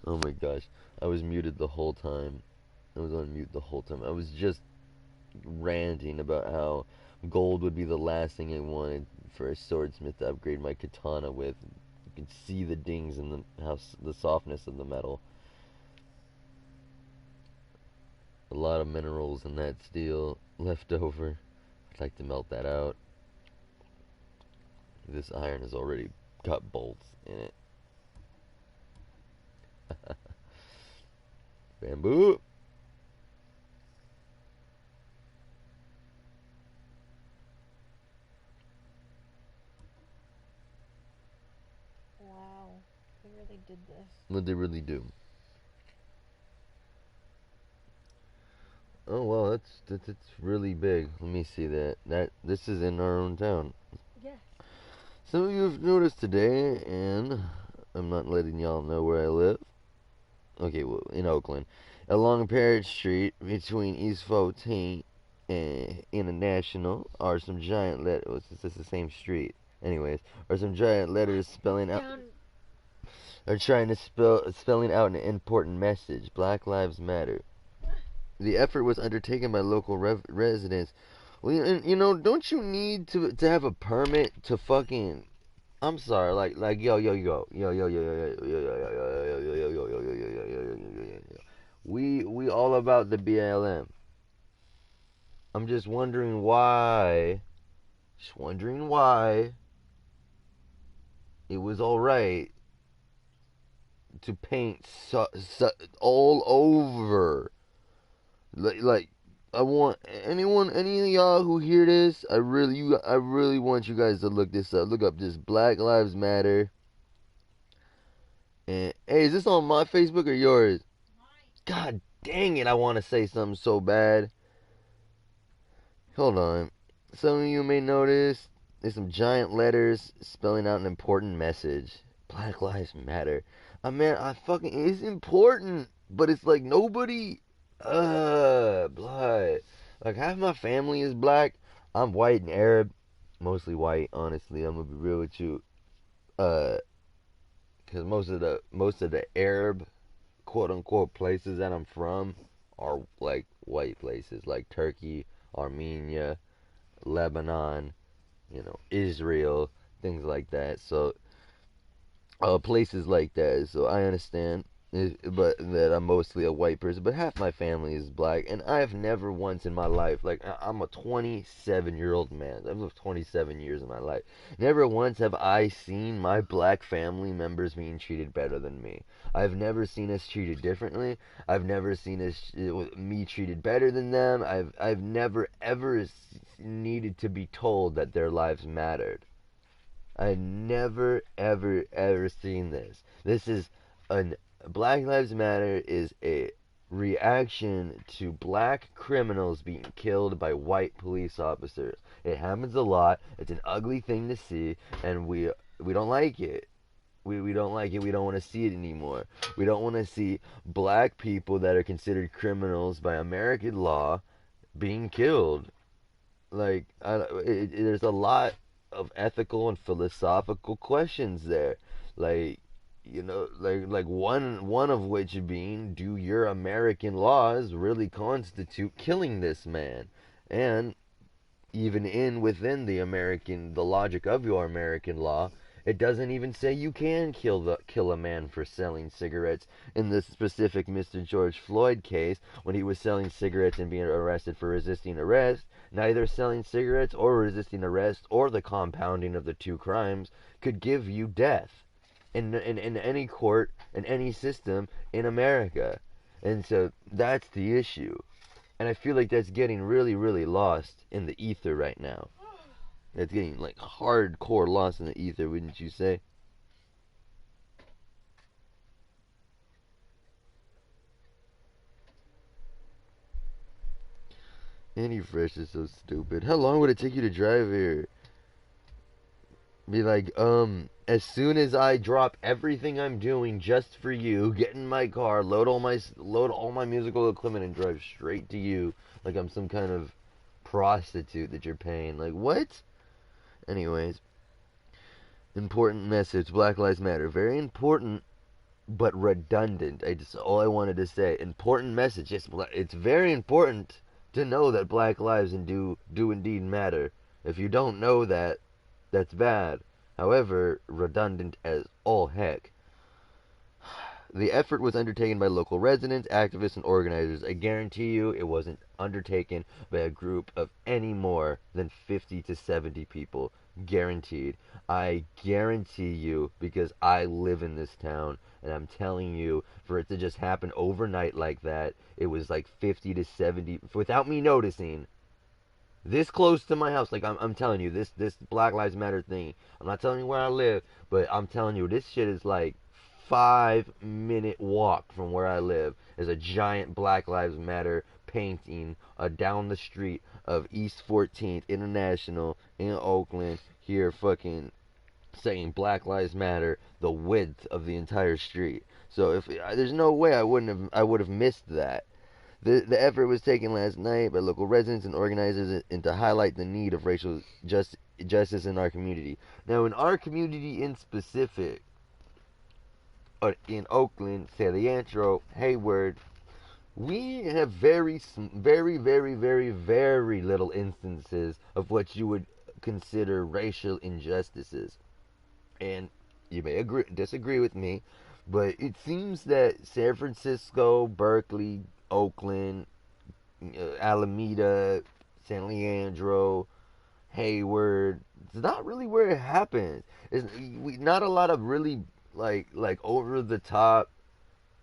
Oh my gosh. I was muted the whole time. I was on mute the whole time. I was just ranting about how gold would be the last thing I wanted for a swordsmith to upgrade my katana with. You can see the dings in the softness of the metal. A lot of minerals in that steel left over. I'd like to melt that out. This iron has already got bolts in it. Bamboo! Wow, they really did this. What they really do. Oh well, that's really big. Let me see that. This is in our own town. Yes. Some of you have noticed today, and I'm not letting y'all know where I live. Okay, well, in Oakland, along Parrot Street between East 14 and International are some giant letters. It's the same street. Anyways, are some giant letters spelling out. Down. Are trying to spelling out an important message. Black Lives Matter. The effort was undertaken by local residents. Well, you know, don't you need to have a permit to fucking? I'm sorry, like yo. We all about the BLM. I'm just wondering why. Just wondering why it was all right to paint all over. Like I want any of y'all who hear this. I really want you guys to look this up. Look up this Black Lives Matter. And hey, is this on my Facebook or yours? God dang it! I want to say something so bad. Hold on. Some of you may notice there's some giant letters spelling out an important message. Black Lives Matter. I mean, I fucking it's important, but it's like nobody. Blood. Like half my family is black. I'm white and Arab, mostly white. Honestly, I'm gonna be real with you. Uh, cause most of the Arab quote unquote places that I'm from are like white places, like Turkey, Armenia, Lebanon, Israel, things like that. So places like that. So I understand, but that I'm mostly a white person. But half my family is black, and I've never once in my life, like I'm a 27-year-old man. I've lived 27 years in my life. Never once have I seen my black family members being treated better than me. I've never seen us treated differently. I've never seen me treated better than them. I've never ever needed to be told that their lives mattered. I never, ever, ever seen this. This is an Black Lives Matter is a reaction to black criminals being killed by white police officers. It happens a lot. It's an ugly thing to see, and we don't like it. We don't like it. We don't want to see it anymore. We don't want to see black people that are considered criminals by American law being killed. Like there's a lot of ethical and philosophical questions there, like like one of which being, do your American laws really constitute killing this man? And even within the logic of your American law, it doesn't even say you can kill a man for selling cigarettes. In this specific Mr. George Floyd case, when he was selling cigarettes and being arrested for resisting arrest, neither selling cigarettes or resisting arrest or the compounding of the two crimes could give you death in any court in any system in America. And so that's the issue. And I feel like that's getting really, really lost in the ether right now. It's getting like hardcore lost in the ether, wouldn't you say? Andy Fresh is so stupid. How long would it take you to drive here? Be like, as soon as I drop everything I'm doing just for you, get in my car, load all my musical equipment, and drive straight to you, like I'm some kind of prostitute that you're paying. Like what? Anyways, important message. Black Lives Matter. Very important, but redundant. All I wanted to say. Important message. It's very important to know that Black lives do indeed matter. If you don't know that, that's bad. However, redundant as all heck. The effort was undertaken by local residents, activists, and organizers. I guarantee you it wasn't undertaken by a group of any more than 50 to 70 people. Guaranteed. I guarantee you, because I live in this town, and I'm telling you, for it to just happen overnight like that, it was like 50 to 70, without me noticing, this close to my house. Like I'm telling you, this Black Lives Matter thing. I'm not telling you where I live, but I'm telling you, this shit is like 5 minute walk from where I live. There's a giant Black Lives Matter painting down the street of East 14th International in Oakland. Here, fucking saying Black Lives Matter, the width of the entire street. So if there's no way I would have missed that. The effort was taken last night by local residents and organizers and to highlight the need of racial justice in our community. Now, in our community in specific, in Oakland, San Leandro, Hayward, we have very little instances of what you would consider racial injustices. And you may disagree with me, but it seems that San Francisco, Berkeley, Oakland, Alameda, San Leandro, Hayward. It's not really where it happens. Not a lot of really like over the top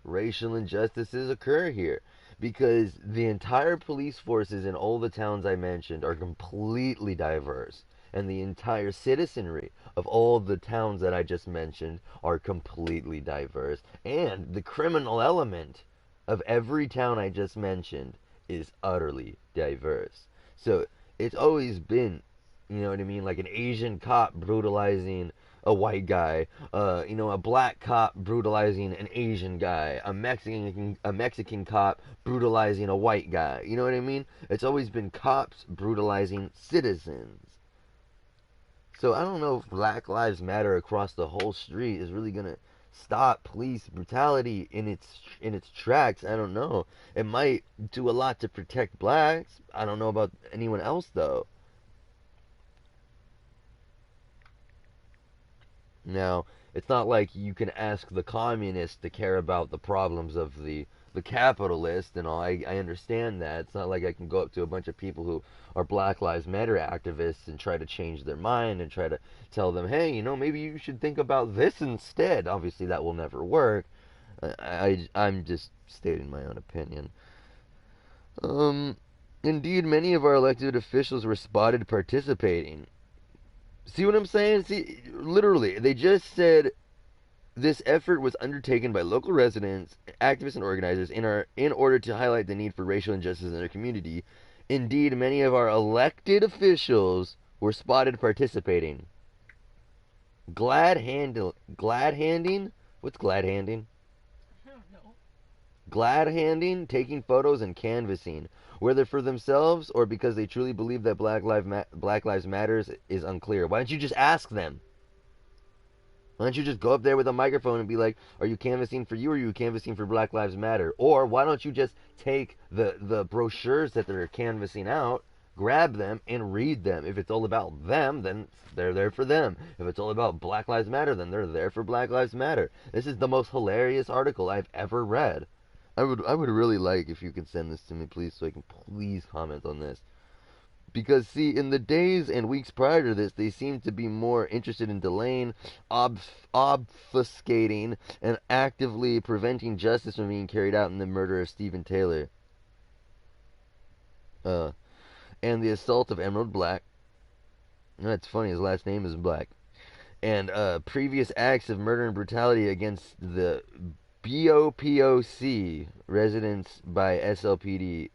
racial injustices occur here because the entire police forces in all the towns I mentioned are completely diverse, and the entire citizenry of all the towns that I just mentioned are completely diverse, and the criminal element of every town I just mentioned is utterly diverse. So it's always been, you know what I mean, like an Asian cop brutalizing a white guy, a black cop brutalizing an Asian guy, a Mexican cop brutalizing a white guy. You know what I mean? It's always been cops brutalizing citizens. So I don't know if Black Lives Matter across the whole street is really gonna stop police brutality in its tracks. I don't know. It might do a lot to protect blacks. I don't know about anyone else though. Now, it's not like you can ask the communists to care about the problems of the capitalist and all. I understand that. It's not like I can go up to a bunch of people who are Black Lives Matter activists and try to change their mind and try to tell them, hey, maybe you should think about this instead. Obviously, that will never work. I'm just stating my own opinion. Um, Indeed, many of our elected officials were spotted participating. See what I'm saying? See, literally, they just said this effort was undertaken by local residents, activists, and organizers in order to highlight the need for racial injustice in their community. Indeed, many of our elected officials were spotted participating. Glad handing? What's glad handing? I don't know. Glad handing, taking photos, and canvassing, whether for themselves or because they truly believe that Black Lives Matters is unclear. Why don't you just ask them? Why don't you just go up there with a microphone and be like, are you canvassing for you or are you canvassing for Black Lives Matter? Or why don't you just take the brochures that they're canvassing out, grab them, and read them? If it's all about them, then they're there for them. If it's all about Black Lives Matter, then they're there for Black Lives Matter. This is the most hilarious article I've ever read. I would really like if you could send this to me, please, so I can please comment on this. Because, see, in the days and weeks prior to this, they seemed to be more interested in delaying, obfuscating, and actively preventing justice from being carried out in the murder of Stephen Taylor. Uh, and the assault of Emerald Black. That's funny, his last name is Black. And previous acts of murder and brutality against the BOPOC residents by SLPD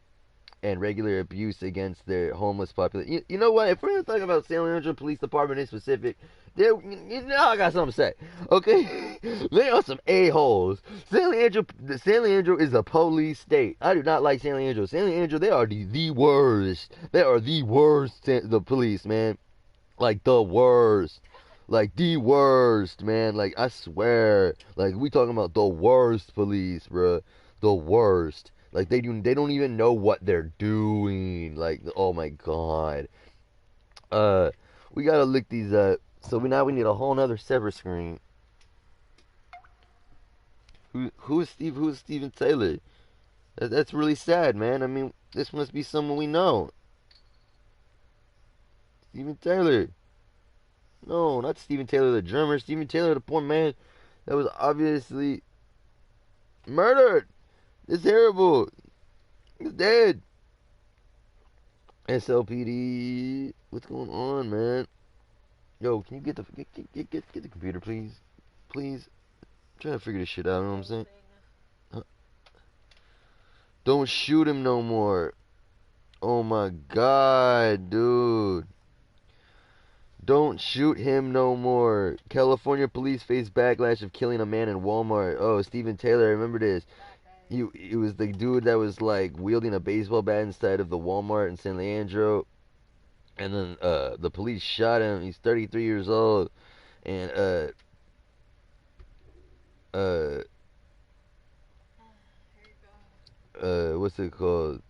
and regular abuse against their homeless population. You know what? If we're going to talk about San Leandro Police Department in specific, I got something to say. Okay? They are some a-holes. San Leandro is a police state. I do not like San Leandro. San Leandro, they are the worst. They are the worst, the police, man. Like, the worst. Like the worst, man. Like I swear, like we talking about the worst police, bruh. The worst. Like they don't even know what they're doing. Like oh my god. Uh, we gotta look these up. So we need a whole nother separate screen. Who's Steven Taylor? That's really sad, man. I mean, this must be someone we know. Steven Taylor. No, not Steven Taylor the drummer. Steven Taylor, the poor man that was obviously murdered. It's terrible. He's dead. SLPD. What's going on, man? Yo, can you get the computer, please? Please. I'm trying to figure this shit out. You know what I'm saying? Huh? Don't shoot him no more. Oh my god, dude. Don't shoot him no more. California police face backlash of killing a man in Walmart. Oh, Steven Taylor, I remember this. He was the dude that was like wielding a baseball bat inside of the Walmart in San Leandro, and then the police shot him. He's 33 years old, and uh what's it called?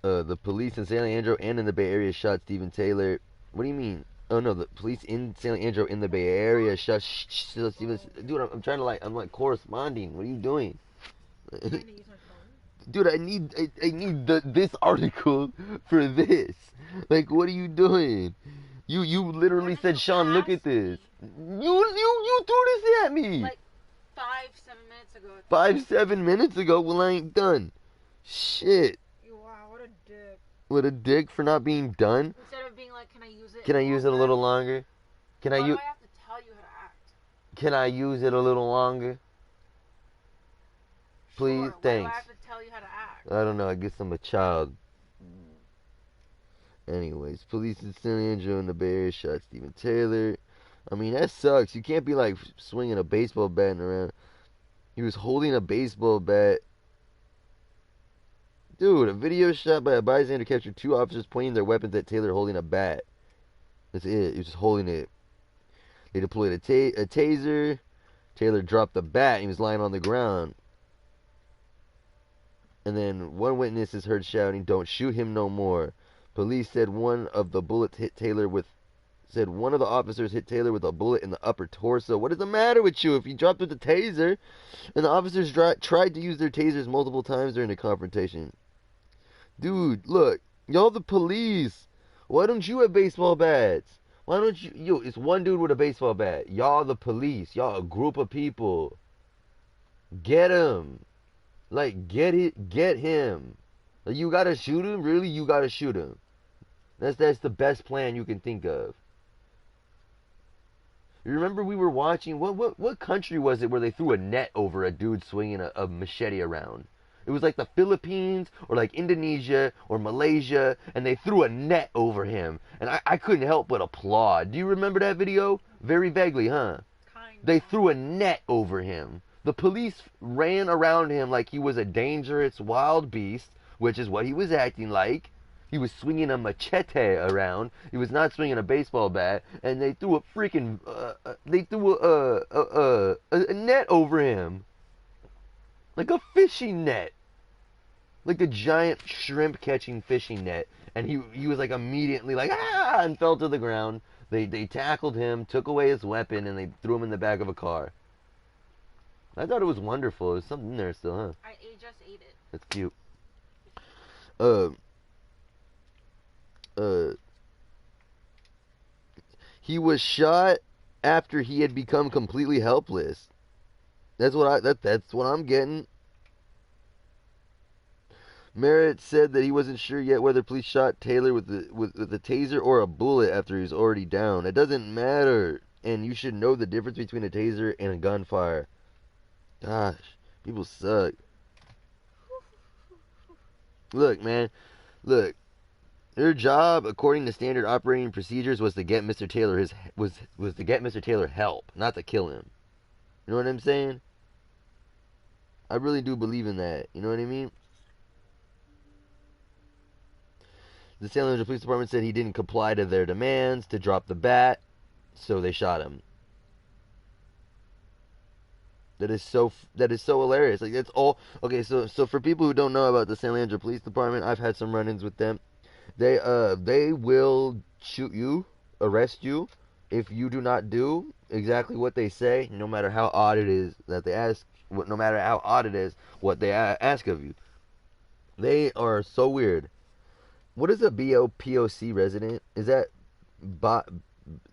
The police in San Leandro and in the Bay Area shot Steven Taylor. What do you mean? Oh no, the police in San Leandro in the Bay Area shot Steven. Dude, I'm trying to I'm like corresponding. What are you doing? Dude, I need this article for this. Like, what are you doing? You literally said, Sean, look at this. You threw this at me. Like 5-7 minutes ago. 5-7 minutes ago. Well, I ain't done. Shit. Wow, what a dick. What a dick for not being done. Instead of being like, can I use it? Can I use it a little longer? Can Why I do use? I have to tell you how to act? Can I use it a little longer? Please, Sure, thanks. Why do I have to tell you how to act? I don't know. I guess I'm a child. Anyways, police in San Leandro in the Bay Area shot Steven Taylor. I mean, that sucks. You can't be like swinging a baseball bat around. He was holding a baseball bat. Dude, a video shot by a bystander captured two officers pointing their weapons at Taylor holding a bat. That's it. He was just holding it. They deployed a taser. Taylor dropped the bat. And he was lying on the ground. And then one witness is heard shouting, "Don't shoot him no more." Police said one of the officers hit Taylor with a bullet in the upper torso. What is the matter with you? If you dropped with the taser, and the officers tried to use their tasers multiple times during the confrontation. Dude, look, y'all the police. Why don't you have baseball bats? Why don't you? Yo, it's one dude with a baseball bat. Y'all the police. Y'all a group of people. Get him. Like, get him. Like, you gotta shoot him? Really? You gotta shoot him. That's the best plan you can think of. You remember we were watching, what country was it where they threw a net over a dude swinging a machete around? It was like the Philippines or like Indonesia or Malaysia, and they threw a net over him. And I couldn't help but applaud. Do you remember that video? Very vaguely, huh? They threw a net over him. The police ran around him like he was a dangerous wild beast, which is what he was acting like. He was swinging a machete around. He was not swinging a baseball bat, and they threw a net over him, like a fishing net, like a giant shrimp catching fishing net. And he was like immediately like and fell to the ground. They tackled him, took away his weapon, and they threw him in the back of a car. I thought it was wonderful. There's something there still, huh? I just ate it. That's cute. Uh, he was shot after he had become completely helpless. That's what I'm getting. Merritt said that he wasn't sure yet whether police shot Taylor with the taser or a bullet after he was already down. It doesn't matter, and you should know the difference between a taser and a gunfire. Gosh, people suck. Look, man, look. Their job, according to standard operating procedures, was to get Mr. Taylor was to get Mr. Taylor help, not to kill him. You know what I'm saying? I really do believe in that. You know what I mean? The San Leandro Police Department said he didn't comply to their demands to drop the bat, so they shot him. That is so hilarious. Like that's all. Okay, so for people who don't know about the San Leandro Police Department, I've had some run-ins with them. They will shoot you, arrest you, if you do not do exactly what they say, no matter how odd it is that they ask. No matter how odd it is what they ask of you, they are so weird. What is a BOPOC resident? Is that bi-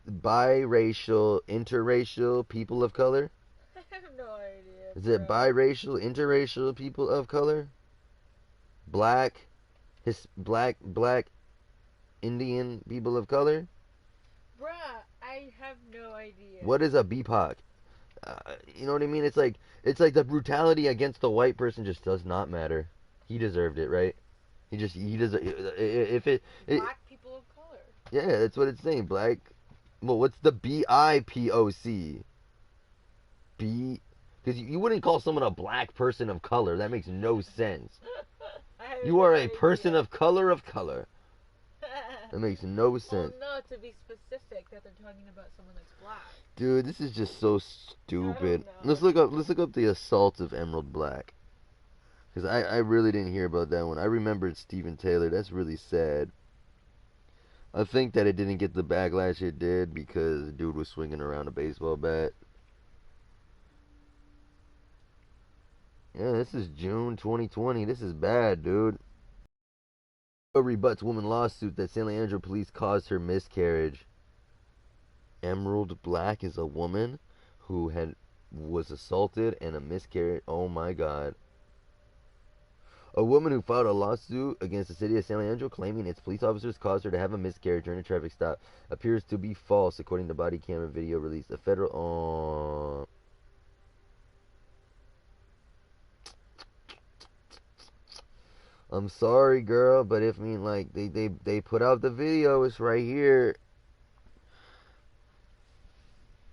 biracial, interracial people of color? I have no idea, Is it bro. biracial, interracial people of color? Black, black Indian people of color? Bruh, I have no idea. What is a BPOC? You know what I mean? It's like the brutality against the white person just does not matter. He deserved it, right? He does if it Black people of color. yeah, that's what it's saying. Black. Well, what's the BIPOC? B because you wouldn't call someone a black person of color. That makes no sense. I have You no are a idea. person of color of color. That makes no Well, sense. no, to be specific, that they're talking about someone that's black. Dude, this is just so stupid. I don't know. Let's look up the assault of Emerald Black. Because I really didn't hear about that one. I remembered Stephen Taylor. That's really sad. I think that it didn't get the backlash it did because the dude was swinging around a baseball bat. Yeah, this is June 2020. This is bad, dude. Rebuts woman lawsuit that San Leandro police caused her miscarriage. Emerald Black is a woman who was assaulted and a miscarriage. Oh my god. A woman who filed a lawsuit against the city of San Leandro claiming its police officers caused her to have a miscarriage during a traffic stop appears to be false, according to body camera video released. A federal. I'm sorry, girl, but if I mean like they put out the video, it's right here.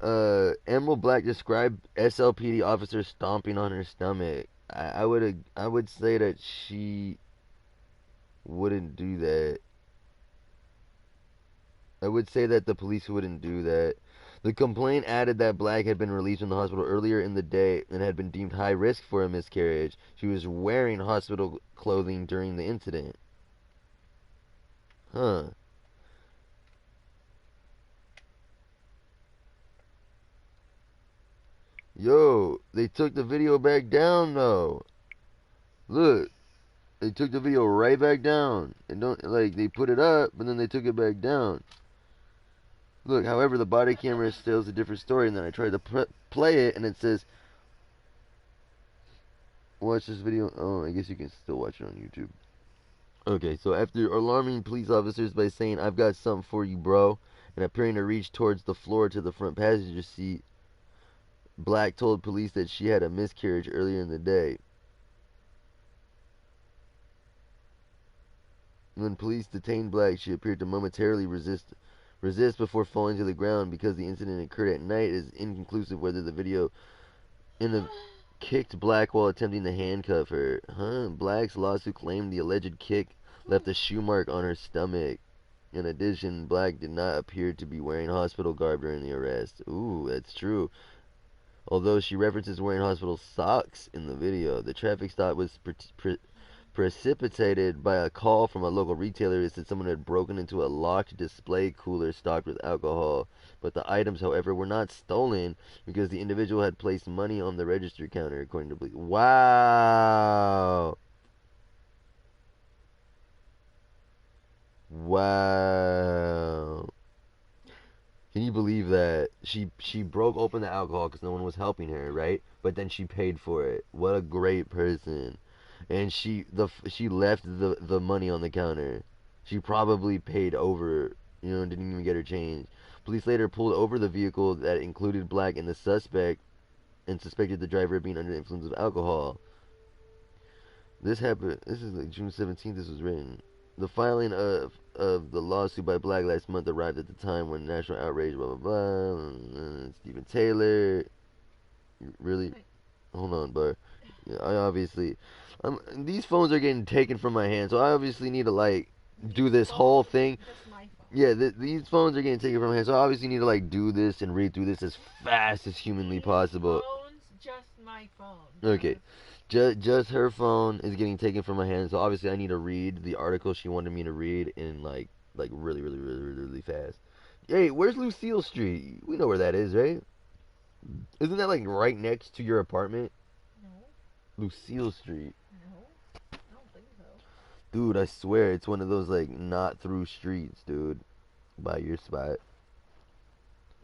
Emerald Black described SLPD officers stomping on her stomach. I would say that she wouldn't do that. I would say that the police wouldn't do that. The complaint added that Black had been released from the hospital earlier in the day and had been deemed high risk for a miscarriage. She was wearing hospital clothing during the incident. Huh. Yo, they took the video back down though. Look, they took the video right back down. And don't like they put it up, but then they took it back down. Look, however, the body camera tells a different story, and then I tried to play it, and it says, "Watch this video." Oh, I guess you can still watch it on YouTube. Okay, so after alarming police officers by saying, "I've got something for you, bro," and appearing to reach towards the floor to the front passenger seat, Black told police that she had a miscarriage earlier in the day. When police detained Black, she appeared to momentarily resist before falling to the ground. Because the incident occurred at night, it is inconclusive whether the video in the kicked Black while attempting to handcuff her. Black's lawsuit claimed the alleged kick left a shoe mark on her stomach. In addition, Black did not appear to be wearing hospital garb during the arrest. Ooh, that's true. Although she references wearing hospital socks in the video, the traffic stop was precipitated by a call from a local retailer that said someone had broken into a locked display cooler stocked with alcohol. But the items, however, were not stolen because the individual had placed money on the register counter, according to police. Wow. Wow. Can you believe that she broke open the alcohol because no one was helping her, right? But then she paid for it. What a great person. And she left the money on the counter. She probably paid over, didn't even get her change. Police later pulled over the vehicle that included Black and the suspect and suspected the driver of being under the influence of alcohol. This happened. This is like June 17th. This was written. The filing of the lawsuit by Black last month arrived at the time when national outrage, blah blah blah. Stephen Taylor, really? Hold on, bud. Yeah, these phones are getting taken from my hand, so I obviously need to like do This this whole phone, thing. just my phone. Yeah, these phones are getting taken from my hand, so obviously you need to like do this and read through this as fast as humanly These possible. phones, just my phone, Okay, bruh. just her phone is getting taken from my hand, so obviously I need to read the article she wanted me to read in like really fast. Hey, where's Lucille Street? We know where that is, right? Isn't that like right next to your apartment? No, Lucille Street. no, I don't think so. Dude, I swear it's one of those like not through streets, dude. By your spot.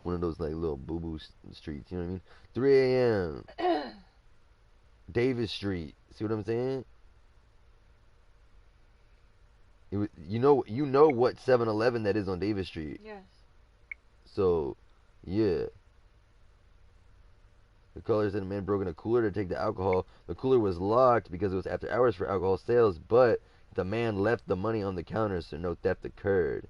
One of those like little boo boo streets, you know what I mean? 3 a.m. Davis Street. See what I'm saying? You know what 7-Eleven that is on Davis Street. Yes. So, yeah. The caller said a man broke in a cooler to take the alcohol. The cooler was locked because it was after hours for alcohol sales, but the man left the money on the counter, so no theft occurred.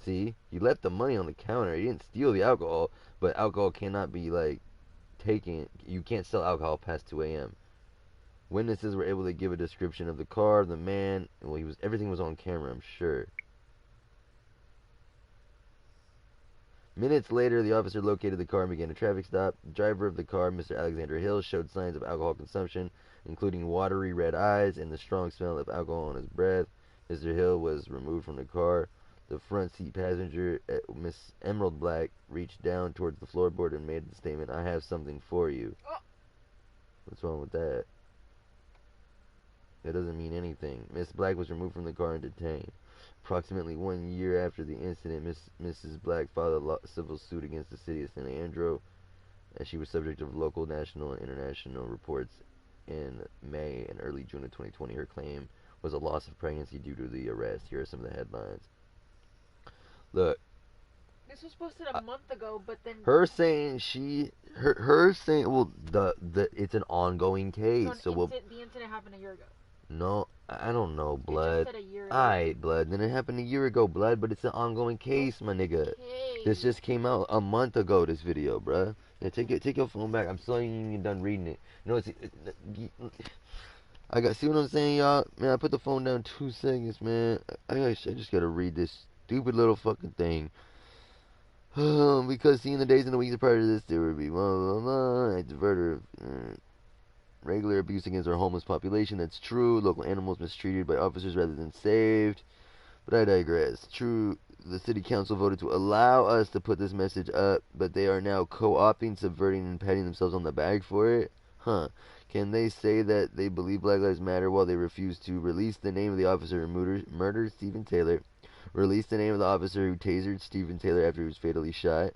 See, he left the money on the counter. He didn't steal the alcohol, but alcohol cannot be like taken. You can't sell alcohol past 2 a.m. Witnesses were able to give a description of the car, the man. Well, he was everything was on camera, I'm sure. Minutes later, the officer located the car and began a traffic stop. The driver of the car, Mr. Alexander Hill, showed signs of alcohol consumption, including watery red eyes and the strong smell of alcohol on his breath. Mr. Hill was removed from the car. The front seat passenger, Miss Emerald Black, reached down towards the floorboard and made the statement, "I have something for you." Oh. What's wrong with that? That doesn't mean anything. Miss Black was removed from the car and detained. Approximately 1 year after the incident, Mrs. Black filed a civil suit against the city of San Leandro, as she was subject of local, national, and international reports in May and early June of 2020. Her claim was a loss of pregnancy due to the arrest. Here are some of the headlines. Look, This was posted a month ago, but then her saying her saying, well, the it's an ongoing case, so we'll. the incident happened a year ago. No, I don't know, It just blood. said a year ago. Alright, blood. Then it happened a year ago, blood, but it's an ongoing case, my nigga. This Okay. just came out a month ago, this video, bruh. Yeah, take your phone back. I'm still ain't even done reading it. You know, I got, see what I'm saying, y'all? Man, I put the phone down 2 seconds, man. I just gotta read this stupid little fucking thing. Because see, in the days and the weeks prior to this, there would be blah, blah, blah, a diverter of regular abuse against our homeless population. That's true. Local animals mistreated by officers rather than saved. But I digress. True, the city council voted to allow us to put this message up, but they are now co-opting, subverting, and patting themselves on the back for it? Huh. Can they say that they believe Black Lives Matter while they refuse to release the name of the officer who murdered Stephen Taylor, release the name of the officer who tasered Stephen Taylor after he was fatally shot,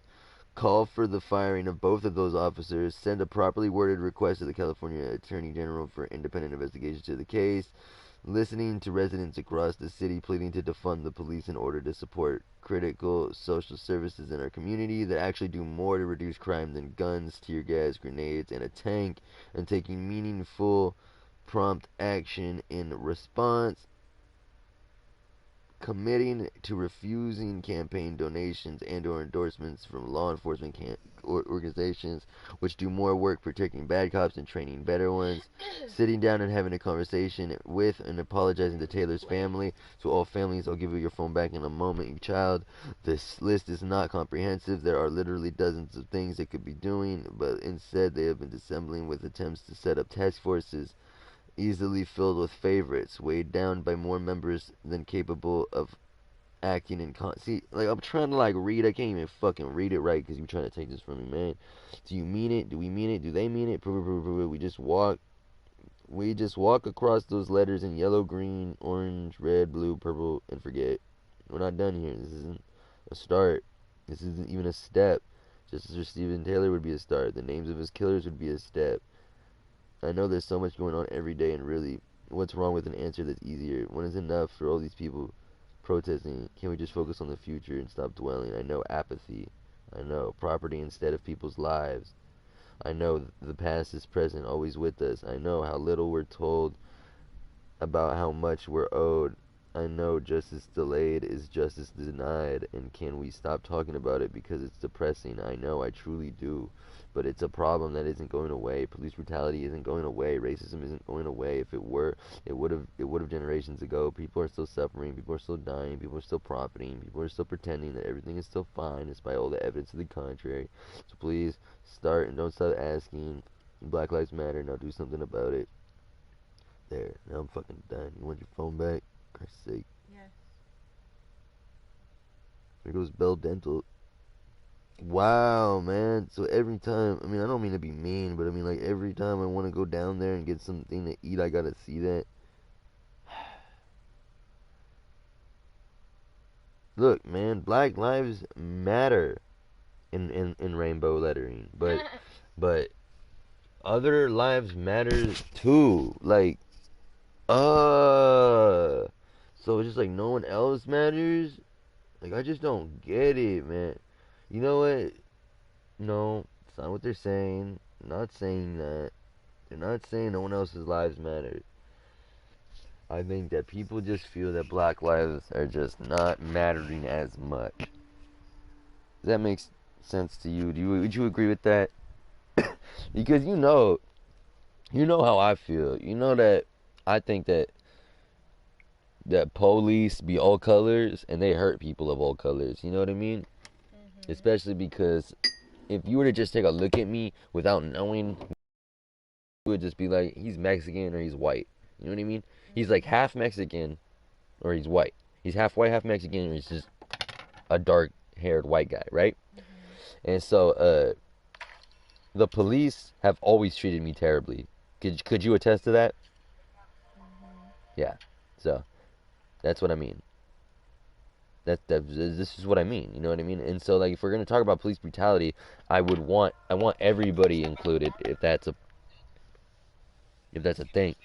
call for the firing of both of those officers, send a properly worded request to the California Attorney General for independent investigation to the case, listening to residents across the city pleading to defund the police in order to support critical social services in our community that actually do more to reduce crime than guns, tear gas, grenades, and a tank, and taking meaningful, prompt action in response, committing to refusing campaign donations and or endorsements from law enforcement organizations which do more work protecting bad cops and training better ones, sitting down and having a conversation with and apologizing to Taylor's family. To all families, I'll give you your phone back in a moment, you child. This list is not comprehensive. There are literally dozens of things they could be doing, but instead they have been dissembling with attempts to set up task forces easily filled with favorites, weighed down by more members than capable of acting in see, like, I'm trying to like read. I can't even fucking read it right because you're trying to take this from me, man. Do you mean it? Do we mean it? Do they mean it? Prove it, prove it, prove it. We just walk across those letters in yellow, green, orange, red, blue, purple, and forget. We're not done here. This isn't a start. This isn't even a step. Justice for Stephen Taylor would be a start. The names of his killers would be a step. I know there's so much going on every day, and really, what's wrong with an answer that's easier? When is enough for all these people protesting? Can we just focus on the future and stop dwelling? I know apathy. I know property instead of people's lives. I know the past is present, always with us. I know how little we're told about how much we're owed. I know justice delayed is justice denied, and can we stop talking about it because it's depressing? I know, I truly do. But it's a problem that isn't going away. Police brutality isn't going away. Racism isn't going away. If it were, it would have generations ago. People are still suffering, people are still dying, people are still profiting, people are still pretending that everything is still fine despite all the evidence to the contrary. So please start and don't stop asking. Black Lives Matter, now do something about it. There, now I'm fucking done. You want your phone back? For Christ's sake. Yes. There goes Bell Dental. Wow, man. So every time, I mean, I don't mean to be mean, but I mean, like, every time I want to go down there and get something to eat, I gotta see that. Look, man, Black Lives Matter in rainbow lettering, but other lives matter too. Like, uh, so it's just like no one else matters. Like, I just don't get it, man. You know what? No, it's not what they're saying. They're not saying that. They're not saying no one else's lives matter. I think that people just feel that black lives are just not mattering as much. Does that make sense to you? Would you agree with that? Because you know how I feel. You know that I think that police be all colors and they hurt people of all colors. You know what I mean? Mhm. Especially because if you were to just take a look at me without knowing, you would just be like, he's Mexican or he's white. You know what I mean? He's like Mhm. half Mexican or he's white. He's half white, half Mexican, or he's just a dark haired white guy, right? Mhm. And so the police have always treated me terribly. Could you attest to that? Mhm. Yeah. So that's what I mean. That this is what I mean. You know what I mean? And so like if we're gonna talk about police brutality, I want everybody included if that's a thing.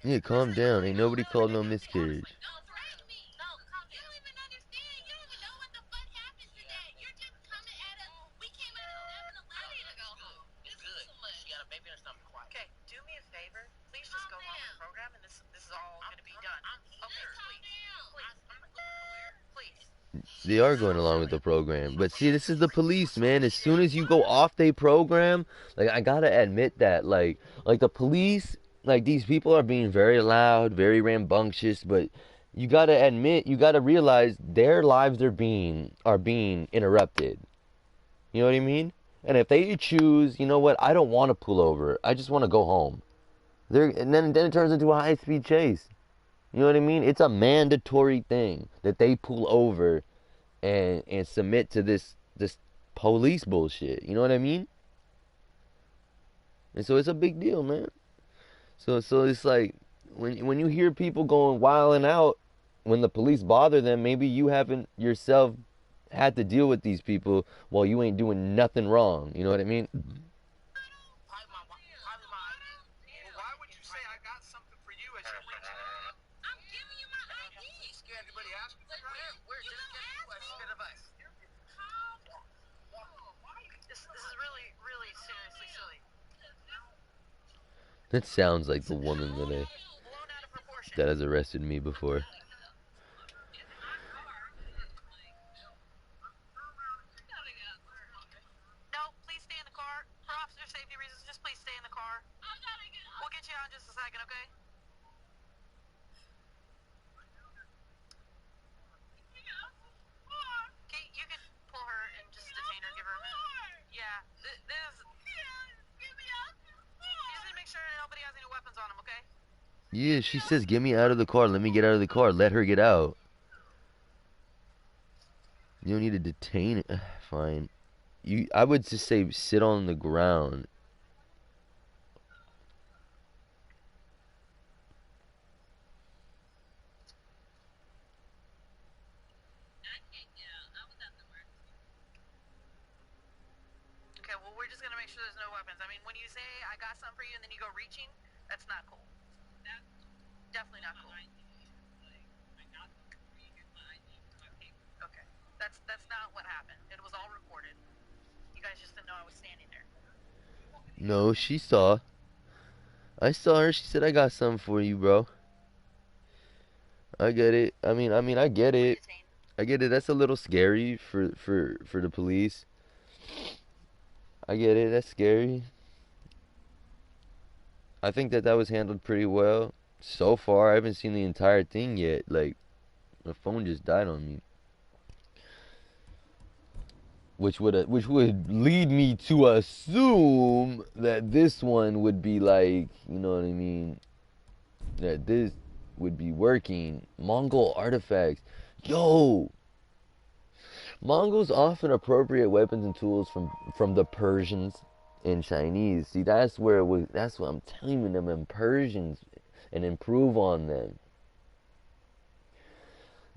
Yeah, calm down. Ain't nobody called no miscarriage. They are going along with the program. But see, this is the police, man. As soon as you go off their program, like I gotta admit that, like the police, like these people are being very loud, very rambunctious, but you gotta admit, you gotta realize their lives are being interrupted. You know what I mean? And if they choose, you know what, I don't want to pull over. I just want to go home. And then it turns into a high speed chase. You know what I mean? It's a mandatory thing that they pull over and submit to this police bullshit. You know what I mean? And so it's a big deal, man. So it's like when you hear people going wilding out when the police bother them, maybe you haven't yourself had to deal with these people while you ain't doing nothing wrong. You know what I mean? That sounds like the woman that has arrested me before. Yeah, she says, "Get me out of the car. Let me get out of the car. Let her get out. You don't need to detain it." Fine. I would just say sit on the ground. Okay, well, we're just gonna make sure there's no weapons. I mean, when you say I got something for you and then you go reaching, that's not cool. Definitely not cool. Okay, that's not what happened. It was all recorded. You guys just didn't know I was standing there. No, she saw. I saw her. She said, "I got something for you, bro." I get it. I get it. I get it. That's a little scary for the police. I get it. That's scary. I think that was handled pretty well so far. I haven't seen the entire thing yet. Like, the phone just died on me, which would lead me to assume that this one would be like, you know what I mean, that this would be working. Mongol artifacts, yo. Mongols often appropriate weapons and tools from the Persians and Chinese. See, that's where it was. That's what I'm telling you, them and Persians, and improve on them.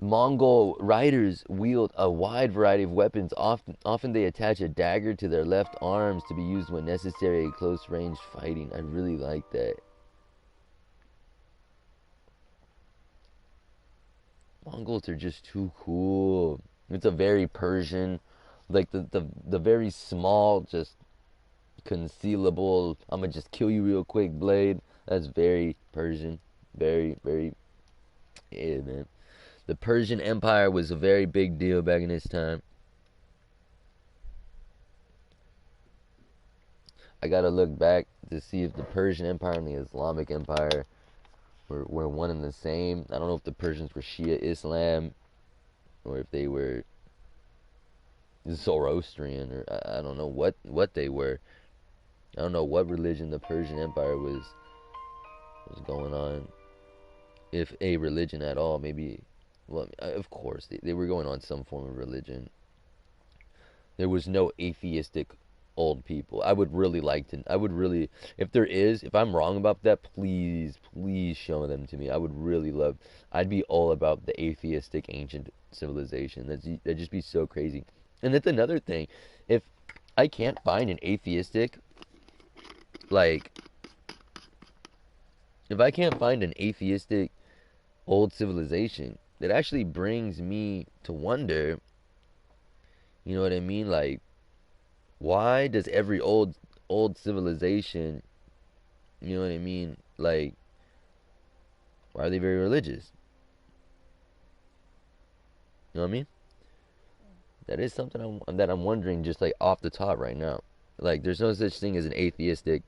Mongol riders wield a wide variety of weapons. Often they attach a dagger to their left arms to be used when necessary at close range fighting. I really like that. Mongols are just too cool. It's a very Persian, like the very small, just concealable. I'm gonna just kill you real quick, blade. That's very Persian. Very, yeah, man. The Persian Empire was a very big deal back in this time. I gotta look back to see if the Persian Empire and the Islamic Empire were one and the same. I don't know if the Persians were Shia Islam or if they were Zoroastrian, or I don't know what they were. I don't know what religion the Persian Empire was going on. If a religion at all, maybe. Well, of course they were going on some form of religion. There was no atheistic old people. I would really like to. I would really, if there is, if I'm wrong about that, please show them to me. I would really love. I'd be all about the atheistic ancient civilization. That'd just be so crazy. And that's another thing. If I can't find an atheistic, like, if I can't find an atheistic old civilization, that actually brings me to wonder. You know what I mean? Like, why does every old civilization, you know what I mean, like, why are they very religious? You know what I mean? That is something I'm wondering, just like off the top right now. Like, there's no such thing as an atheistic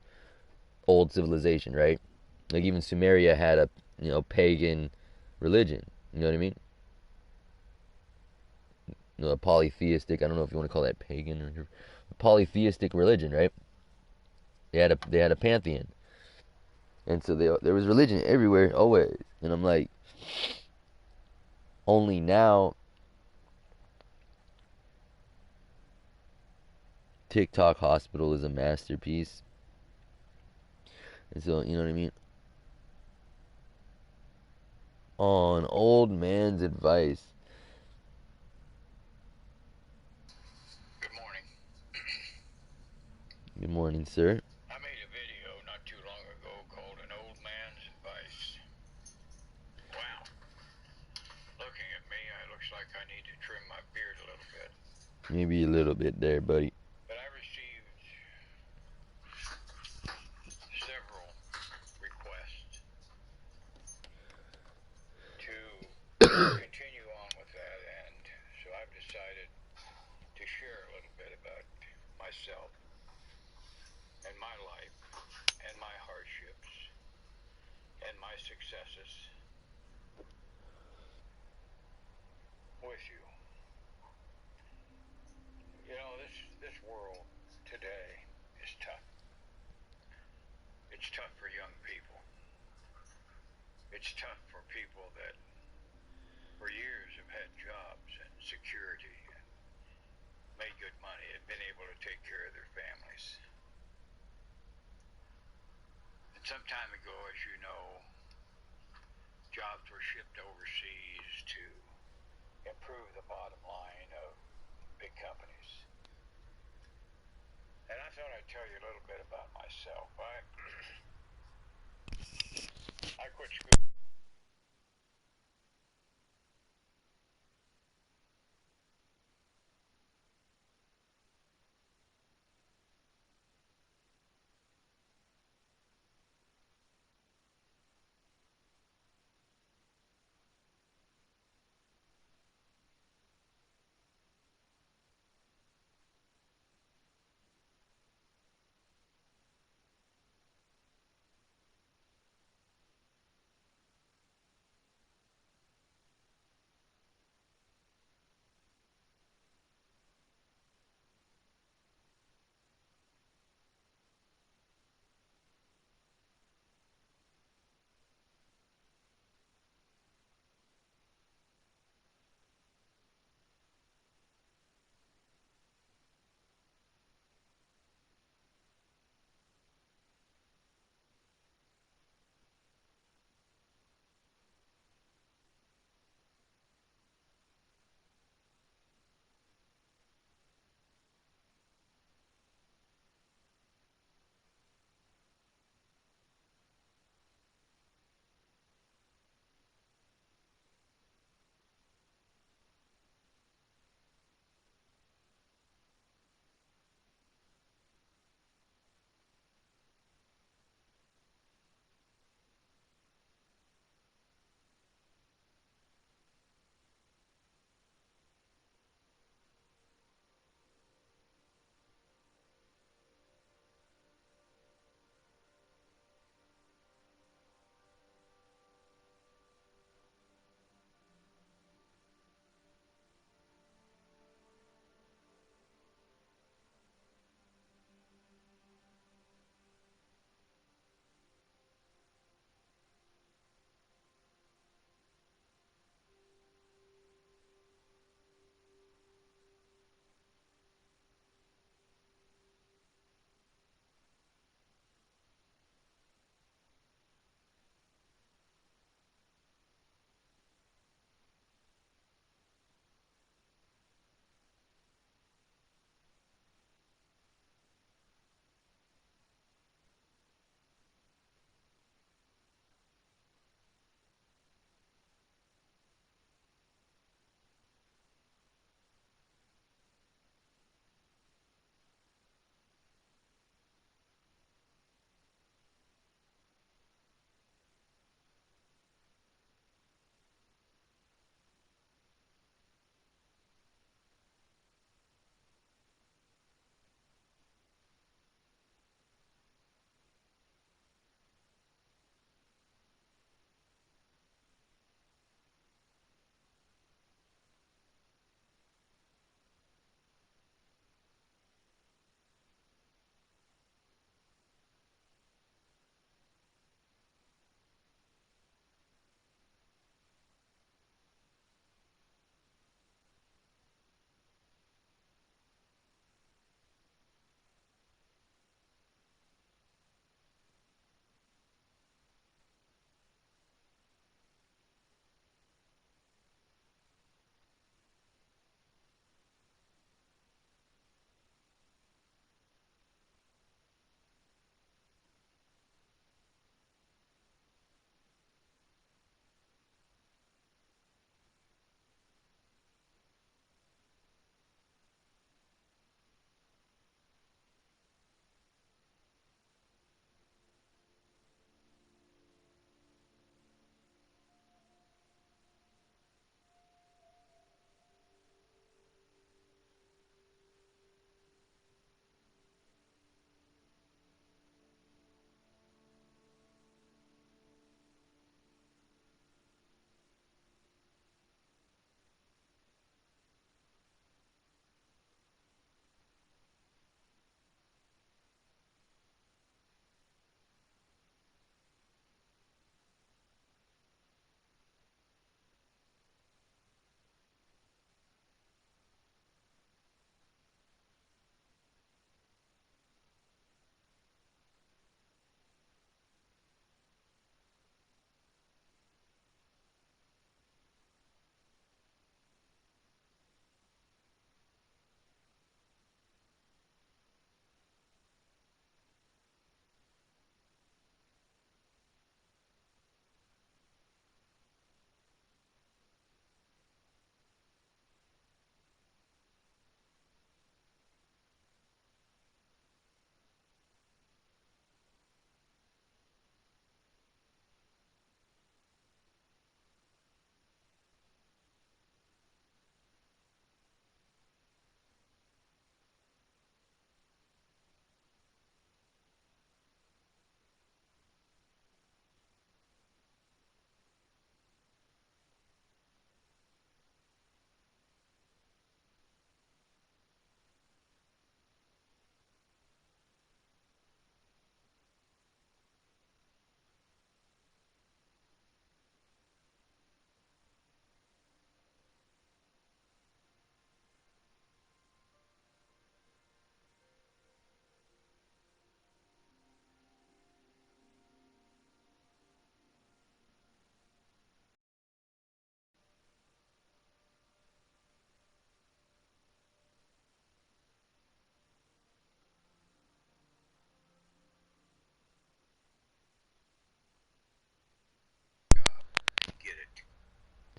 old civilization, right? Like, even Sumeria had a, pagan religion. You know what I mean? A polytheistic. I don't know if you want to call that pagan or polytheistic religion, right? They had a pantheon, and so there was religion everywhere always. And I'm like, only now TikTok Hospital is a masterpiece. And so, you know what I mean? On old man's advice. Good morning. Good morning, sir. I made a video not too long ago called An Old Man's Advice. Wow. Looking at me, it looks like I need to trim my beard a little bit. Maybe a little bit there, buddy. But I received several requests to continue on with that, and so I've decided to share a little bit about myself and my life and my hardships and my successes with you. You know, this world today is tough. It's tough for young people. It's tough for people that for years have had jobs and security and made good money and been able to take care of their families. And some time ago, as you know, jobs were shipped overseas to improve the bottom line of big companies. And I thought I'd tell you a little bit about myself. I quit school.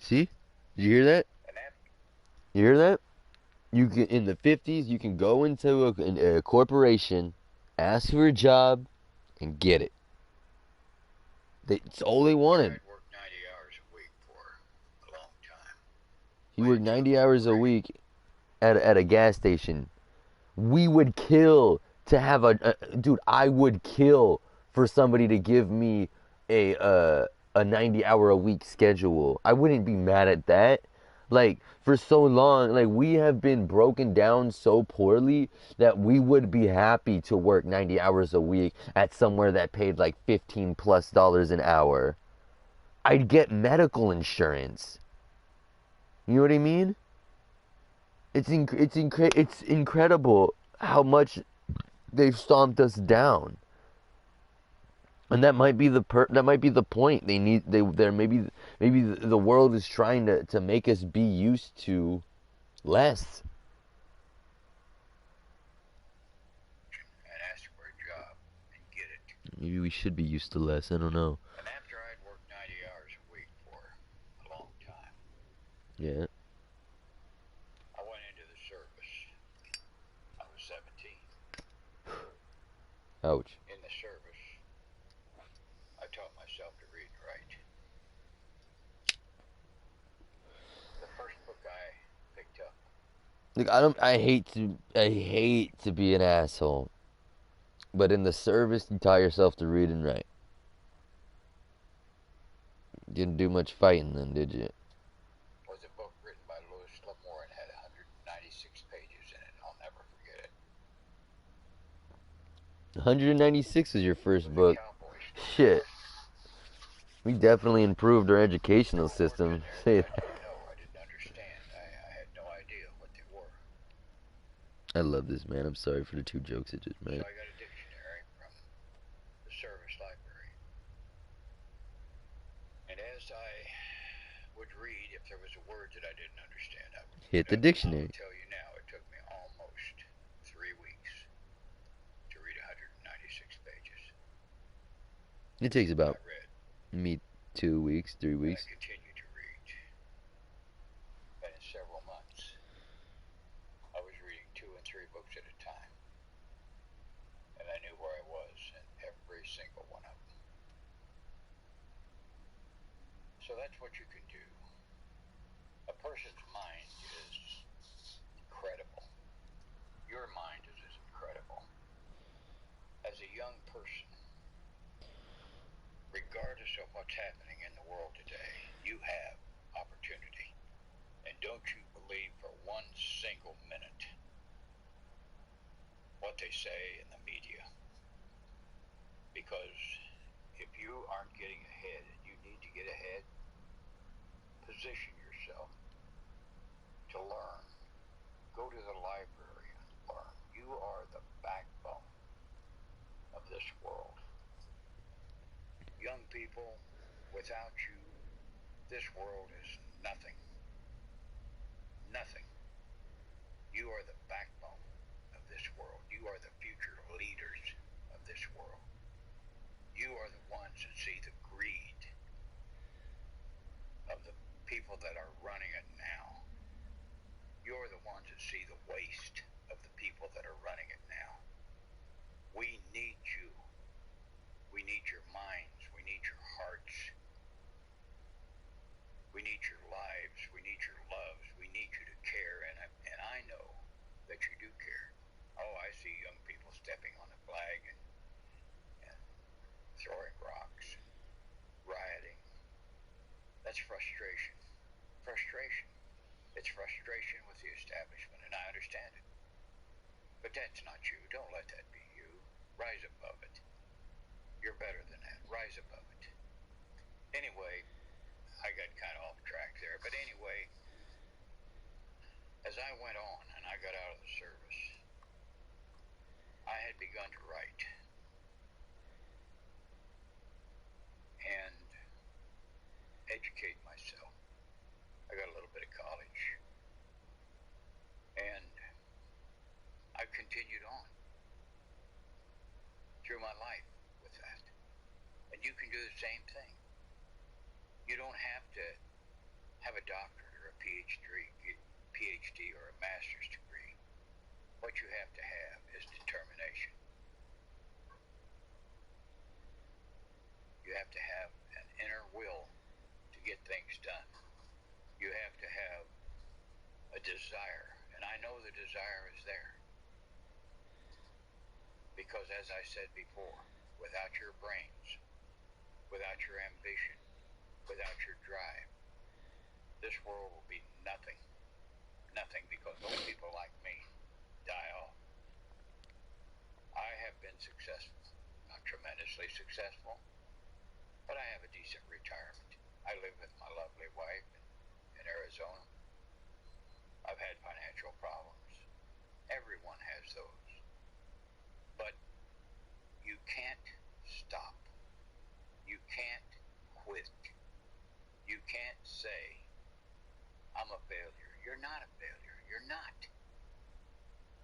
See? Did you hear that? And after You hear that? You can in the 50s, you can go into a corporation, ask for a job, and get it. It's all they wanted. I'd worked 90 hours a week for a long time. He worked 90 hours a week at a gas station. We would kill to have dude. I would kill for somebody to give me a 90-hour a week schedule. I wouldn't be mad at that. Like for so long, like we have been broken down so poorly that we would be happy to work 90 hours a week at somewhere that paid like $15+ an hour. I'd get medical insurance. You know what I mean? It's incredible how much they've stomped us down. And that might be the point. They're maybe the world is trying to make us be used to less. and ask for a job and get it. Maybe we should be used to less. I don't know. And after I'd worked 90 hours a week for a long time, Yeah. I went into the service. I was 17. Ouch. In the service, I taught myself to read and write. The first book I picked up. Look, I hate to be an asshole. But in the service, you taught yourself to read and write. Didn't do much fighting then, did you? Was a book written by Louis L'Amour and had 196 pages in it. I'll never forget it. 196 was your first It was book. a cowboy story. Shit. We definitely improved our educational system. Say that. No, I didn't understand. I had no idea what they were. I love this, man. I'm sorry for the two jokes it just So made. I got a dictionary from the service library. And as I would read, if there was a word that I didn't understand, I would Hit the dictionary. I'll tell you now, it took me almost 3 weeks to read 196 pages. It takes about I read. me 2 weeks, 3 weeks. I continued to read. And in several months, I was reading 2 and 3 books at a time. And I knew where I was in every single one of them. So that's what you can do. A person's mind is incredible. Your mind is as incredible. As a young person, regardless of what's happening in the world today, you have opportunity. And don't you believe for one single minute what they say in the media. Because if you aren't getting ahead and you need to get ahead, position yourself to learn. Go to the library and learn. You are the backbone of this world. Young people, without you, this world is nothing. Nothing. You are the backbone of this world. You are the future leaders of this world. You are the ones that see the greed of the people that are running it now. You're the ones that see the waste of the people that are running it now. We need you. We need your minds. We need your hearts. We need your lives. We need your loves. We need you to care. And I know that you do care. Oh, I see young people stepping on the flag and throwing rocks, rioting. That's frustration. Frustration. It's frustration with the establishment, and I understand it. But that's not you. Don't let that be you. Rise above it. You're better than that. Rise above it. Anyway, I got kind of off track there. But anyway, as I went on and I got out of the service, I had begun to write. And educate myself. I got a little bit of college. And I've continued on through my life with that. And you can do the same thing. You don't have to have a doctorate or a PhD or a master's degree. What you have to have is determination. You have to have an inner will to get things done. You have to have a desire, and I know the desire is there. Because as I said before, without your brains, without your ambition, without your drive, this world will be nothing. Nothing, because those people like me die off. I have been successful, not tremendously successful, but I have a decent retirement. I live with my lovely wife in Arizona. I've had financial problems. Everyone has those. But you can't stop. You can't quit. You can't say, I'm a failure. You're not a failure. You're not.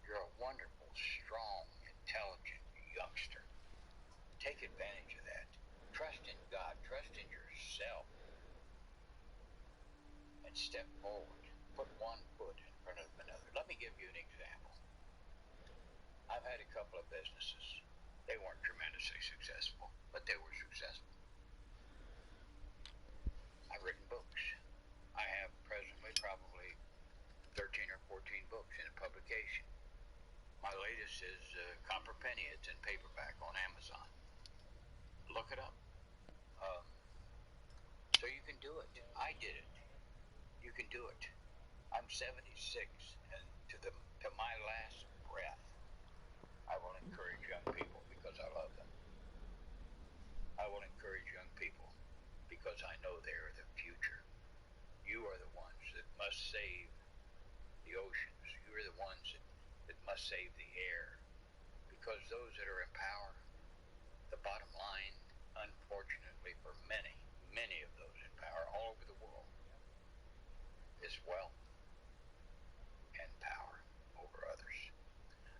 You're a wonderful, strong, intelligent youngster. Take advantage of that. Trust in God. Trust in yourself. And step forward. Put one foot in front of another. Let me give you an example. I've had a couple of businesses. They weren't tremendously successful, but they were successful. I've written books. I have presently probably 13 or 14 books in publication. My latest is Copper Penny. It's in paperback on Amazon. Look it up. So you can do it. I did it. You can do it. I'm 76, and to my last breath, I will encourage young people because I love them. I will encourage young people because I know they are the future. You are the ones that must save the oceans. You are the ones that must save the air. Because those that are in power, the bottom line, unfortunately for many, many of those in power all over the world, is wealth and power over others.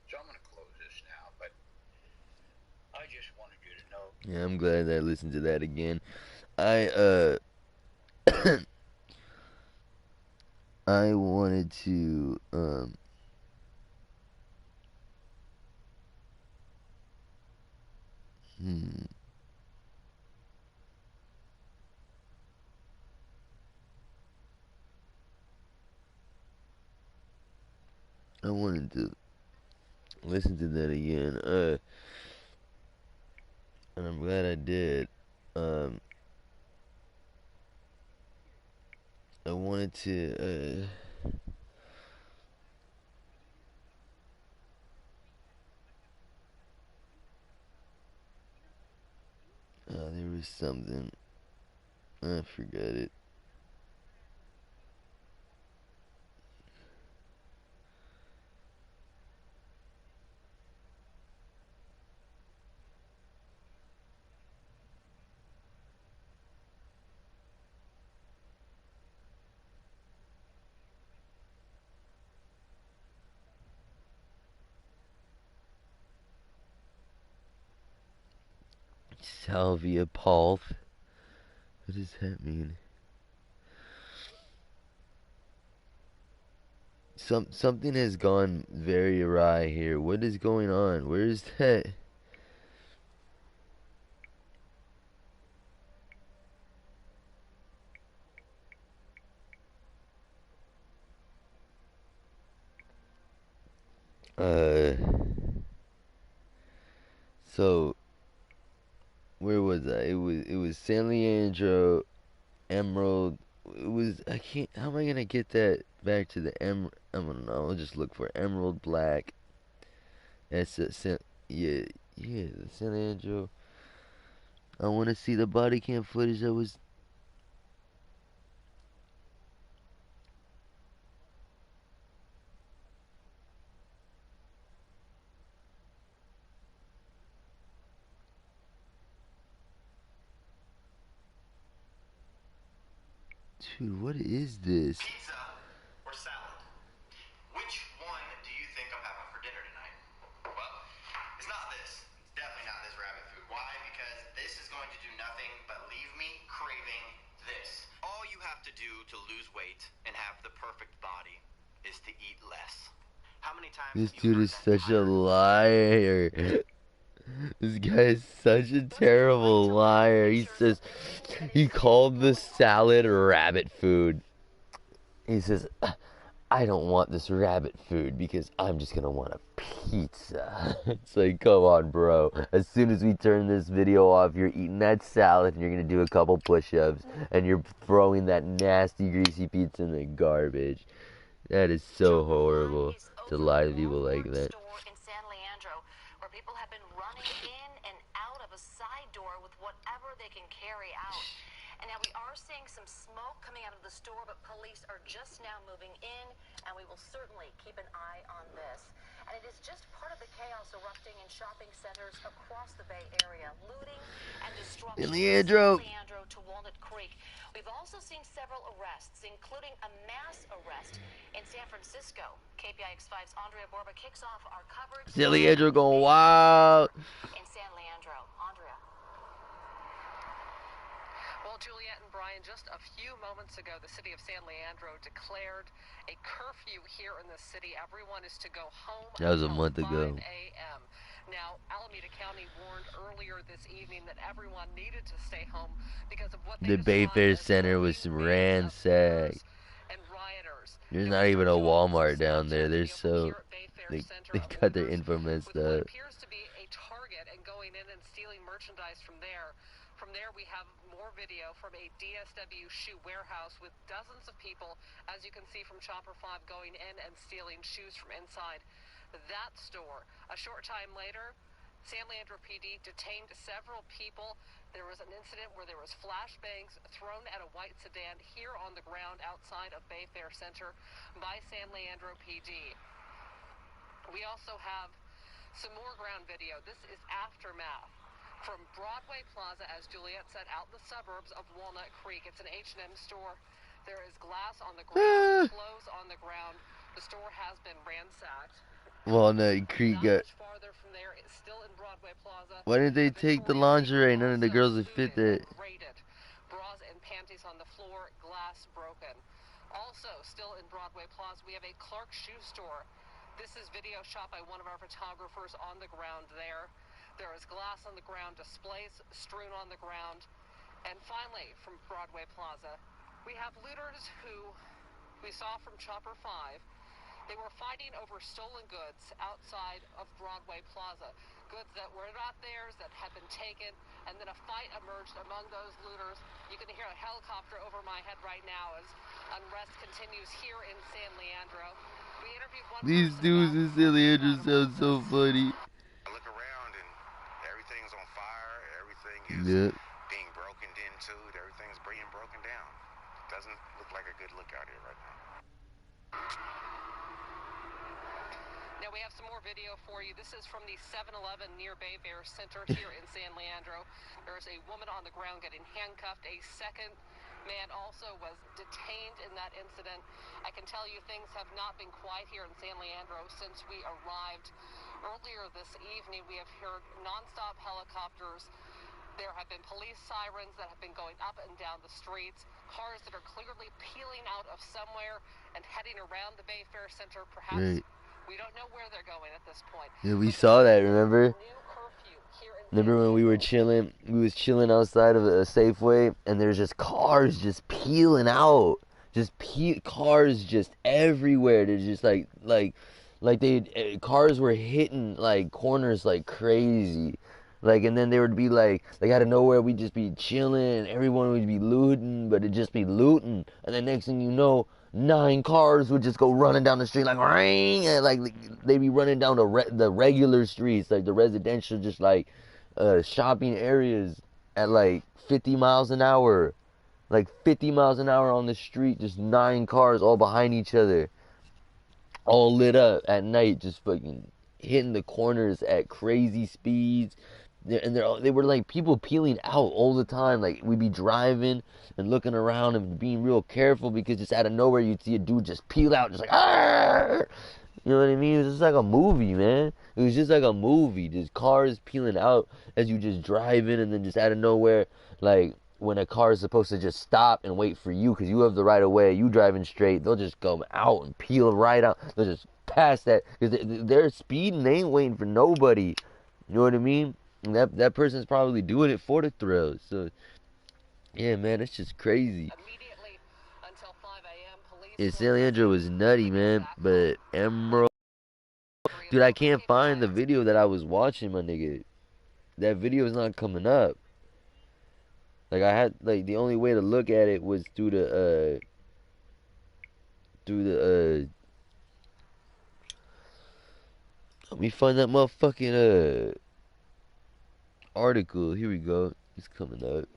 So I'm going to close this now, but I just wanted you to know. Yeah, I'm glad that I listened to that again. I I wanted to hmm, I wanted to listen to that again. And I'm glad I did. Um, I wanted to. There was something. I forgot it. Salvia Paulth. What does that mean? Something has gone very awry here. What is going on? Where is that? Uh, so where was I? It was San Leandro, Emerald. It was I can't. How am I gonna get that back to the emerald? I don't know. I'll just look for Emerald Black. That's yeah, yeah, the San Leandro. I want to see the body cam footage that was. Dude, what is this? Pizza or salad? Which one do you think I'm having for dinner tonight? Well, it's not this. It's definitely not this rabbit food. Why? Because this is going to do nothing but leave me craving this. All you have to do to lose weight weight and have the perfect body is to eat less. How many times This have you dude heard is that such a tired liar. This guy is such a terrible liar. He says he called the salad rabbit food. He says, I don't want this rabbit food because I'm just gonna want a pizza. It's like, come on, bro. As soon as we turn this video off, you're eating that salad and you're gonna do a couple push-ups and you're throwing that nasty, greasy pizza in the garbage. That is so horrible to lie to people like that. In San Leandro, where people have been running in and out of a side door with whatever they can carry out. And now we are seeing some smoke coming out of the store, but police are just now moving in, and we will certainly keep an eye on this. And it is just part of the chaos erupting in shopping centers across the Bay Area, looting and destruction. Leandro. From Leandro to Walnut Creek. We've also seen several arrests, including a mass arrest in San Francisco. KPIX5's Andrea Borba kicks off our coverage. Leandro going wild. In San Leandro. Andrea. Well, Juliet and Brian, just a few moments ago, the city of San Leandro declared a curfew here in the city. Everyone is to go home. That was a until month ago. 5 a.m. Now, Alameda County warned earlier this evening that everyone needed to stay home because of what they The Bayfair described as Center was growing waves of ransacked. looters and rioters. There's Now, not we even a started to Walmart also down there. Snapchat They're video from so here at Bayfair Center they of got their looters info messed with what up. appears to be a Target and going in and stealing merchandise from there. From there, we have more video from a DSW shoe warehouse with dozens of people, as you can see from Chopper 5, going in and stealing shoes from inside that store. A short time later, San Leandro PD detained several people. There was an incident where there was flashbangs thrown at a white sedan here on the ground outside of Bayfair Center by San Leandro PD. We also have some more ground video. This is aftermath from Broadway Plaza, as Juliet said, out in the suburbs of Walnut Creek. It's an H&M store. There is glass on the ground, clothes on the ground. The store has been ransacked. Walnut Creek got. Not much farther from there, it's still in Broadway Plaza. Why didn't they take the lingerie? None of the girls would fit that. Raided. Bras and panties on the floor, glass broken. Also, still in Broadway Plaza, we have a Clark shoe store. This is video shot by one of our photographers on the ground there. There is glass on the ground, displays strewn on the ground. And finally, from Broadway Plaza, we have looters who we saw from Chopper 5. They were fighting over stolen goods outside of Broadway Plaza. Goods that were not theirs, that had been taken, and then a fight emerged among those looters. You can hear a helicopter over my head right now as unrest continues here in San Leandro. We interviewed one These person dudes about in San Leandro sound so funny. I look around and everything's on fire. Everything is Yep. being broken into. Everything's being broken down. Doesn't look like a good look out here right now. Now we have some more video for you. This is from the 7-Eleven near Bayfair Center here in San Leandro. There is a woman on the ground getting handcuffed. A second man also was detained in that incident. I can tell you things have not been quiet here in San Leandro since we arrived earlier this evening. We have heard nonstop helicopters. There have been police sirens that have been going up and down the streets, cars that are clearly peeling out of somewhere and heading around the Bayfair Center. Perhaps we don't know where they're going at this point. Yeah, we saw that, remember? Remember when we were chilling? We was chilling outside of a Safeway, and there's just cars just peeling out. Just cars just everywhere. There's just cars were hitting like corners like crazy. Like, and then there would be like out of nowhere we'd just be chilling and everyone would be looting, but it'd just be looting. And then next thing you know, 9 cars would just go running down the street like ring, and like they'd be running down the regular streets, like the residential, just like shopping areas at like 50 miles an hour. Like 50 miles an hour on the street, just 9 cars all behind each other. All lit up at night, just fucking hitting the corners at crazy speeds. And they were like people peeling out all the time. Like we'd be driving and looking around and being real careful because just out of nowhere you'd see a dude just peel out, just like Arr! You know what I mean? It was just like a movie, man. It was just like a movie. Just cars peeling out as you just driving, and then just out of nowhere, like when a car is supposed to just stop and wait for you because you have the right of way, you driving straight, they'll just go out and peel right out. They'll just pass that because they're speeding. They ain't waiting for nobody. You know what I mean? And that person's probably doing it for the thrill. So yeah, man, it's just crazy. Immediately until 5 a.m., police Yeah, San Leandro was nutty, man. But Emerald, dude, I can't find the video that I was watching, my nigga. That video is not coming up. Like I had, like the only way to look at it was through the let me find that motherfucking article. Here we go. It's coming up.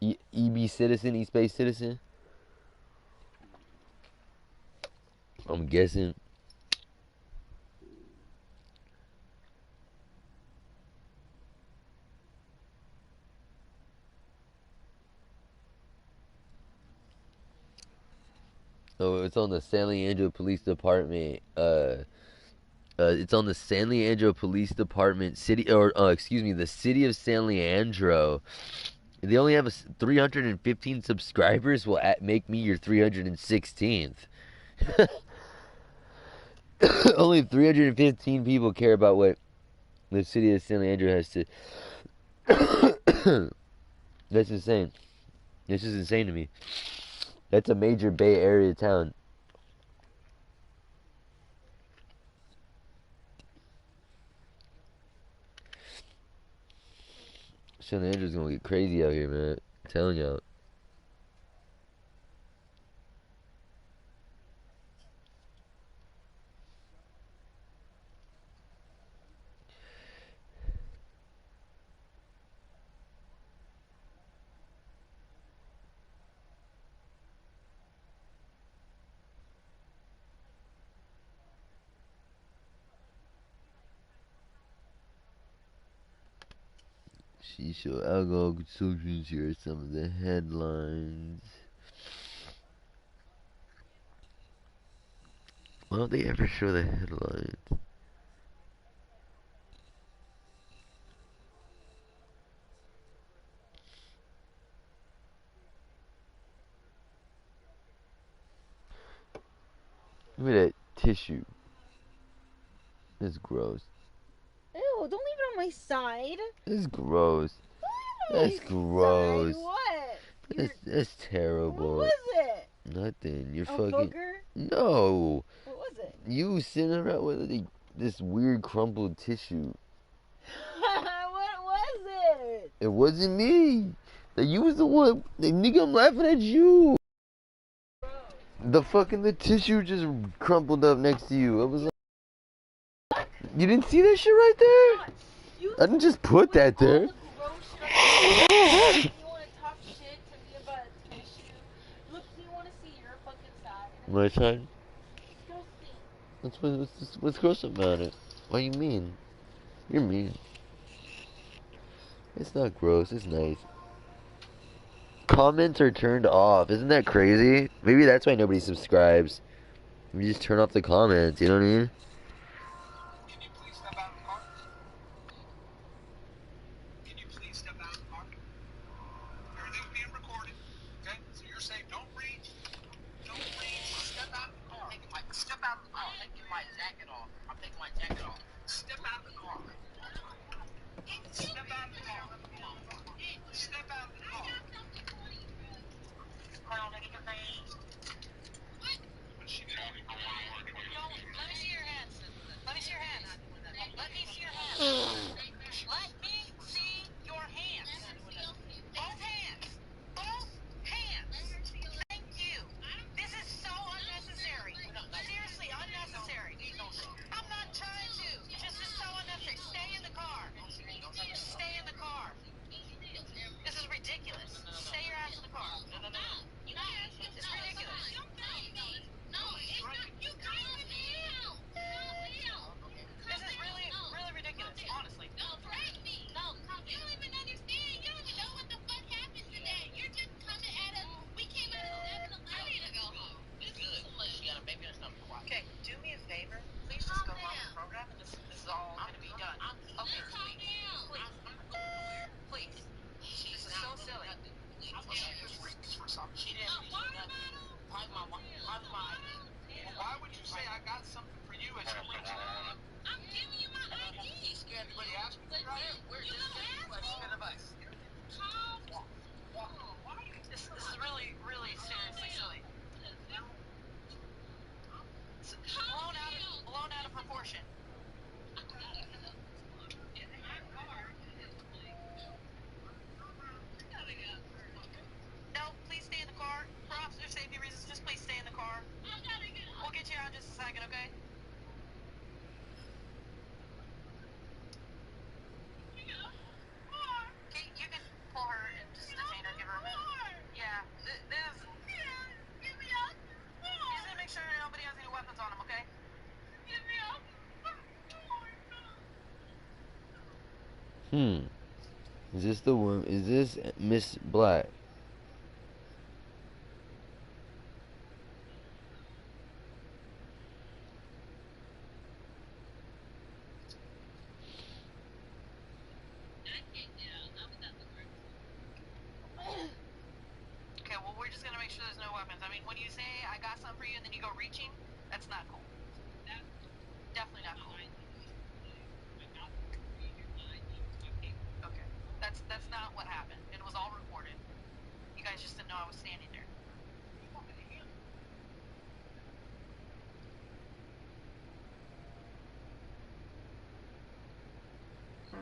EB Citizen, East Bay Citizen. I'm guessing. Oh, it's on the San Leandro Police Department. It's on the San Leandro Police Department city, or excuse me, the city of San Leandro. They only have 315 subscribers. Will make me your 316th. Only 315 people care about what the city of San Leandro has to. That's insane. This is insane to me. That's a major Bay Area town. San Leandro's gonna get crazy out here, man. I'm telling y'all. Shisha alcohol consumption. Here are some of the headlines. Why don't they ever show the headlines? Look at that tissue. It's gross. Ew, don't leave it on my side. It's gross. That's gross. What? That's terrible. What was it? Nothing. You're A fucking. booger? No. What was it? You sitting around with this weird crumpled tissue. What was it? It wasn't me. You was the one. Nigga, I'm laughing at you. The tissue just crumpled up next to you. It was like. You didn't see that shit right there? I didn't just put that there. You want to talk shit to me about a tissue? Look, you want to see your fucking side. My side? Go see. What's gross about it? What do you mean? You're mean. It's not gross. It's nice. Comments are turned off. Isn't that crazy? Maybe that's why nobody subscribes. You just turn off the comments. You know what I mean? Can you please step out of the car? Can you please step out of the car? Everything's being recorded. Okay? So you're safe. Don't reach. Don't reach. Step out of the car. Step out of the car. I'm taking my jacket off. I'm taking my jacket off. Step out of the car. Step out of the car. Step out of the car. Crown in your face. What's she doing? Let me see your hands. Let me see your hands. Let me see your hands. Let me see your hands. Both hands. Both hands. Thank you. This is so unnecessary. Seriously, unnecessary. I'm not trying to. This is so unnecessary. Stay in the car. Stay in the car. This is ridiculous. Stay your ass in the car. It's ridiculous. portion. No, please stay in the car. For officer safety reasons, just please stay in the car. We'll get you out in just a second, okay? Okay, you can pull her and just detain her, give her a minute. Yeah, this is... He's gonna make sure nobody has any weapons on him, okay? Is this the one? Is this Miss Black? Okay, well, we're just gonna make sure there's no weapons. I mean, when you say, I got something for you, and then you go reaching, that's not cool. Definitely not cool. Okay. That's not what happened. It was all recorded. You guys just didn't know I was standing there.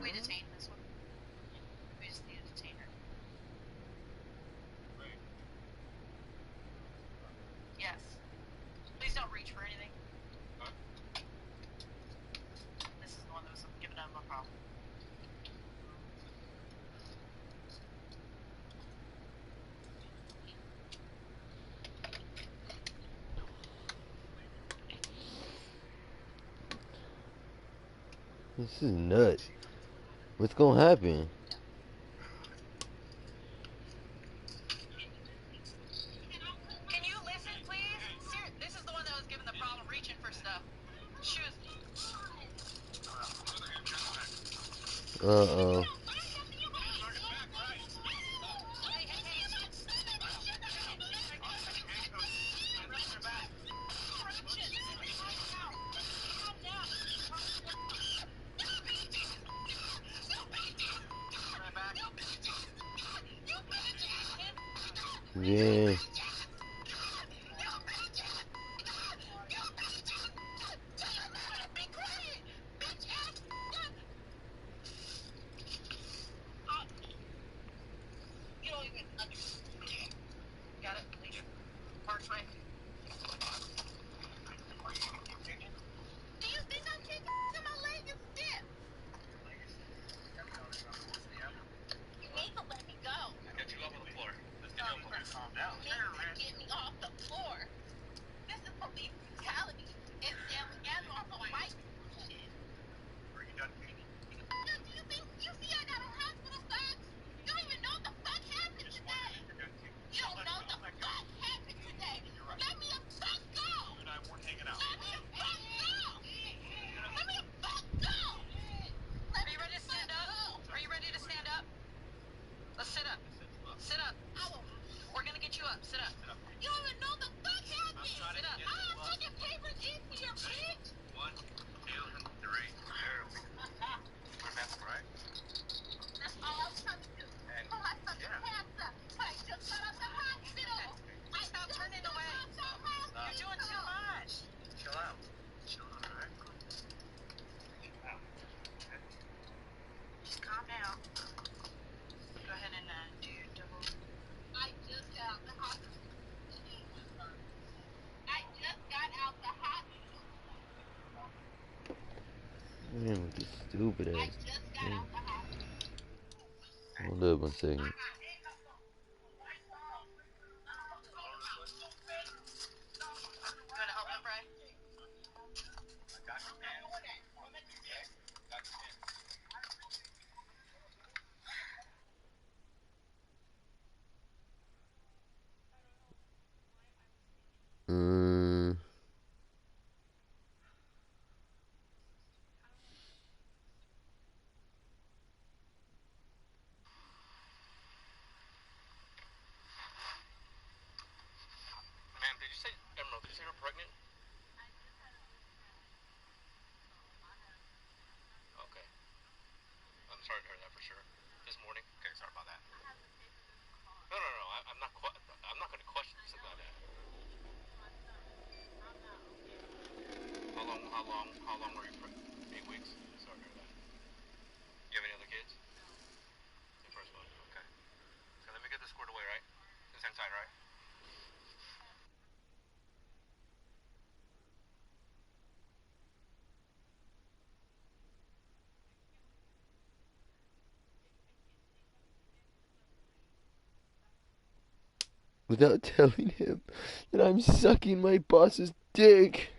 We detained this one. We just need to detain her. Yes. Please don't reach for anything. This is the one that was giving them a problem. This is nuts. What's gonna happen? Can you listen, please? This is the one that was giving the problem, reaching for stuff. She was... Uh-oh. Yeah. Got it? Leader. Parks way. Do you think I'm kicking my leg is stiff? You need to let me go. Get you up on the floor. Let's get you up on the floor. Calm down. You need to get me off the floor. This is police brutality. And we off a white shit. Are you done kicking? Do you think you see I got a hospital box? You don't even know what the fuck happened today. You don't know what the fuck happened today. Let me the fuck go. You and I weren't hanging out. Let me the fuck go. Let me the fuck go. Are you ready to stand up? Are you ready to stand up? Let's sit up. Sit up. We're gonna get you up. Sit up. You don't even know the fuck happened. Sit up. I have fucking papers in here, bitch. 1, 2, 3. There we go. That's right. That's all I was trying to do. And Oh, my fucking cancer. I just got out the hospital. Stop turning away. You're doing too much. Chill out. Chill out, alright? Chill out. Okay. Just calm down. Go ahead and do your double. I just got out the hospital. I just got out the hospital. Man, with this stupid I ass. just got out the hospital. Hold up 1 second. You want to help him, Bray? Ma'am, did you say, Emerald, did you say you're pregnant? Okay. I'm sorry to hear that for sure. This morning? Okay, sorry about that. No, I'm not going to question this about that. How How long were you pregnant? 8 weeks? Sorry to hear that. You have any other kids? The first one. Okay. So let me get this squared away, right? This inside, right? Without telling him that I'm sucking my boss's dick.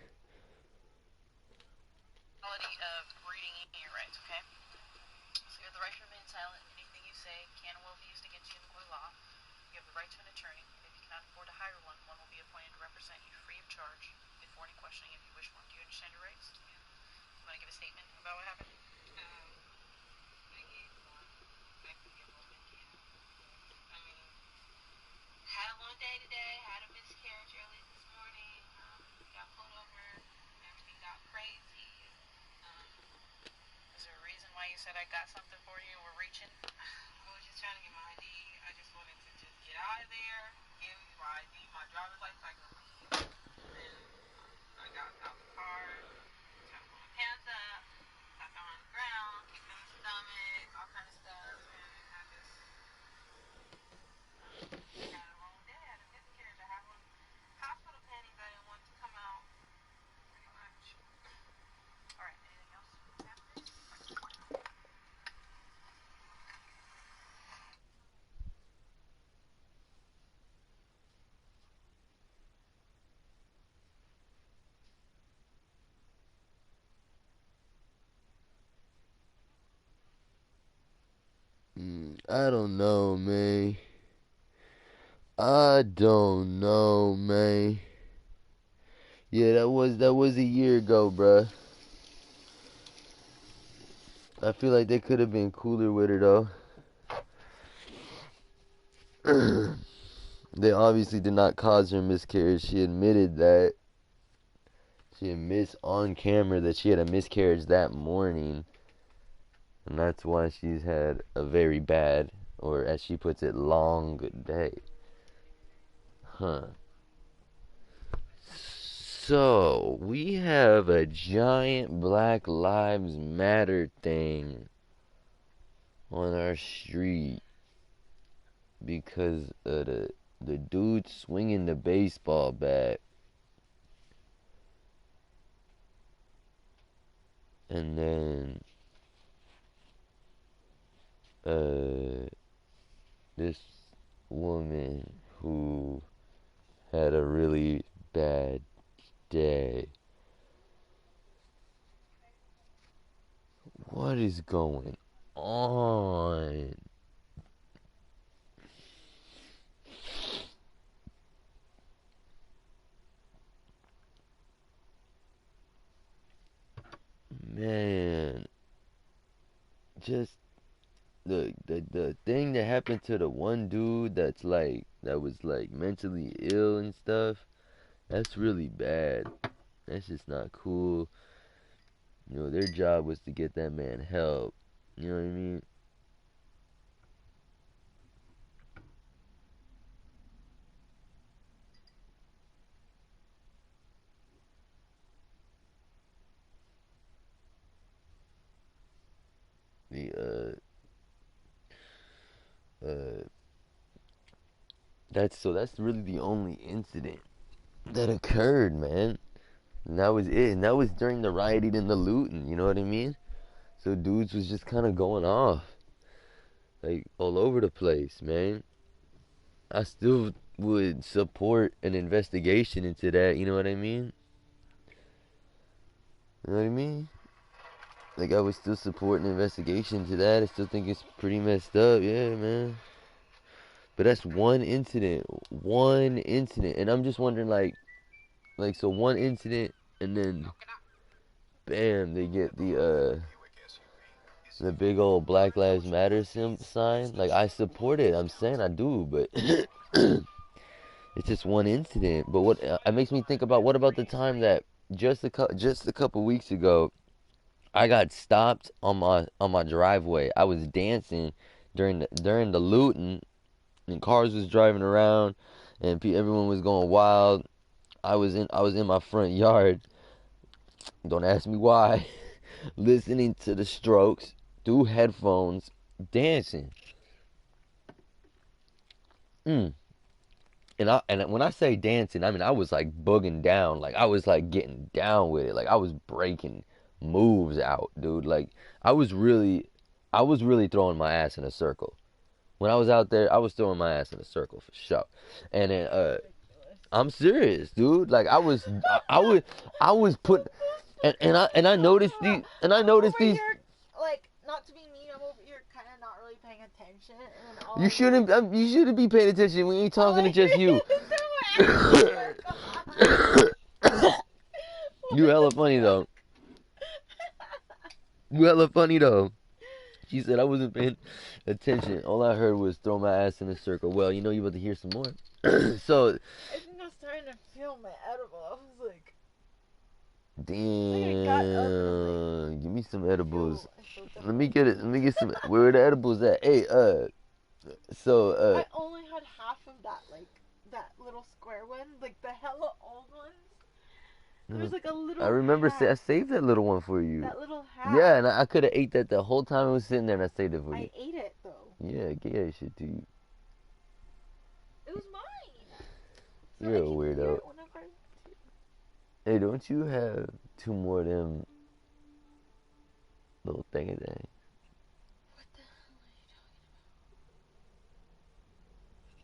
Of reading your rights, okay? So you have the right to remain silent. Anything you say can and will be used against you in the court of law. You have the right to an attorney, and if you cannot afford to hire one, one will be appointed to represent you free of charge before any questioning if you wish one. Do you understand your rights? You want to give a statement about what happened? Had a long day today, had a miscarriage early this morning, got pulled over, everything got crazy. Is there a reason why you said I got something for you and we're reaching? I was just trying to get my ID. I just wanted to just get out of there, give you my ID, my driver's license, like and I got out the car, trying to put my pants up, got them on the ground, kicked in the stomach, all kind of stuff, and I just had a long day, I had a miscarriage, I have hospital panties, I didn't want to come out, pretty much. Alright, anything else? I don't know, man. I don't know, man. Yeah, that was a year ago, bruh. I feel like they could have been cooler with her though. They obviously did not cause her miscarriage. She admitted that. She admits on camera that she had a miscarriage that morning. And that's why she's had a very bad, or as she puts it, long day. Huh. So, we have a giant Black Lives Matter thing on our street because of the dude swinging the baseball bat. And then this woman who had a really bad day. What is going on? Man, just the thing that happened to the one dude that was like mentally ill and stuff. That's really bad. That's just not cool. You know, their job was to get that man help. You know what I mean? The uh that's really the only incident that occurred, man. And that was it. And that was during the rioting and the looting, you know what I mean? So dudes was just kind of going off like all over the place, man. I still would support an investigation into that, you know what I mean? You know what I mean? Like I would still support an investigation into that. I still think it's pretty messed up, yeah, man. But that's one incident, and I'm just wondering, like so one incident, and then bam, they get the big old Black Lives Matter sign. Like I support it. I'm saying I do, but it's just one incident. But what it makes me think about, what about the time that just a couple weeks ago, I got stopped on my driveway. I was dancing during the looting, and cars was driving around, and everyone was going wild. I was in my front yard Don't ask me why. Listening to the Strokes through headphones, dancing. Mm. And when I say dancing, I mean I was like booging down, like I was like getting down with it, like I was breaking moves out, dude. Like I was really, I was really throwing my ass in a circle. When I was out there, I was throwing my ass in a circle for sure. And then I'm serious, dude. Like I was put, and I noticed these, and I I'm noticed over these. here, like, not to be mean, I'm over here kind of not really paying attention. And then all You I shouldn't. You shouldn't be paying attention. We ain't talking to just you. You hella funny though. You hella funny though. She said I wasn't paying attention. All I heard was throw my ass in a circle. Well, you know you about to hear some more. So, I think I was starting to feel my edible. I was like, damn. Give me some edibles. I feel Let me get it. Let me get some. Where are the edibles at? Hey, so, I only had half of that, like, that little square one, like the hella old ones. There's like a little I remember half, I saved that little one for you. that little half. Yeah, and I could have ate that the whole time it was sitting there, and I saved it for you. I ate it though. Yeah, give that shit to you. It was mine. So You're I a can weirdo. hear it whenever I- Hey, don't you have two more of them little thingy things?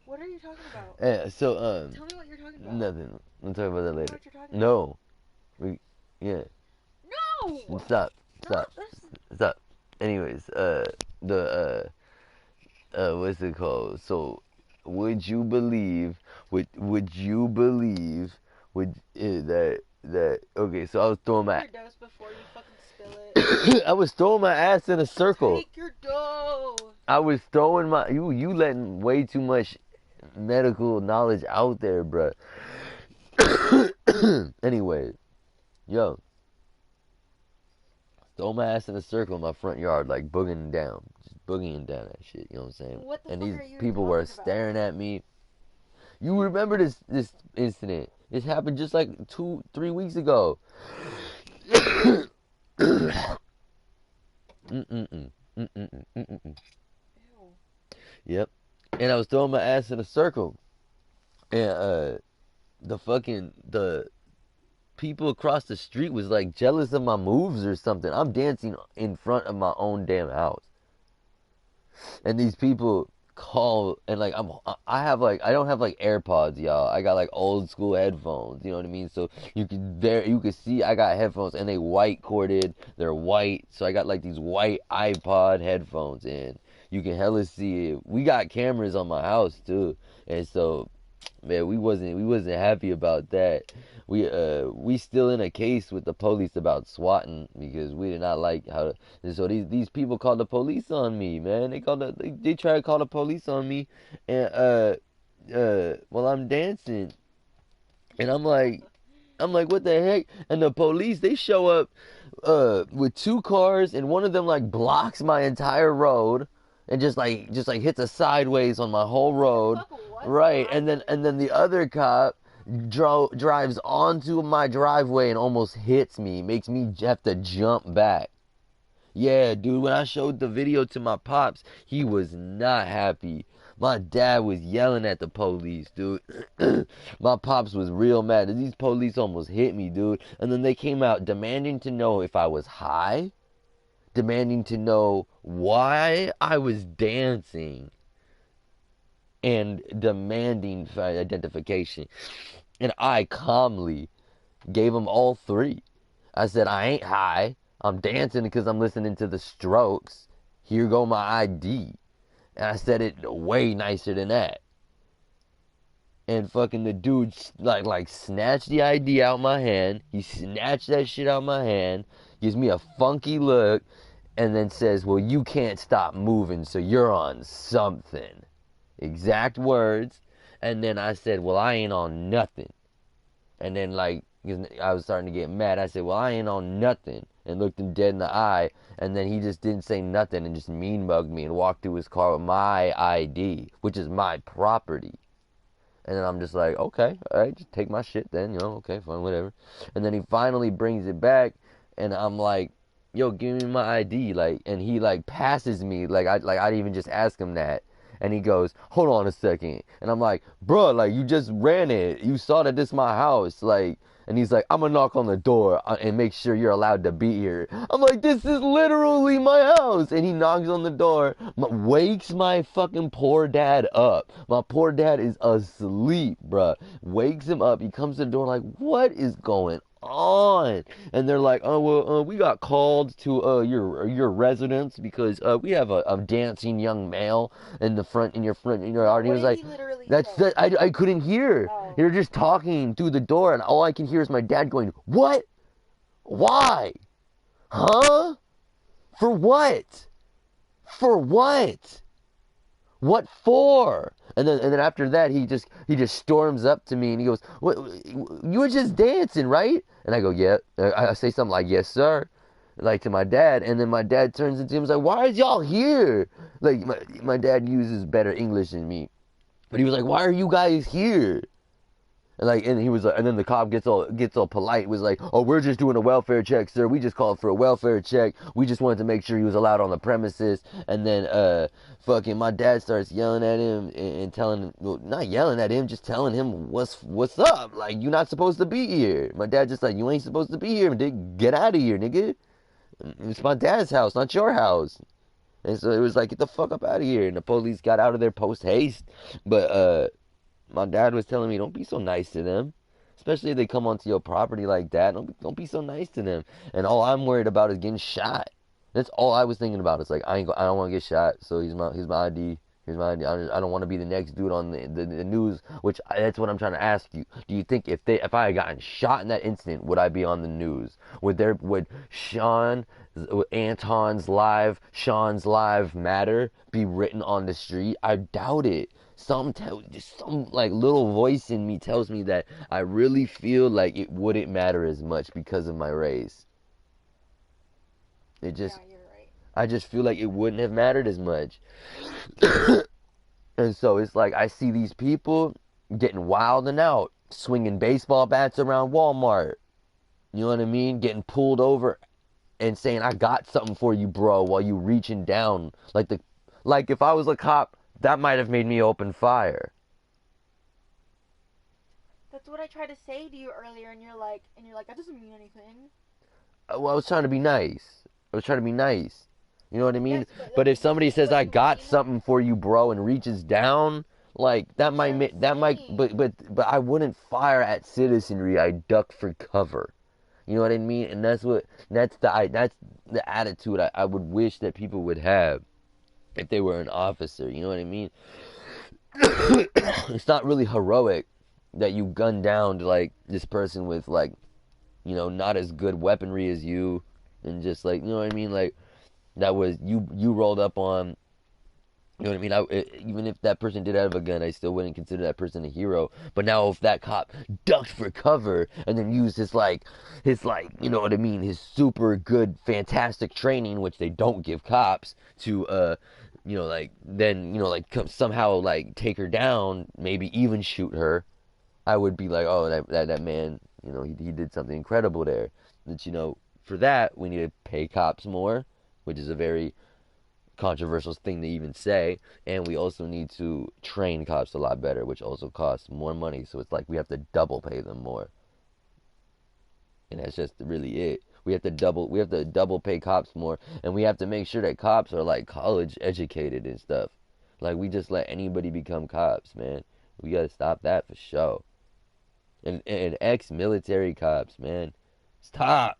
What are you talking about? Yeah, so Tell me what you're talking about. nothing. We'll talk about that Tell me later. what you're talking No, yeah. No. Stop. Not this. Stop. Anyways, what's it called? So, would you believe? Would you believe? That? Okay, so I was throwing my. Take your dose before you fucking spill it. I was throwing my ass in a circle. Take your dose. I was throwing my. You letting way too much medical knowledge out there, bruh. Anyway, yo, throw my ass in a circle in my front yard, like boogieing down, just boogieing down that shit. You know what I'm saying? What the And fuck these are you people were talking about? staring at me. You remember this incident? This happened just like 2-3 weeks ago. Yep. And I was throwing my ass in a circle, and the people across the street was like jealous of my moves or something. I'm dancing in front of my own damn house, and these people call, and like I don't have like AirPods, y'all. I got like old school headphones. You know what I mean? So you could see I got headphones, and they white corded. They're white, so I got like these white iPod headphones, and you can hella see it. We got cameras on my house too, and so man, we wasn't happy about that. We still in a case with the police about swatting because we did not like how. And so these people called the police on me, man. They tried to call the police on me, and while I'm dancing, and I'm like, what the heck? And the police, they show up with two cars, and one of them like blocks my entire road and just like hits a sideways on my whole road. Right. And then the other cop drives onto my driveway and almost hits me, makes me have to jump back. Yeah, dude, when I showed the video to my pops, he was not happy. My dad was yelling at the police, dude. My pops was real mad. These police almost hit me, dude. And then they came out demanding to know if I was high, demanding to know why I was dancing, and demanding for identification. And I calmly gave them all three. I said, I ain't high. I'm dancing because I'm listening to the Strokes. Here go my ID. And I said it way nicer than that. And fucking the dude like snatched the ID out my hand. He snatched that shit out my hand, gives me a funky look, and then says, well, you can't stop moving, so you're on something. Exact words. And then I said, well, I ain't on nothing. And then like I was starting to get mad. I said, well, I ain't on nothing. And looked him dead in the eye. And then he just didn't say nothing and just mean mugged me and walked to his car with my ID, which is my property. And then I'm just like, okay, all right, just take my shit then, okay, fine, whatever. And then he finally brings it back, and I'm like, yo, give me my ID, like, and he like passes me, like I didn't even just ask him that, and he goes, hold on a second, and I'm like, bruh, like you just ran it, you saw that this my house, like, and he's like, I'm gonna knock on the door and make sure you're allowed to be here. I'm like, this is literally my house, and he knocks on the door, wakes my fucking poor dad up. My poor dad is asleep, bruh. Wakes him up. He comes to the door like, what is going on? And they're like, oh well, we got called to your residence because we have a dancing young male in the front in your yard. And he What was did like, he literally that's say? that I couldn't hear. Oh. They were just talking through the door, and all I can hear is my dad going, what? Why? Huh? For what? For what? What for? And then after that, he just storms up to me and he goes, "What? You were just dancing, right?" And I go, "Yeah." I say something like, "Yes, sir," like to my dad. And then my dad turns into him and is like, "Why is y'all here?" Like my dad uses better English than me, but he was like, "Why are you guys here?" And he was like, and then the cop gets all polite, was like, "Oh, we're just doing a welfare check, sir. We just called for a welfare check. We just wanted to make sure he was allowed on the premises." And then fucking my dad starts yelling at him and telling him, well, not yelling at him, just telling him what's up. Like, you're not supposed to be here. My dad just like, you ain't supposed to be here. Get out of here, nigga. It's my dad's house, not your house. And so it was like, get the fuck up out of here. And the police got out of there post haste. But my dad was telling me, don't be so nice to them. Especially if they come onto your property like that. Don't be so nice to them. And all I'm worried about is getting shot. That's all I was thinking about. It's like, I don't want to get shot, so here's my ID. Here's my ID. I don't want to be the next dude on the news, that's what I'm trying to ask you. Do you think if I had gotten shot in that incident, would I be on the news? Would Sean's live matter be written on the street? I doubt it. Some like little voice in me tells me that I really feel like it wouldn't matter as much because of my race. It just, Yeah, you're right. I just feel like it wouldn't have mattered as much. And so it's like I see these people getting wild and out, swinging baseball bats around Walmart. You know what I mean? Getting pulled over and saying, "I got something for you, bro," while you reaching down. Like if I was a cop, that might have made me open fire. That's what I tried to say to you earlier, and you're like, that doesn't mean anything. Well, I was trying to be nice. I was trying to be nice. You know what I mean? Yes, But if somebody says, "I you got mean- something for you, bro," and reaches down, like that might but I wouldn't fire at citizenry. I duck for cover. You know what I mean? And that's the attitude I would wish that people would have if they were an officer. You know what I mean? It's not really heroic that you gun down to like this person with like, you know, not as good weaponry as you, and just like, you know what I mean, like that was you rolled up on. You know what I mean? Even if that person did have a gun, I still wouldn't consider that person a hero. But now, if that cop ducked for cover and then used you know what I mean, his super good, fantastic training, which they don't give cops, to you know, like then, you know, like somehow like take her down, maybe even shoot her, I would be like, oh, that man, you know, he did something incredible there. That, you know, for that we need to pay cops more, which is a very controversial thing to even say, and we also need to train cops a lot better, which also costs more money. So it's like we have to double pay them more, and that's just really it. We have to double pay cops more, and we have to make sure that cops are like college educated and stuff. Like, we just let anybody become cops, man. We gotta stop that for sure. And ex-military cops, man, stop.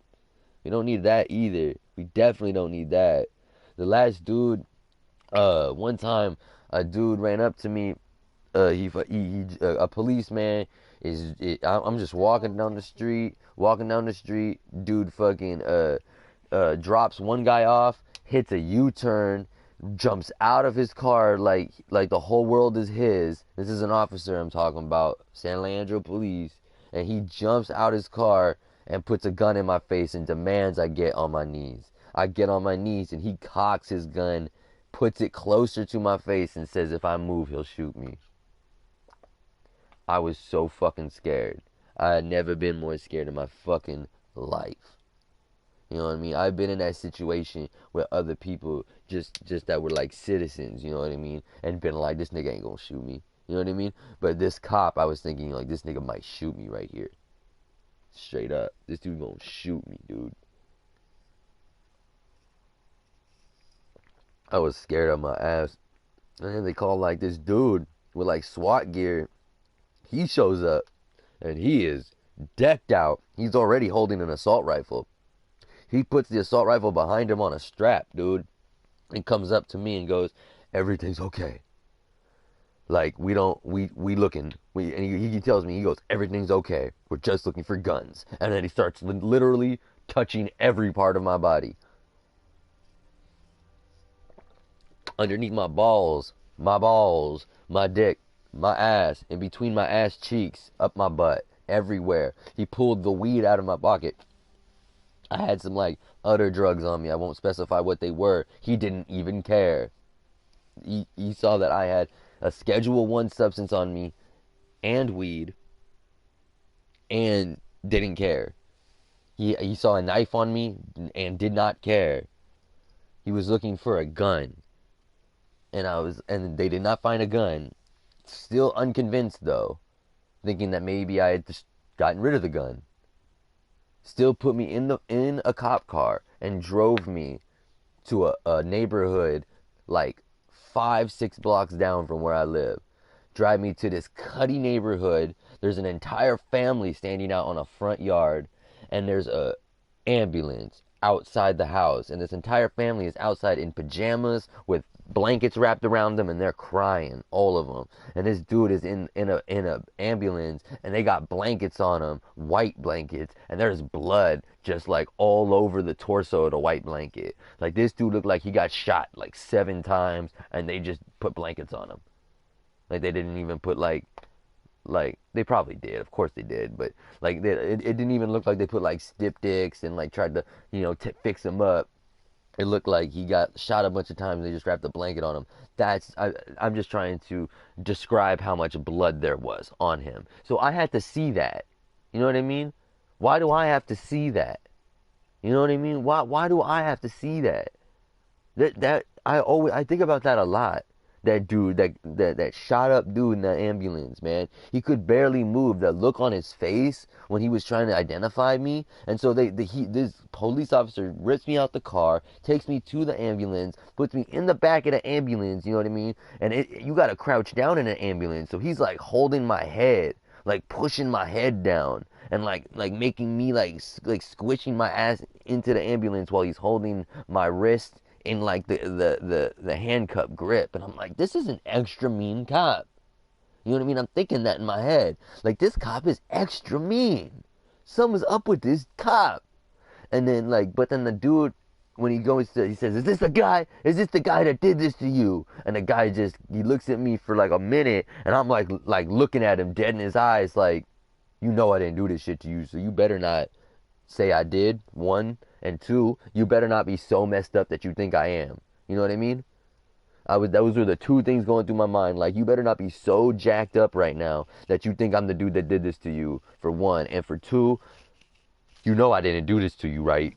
We don't need that either. We definitely don't need that. The last dude, one time, a dude ran up to me. A policeman I'm just walking down the street. Dude fucking drops one guy off, hits a U-turn, jumps out of his car like the whole world is his. This is an officer I'm talking about, San Leandro Police, and he jumps out his car and puts a gun in my face and demands I get on my knees. I get on my knees and he cocks his gun, puts it closer to my face and says if I move he'll shoot me. I was so fucking scared. I had never been more scared in my fucking life. You know what I mean? I've been in that situation with other people just that were like citizens, you know what I mean? And been like, this nigga ain't gonna shoot me. You know what I mean? But this cop, I was thinking like, this nigga might shoot me right here. Straight up. This dude gonna shoot me, dude. I was scared of my ass. And then they call like this dude with like SWAT gear. He shows up and he is decked out. He's already holding an assault rifle. He puts the assault rifle behind him on a strap, dude, and comes up to me and goes, everything's okay. Like, we looking. And he tells me, he goes, everything's okay. We're just looking for guns. And then he starts literally touching every part of my body. Underneath my balls, my dick, my ass, in between my ass cheeks, up my butt, everywhere. He pulled the weed out of my pocket. I had some like other drugs on me. I won't specify what they were. He didn't even care. He saw that I had a Schedule 1 substance on me and weed and didn't care. He saw a knife on me and did not care. He was looking for a gun. And they did not find a gun. Still unconvinced though, thinking that maybe I had just gotten rid of the gun. Still put me in a cop car and drove me to a neighborhood like 5-6 blocks down from where I live. Drive me to this cutty neighborhood. There's an entire family standing out on a front yard, and there's a ambulance outside the house, and this entire family is outside in pajamas with blankets wrapped around them, and they're crying, all of them. And this dude is in a ambulance, and they got blankets on him, white blankets, and there's blood just like all over the torso of the white blanket. Like, this dude looked like he got shot like 7 times, and they just put blankets on him. Like, they didn't even put like they probably did, of course they did, but like it didn't even look like they put like styptics and like tried to fix him up. It looked like he got shot a bunch of times and they just wrapped a blanket on him. I'm just trying to describe how much blood there was on him. So I had to see that. You know what I mean? Why do I have to see that? You know what I mean? Why do I have to see that? I think about that a lot. That dude, that shot up dude in that ambulance, man. He could barely move. That look on his face when he was trying to identify me. And so this police officer rips me out the car, takes me to the ambulance, puts me in the back of the ambulance, you know what I mean? And you gotta crouch down in an ambulance. So he's like holding my head, like pushing my head down, and like making me like squishing my ass into the ambulance while he's holding my wrist in like the handcuff grip. And I'm like, this is an extra mean cop. You know what I mean? I'm thinking that in my head. Like, this cop is extra mean. Something's up with this cop. And then but then the dude, when he says, is this the guy? Is this the guy that did this to you? And the guy he looks at me for like a minute, and I'm like looking at him dead in his eyes, like, you know I didn't do this shit to you, so you better not say I did, 1, and 2, you better not be so messed up that you think I am. You know what I mean? Those were the 2 things going through my mind. Like, you better not be so jacked up right now that you think I'm the dude that did this to you, for 1. And for 2, you know I didn't do this to you, right?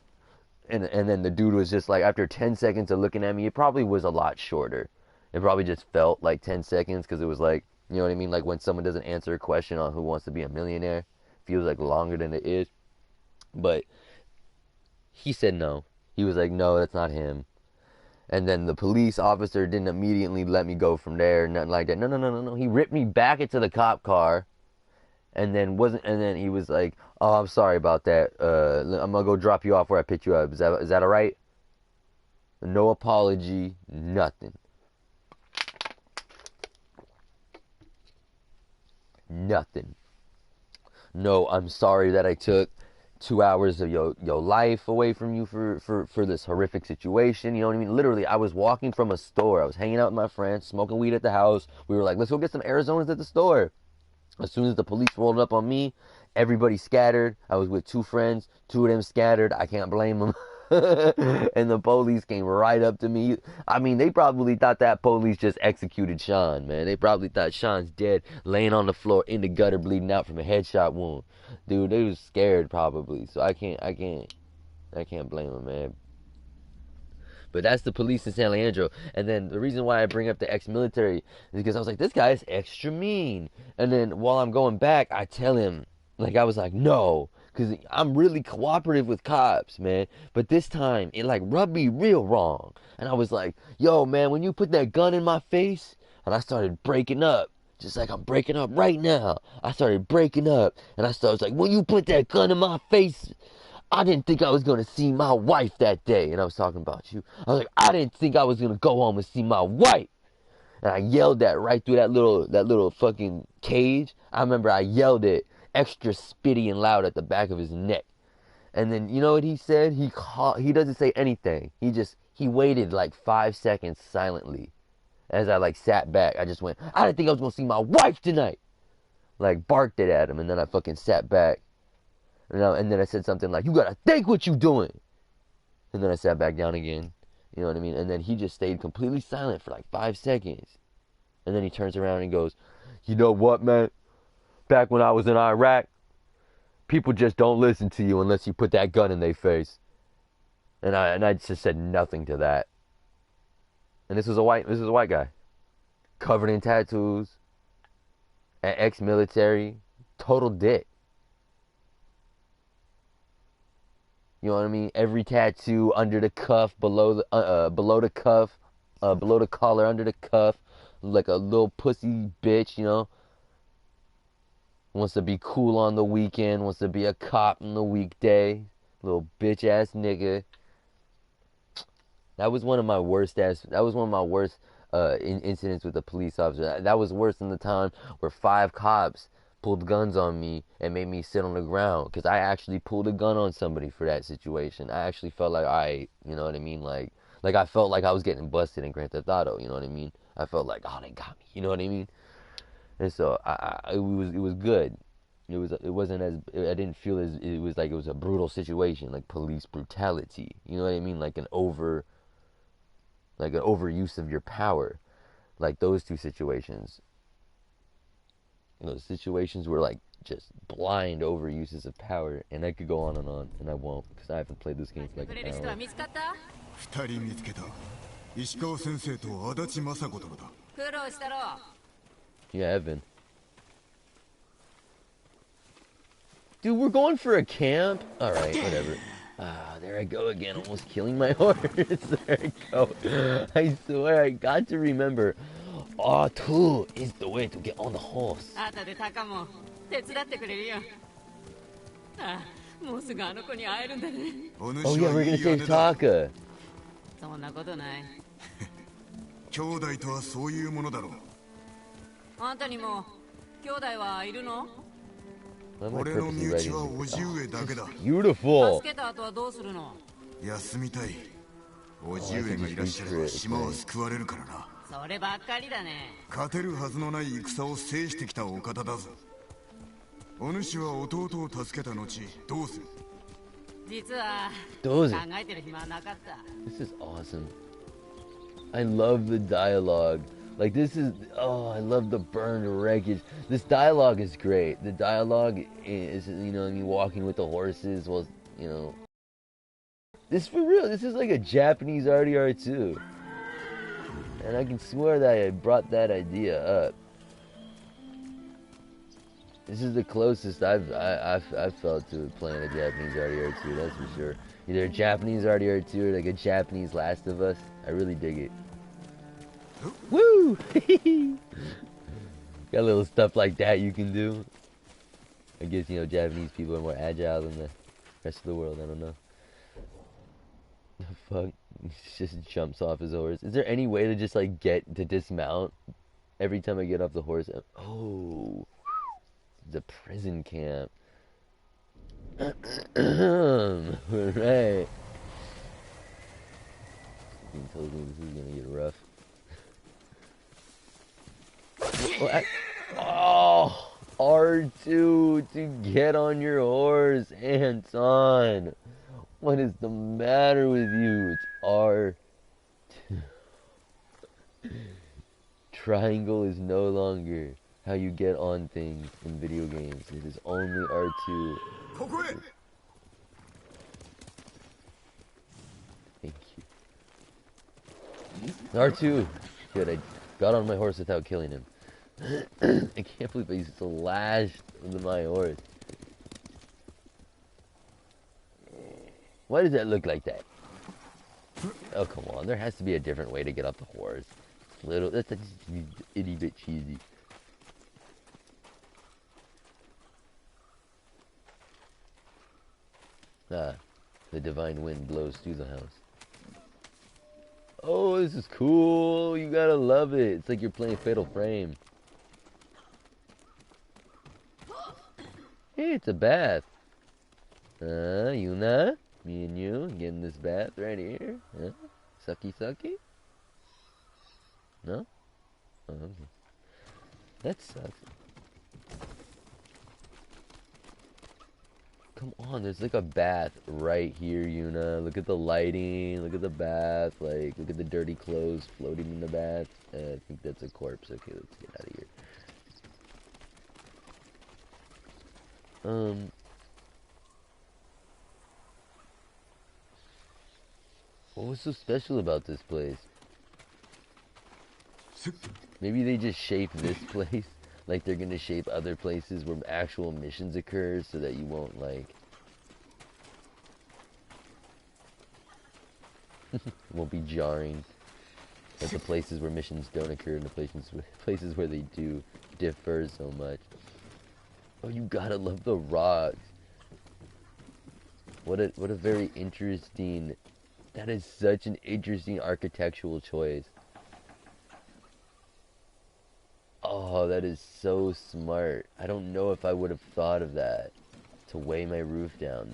And then the dude was just like, after 10 seconds of looking at me, it probably was a lot shorter. It probably just felt like 10 seconds because it was like, you know what I mean? Like when someone doesn't answer a question on Who Wants to Be a Millionaire, it feels like longer than it is. But he said no. He was like, no, that's not him. And then the police officer didn't immediately let me go from there, nothing like that. No. He ripped me back into the cop car, and then he was like, oh, I'm sorry about that. I'm gonna go drop you off where I picked you up. Is that all right? No apology, nothing. Nothing. No, I'm sorry that I took 2 hours of your life away from you for this horrific situation. You know what I mean? Literally, I was walking from a store. I was hanging out with my friends, smoking weed at the house. We were like, let's go get some Arizonas at the store. As soon as the police rolled up on me, everybody scattered. I was with 2 friends. 2 of them scattered. I can't blame them. And the police came right up to me. I mean, they probably thought that police just executed Sean, man. They probably thought Sean's dead, laying on the floor in the gutter, bleeding out from a headshot wound. Dude, they was scared probably. So I can't. I can't blame him, man. But that's the police in San Leandro. And then the reason why I bring up the ex-military is because I was like, this guy is extra mean. And then while I'm going back, I tell him, like, I was like, no, because I'm really cooperative with cops, man. But this time, it like rubbed me real wrong. And I was like, yo, man, when you put that gun in my face, and I started breaking up. Just like I'm breaking up right now. I started breaking up. And I was like, when you put that gun in my face, I didn't think I was going to see my wife that day. And I was talking about you. I was like, I didn't think I was going to go home and see my wife. And I yelled that right through that little fucking cage. I remember I yelled it extra spitty and loud at the back of his neck. And then you know what he said? He doesn't say anything. He waited like 5 seconds silently. As I like sat back, I just went, I didn't think I was going to see my wife tonight. Like barked it at him, and then I fucking sat back. And then I said something like, you gotta think what you doing. And then I sat back down again. You know what I mean? And then he just stayed completely silent for like 5 seconds. And then he turns around and goes, you know what, man? Back when I was in Iraq, people just don't listen to you unless you put that gun in their face. And I just said nothing to that. And this was a white guy. Covered in tattoos. Ex-military. Total dick. You know what I mean? Every tattoo under the cuff, below the cuff, below the collar, under the cuff, like a little pussy bitch, you know. Wants to be cool on the weekend, wants to be a cop on the weekday, little bitch ass nigga. That was one of my worst incidents with a police officer. That was worse than the time where 5 cops pulled guns on me and made me sit on the ground, because I actually pulled a gun on somebody for that situation. I actually felt like you know what I mean, like I felt like I was getting busted in Grand Theft Auto, you know what I mean? I felt like, oh, they got me, you know what I mean? And so it was good. It wasn't as, I didn't feel as it was like it was a brutal situation, like police brutality, you know what I mean? Like an overuse of your power, like those two situations. Those situations were like just blind overuses of power, and I could go on, and I won't, because I haven't played this game for like an hour. Yeah, Evan. Dude, we're going for a camp? Alright, whatever. Ah, there I go again, almost killing my horse. There I go. I swear, I got to remember. R2 is the way to get on the horse. Oh yeah, we're gonna save Taka. What am I purposely writing? Oh, beautiful. This is awesome. I love the dialogue. Like, this is, oh, I love the burned wreckage. This dialogue is great. The dialogue is, you know, me walking with the horses was, you know. This for real. This is like a Japanese RDR2. And I can swear that I brought that idea up. This is the closest I've felt to playing a Japanese RDR2, that's for sure. Either a Japanese RDR2 or like a Japanese Last of Us. I really dig it. Woo! Got little stuff like that you can do. I guess, you know, Japanese people are more agile than the rest of the world. I don't know. The fuck? He just jumps off his horse. Is there any way to just like get to dismount every time I get off the horse? Oh, the prison camp. Right. He told me this is gonna get rough. Oh, R2 to get on your horse, Anton. What is the matter with you? It's R2. Triangle is no longer how you get on things in video games. It is only R2. Thank you. R2. Good, I got on my horse without killing him. I can't believe I slashed with my horse. Why does that look like that? Oh, come on. There has to be a different way to get off the horse. That's a itty bit cheesy. Ah, the divine wind blows through the house. Oh, this is cool. You gotta love it. It's like you're playing Fatal Frame. Hey, it's a bath. Yuna, me and you getting this bath right here. Huh? Sucky sucky? No? Oh, okay. That sucks. Come on, there's like a bath right here, Yuna. Look at the lighting, look at the bath, like, look at the dirty clothes floating in the bath. I think that's a corpse. Okay, let's get out of here. What was so special about this place? Maybe they just shaped this place like they're gonna shape other places where actual missions occur so that you won't, like... won't be jarring. That the places where missions don't occur and the places where they do differ so much. Oh, you gotta love the rocks. What a very interesting... That is such an interesting architectural choice. Oh, that is so smart. I don't know if I would have thought of that to weigh my roof down.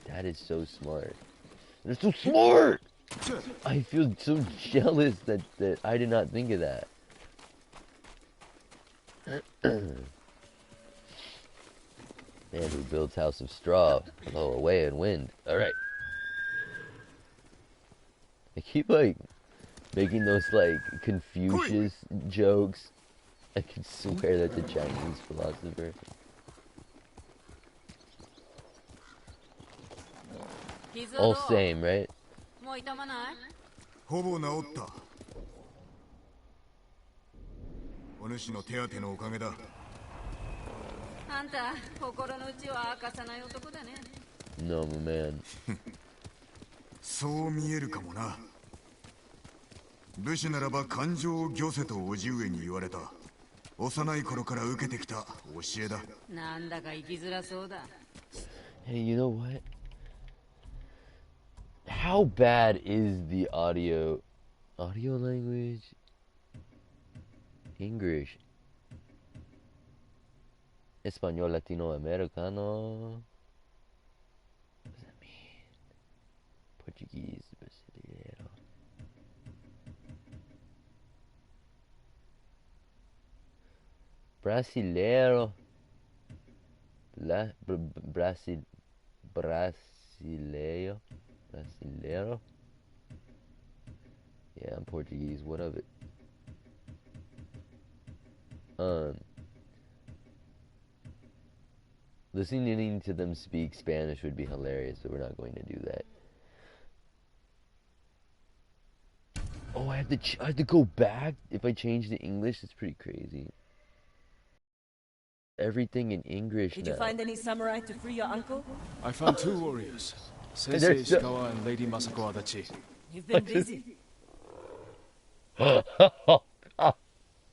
That is so smart. That's so smart. I feel so jealous that I did not think of that. Man who builds house of straw, blow away and wind. All right. I keep like making those like Confucius jokes. I could swear that's a Chinese philosopher. All same, right? No, my man. そう見えるかもな。武士ならば感情を御せと叔父上に言われた。幼い頃から受けてきた教えだ。なんだか生きづらそうだ。Hey, you know what? How bad is the audio language? English. Español, Latino, Americano. What does that mean? Portuguese, Brasileiro. Brasileiro. Brasileiro. Brasileiro. Yeah, I'm Portuguese. What of it? Listening to them speak Spanish would be hilarious, but we're not going to do that. Oh, I have to go back if I change to English. It's pretty crazy. Everything in English Did now. you find any samurai to free your uncle? I found two warriors, Sensei Ishikawa and Lady Masako Adachi. You've been busy.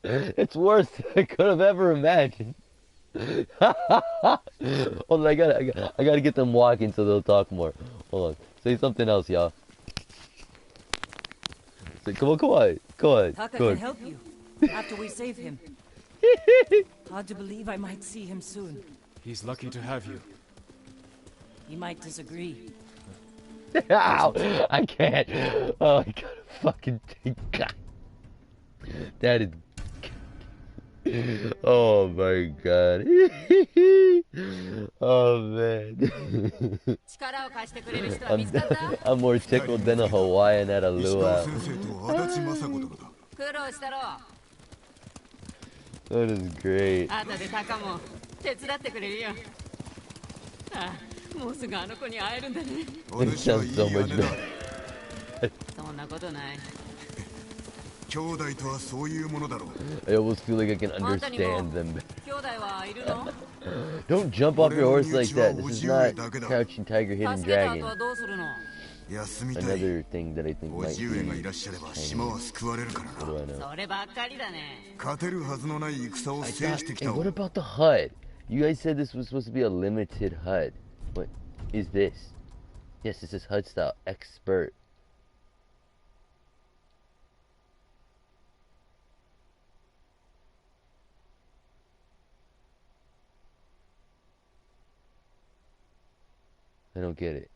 It's worse than I could have ever imagined. Hold on, I gotta get them walking so they'll talk more. Hold on. Say something else, y'all. Come on. Taka can help you after we save him. Hard to believe I might see him soon. He's lucky to have you. He might disagree. Ow! I can't. Oh, I gotta fucking take that. That is. Oh my god. Oh man. I'm more tickled than a Hawaiian at a luau. That is great. It sounds so much better. 兄弟とはそういうものだろう。 I almost feel like I can understand them. Don't jump off your horse like that. This is not Crouching Tiger, Hidden Dragon. Another thing that I think might be Chinese. What do I know? Hey, what about the HUD? You guys said this was supposed to be a limited HUD. What is this? Yes, this is HUD style expert. I don't get it.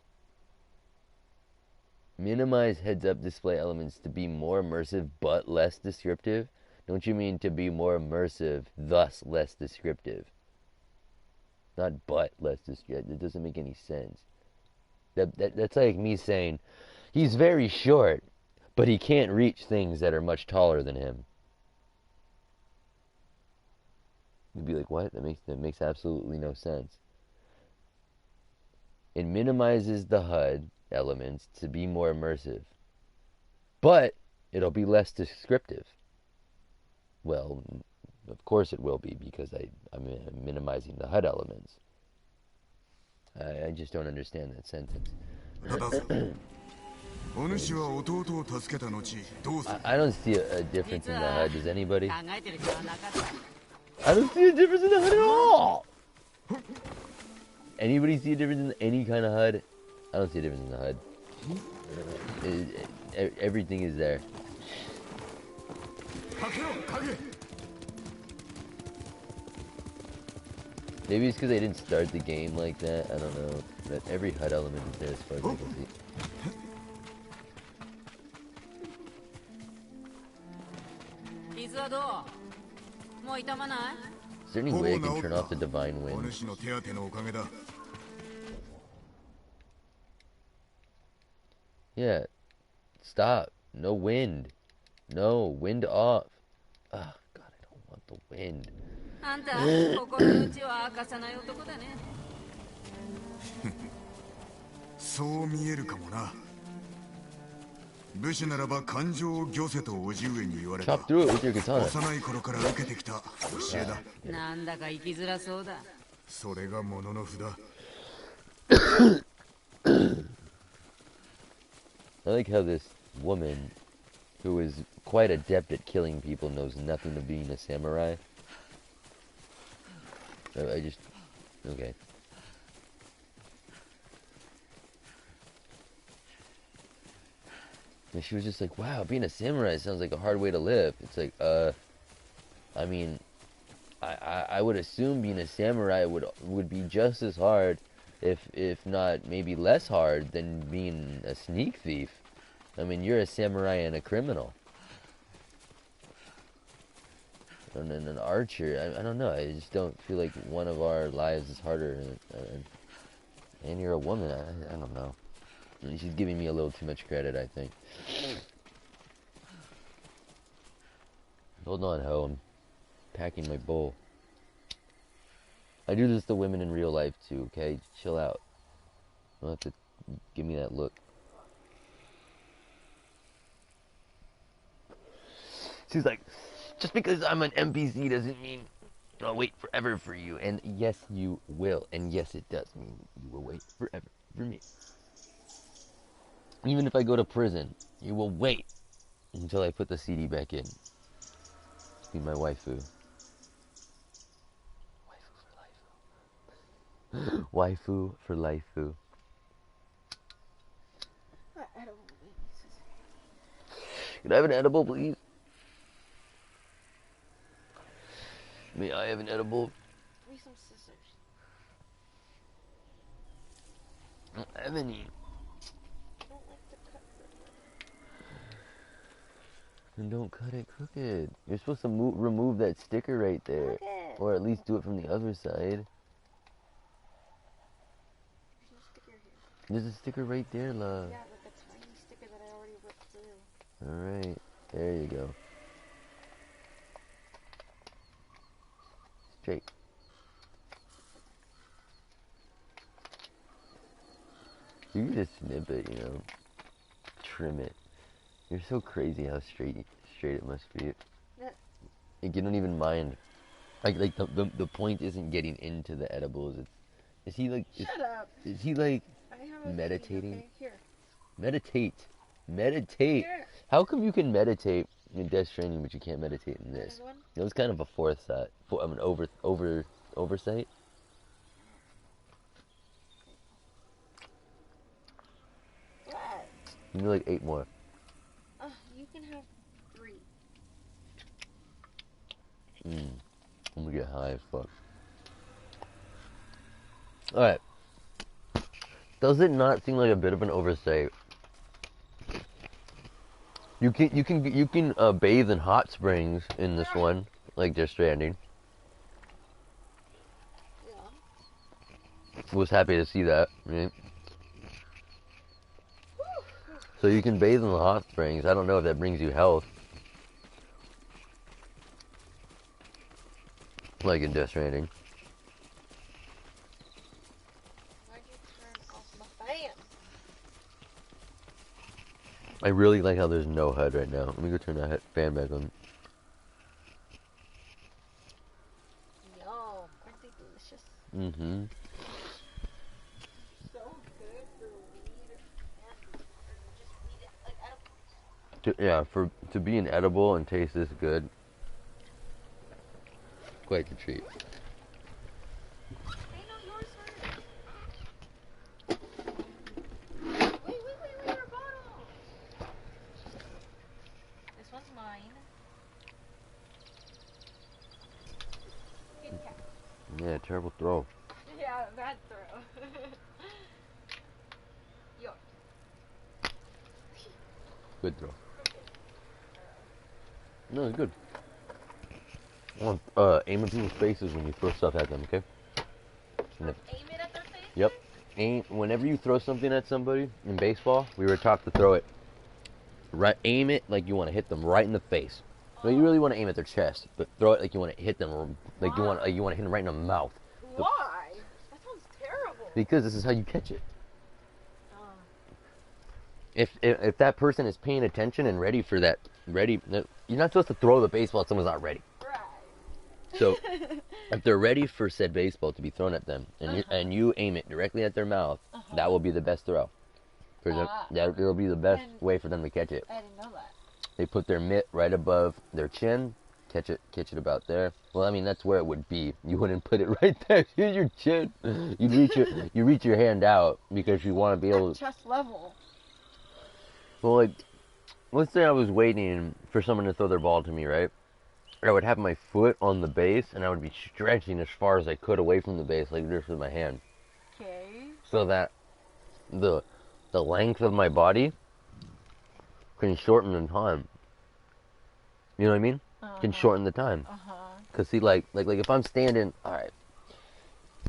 Minimize heads-up display elements to be more immersive but less descriptive? Don't you mean to be more immersive, thus less descriptive? Not but less descriptive. It doesn't make any sense. That's like me saying, he's very short, but he can't reach things that are much taller than him. You'd be like, what? That makes absolutely no sense. It minimizes the HUD elements to be more immersive, but it'll be less descriptive. Well, of course it will be, because I'm minimizing the HUD elements. I just don't understand that sentence. I don't see a difference in the HUD. Does anybody? I don't see a difference in the HUD at all! Anybody see a difference in any kind of HUD? I don't see a difference in the HUD. Everything is there. Maybe it's because I didn't start the game like that. I don't know. But every HUD element is there as far as I can see. Is there any way I can turn off the divine wind? Yeah. Stop. No wind. No. Wind off. Oh, God, I don't want the wind. そう見えるかもな。武士ならば感情を御せと叔父上に言われた。幼い頃から受けてきた教えだ。なんだか生きづらそうだ。それがもののふだ。I like how this woman, who is quite adept at killing people, knows nothing of being a samurai. I just... Okay. And she was just like, wow, being a samurai sounds like a hard way to live. It's like, I mean, I would assume being a samurai would be just as hard, if not maybe less hard, than being a sneak thief. I mean, you're a samurai and a criminal. And then an archer, I don't know, I just don't feel like one of our lives is harder. And you're a woman, I don't know. She's giving me a little too much credit, I think. Hold on, ho, I'm packing my bowl. I do this to women in real life too, okay? Chill out. You don't have to give me that look. She's like, just because I'm an NPC doesn't mean I'll wait forever for you. And yes, you will. And yes, it does mean you will wait forever for me. Even if I go to prison, you will wait until I put the CD back in. Be my waifu. Waifu for lifeu. Can I have an edible, please? May I have an edible? Give me some scissors. I don't have any. I don't like to cut crooked. Then don't cut it crooked. You're supposed to remove that sticker right there. Okay. Or at least do it from the other side. There's a sticker here. There's a sticker right there, love. Yeah, but the tiny sticker that I already ripped through. Alright. There you go. Straight. You can just snip it, you know. trim it. You're so crazy how straight it must be. Yeah. Like, you don't even mind. Like the point isn't getting into the edibles. Is he like? Shut up. Is he like I have a meditating? Baby, okay? Here. Meditate. Here. How come you can meditate in Death Stranding, but you can't meditate in this? One? It was kind of a foresight. Oversight. What? You need like 8 more. You can have 3. I'm gonna get high as fuck. Alright. Does it not seem like a bit of an oversight? You can bathe in hot springs in this one, like Death Stranding. Yeah. Was happy to see that, right? So you can bathe in the hot springs. I don't know if that brings you health. Like in Death Stranding. Why'd you turn off my fan? I really like how there's no HUD right now. Let me go turn that fan back on. Yum. Aren't they delicious? Mm-hmm. So good for weed and just weed. Like, I don't... To be an edible and taste this good. Quite the treat. Hey, no, yours first. Wait, your bottle. This one's mine. Good cat. Yeah, terrible throw. Yeah, bad throw. Yours. Good throw. No, it's good. I want aim at people's faces when you throw stuff at them, okay? Aim it at their face? Yep. Whenever you throw something at somebody in baseball, we were taught to throw it. Right, aim it like you want to hit them right in the face. No, you really want to aim at their chest, but throw it like you want to hit them, like you want to hit them right in the mouth. Why? That sounds terrible. Because this is how you catch it. If that person is paying attention and ready for that, you're not supposed to throw the baseball if someone's not ready. Right. So, if they're ready for said baseball to be thrown at them, and you aim it directly at their mouth, that will be the best throw. For them, that will be the best way for them to catch it. I didn't know that. They put their mitt right above their chin, catch it about there. Well, I mean that's where it would be. You wouldn't put it right there. Here's your chin. You reach your hand out because you want to be able to chest level. Well, like, let's say I was waiting for someone to throw their ball to me, right? I would have my foot on the base, and I would be stretching as far as I could away from the base, like this with my hand. Okay. So that the length of my body can shorten the time. You know what I mean? Can shorten the time. Cause see, like if I'm standing, all right.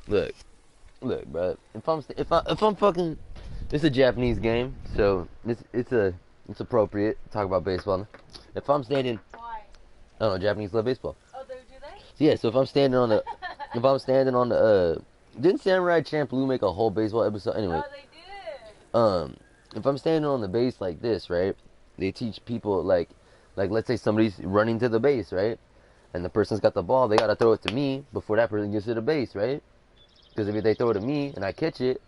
Look, bro. If I'm fucking. It's a Japanese game, so it's appropriate to talk about baseball. If I'm standing, why? I don't know, Japanese love baseball. Oh, do they? Yeah, so if I'm standing on the, didn't Samurai Champloo make a whole baseball episode? Anyway. Oh, they did. If I'm standing on the base like this, right? They teach people like let's say somebody's running to the base, right? And the person's got the ball, they gotta throw it to me before that person gets to the base, right? Because if they throw it to me and I catch it,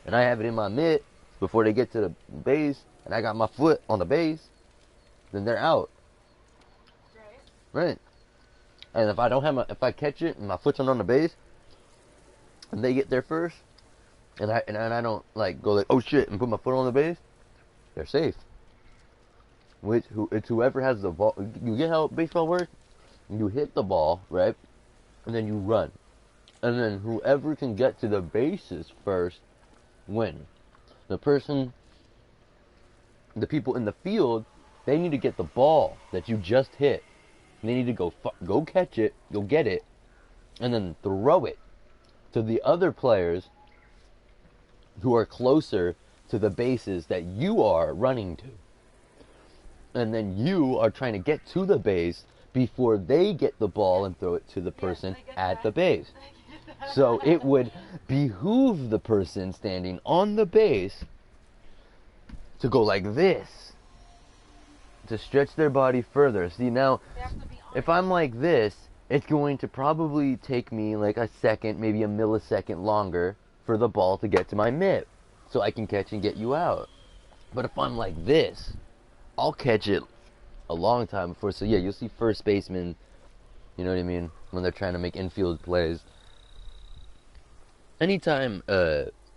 and I have it in my mitt before they get to the base, and I got my foot on the base, then they're out. Right. And if I catch it and my foot's not on the base, and they get there first, and I don't like go like, oh shit, and put my foot on the base, they're safe. It's whoever has the ball. You get how baseball works? You hit the ball, right? And then you run. And then whoever can get to the bases first win. The people in the field, they need to get the ball that you just hit. They need to go catch it, go get it, and then throw it to the other players who are closer to the bases that you are running to. And then you are trying to get to the base before they get the ball and throw it to the person at the base. So it would behoove the person standing on the base to go like this, to stretch their body further. See, now, if I'm like this, it's going to probably take me like a second, maybe a millisecond longer for the ball to get to my mitt, so I can catch and get you out. But if I'm like this, I'll catch it a long time before. So yeah, you'll see first basemen, you know what I mean, when they're trying to make infield plays. Anytime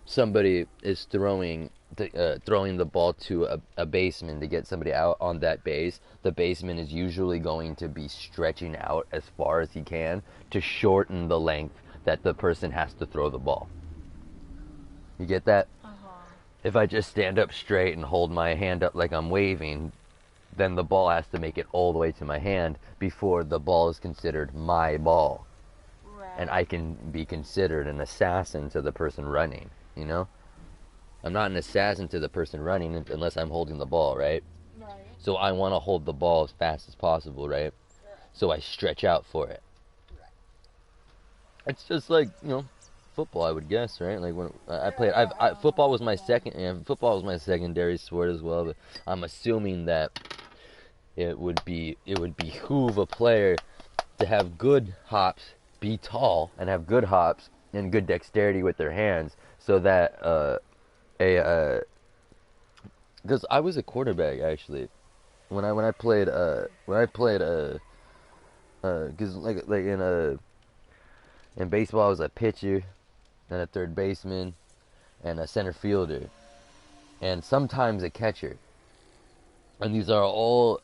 somebody is throwing the ball to a baseman to get somebody out on that base, the baseman is usually going to be stretching out as far as he can to shorten the length that the person has to throw the ball. You get that? If I just stand up straight and hold my hand up like I'm waving, then the ball has to make it all the way to my hand before the ball is considered my ball. Right. And I can be considered an assassin to the person running, you know? I'm not an assassin to the person running unless I'm holding the ball, right? Right. So I want to hold the ball as fast as possible, right? Right. So I stretch out for it. Right. It's just like, you know, football, I would guess, right? Like when I played, football was my secondary sport as well. But I'm assuming that it would behoove a player to have good hops, be tall, and have good hops and good dexterity with their hands, so that because I was a quarterback actually when I played because like in baseball I was a pitcher and a third baseman and a center fielder and sometimes a catcher, and these are all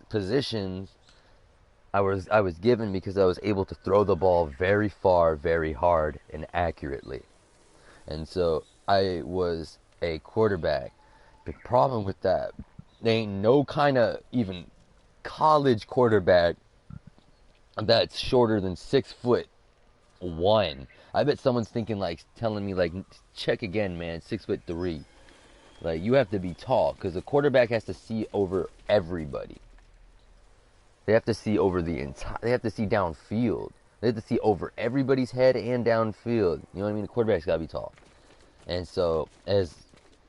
positions I was given because I was able to throw the ball very far, very hard, and accurately. And so I was a quarterback. The problem with that, there ain't no kind of even college quarterback that's shorter than 6'1". I bet someone's thinking like, telling me like, check again, man, 6'3". Like, you have to be tall because a quarterback has to see over everybody. They have to see over the entire. They have to see downfield. They have to see over everybody's head and downfield. You know what I mean? The quarterback's gotta be tall. And so, as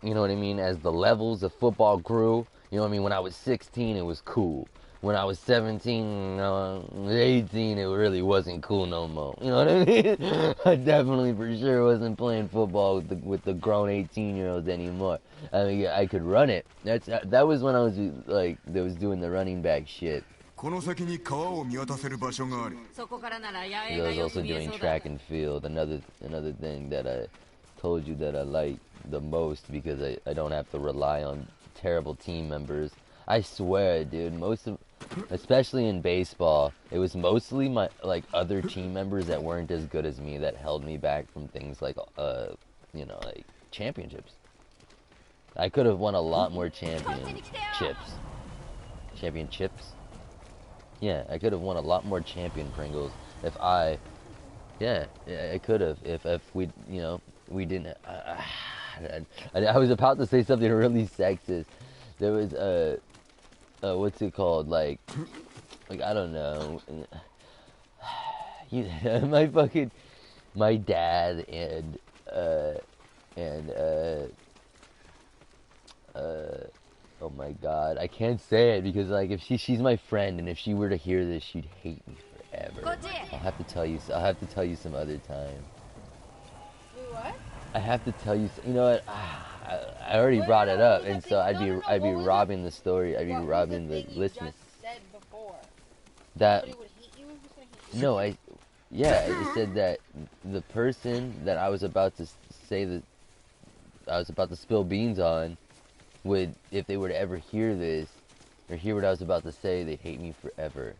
you know what I mean, as the levels of football grew, you know what I mean. When I was 16, it was cool. When I was 17, 18, it really wasn't cool no more. You know what I mean? I definitely for sure wasn't playing football with the grown 18-year-olds anymore. I mean, I could run it. That was when I was like, they was doing the running back shit. I was also doing track and field. Another thing that I told you that I like the most because I don't have to rely on terrible team members. I swear, dude, especially in baseball, it was mostly my like other team members that weren't as good as me that held me back from things like you know, like championships. I could have won a lot more championships. Yeah, I could have won a lot more champion Pringles if I could have if we, you know, we didn't. I was about to say something really sexist. There was what's it called? Like I don't know. My dad and oh my god, I can't say it because like if she's my friend and if she were to hear this, she'd hate me forever. I'll have to tell you some other time. What? I have to tell you. You know what? I already brought it up, and so I'd be robbing the story. I'd be robbing the listeners. Said before. That Somebody would hate you? Who's gonna hate you? no, I said that the person that I was about to say that I was about to spill beans on would, if they were to ever hear this or hear what I was about to say, they'd hate me forever.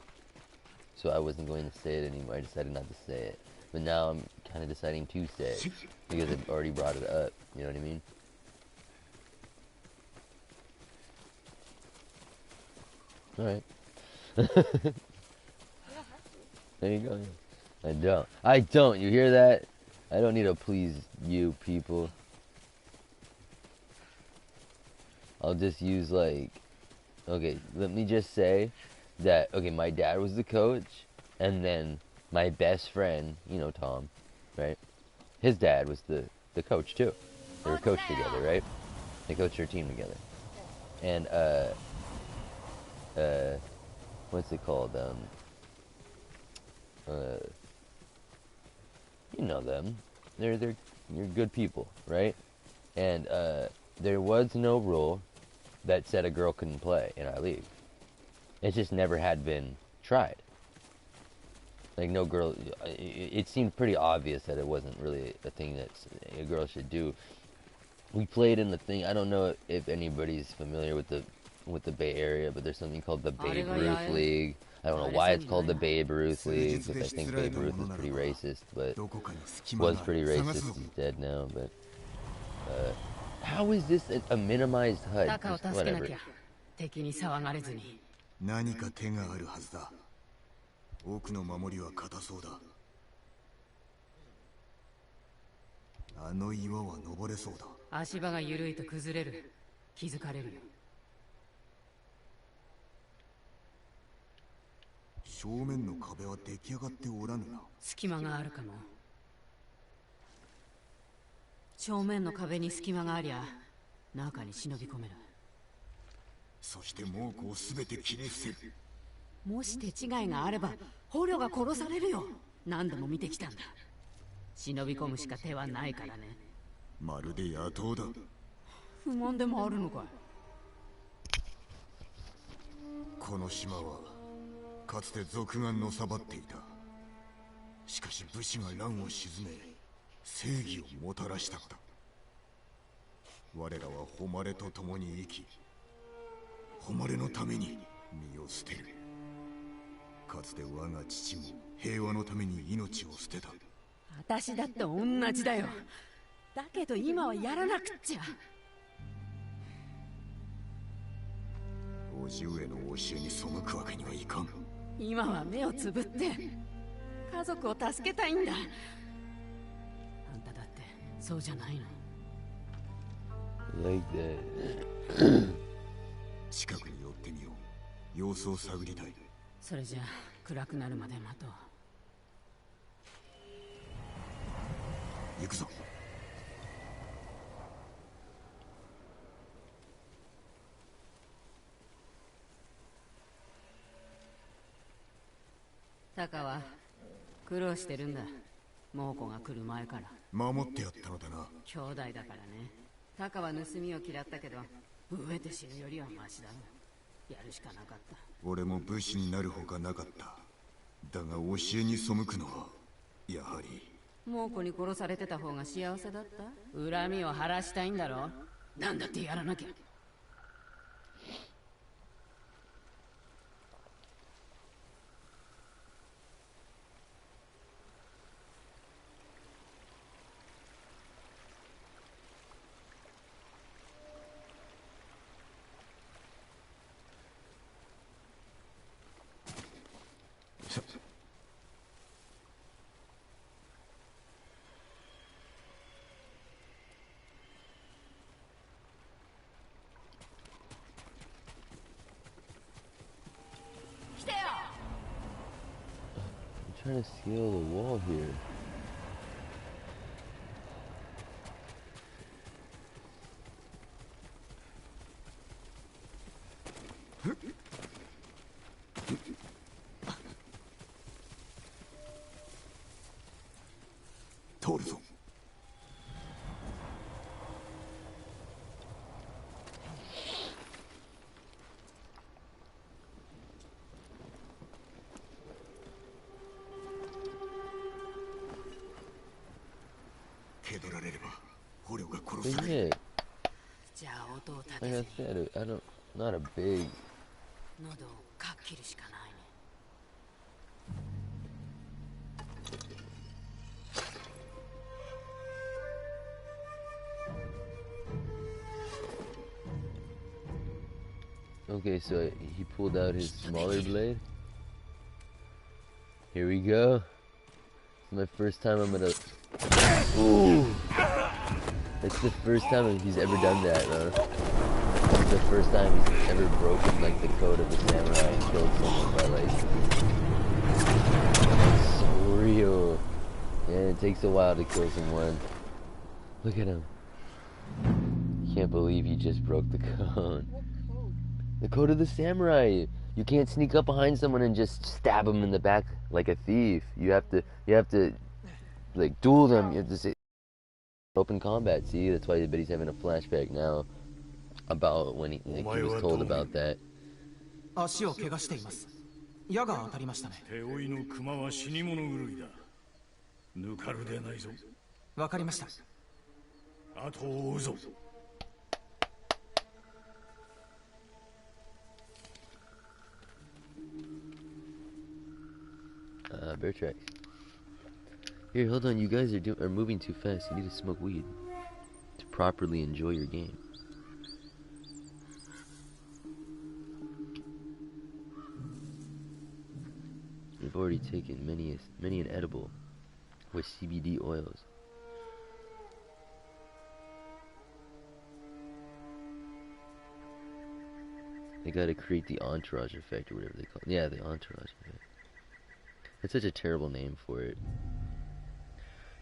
So I wasn't going to say it anymore. I decided not to say it. But now I'm kind of deciding to say it because I've already brought it up. You know what I mean? Alright. There you go. I don't. You hear that? I don't need to please you people. I'll just use like, okay, let me just say that, okay, my dad was the coach, and then my best friend, you know, Tom, right? His dad was the coach too. They were coached together, right? They coached their team together. And what's it called? You know them. You're good people, right? And there was no rule that said a girl couldn't play in our league. It just never had been tried. Like no girl. It seemed pretty obvious that it wasn't really a thing that a girl should do. We played in the thing. I don't know if anybody's familiar with the Bay Area, but there's something called the Babe Ruth League. I don't know why it's called the Babe Ruth League, because I think Babe Ruth is pretty racist, but was pretty racist. He's dead now, but how is this a minimized HUD? Just whatever. 何か手があるはずだ。奥の守りは固そうだ。あの岩は登れそうだ。足場が緩いと崩れる。気づかれるよ。正面の壁は出来上がっておらぬな。隙間があるかも。正面の壁に隙間がありゃ、中に忍び込める。そして猛虎をすべて切り伏せる。もし手違いがあれば捕虜が殺されるよ。何度も見てきたんだ。忍び込むしか手はないからね。まるで野党だ。不満でもあるのかい。この島はかつて賊がのさばっていた。しかし武士が乱を鎮め正義をもたらしたのだ。我らは誉れと共に生き、誉れのために身を捨てる。かつて我が父も平和のために命を捨てた。私だって同じだよ。だけど今はやらなくっちゃ。叔父上の教えに背くわけにはいかん。今は目をつぶって家族を助けたいんだ。あんただってそうじゃないの。Like that. 近くに寄ってみよう。様子を探りたい。それじゃ暗くなるまで待とう。行くぞ。タカは苦労してるんだ。猛虎が来る前から。守ってやったのだな。兄弟だからね。タカは盗みを嫌ったけど、飢えて死ぬよりはマシだろ。やるしかなかった。俺も武士になるほかなかった。だが教えに背くのはやはり。猛虎に殺されてた方が幸せだった？恨みを晴らしたいんだろ。なんだってやらなきゃ。I'm trying to scale the wall here. But yeah, like I said, not a big. Okay, so he pulled out his smaller blade. Here we go. It's my first time I'm gonna. Ooh! It's the first time he's ever done that, though. It's the first time he's ever broken, like, the code of the samurai and killed someone by, like... It's so real. Yeah, it takes a while to kill someone. Look at him. Can't believe you just broke the code. What code? The code of the samurai. You can't sneak up behind someone and just stab them in the back like a thief. You have to like duel them. You have to say open combat. See, that's why I bet he's having a flashback now about when he was told about that. 足を怪我しています。矢が当たりましたね。手負いの熊は死に物狂いだ。抜かるでないぞ。わかりました。後を追うぞ。Bear tracks. Here, hold on. You guys are moving too fast. You need to smoke weed to properly enjoy your game. We've already taken many an edible with CBD oils. They gotta create the entourage effect or whatever they call it. Yeah, the entourage effect. That's such a terrible name for it.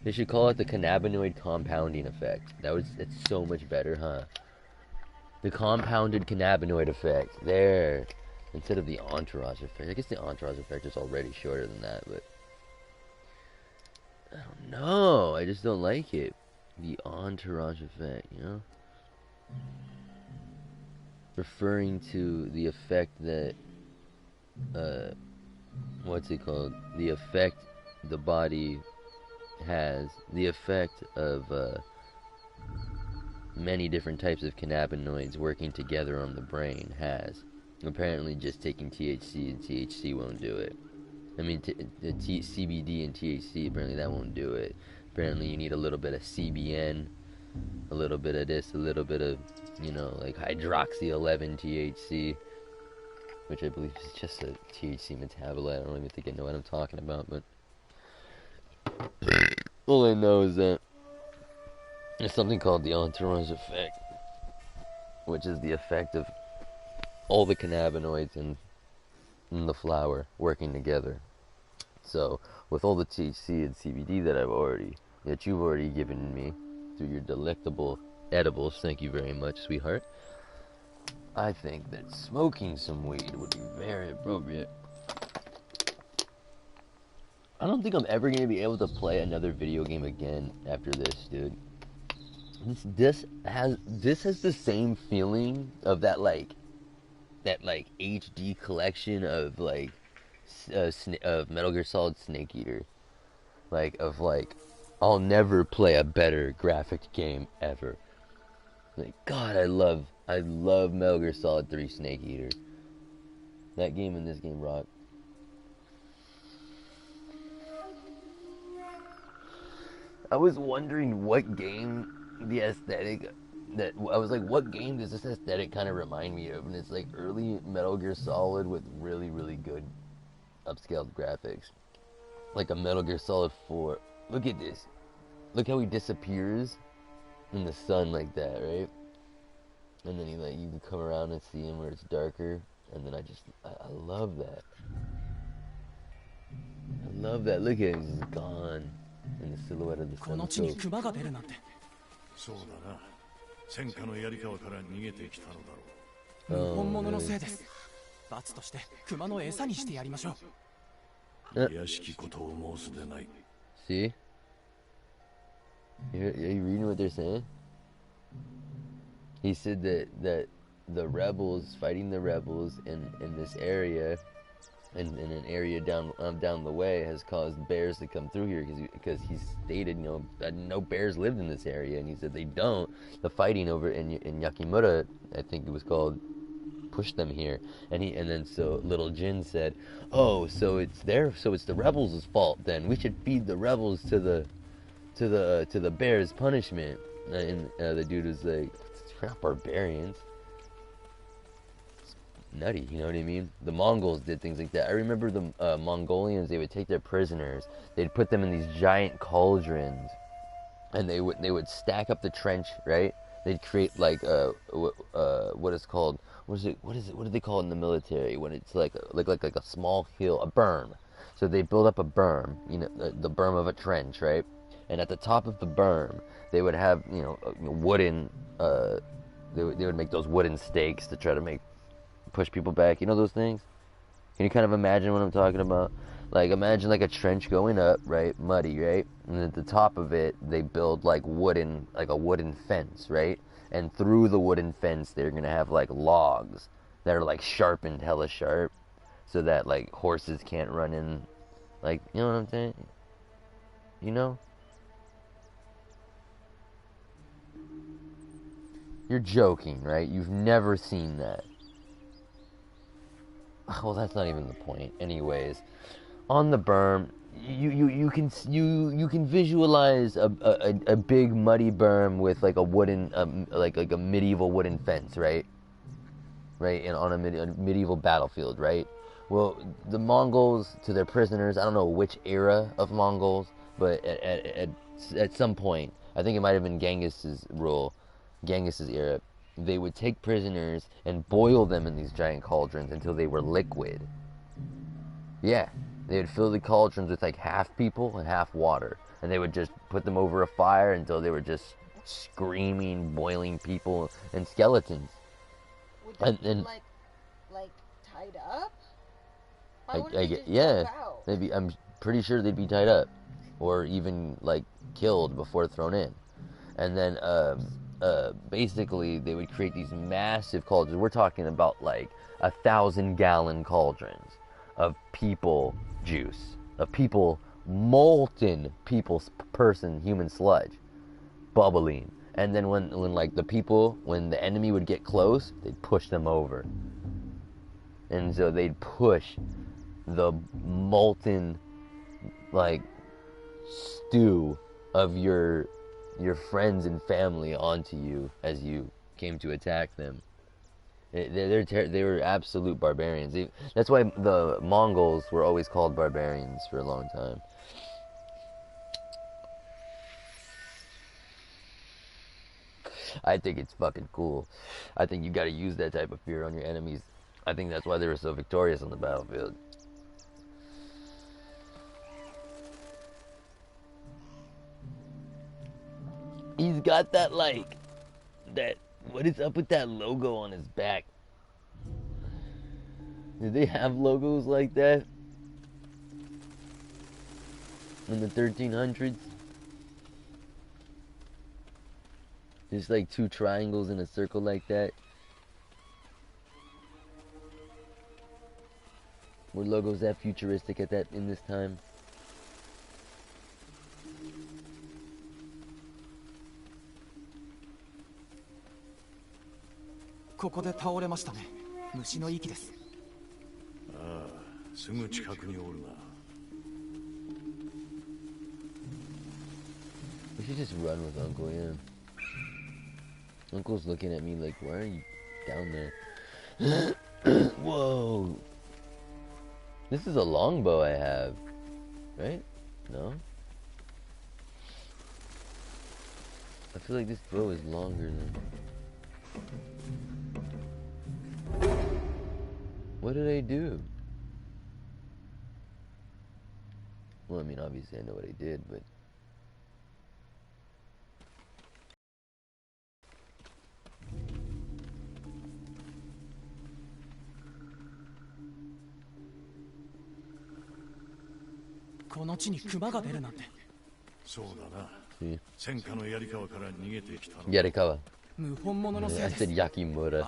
They should call it the cannabinoid compounding effect. It's so much better, huh? The compounded cannabinoid effect. There. Instead of the entourage effect. I guess the entourage effect is already shorter than that, but I don't know. I just don't like it. The entourage effect, you know? Referring to the effect that what's it called? The effect the body has, the effect of many different types of cannabinoids working together on the brain has. Apparently just taking THC and THC won't do it. I mean, CBD and THC, apparently that won't do it. Apparently you need a little bit of CBN, a little bit of this, a little bit of, you know, like hydroxy 11 THC, which I believe is just a THC metabolite. I don't even think I know what I'm talking about, but all I know is that there's something called the entourage effect, which is the effect of all the cannabinoids in the flower working together. So, with all the THC and CBD that you've already given me through your delectable edibles, thank you very much, sweetheart, I think that smoking some weed would be very appropriate. I don't think I'm ever going to be able to play another video game again after this, dude. This has the same feeling of that HD collection of of Metal Gear Solid Snake Eater. I'll never play a better graphic game ever. God, I love Metal Gear Solid 3 Snake Eater. That game and this game rock. I was wondering what game the aesthetic what game does this aesthetic kind of remind me of? And it's like early Metal Gear Solid with really, really good upscaled graphics. Like a Metal Gear Solid 4. Look at this. Look how he disappears in the sun like that, right? And then you can come around and see him where it's darker. And then I love that. I love that. Look at him, he's gone in the silhouette of the sun. そうだな。戦火の槍川から逃げてきたのだろう。本物のせいです。罰として熊の餌にしてやりましょう。卑しきことを申すでない。See? Are you reading what they're saying? He said that the rebels, fighting the rebels in this area, in an area down the way, has caused bears to come through here because he stated, you know, that no bears lived in this area, and he said they don't. The fighting over in Yakimura, I think it was called, pushed them here, and then so Little Jin said, oh, so it's the rebels' fault then. We should feed the rebels to the bears' punishment. And the dude was like, we're not barbarians. Nutty, you know what I mean? The Mongols did things like that. I remember the Mongolians, they would take their prisoners, they'd put them in these giant cauldrons, and they would stack up the trench, right? They'd create what do they call it in the military when it's like a small hill, a berm. So they build up a berm, you know, the berm of a trench, right? And at the top of the berm, they would have, you know, wooden, they would make those wooden stakes to try to push people back. You know those things? Can you kind of imagine what I'm talking about? Like, imagine like a trench going up, right? Muddy, right? And at the top of it, they build like a wooden fence, right? And through the wooden fence, they're gonna have like logs that are like sharpened, hella sharp, so that like horses can't run in. Like, you know what I'm saying? You know? You're joking, right? You've never seen that. Well, that's not even the point. Anyways, on the berm, you can visualize a big muddy berm with like a wooden like a medieval wooden fence, right? Right, and on a medieval battlefield, right? Well, the Mongols, to their prisoners, I don't know which era of Mongols, but at some point, I think it might have been Genghis's era, they would take prisoners and boil them in these giant cauldrons until they were liquid. Yeah, they would fill the cauldrons with like half people and half water, and they would just put them over a fire until they were just screaming, boiling people and skeletons. Would they be like tied up? Why wouldn't they just yeah, jump out? I'm pretty sure they'd be tied up, or even like killed before thrown in. And then basically they would create these massive cauldrons. We're talking about like 1,000-gallon cauldrons of people juice, of people molten human sludge, bubbling. And then when like when the enemy would get close, they'd push them over. And so they'd push the molten like stew of your friends and family onto you as you came to attack them. They were absolute barbarians. That's why the Mongols were always called barbarians for a long time. I think it's fucking cool. I think you gotta use that type of fear on your enemies. I think that's why they were so victorious on the battlefield. He's got that what is up with that logo on his back? Did they have logos like that in the 1300s? Just like two triangles in a circle like that. Were logos that futuristic in this time? We should just run with Uncle, yeah. Uncle's looking at me like, why are you down there? Whoa. This is a longbow I have, right? No? I feel like this bow is longer than... What did I do? Well, I mean, obviously I know what I did, but... Yarikawa. I said Yakimura.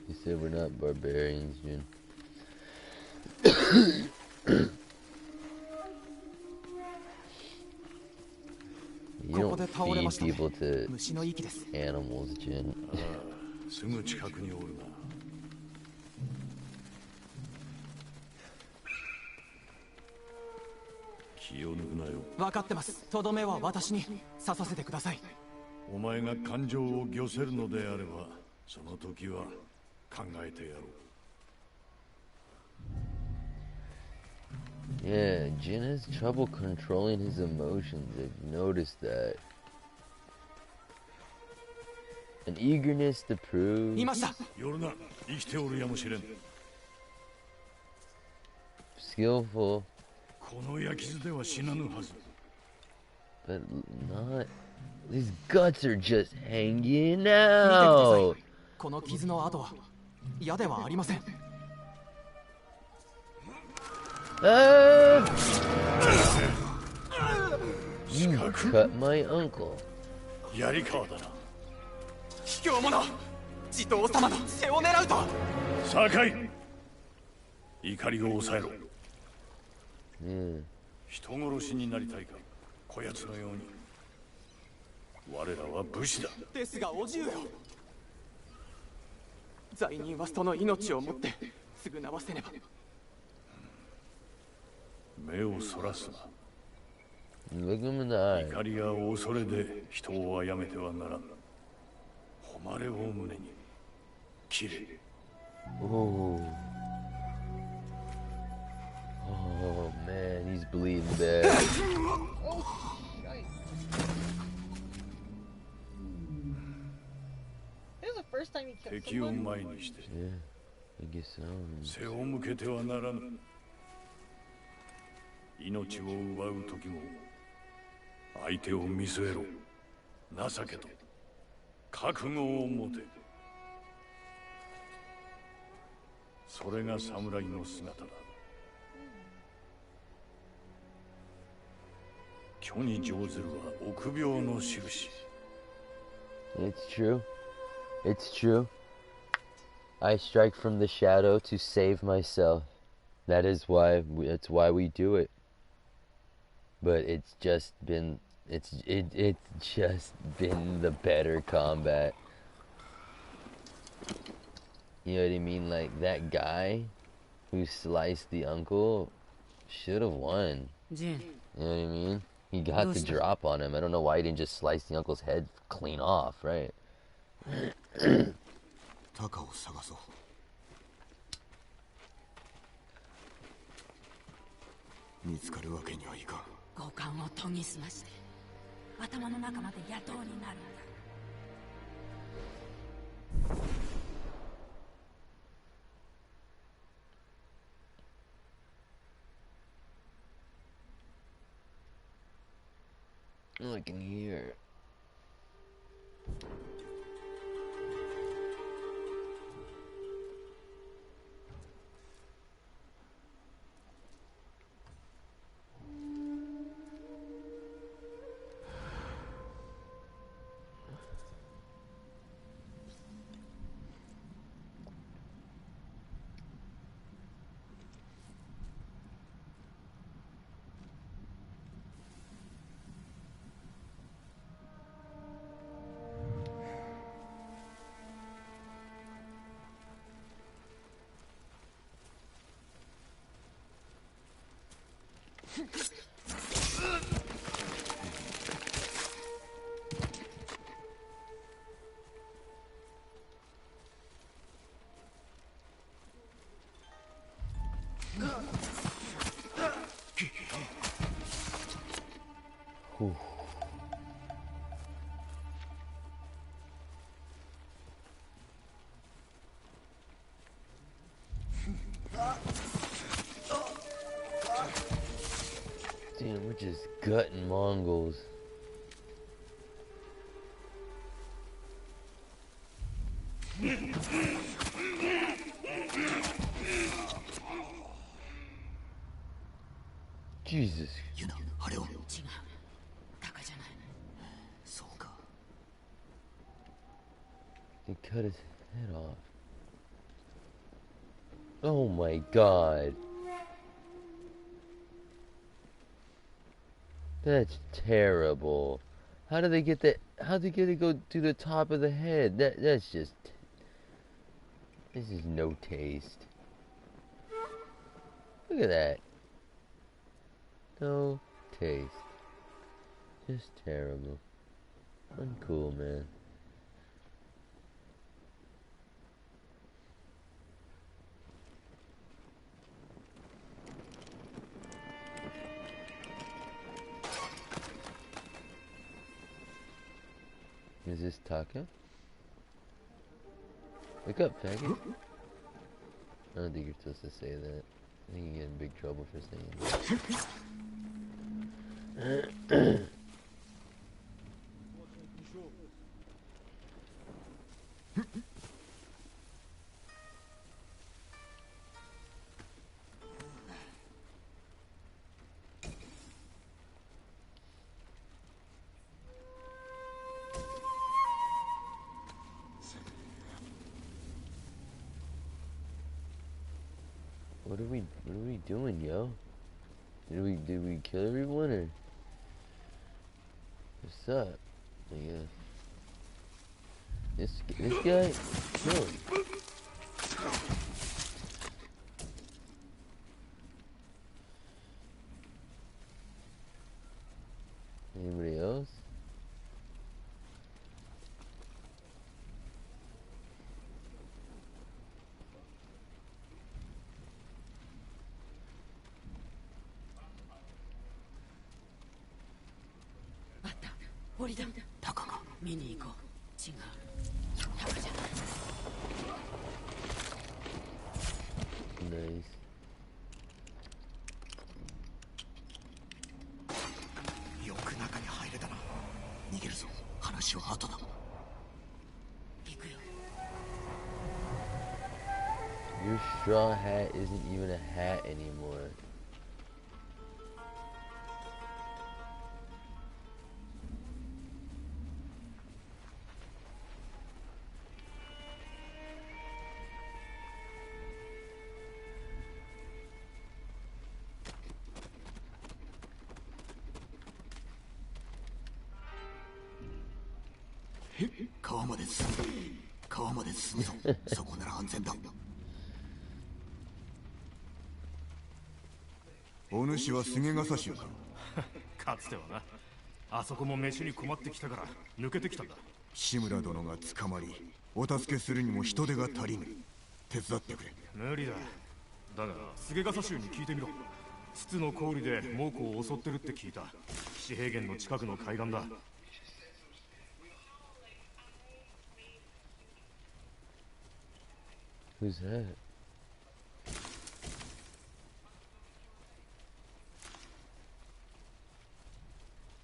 You said we're not barbarians, Jin. You don't feed people to animals, Jin. Yeah, Jin has trouble controlling his emotions. I've noticed that. An eagerness to prove. skillful. But not. His guts are just hanging out. この傷の跡は矢ではありません。You cut my uncle. やりかわだな。卑怯者、地頭様の背を狙うと。酒井、怒りを抑えろ。人殺しになりたいか、こやつのように。我らは武士だ。ですがお重よ、罪人はその命をもって償わせねば。目をそらすな。Look him in the eye. 怒りや恐れで人を殺めてはならん。誉れを胸に切れ。Oh. Oh man, he's bleeding bad. First time he killed 敵を someone. 前にして Yeah, I guess so. 背を向けてはならぬ。命を奪う時も相手を見据えろ。情けと覚悟を持て。それが侍の姿だ。虚に乗ずるは臆病の印。 It's true. It's true. I strike from the shadow to save myself. That's why we do it. But it's just been just been the better combat. You know what I mean? Like that guy who sliced the uncle should have won. You know what I mean? He got the drop on him. I don't know why he didn't just slice the uncle's head clean off, right? タカを探そう。見つかるわけにはいかん。五感を研ぎ澄まして頭の中まで野党になるんだ。Look in here. Whew. Damn, we're just gutting Mongols. Jesus. ユナ、あれを。違う。タカじゃない。そうか。He cut his head off. Oh my god. That's terrible. How do they get that? How do they get to go to the top of the head? That's just. This is no taste. Look at that. No taste. Just terrible. Uncool, man. Is this Taka? Wake up, faggot. I don't think you're supposed to say that. think you get in big trouble for saying that. What are we doing, yo? Did we kill everyone or what's up? I guess this guy killed. Anybody else? Nice. よく中に入れたな。逃げるぞ。話は後だ。行くよ。 Your straw hat isn't even a hat anymore.お主は菅笠衆か。かつてはな。あそこも飯に困ってきたから抜けてきたんだ。志村殿が捕まり、お助けするにも人手が足りぬ。手伝ってくれ。無理だ。だが菅笠衆に聞いてみろ。筒の氷で猛虎を襲ってるって聞いた。岸平原の近くの海岸だ。Who's that?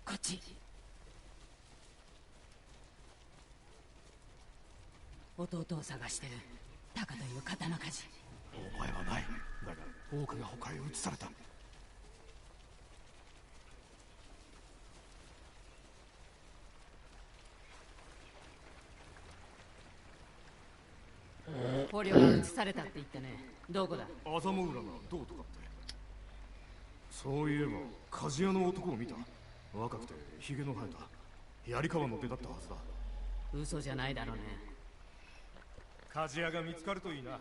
こっち。弟を探してるタカという刀鍛冶。お前はない。だが多くが他へ移された。捕虜が移されたって言ったね。どこだ。アザモ浦がどうとかって。そういえば鍛冶屋の男を見た。若くてヒゲの生えた槍川の出だったはずだ。嘘じゃないだろうね。鍛冶屋が見つかるといいな。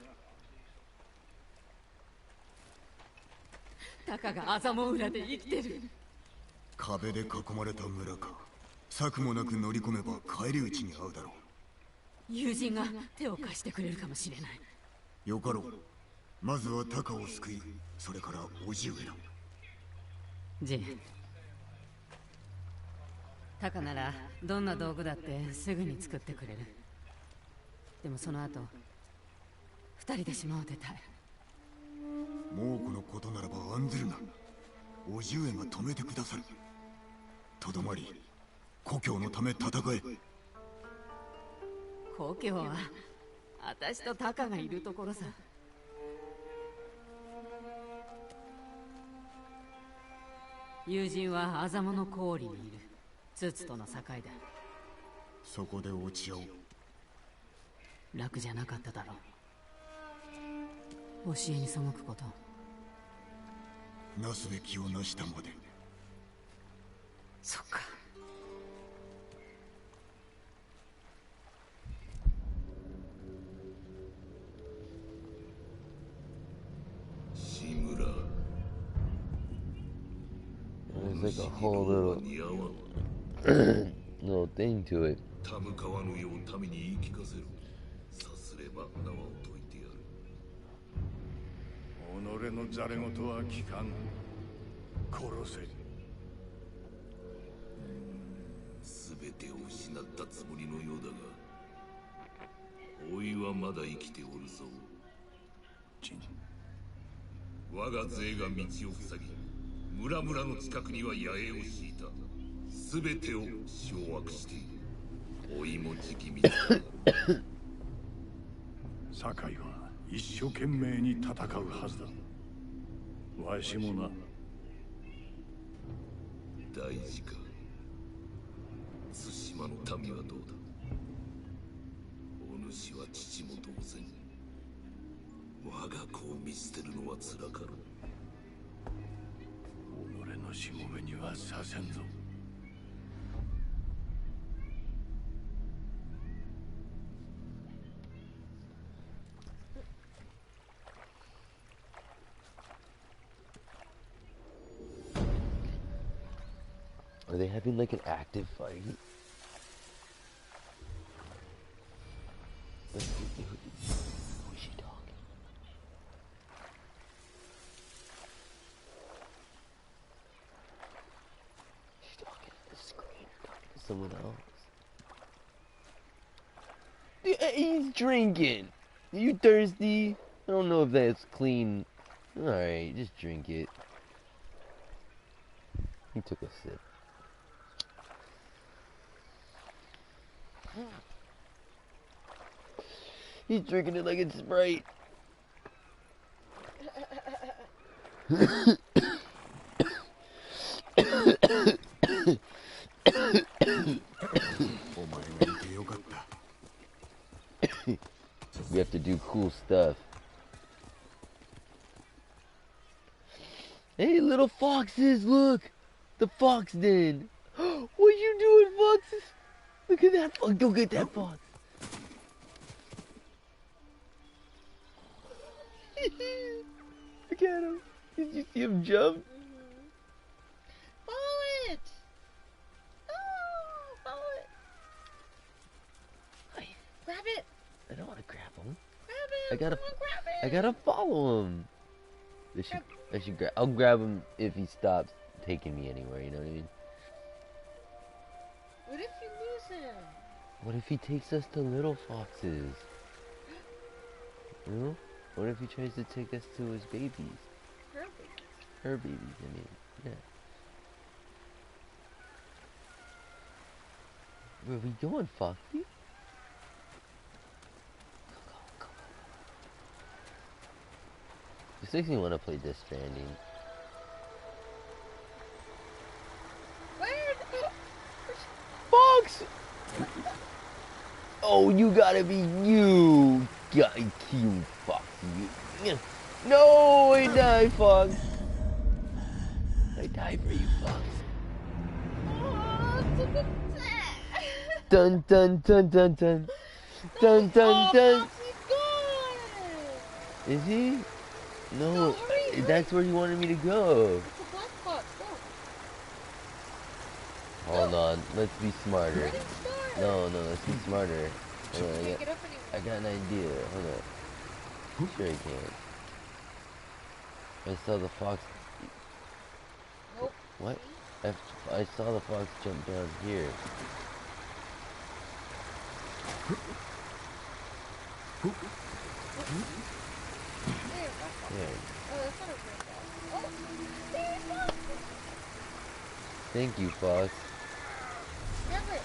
タカがアザモ浦で生きてる。壁で囲まれた村か。策もなく乗り込めば返り討ちに遭うだろう。友人が手を貸してくれるかもしれない。よかろう。まずはタカを救い、それから叔父上だ。ジン、タカならどんな道具だってすぐに作ってくれる。でもその後二人で島を出たい。猛虎のことならば案ずるな。叔父上が止めてくださる。とどまり故郷のため戦え。故郷は私とタカがいるところさ。友人はアザモの氷にいる。ツツとの境だ。そこで落ち合おう。楽じゃなかっただろう。教えに背くこと。なすべきをなしたまで。そっか。志村。 There's like a whole little thing to it. タム川のよう民に言い聞かせる。さすれば縄を解いてやる。己のざれ言は聞かん。殺せ。すべてを失ったつもりのようだが、おいはまだ生きておるぞ。ジン。我が勢が道を塞ぎ、村々の近くには野営を敷いた。すべてを掌握している。追いもじき見つか。堺は一生懸命に戦うはずだ。わしもな。大事か。対馬の民はどうだ。お主は父も同然。我が子を見捨てるのはつらかろう。己のしもべにはさせんぞ。Are they having like an active fight? Who is she talking? She's talking to the screen or talking to someone else? He's drinking. Are you thirsty? I don't know if that's clean. Alright, just drink it. He took a sip. He's drinking it like it's Sprite. We have to do cool stuff. Hey, little foxes, look! The fox den! What you doing, foxes? Look at that fox. Go get that fox. Look at him. Did you see him jump? Follow it! Oh, follow it! Grab it! I don't want to grab him. Grab it! Come on, grab it! I gotta follow him. I'll grab him if he stops taking me anywhere, you know what I mean? What if you lose him? What if he takes us to little foxes? You know? What if he tries to take us to his babies? Her babies. Her babies, I mean, yeah. Where are we going, Foxy? Go. This makes me want to play Death Stranding. Where? Fox! Oh, you gotta be you! You Fox. You. No, I die, Fox. I die for you, Fox. Dun dun dun dun dun. Dun dun dun. Is he? No, that's where he wanted me to go. It's a black fox. Go. Hold on, let's be smarter. No, let's be smarter. Hold on, I got an idea. Hold on. Sure I can. I saw the fox. Nope. What? I saw the fox jump down here. There. Oh, that's not a great fox. Oh, there's fox. Thank you, fox. Grab it.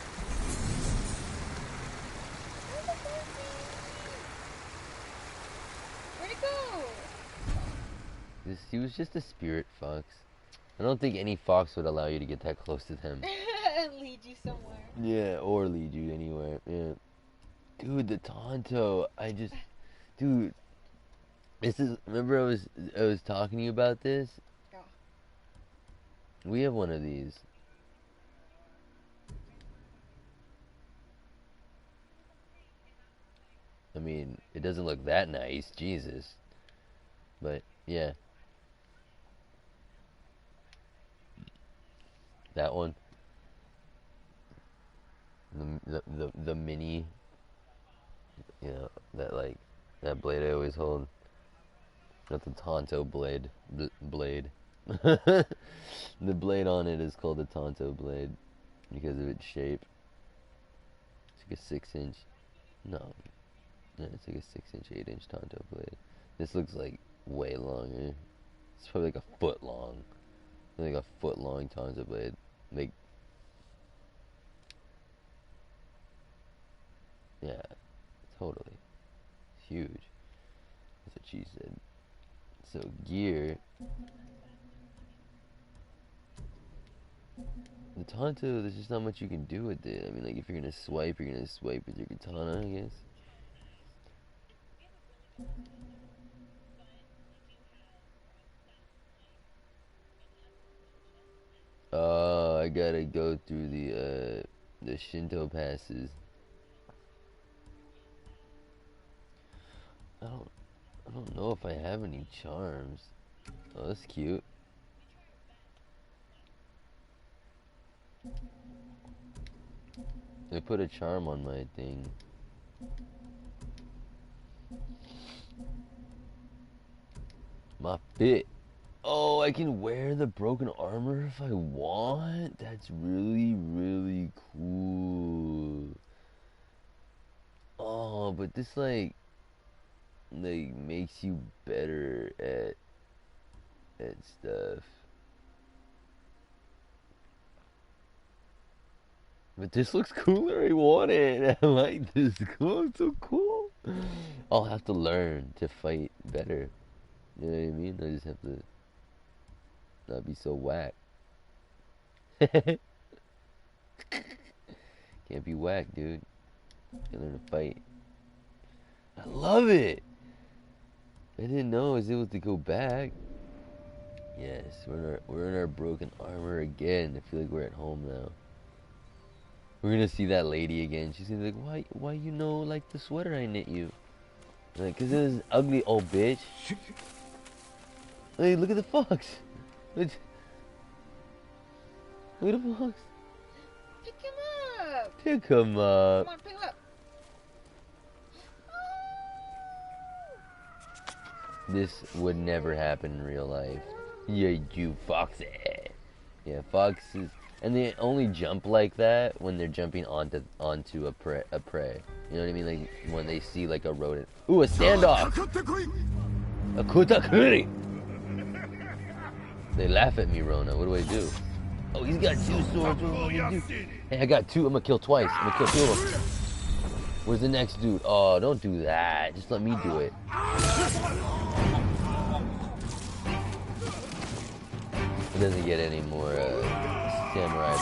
Where'd it go? He was just a spirit fox. I don't think any fox would allow you to get that close to them. And lead you somewhere. Yeah, or lead you anywhere. Yeah. Dude, the Tonto. Dude. Remember I was talking to you about this? Yeah. We have one of these. I mean, it doesn't look that nice, Jesus. But yeah. That one. The mini, you know, that blade I always hold. That's the Tonto blade. Blade. The blade on it is called a Tonto blade because of its shape. It's like a 6-inch. No, it's like a 6-inch, 8-inch Tonto blade. This looks like way longer. It's probably like a foot long. Like a foot long Tonzo blade. Like, yeah, totally. It's huge. That's what she said. So gear. The Tonto, there's just not much you can do with it. I mean, like, if you're gonna swipe with your katana, I guess. Oh, I gotta go through the Shinto passes. I don't know if I have any charms. Oh, that's cute. They put a charm on my thing. My fit. Oh, I can wear the broken armor if I want? That's really, really cool. Oh, but this like makes you better at stuff. But this looks cooler. I want it. I like this. Cool. It's so cool. I'll have to learn to fight better. You know what I mean? I just have to not be so whack. Can't be whack, dude. Gotta learn to fight. I love it. I didn't know I was able to go back. Yes, we're in our broken armor again. I feel like we're at home now. We're gonna see that lady again. She's gonna be like, why you know like the sweater I knit you? Like, 'cause it was ugly old bitch. Hey, look at the fox. Look at the fox. Pick him up. Pick him up. Come on, pick him up. This would never happen in real life. Yeah, you foxy. Yeah, foxes, and they only jump like that when they're jumping onto a prey. You know what I mean? Like when they see like a rodent. Ooh, a standoff. A kutakuri. They laugh at me, Rona. What do I do? Oh, he's got 2 swords. What do I do? Hey, I got 2. I'm gonna kill twice. I'm gonna kill 2 of them. Where's the next dude? Oh, don't do that. Just let me do it. It doesn't get any more samurai.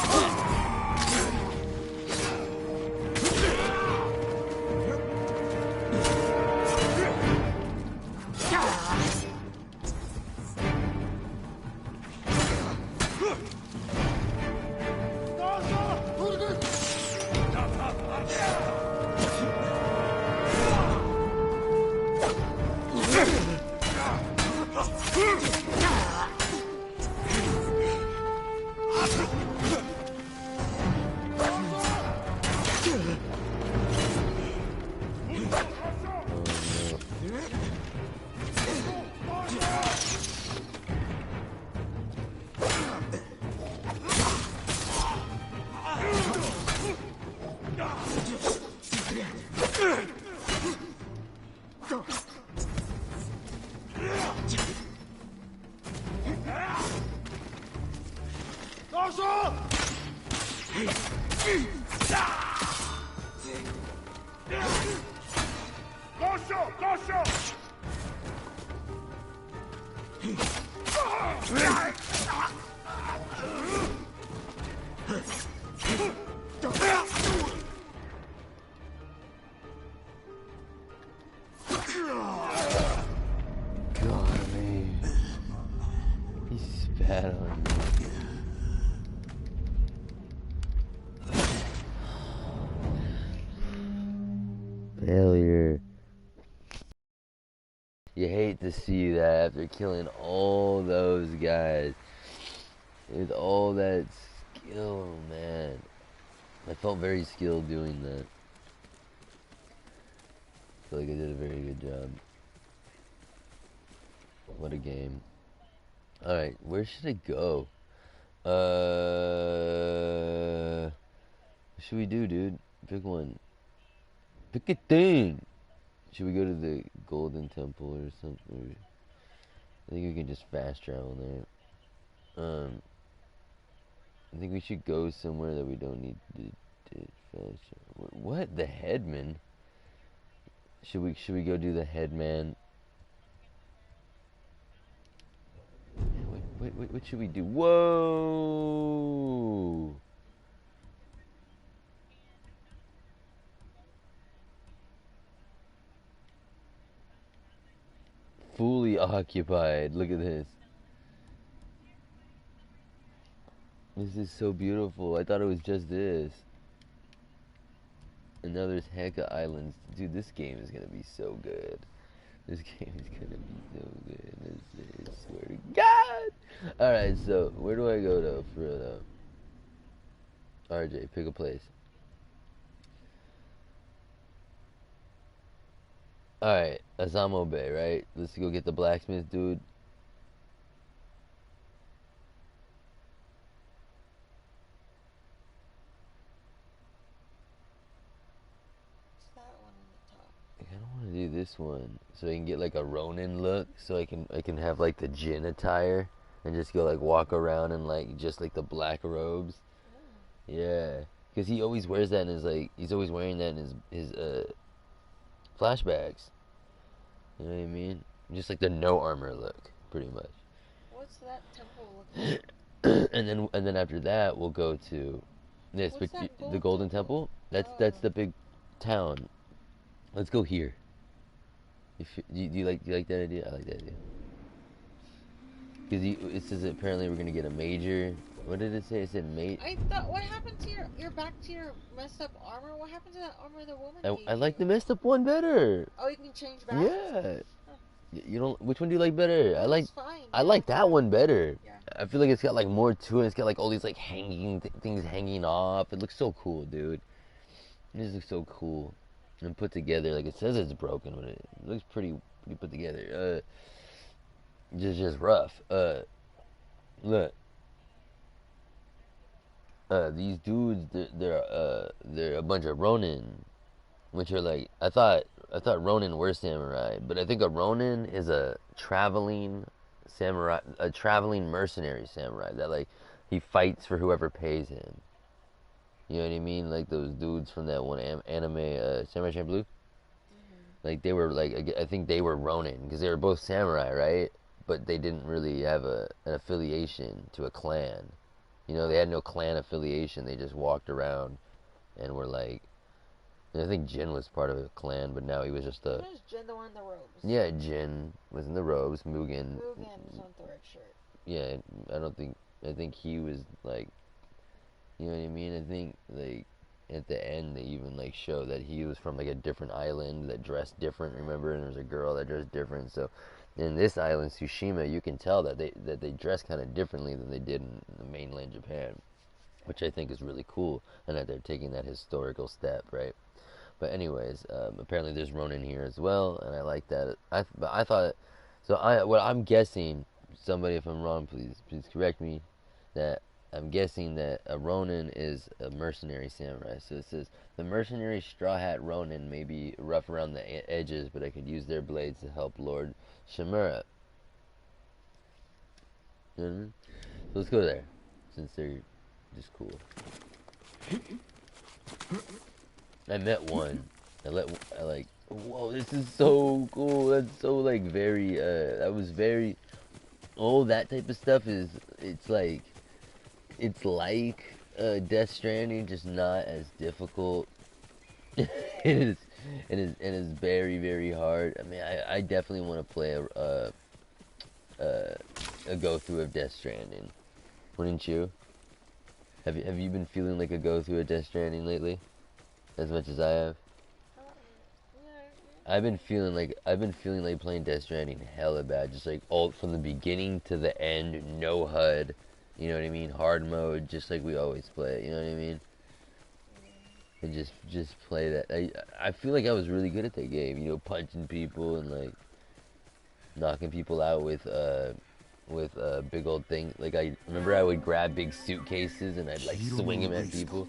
Failure. You hate to see that after killing all those guys. With all that skill, man. I felt very skilled doing that. I feel like I did a very good job. What a game. Alright, where should I go? What should we do, dude? Pick one. Pick a thing! Should we go to the Golden Temple or something? I think we can just fast travel there. I think we should go somewhere that we don't need to fast travel. What? The headman? Should we go do the headman? Wait, what should we do? Whoa! Fully occupied. Look at this. This is so beautiful. I thought it was just this. And now there's hecka islands. Dude, this game is gonna be so good. This game is gonna be so good. I swear to God! Alright, so where do I go though for RJ, pick a place. Alright, Azamo Bay, right? Let's go get the blacksmith dude. I don't want to do this one, so I can get like a Ronin look, so I can have like the Jin attire and just go like walk around in like just like the black robes. Yeah, because he always wears that in his he's always wearing that in his flashbacks. You know what I mean? Just like the no armor look, pretty much. What's that temple look like? and then after that we'll go to this the Golden Temple. That's the big town. Let's go here. Do you like that idea? I like that idea. Because it says apparently we're gonna get a major. What did it say? It said mate. I thought, what happened to your back to your messed up armor? What happened to that armor the woman I like the messed up one better. Oh, you can change back. Yeah. You don't. Which one do you like better? Fine, I like that one better. Yeah. I feel like it's got like more to it. It's got like all these like things hanging off. It looks so cool, dude. This looks so cool and put together. Like it says it's broken, but it looks pretty put together. Just rough. Look. These dudes, they're a bunch of Ronin, which are like I thought Ronin were samurai, but I think a Ronin is a traveling samurai, a traveling mercenary samurai that like he fights for whoever pays him. You know what I mean? Like those dudes from that one anime, Samurai Champloo. Like they were like I think they were Ronin because they were both samurai, right? But they didn't really have an affiliation to a clan. You know, they had no clan affiliation. They just walked around and were like. I think Jin was part of a clan, but now he was just a. Was Jin the one in the robes? Yeah, Jin was in the robes. Mugen. Mugen was on the red shirt. Yeah, I think he was like. You know what I mean? I think like at the end they even like show that he was from like a different island that dressed different. Remember, and there was a girl that dressed different. So in this island, Tsushima, you can tell that they dress kind of differently than they did in the mainland Japan, which I think is really cool, and that they're taking that historical step, right? But anyways, apparently there's Ronin here as well, and I like that. But I thought, so what I'm guessing, somebody if I'm wrong, please correct me, that I'm guessing that a Ronin is a mercenary samurai. So it says, the mercenary straw hat Ronin may be rough around the edges, but I could use their blades to help Lord Shimura. You know what I mean? So let's go there, since they're just cool. I met one. I like, whoa, this is so cool. That's so like very, that was very, all that type of stuff is, it's like Death Stranding, just not as difficult. it is very, very hard. I mean, I definitely want to play a go through of Death Stranding. Wouldn't you? Have you been feeling like a go through of Death Stranding lately, as much as I have? I've been feeling like playing Death Stranding hella bad, just like all from the beginning to the end, no HUD. You know what I mean? Hard mode, just like we always play it. You know what I mean? And just play that. I feel like I was really good at that game. You know, punching people and like knocking people out with big old thing. Like I remember I would grab big suitcases and I'd like swing them at people.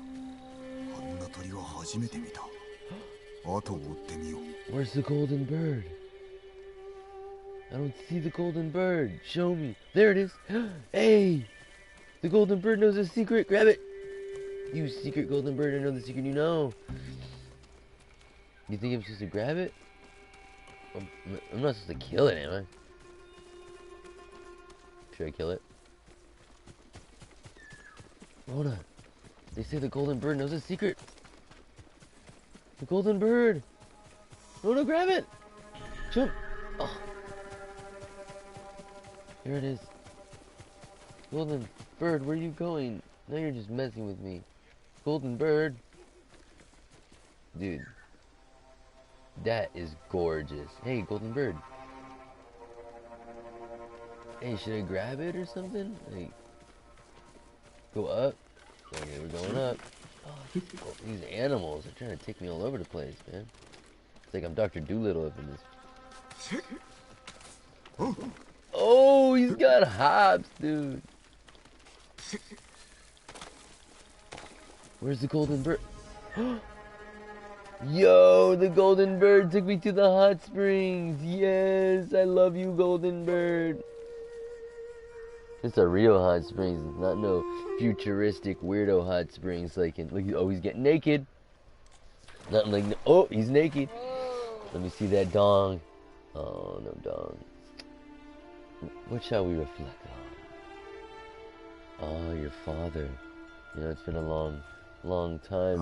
Where's the golden bird? I don't see the golden bird. Show me. There it is. Hey! The golden bird knows a secret. Grab it. You secret golden bird, I know the secret you know. You think I'm supposed to grab it? I'm not supposed to kill it, am I? Should I kill it? Rhoda, they say the golden bird knows a secret. The golden bird. Rhoda, grab it. Jump. Oh. Here it is. Golden bird, where are you going? Now you're just messing with me. Golden bird. Dude. That is gorgeous. Hey, golden bird. Hey, should I grab it or something? Like, go up? Okay, we're going up. Oh, these animals are trying to take me all over the place, man. It's like I'm Dr. Doolittle up in this. Oh, he's got hops, dude. Where's the golden bird? Yo, the golden bird took me to the hot springs. Yes, I love you, golden bird. It's a real hot springs, not no futuristic weirdo hot springs like in, look, oh, he's getting naked. Nothing like, oh, he's naked. Let me see that dong. Oh, no dong. What shall we reflect on? Oh, your father. You know, it's been a long time.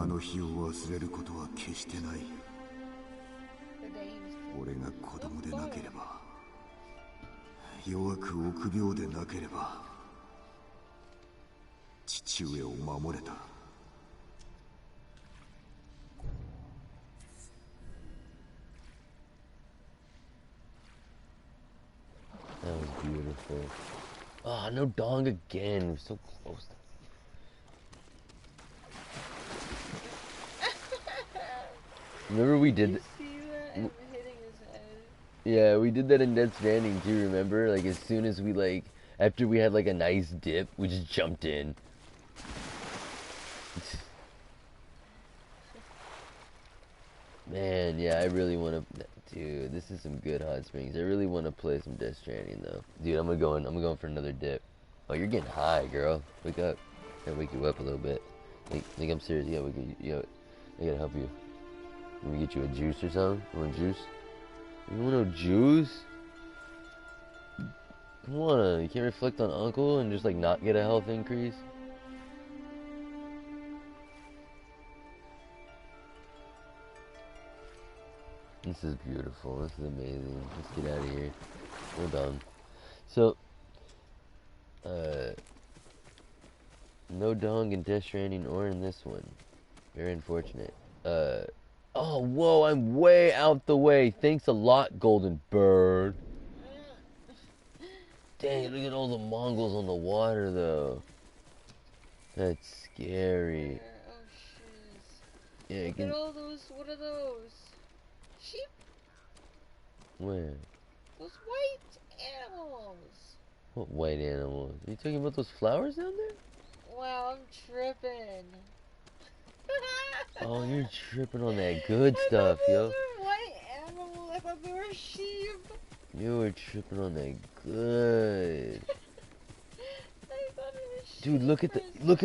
That was beautiful. Oh, no dong again. We're so close. Remember we did... You see that? Him hitting his head. Yeah, we did that in Death Stranding, do you remember? Like, as soon as we, like... After we had, like, a nice dip, we just jumped in. Man, yeah, I really want to... Dude, this is some good hot springs. I really want to play some Death Stranding, though. Dude, I'm going for another dip. Oh, you're getting high, girl. Wake up. Gotta wake you up a little bit. Like I'm serious. Yeah, I gotta help you. Let me get you a juice or something? You want juice? You want no juice? Come on, you can't reflect on Uncle and just, like, not get a health increase? This is beautiful. This is amazing. Let's get out of here. We're done. So, no dong in Death Stranding or in this one. Very unfortunate. Oh, whoa, I'm way out the way. Thanks a lot, golden bird. Dang, look at all the Mongols on the water, though. That's scary. Oh, shiz. Yeah, Look at all those, what are those? Sheep? Where? Those white animals. What white animals? Are you talking about those flowers down there? Wow, I'm tripping. Oh, you're tripping on that good stuff, yo. Those were white animals. I thought they were sheep. You were tripping on that good. I thought it was sheep. Dude, look at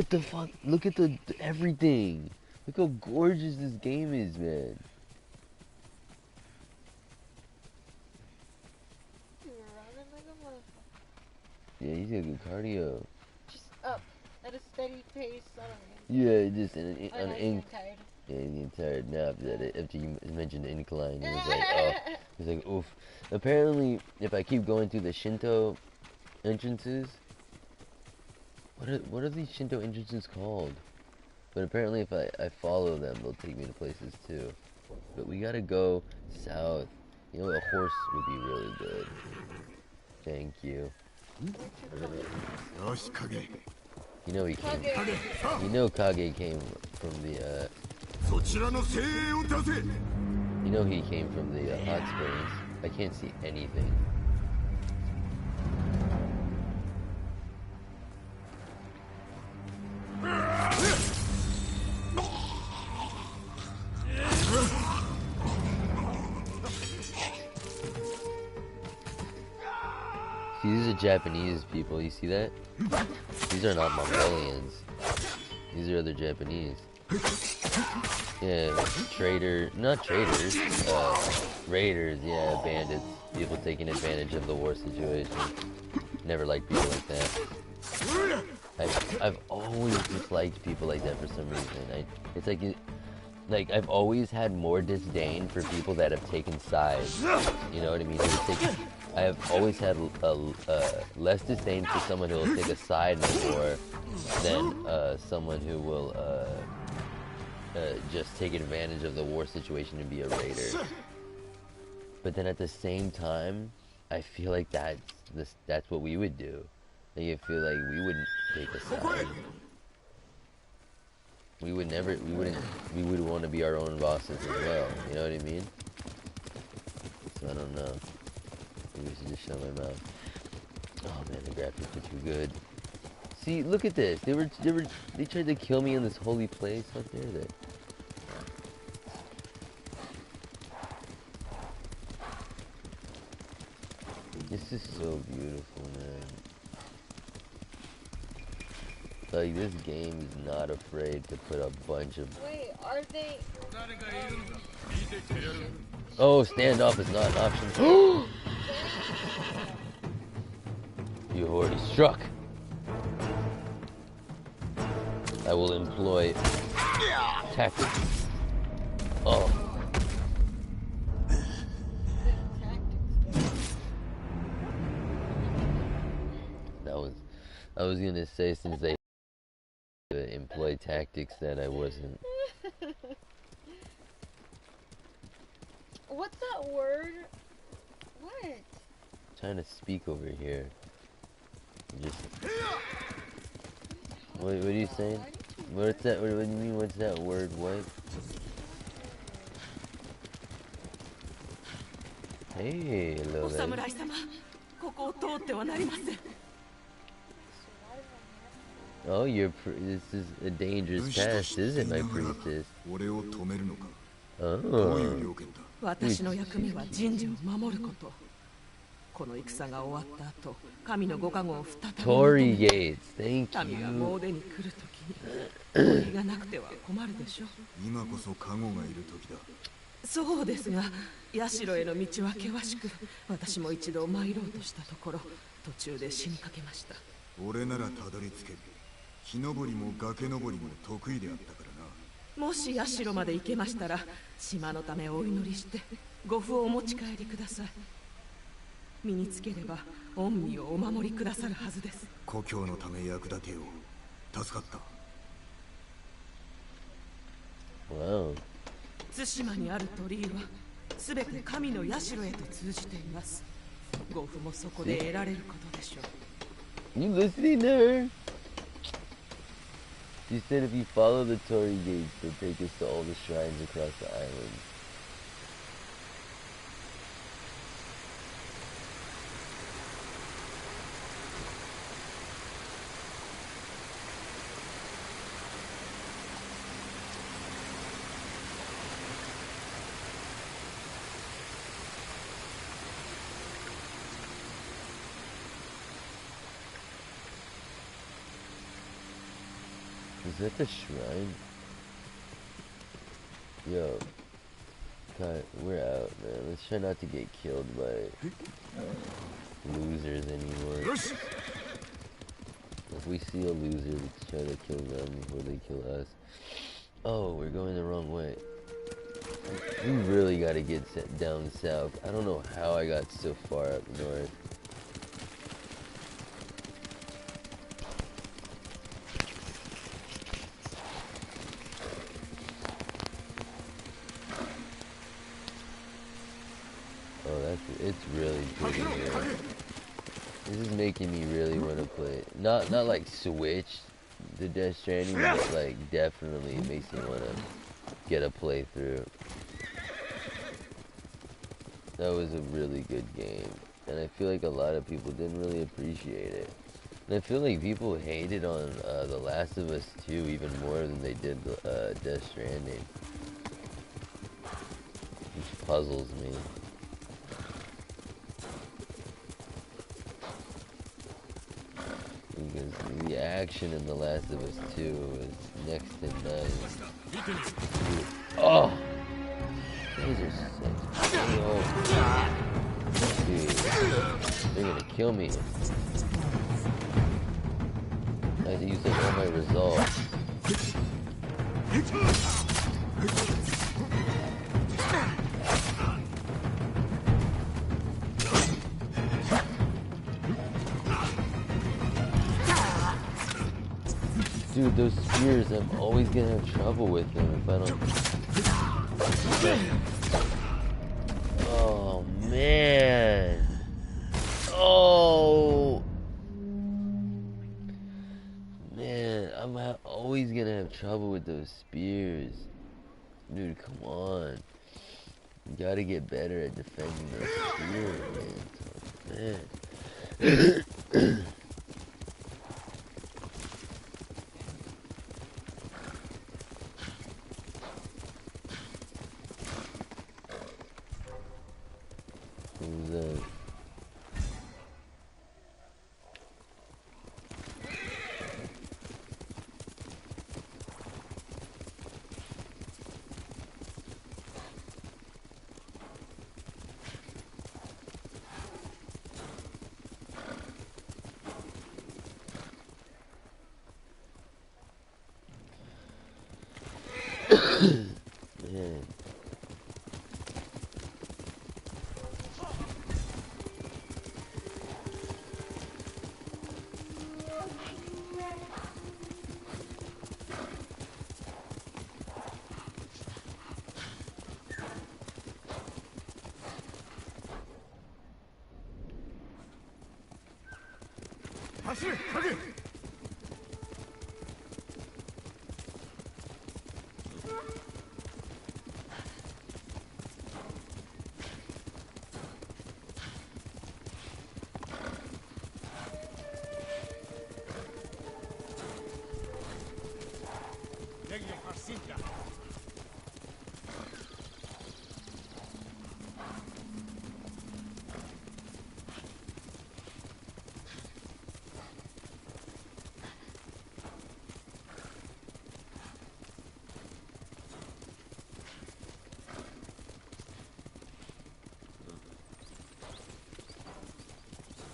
the everything. Look how gorgeous this game is, man. You were running like a motherfucker. Yeah, he's got good cardio. Just up at a steady pace. Yeah, just on he's an tired. Yeah, he's getting tired now after you mentioned the incline. He was like, oh, he's like, oof. Apparently, if I keep going through the Shinto entrances, what are these Shinto entrances called? But apparently, if I follow them, they'll take me to places too. But we gotta go south. You know, a horse would be really good. Thank you. You know he came. You know Kage came from the. You know he came from the hot springs. I can't see anything. Japanese people. You see that? These are not Mongolians. These are other Japanese. Yeah, not traders. Raiders. Yeah, bandits. People taking advantage of the war situation. Never liked people like that. I've always disliked people like that for some reason. It's like I've always had more disdain for people that have taken sides. You know what I mean? I have always had less disdain for someone who will take a side in the war than someone who will just take advantage of the war situation and be a raider. But then at the same time, I feel like that's what we would do. Like, I feel like we wouldn't take a side. We would want to be our own bosses as well. You know what I mean? So I don't know. Maybe I should just shut my mouth. Oh man, the graphics are too good. See, look at this. They tried to kill me in this holy place. How dare they? This is so beautiful, man. Like, this game is not afraid to put a bunch of... Wait, are they... Oh, standoff is not an option. You already struck. I will employ tactics. Oh. I was gonna say, since they employ tactics that I wasn't. What's that word? What? Trying to speak over here. Just. What are you saying? What's that? What do you mean? What's that word? What? Hey, hello there. Oh, this is a dangerous task, isn't it, my priestess? Oh. Torii gates, thank you. Wow. Tsushimaにある鳥居はすべて神の社へと通じています。ゴフもそこで得られることでしょう。 You listening to her? She said if you follow the Torii gates, they'll take us to all the shrines across the island. Is that the shrine? Yo, God, we're out, man. Let's try not to get killed by losers anymore. If we see a loser, let's try to kill them before they kill us. Oh, we're going the wrong way. We really gotta get down south. I don't know how I got so far up north. It's really pretty here. This is making me really want to play. Not like switch the Death Stranding, but like definitely it makes me want to get a playthrough. That was a really good game, and I feel like a lot of people didn't really appreciate it. And I feel like people hated on The Last of Us 2 even more than they did Death Stranding, which puzzles me. The action in The Last of Us 2 is next to none. Oh! These are sick. Dude, they're gonna kill me. I have to use like all my resolve. Dude, those spears, I'm always gonna have trouble with them if I don't... Oh, man. Oh. Man, I'm always gonna have trouble with those spears. Dude, come on. You gotta get better at defending those spears, man. Man. Who's that? Man.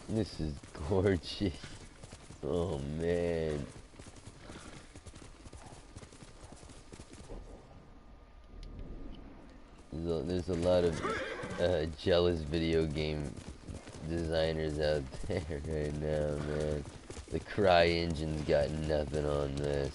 This is gorgeous. Oh man. There's a lot of jealous video game designers out there right now, man. The Cry engine's got nothing on this.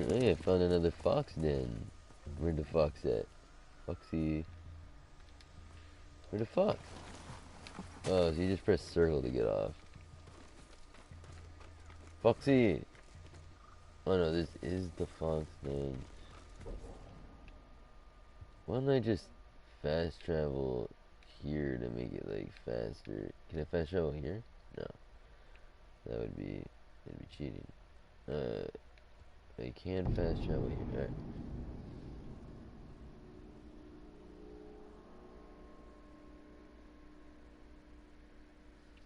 Hey, I found another fox den. Where'd the fox at? Foxy. Where'd the fox? Oh, so you just press circle to get off. Foxy! Oh no, this is the fox den. Why don't I just fast travel here to make it like faster? Can I fast travel here? No. That'd be cheating. I can fast travel here. Alright.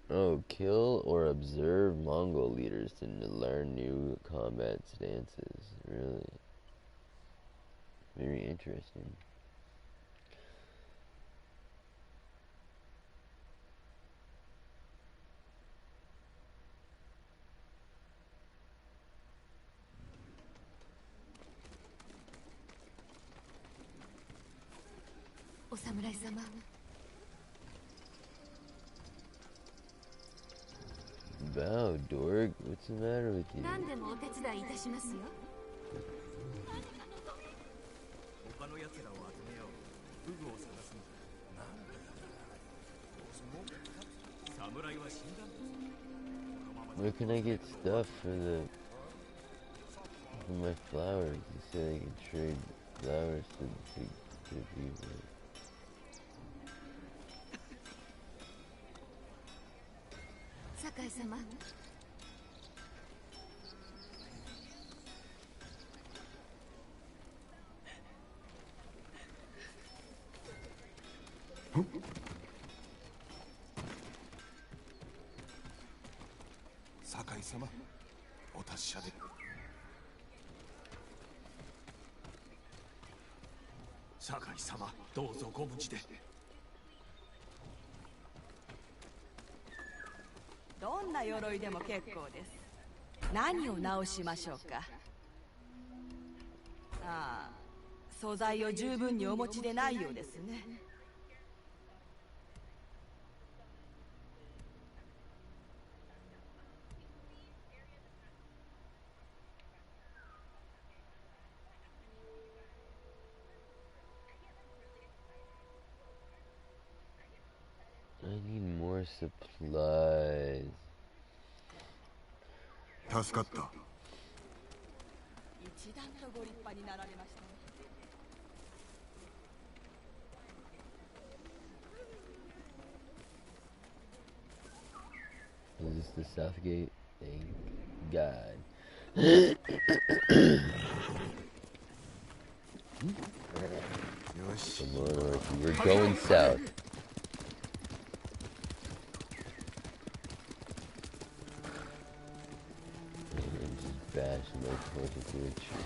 Oh, kill or observe Mongol leaders to learn new combat stances. Really? Very interesting. 侍様。Bow, dork. What's the matter with you? 何でもお手伝いいたしますよ。他の奴らを集めよう。フグを探すんだ。侍は死んだんだ。 Where can I get stuff for my flowers? You said I could trade flowers to people. 酒井様。酒井様、お達者で。酒井様、どうぞご無事で。どんな鎧でも結構です。何を直しましょうか。ああ、素材を十分にお持ちでないようですね。I need more supplies. 助かった。一段とご立派になられましたね。Is this the South Gate? Thank God. Come on, Archie. We're going south. And just bash my fucking through a tree.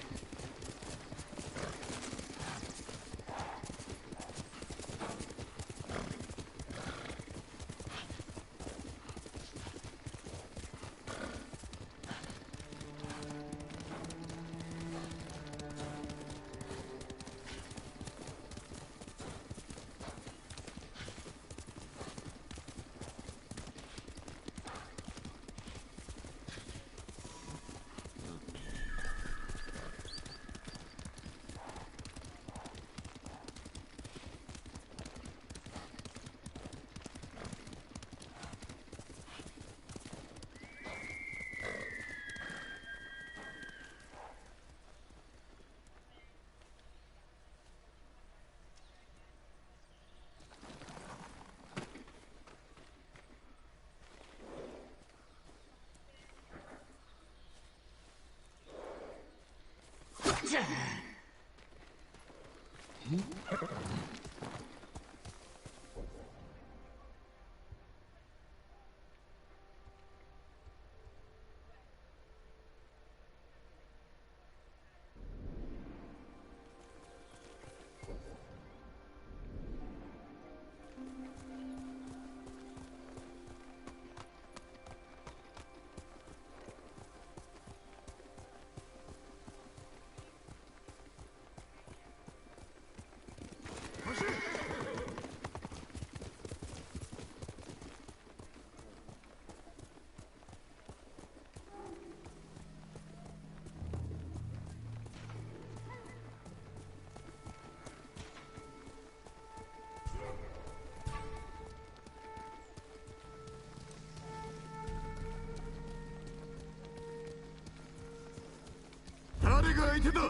Push it! 誰が相手だ。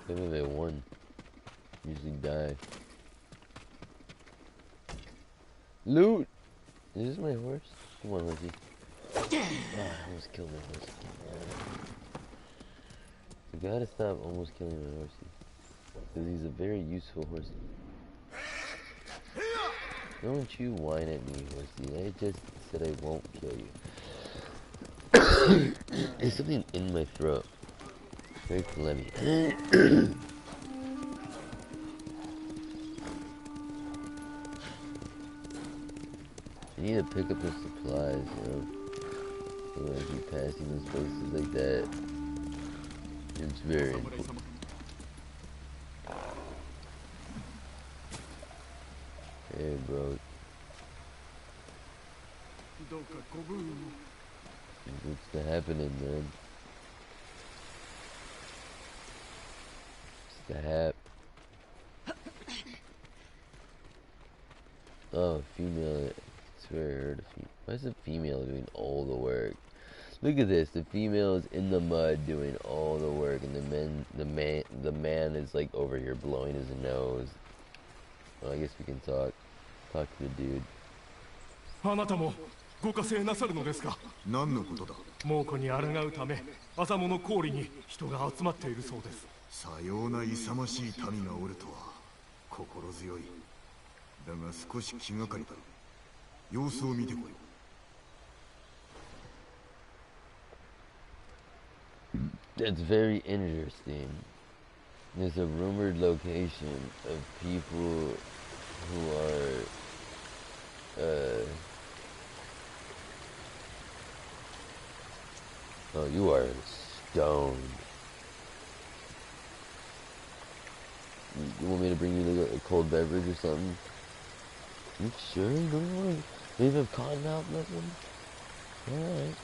Maybe they won. Usually die. Loot! Is this my horse? Come on, horsey. I almost killed my horsey. You gotta stop almost killing my horsey. Because he's a very useful horsey. Don't you whine at me, horsey. I just said I won't kill you. There's something in my throat. Very phlegmy. I need to pick up the supplies, you know. So when I keep passing those places like that, it's very important. Hey, bro. What's happening, man? What's the hap? Oh, female. I swear I heard a female. Why is the female doing all the work? Look at this. The female is in the mud doing all the work, and the man is like over here blowing his nose. Well, I guess we can talk to the dude. あなたもご加勢なさるのですか。何のことだ。猛虎に抗うため、朝物氷に人が集まっているそうです。さような勇ましい民がおるとは心強い。だが少し気がかりだ。様子を見てこい。That's very interesting. There's a rumored location of people who are oh, you are stoned. You want me to bring you like a cold beverage or something? You sure? Don't you want to maybe have cotton out nothing? Alright.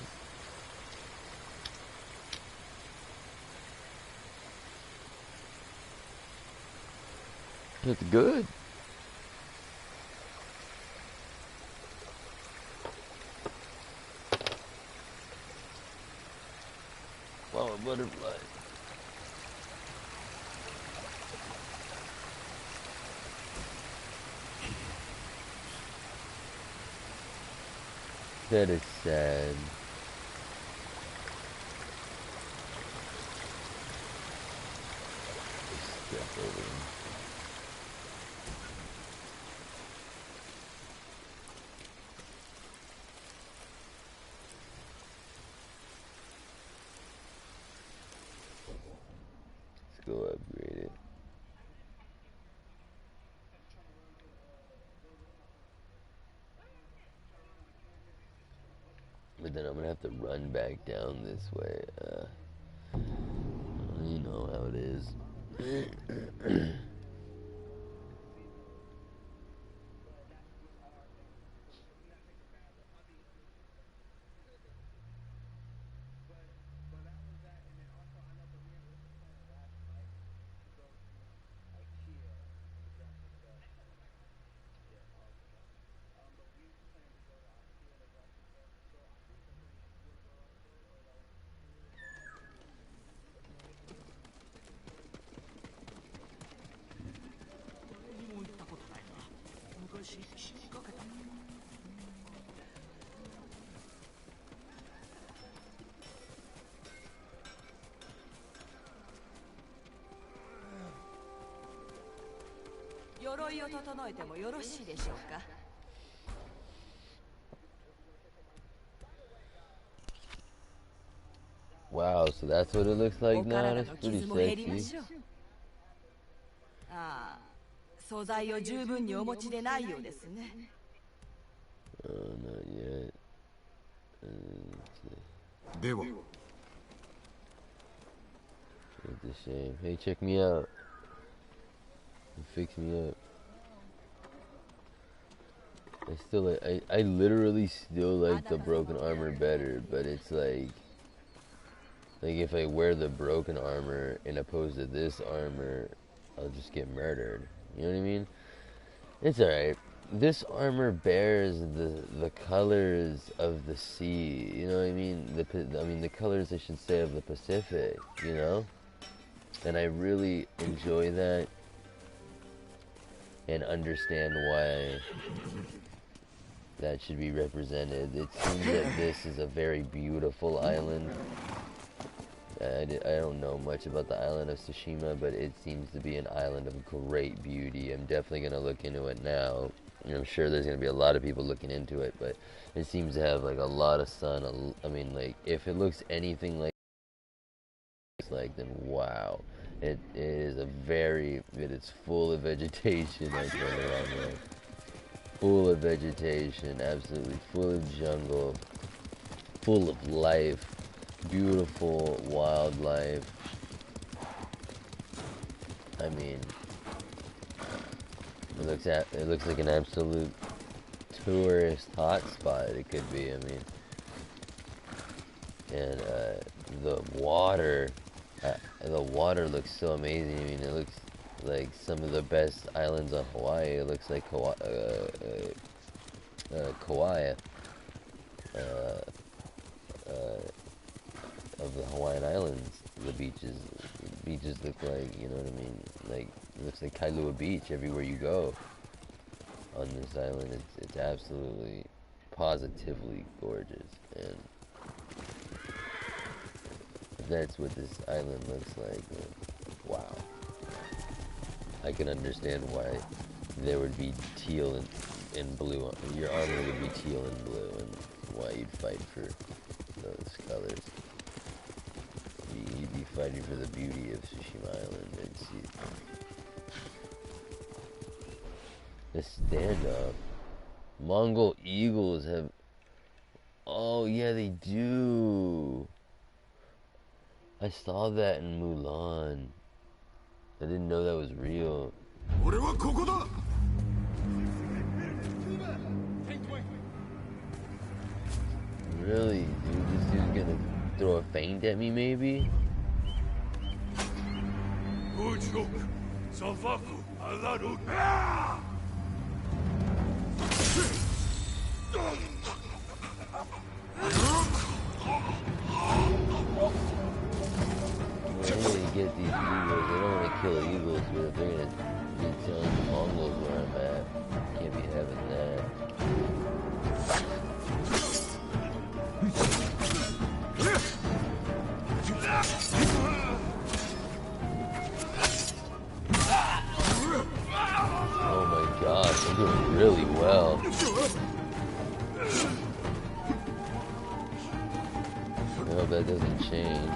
That's good. Wow, a butterfly. That is sad. Step over him. Let's go upgrade it. But then I'm gonna have to run back down this way. You know how it is. Wow, so that's what it looks like now? That's pretty sexy. Oh, not yet. It's a shame. Hey, check me out. Fix me up. I literally still like the broken armor better, but it's like if I wear the broken armor in opposed to this armor, I'll just get murdered. You know what I mean? It's alright. This armor bears the colors of the sea. You know what I mean? The colors, I should say, of the Pacific. You know? And I really enjoy that and understand why that should be represented. It seems that this is a very beautiful island. I don't know much about the island of Tsushima, but it seems to be an island of great beauty. I'm definitely going to look into it now. I'm sure there's going to be a lot of people looking into it, but it seems to have like a lot of sun. I mean, like, if it looks anything like, then wow. It is it is full of vegetation. I tell you right now. Full of vegetation, absolutely full of jungle, full of life, beautiful wildlife. I mean, it looks like an absolute tourist hotspot. It could be. I mean, and the water looks so amazing. I mean, it looks like some of the best islands on Hawaii. It looks like Kauai, of the Hawaiian Islands. The beaches look like, you know what I mean? Like, it looks like Kailua Beach everywhere you go on this island. It's absolutely, positively gorgeous, and that's what this island looks like. Wow. I can understand why there would be teal and blue. Your armor would be teal and blue, and why you'd fight for those colors. You'd be fighting for the beauty of Tsushima Island. And see the stand-up. Mongol eagles have... Oh, yeah, they do. I saw that in Mulan. I didn't know that was real. Really? Dude, this dude's gonna throw a feint at me, maybe? I need to get these eagles. I don't want to kill eagles, but if they're gonna be telling the Mongols where I'm at, can't be having that. Oh my gosh, I'm doing really well. I hope that doesn't change.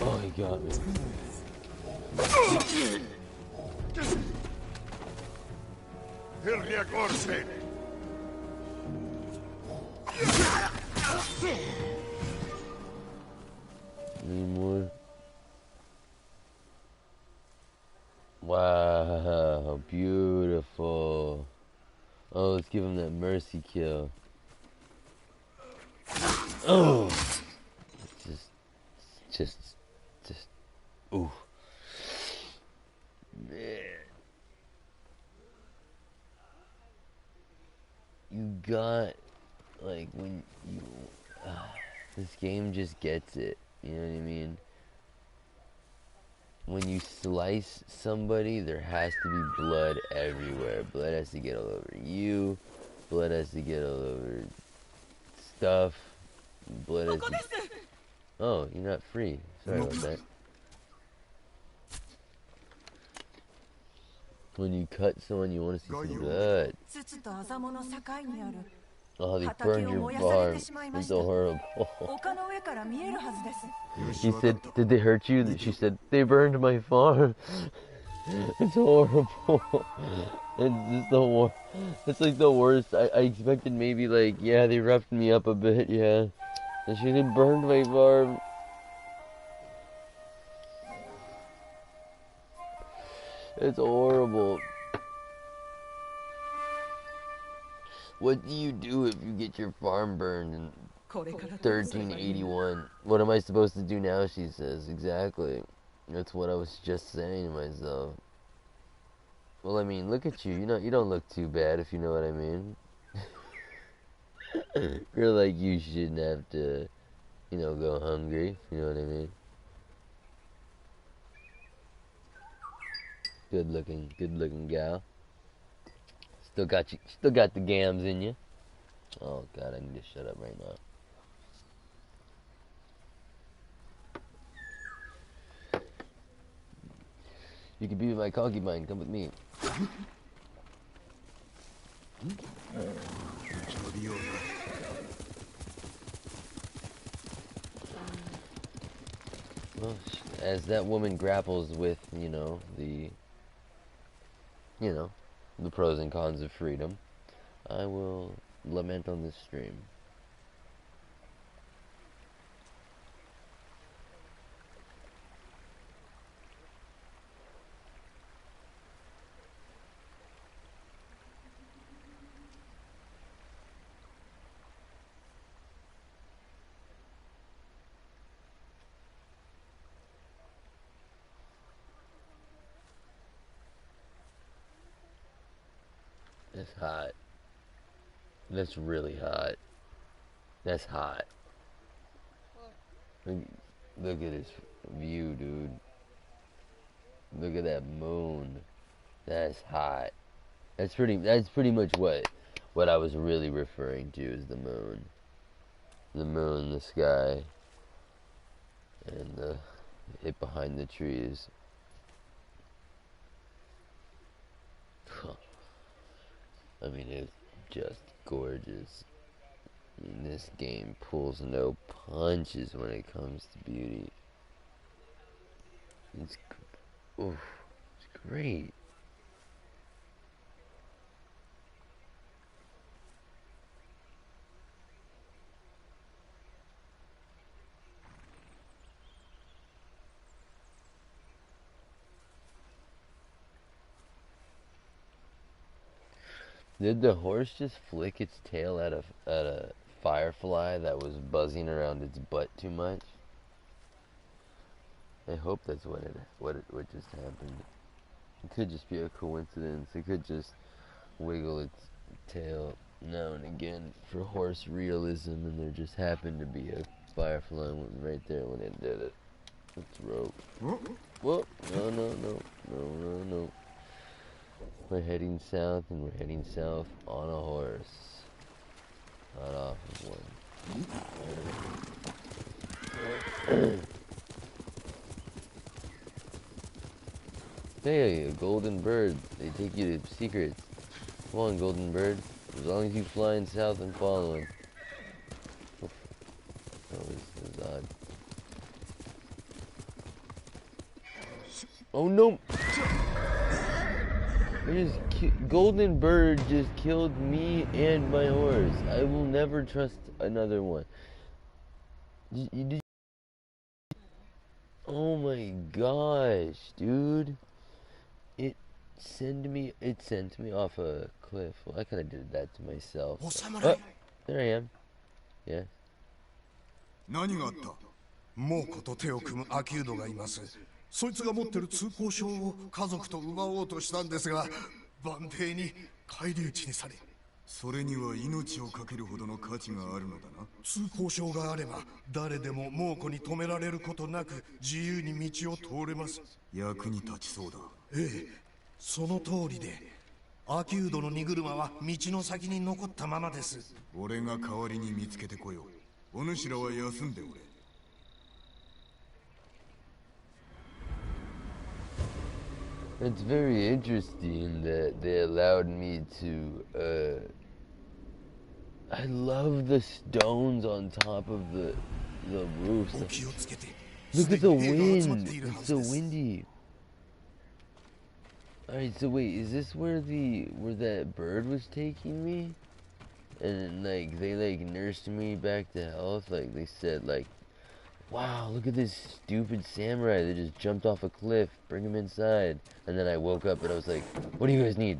Oh, he got me. Any more? Wow, beautiful. Oh, let's give him that mercy kill. Oh! Just, ooh. Man. You got, like, when you, this game just gets it, you know what I mean? When you slice somebody, there has to be blood everywhere. Blood has to get all over you. Blood has to get all over stuff. Blood has to... Oh, you're not free. Sorry about that. When you cut someone, you want to see some blood. Oh, they burned your farm. It's horrible. He said, did they hurt you? She said, they burned my farm. It's horrible. It's just the worst. It's like the worst. I expected maybe like, yeah, they roughed me up a bit, yeah. And she said, burned my farm. It's horrible. What do you do if you get your farm burned in 1381? What am I supposed to do now, she says. Exactly. That's what I was just saying to myself. Well, I mean, look at you. You don't look too bad, if you know what I mean. Girl like you shouldn't have to, go hungry, if you know what I mean. Good looking gal. Still got the gams in you. Oh God, I need to shut up right now. You can be my concubine. Come with me. Well, as that woman grapples with, the pros and cons of freedom, I will lament on this stream. That's hot. That's really hot. That's hot. Look at this view, dude. Look at that moon. That's hot. That's pretty much what I was really referring to is the moon. The moon, the sky, and it behind the trees. I mean, it's just gorgeous. I mean, this game pulls no punches when it comes to beauty. It's great. Did the horse just flick its tail at a firefly that was buzzing around its butt too much? I hope that's what just happened. It could just be a coincidence. It could just wiggle its tail now and again for horse realism, and there just happened to be a firefly right there when it did it. Let's rope. Whoa! No. We're heading south, and we're heading south on a horse. Not off of one. Hey, a golden bird. They take you to secrets. Come on, golden bird. As long as you flying south and following. Oof. That was odd. Oh no! Golden bird just killed me and my horse. I will never trust another one. Oh my gosh, dude. It sent me off a cliff. Well, I kind of did that to myself. Oh, there I am. Yes. 何があった？猛虎と手を組むアキュードがいます。そいつが持ってる通行証を家族と奪おうとしたんですが、番艇に返り討ちにされ。それには命を懸けるほどの価値があるのだな。通行証があれば誰でも猛虎に止められることなく自由に道を通れます。役に立ちそうだ。ええ、その通りで、アキュードの荷車は道の先に残ったままです。俺が代わりに見つけてこよう。お主らは休んでおれ。It's very interesting that they allowed me to, I love the stones on top of the roofs. Look at the wind! It's so windy. Alright, so wait, is this where that bird was taking me? And like, they like nursed me back to health? Like, they said like, wow, look at this stupid samurai that just jumped off a cliff. Bring him inside. And then I woke up and I was like, what do you guys need?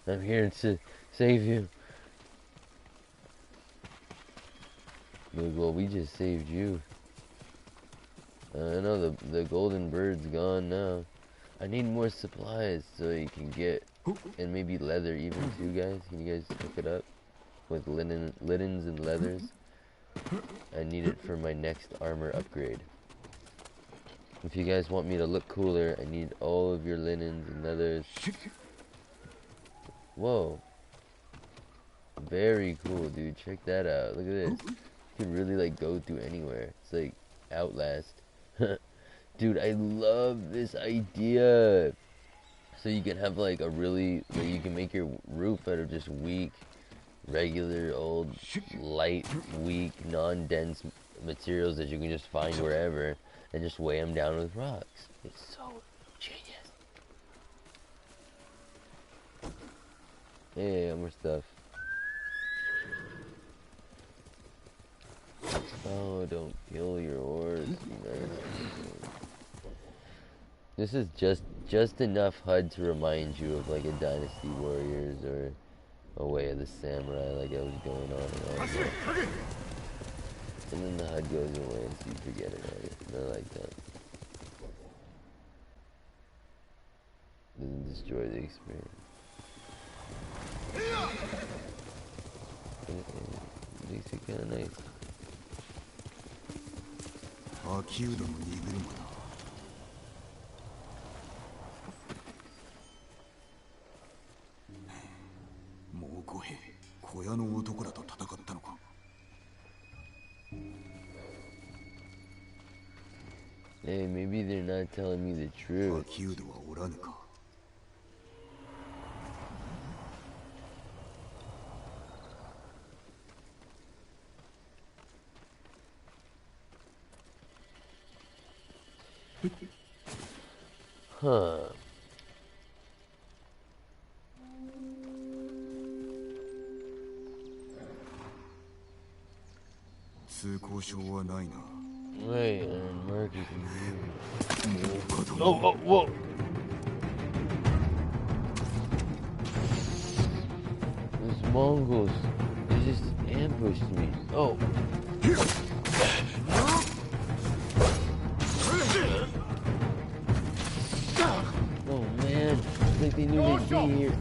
I'm here to save you. Look, well, we just saved you. I know the golden bird's gone now. I need more supplies so you can get, and maybe leather even too, guys. Can you guys hook it up with linens and leathers? I need it for my next armor upgrade. If you guys want me to look cooler, I need all of your linens and leathers. Whoa. Very cool, dude. Check that out. Look at this. You can really, like, go through anywhere. It's like Outlast. Dude, I love this idea. So you can have, like, a really... Like, you can make your roof out of just weak, regular, old, light, weak, non-dense materials that you can just find wherever and just weigh them down with rocks. It's so genius. Hey, more stuff. Oh, don't kill your horse. This is just enough HUD to remind you of like a Dynasty Warriors or a Way of the Samurai, like I was going on and on. And then the HUD goes away and so you forget about it. I like that. Doesn't destroy the experience. It makes it kind of nice. 秋うどの荷車だ。もう五兵、小屋の男らと戦ったのか。Hey, maybe they're not telling me the truth. 秋うどはおらぬか。Huh. Wait, and Marcus and oh, oh, whoa! Those Mongols, they just ambushed me. Oh. Oh man, it's like they knew they'd be here.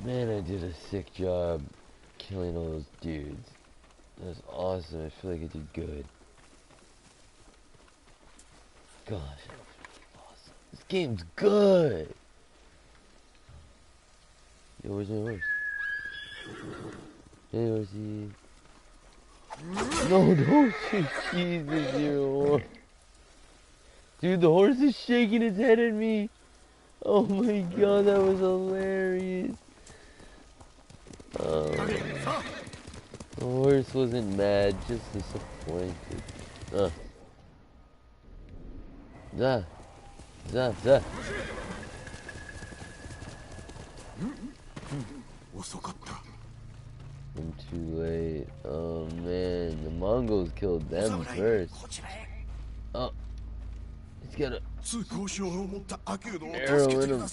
Man, I did a sick job killing all those dudes. That was awesome. I feel like I did good. Gosh, that was really awesome. This game's good. Yo, where's my horse? Hey, horsey. No, don't shoot. Jesus, you're a horse. Dude, the horse is shaking its head at me. Oh my god, that was hilarious. The horse wasn't mad, just disappointed. I'm too late. Oh man, the Mongols killed them first. Oh, he's got a arrow in him.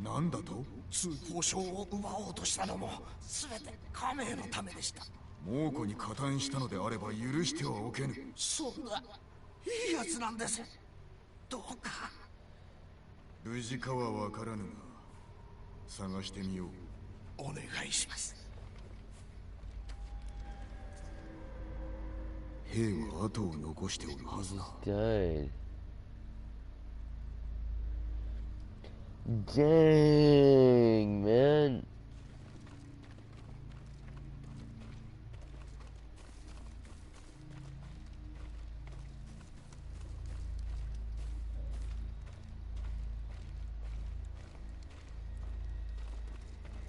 なんだと？通行証を奪おうとしたのも全て家名のためでした。猛虎に加担したのであれば許してはおけぬ。そんないいやつなんです。どうか。無事かはわからぬが探してみよう。お願いします。兵は後を残しておるはずだ。Dang, man.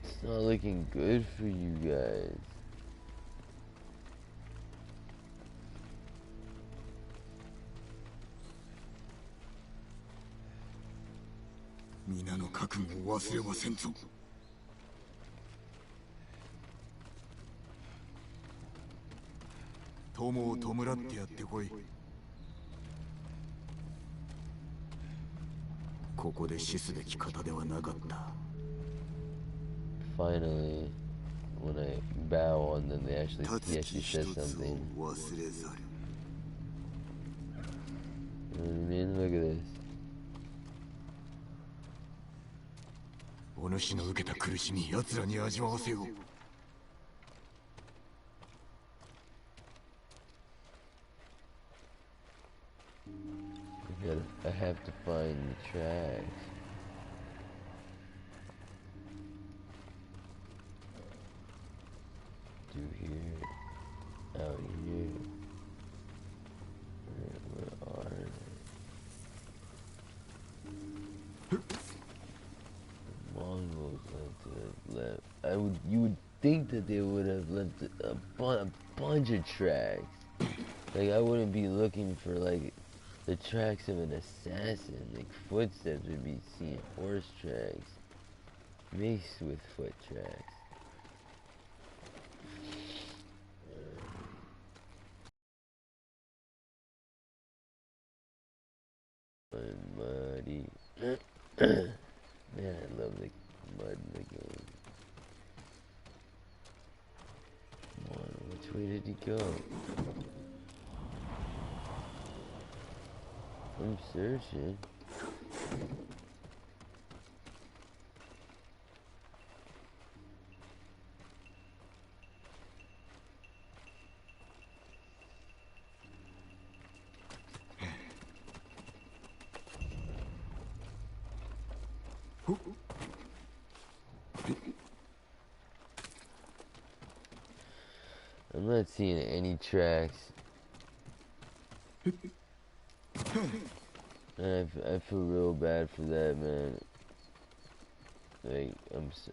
It's not looking good for you guys. Minaの覚悟を忘れはせんぞ。友を弔ってやってこい。ここで死すべき方ではなかった。Finally, when I bow on them, he actually says something. You know what I mean? Look at this. お主の受けた苦しみ、奴らに味わわせよう。I have to find the tracks. Through here, out here. Where are they? The Mongols left. You would think that they would have left a bunch of tracks. Like I wouldn't be looking for like the tracks of an assassin. Like footsteps would be seeing horse tracks mixed with foot tracks. Muddy. Man, I love the mud in the game. Come on, which way did he go? I'm searching. I'm not seeing any tracks. And I feel real bad for that, man. Like,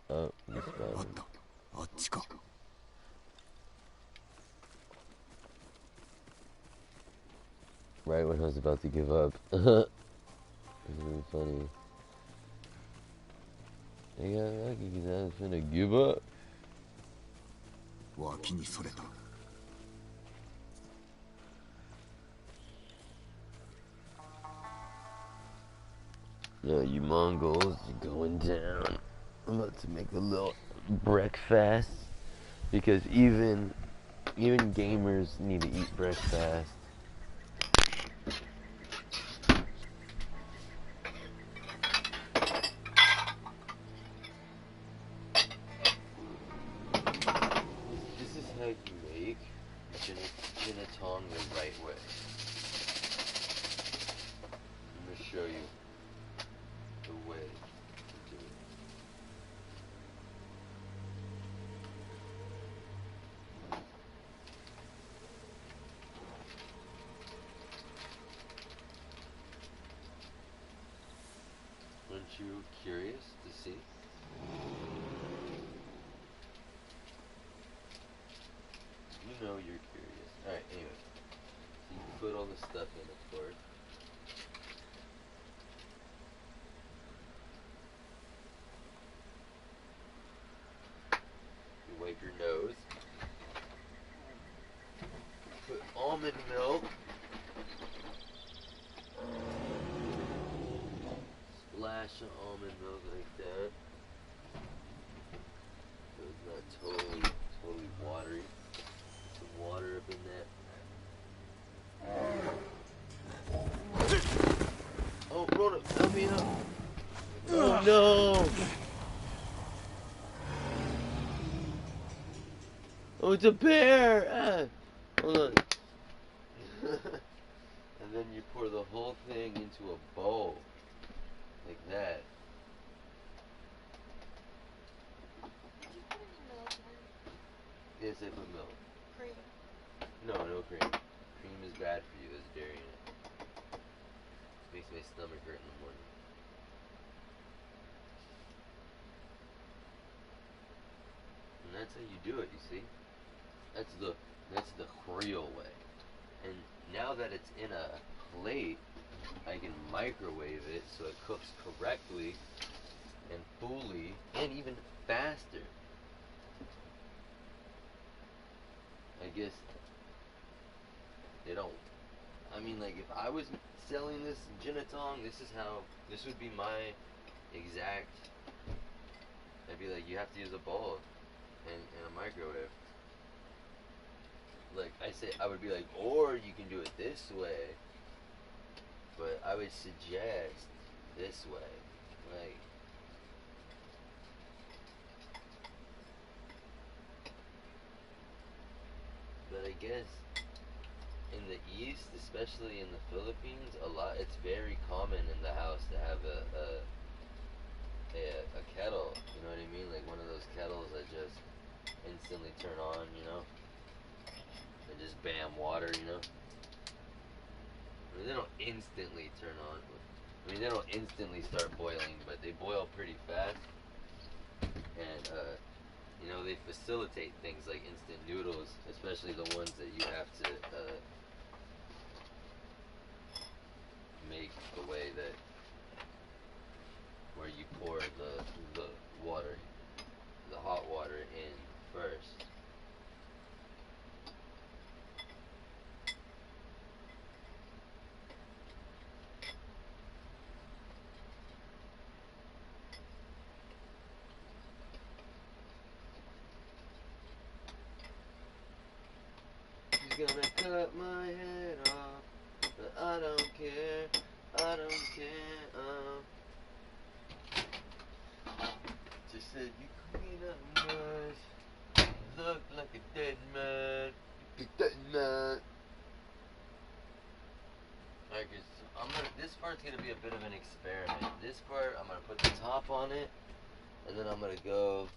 oh, this spot. Right when I was about to give up. It's really funny. I got lucky because I was finna give up. No, you Mongols, you're going down. I'm about to make a little breakfast because even gamers need to eat breakfast. This is how you make Jinnatong the right way. I'm gonna show you the way to do it. Aren't you curious to see? You know you're curious. Alright, anyway. So you can put all the stuff in, of course. You wipe your nose. Put almond milk. Splash of almond milk like that. So it's not totally watery. me up. Oh no! Oh, it's a bear! Ah. Hold on. And then you pour the whole thing into a bowl. Like that. Did you put any milk in it? Yes, I put milk. Cream. No, no cream. Cream is bad for you. There's dairy in it. Makes my stomach hurt in the morning. And that's how you do it, you see? That's the real way. And now that it's in a plate, I can microwave it so it cooks correctly and fully and even faster. I guess they don't. I mean, like, if I was selling this Genetong, this would be my exact. I'd be like, you have to use a bowl and a microwave. Like I say, I would be like, or you can do it this way, but I would suggest this way. Like, but I guess in the East, especially in the Philippines, it's very common in the house to have a kettle. You know what I mean? Like one of those kettles that just instantly turn on. You know, and just bam, water. You know. I mean, they don't instantly turn on. I mean, they don't instantly start boiling, but they boil pretty fast. And, you know, they facilitate things like instant noodles, especially the ones that you have to make the way that, where you pour the water, the hot water in first. She's gonna cut my head off, but I don't care, I don't care. She said, you clean up nice, you look like a dead man, you dead man. Alright, this part's gonna be a bit of an experiment. This part, I'm gonna put the top on it, and then I'm gonna go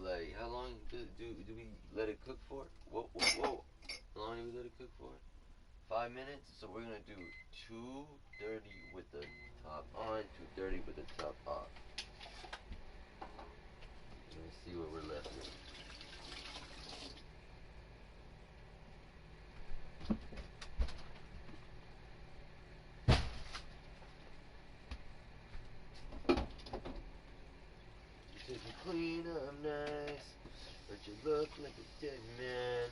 like, how long do we let it cook for? Whoa, whoa, whoa. How long do we let it cook for? 5 minutes. So we're gonna do 230 with the top on, 230 with the top off. Let's see what we're left with. She said you clean up nice, but you look like a dead man.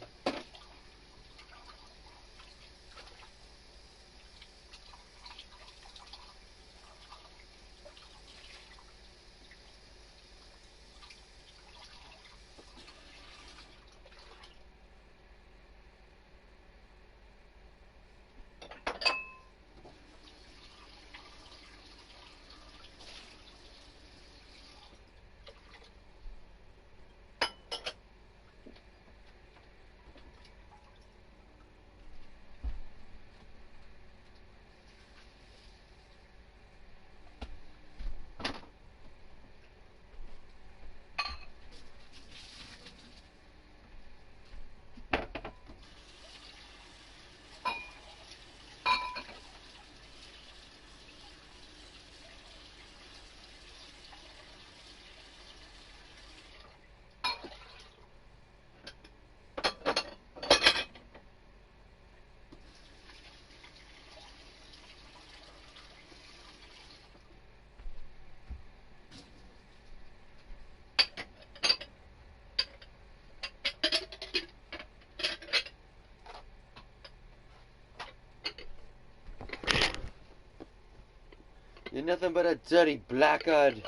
You're nothing but a dirty blackguard.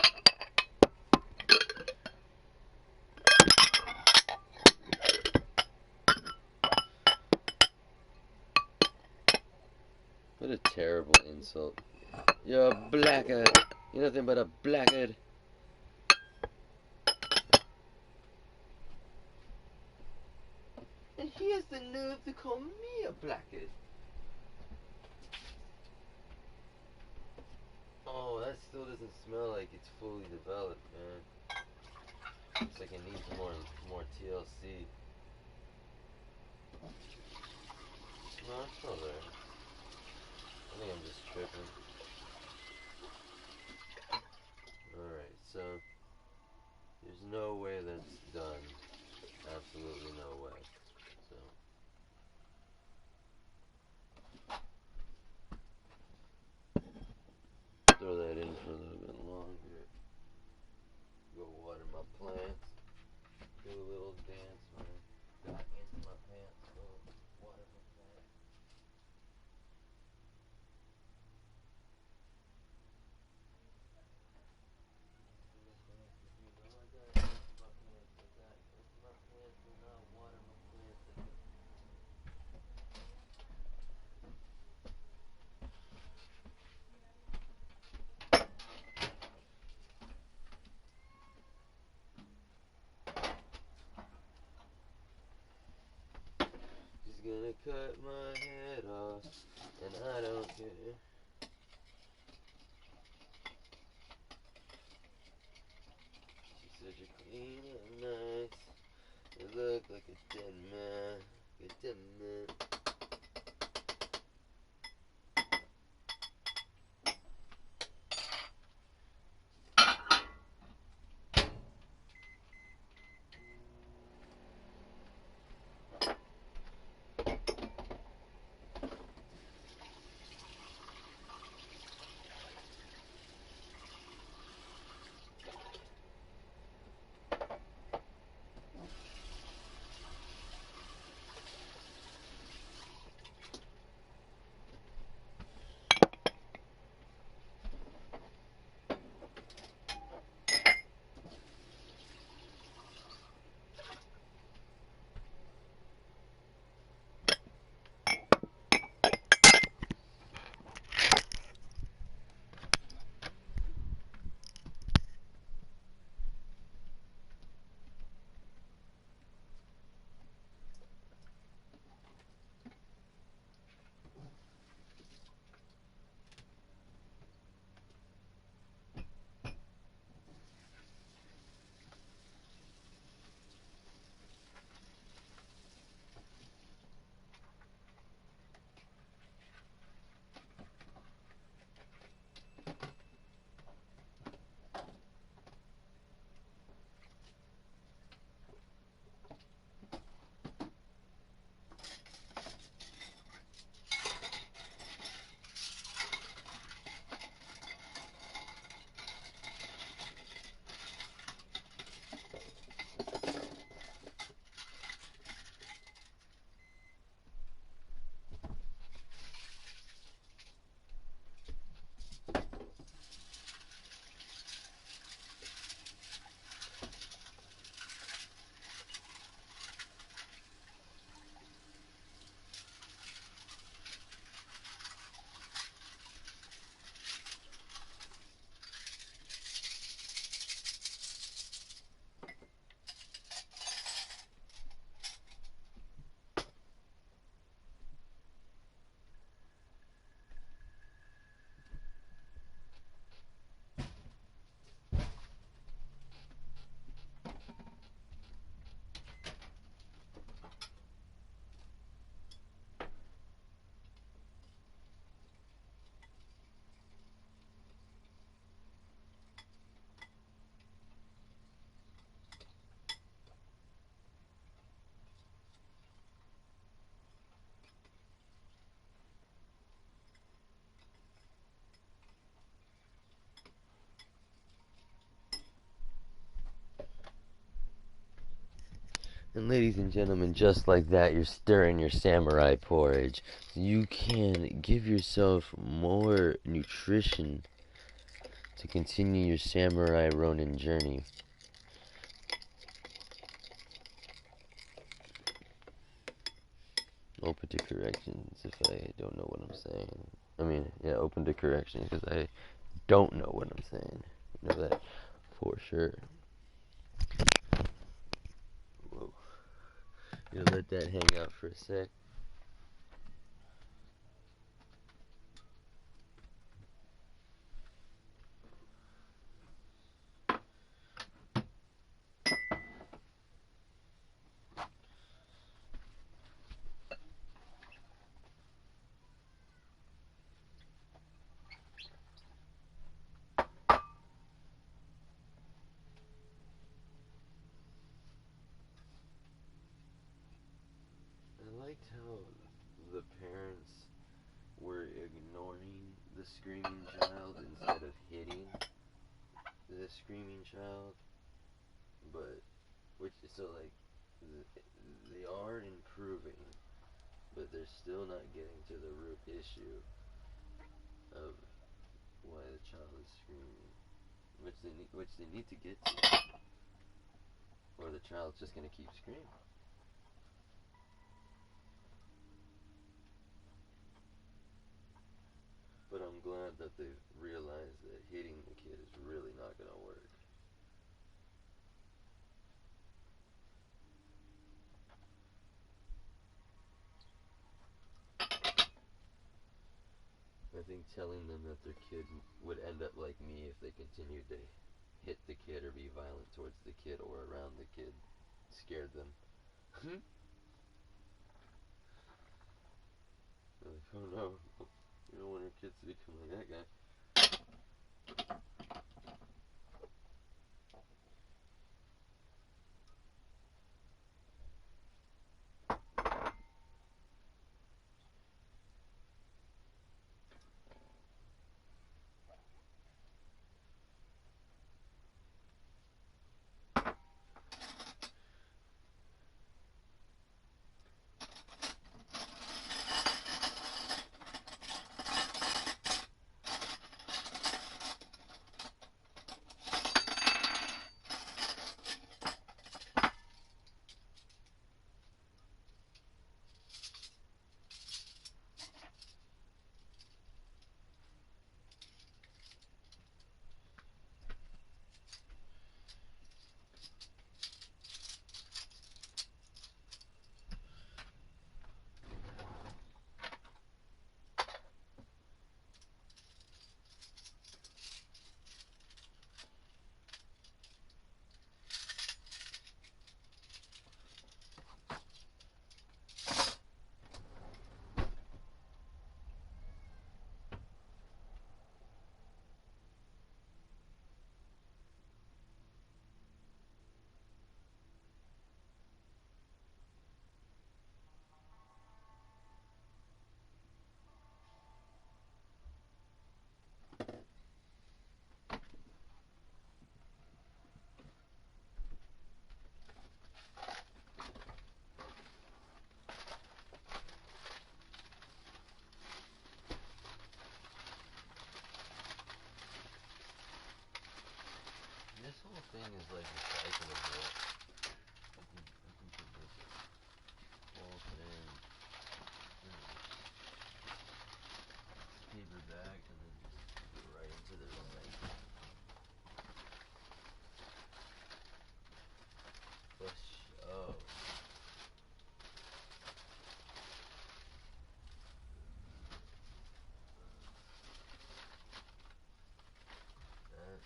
What a terrible insult. You're a blackguard. You're nothing but a blackguard. And he has the nerve to call me a blackguard. Oh, that still doesn't smell like it's fully developed, man. Looks like it needs more TLC. No, it's still there. I think I'm just tripping. Alright, so there's no way that's done. Absolutely no way. So throw that in for a little bit longer. Go water my plants. Do a little dance, man. Got into my pants. Go water my plants. She's gonna cut my head off, and I don't care. She said you're clean and nice. You look like a dead man. A dead man. And ladies and gentlemen, just like that, you're stirring your samurai porridge. So you can give yourself more nutrition to continue your samurai Ronin journey. Open to corrections if I don't know what I'm saying. I mean, yeah, open to correction because I don't know what I'm saying. You know that for sure. Whoa. You know, let that hang out for a sec. I liked how the parents were ignoring the screaming child instead of hitting the screaming child, but which so like they are improving, but they're still not getting to the root issue of why the child is screaming, which they need to get to, or the child's just gonna keep screaming. But I'm glad that they've realized that hitting the kid is really not gonna work. I think telling them that their kid would end up like me if they continued to hit the kid or be violent towards the kid or around the kid scared them. They're like, oh no, we don't want our kids to become like that guy. This whole thing is like a cycle of what? I can put this whole thing in this paper bag and then just go right into the recycle. Oh. That's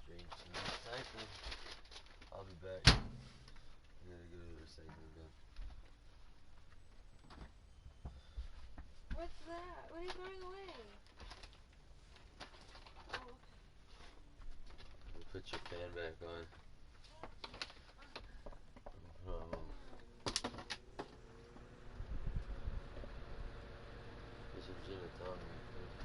straight to recycle. I'll be back. I gotta go to the recycling bin. What's that? What are you throwing away? Oh, okay. Put your fan back on. No problem. There's some gin and tonic real quick.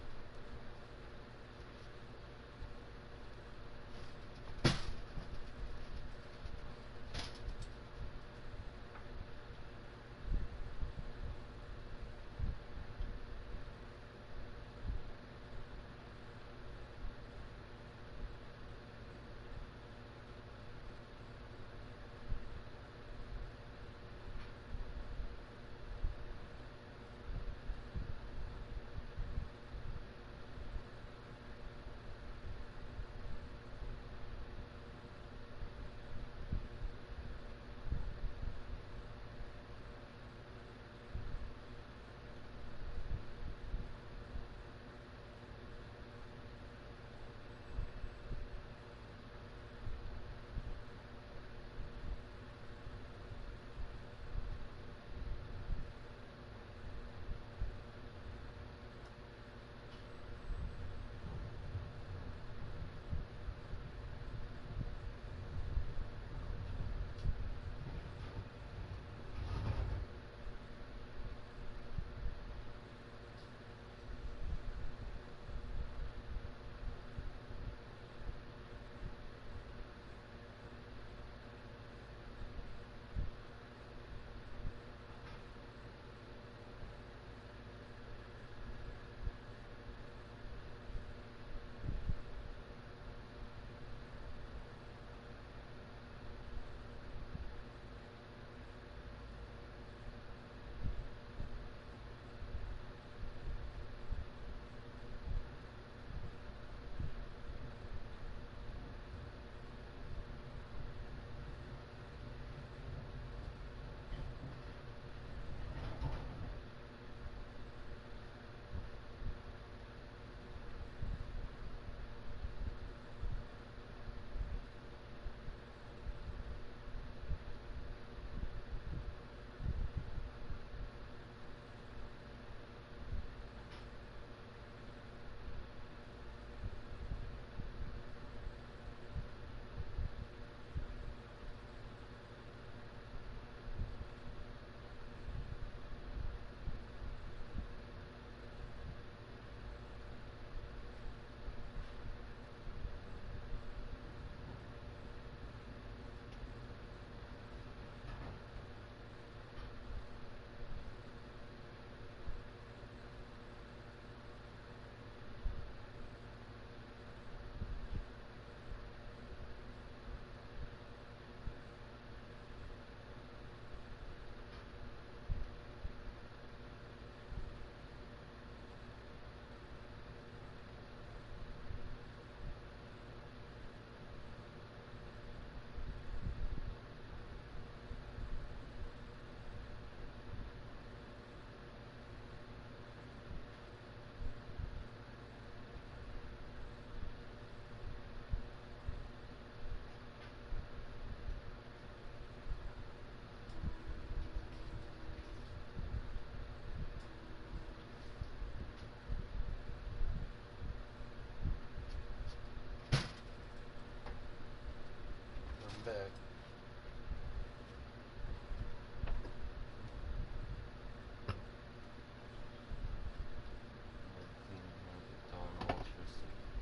back.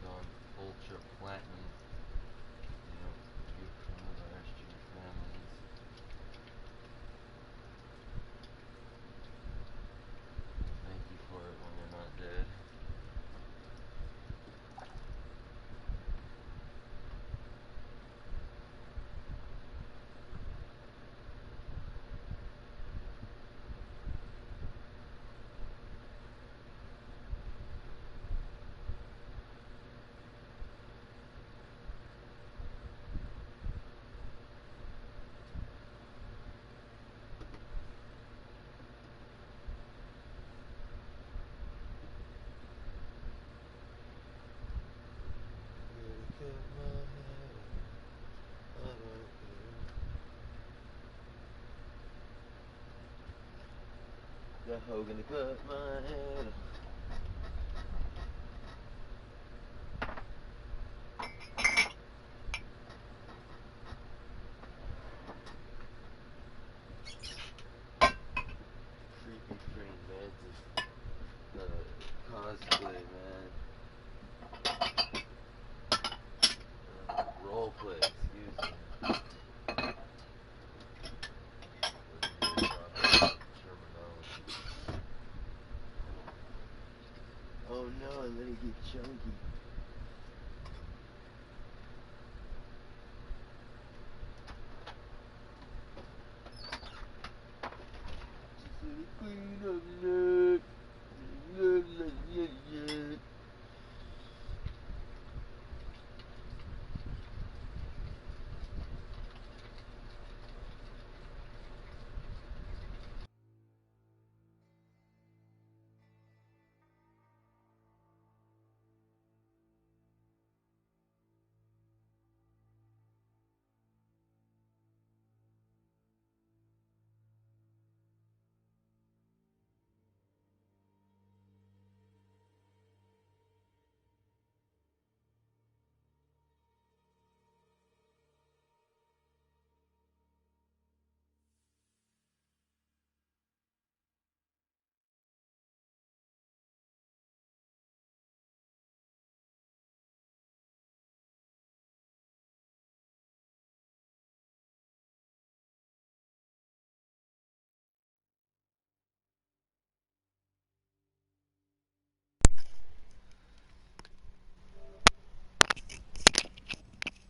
Dawn Ultra Platinum. You know, gift from one of our SG families. Thank you for it when you're not dead. The hoe gonna cut my head. Creepy Praying Mantis cosplay, man. Roleplay, excuse me. Oh no, let it get chunky. She's the queen of nerd.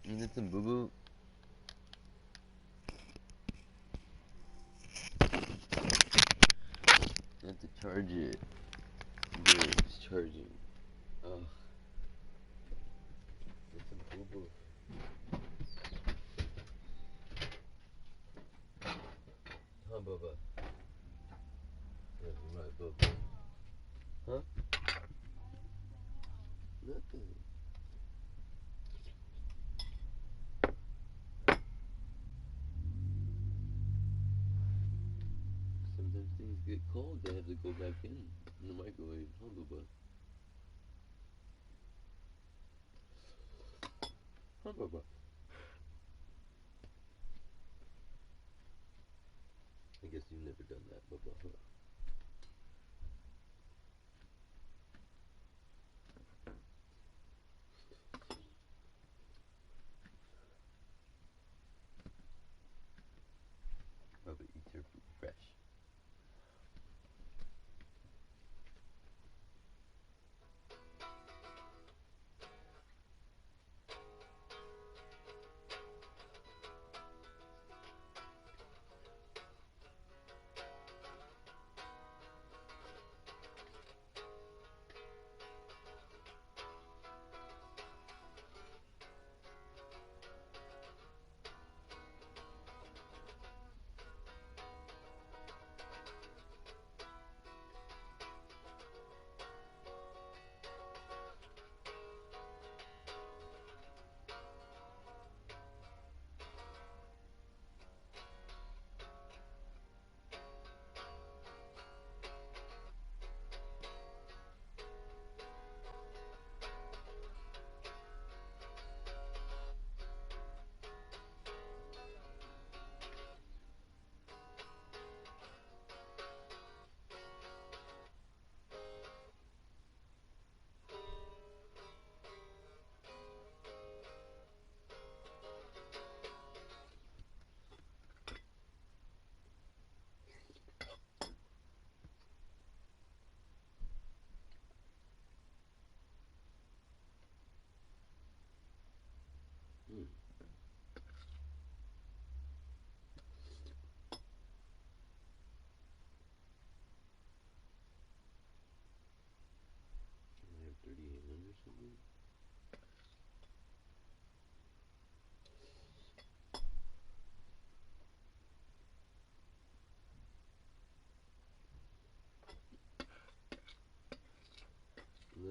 You need some boo boo? You have to charge it. Dude, it's charging. Oh. Get some boo boo. Huh, Bubba? Yeah, you're right, Bubba. Huh? Nothing. Sometimes things get cold, they have to go back in the microwave. Huh, Bubba? Huh, Bubba? I guess you've never done that, Bubba. Huh? Bubba eats her food fresh.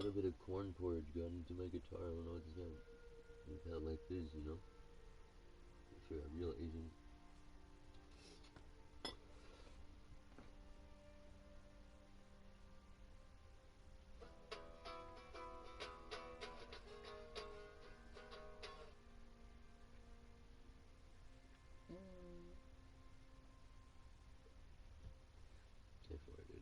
little bit of corn porridge got into my guitar. I don't know what to say. It felt like this, you know? If you're a real Asian. Get for it, dude.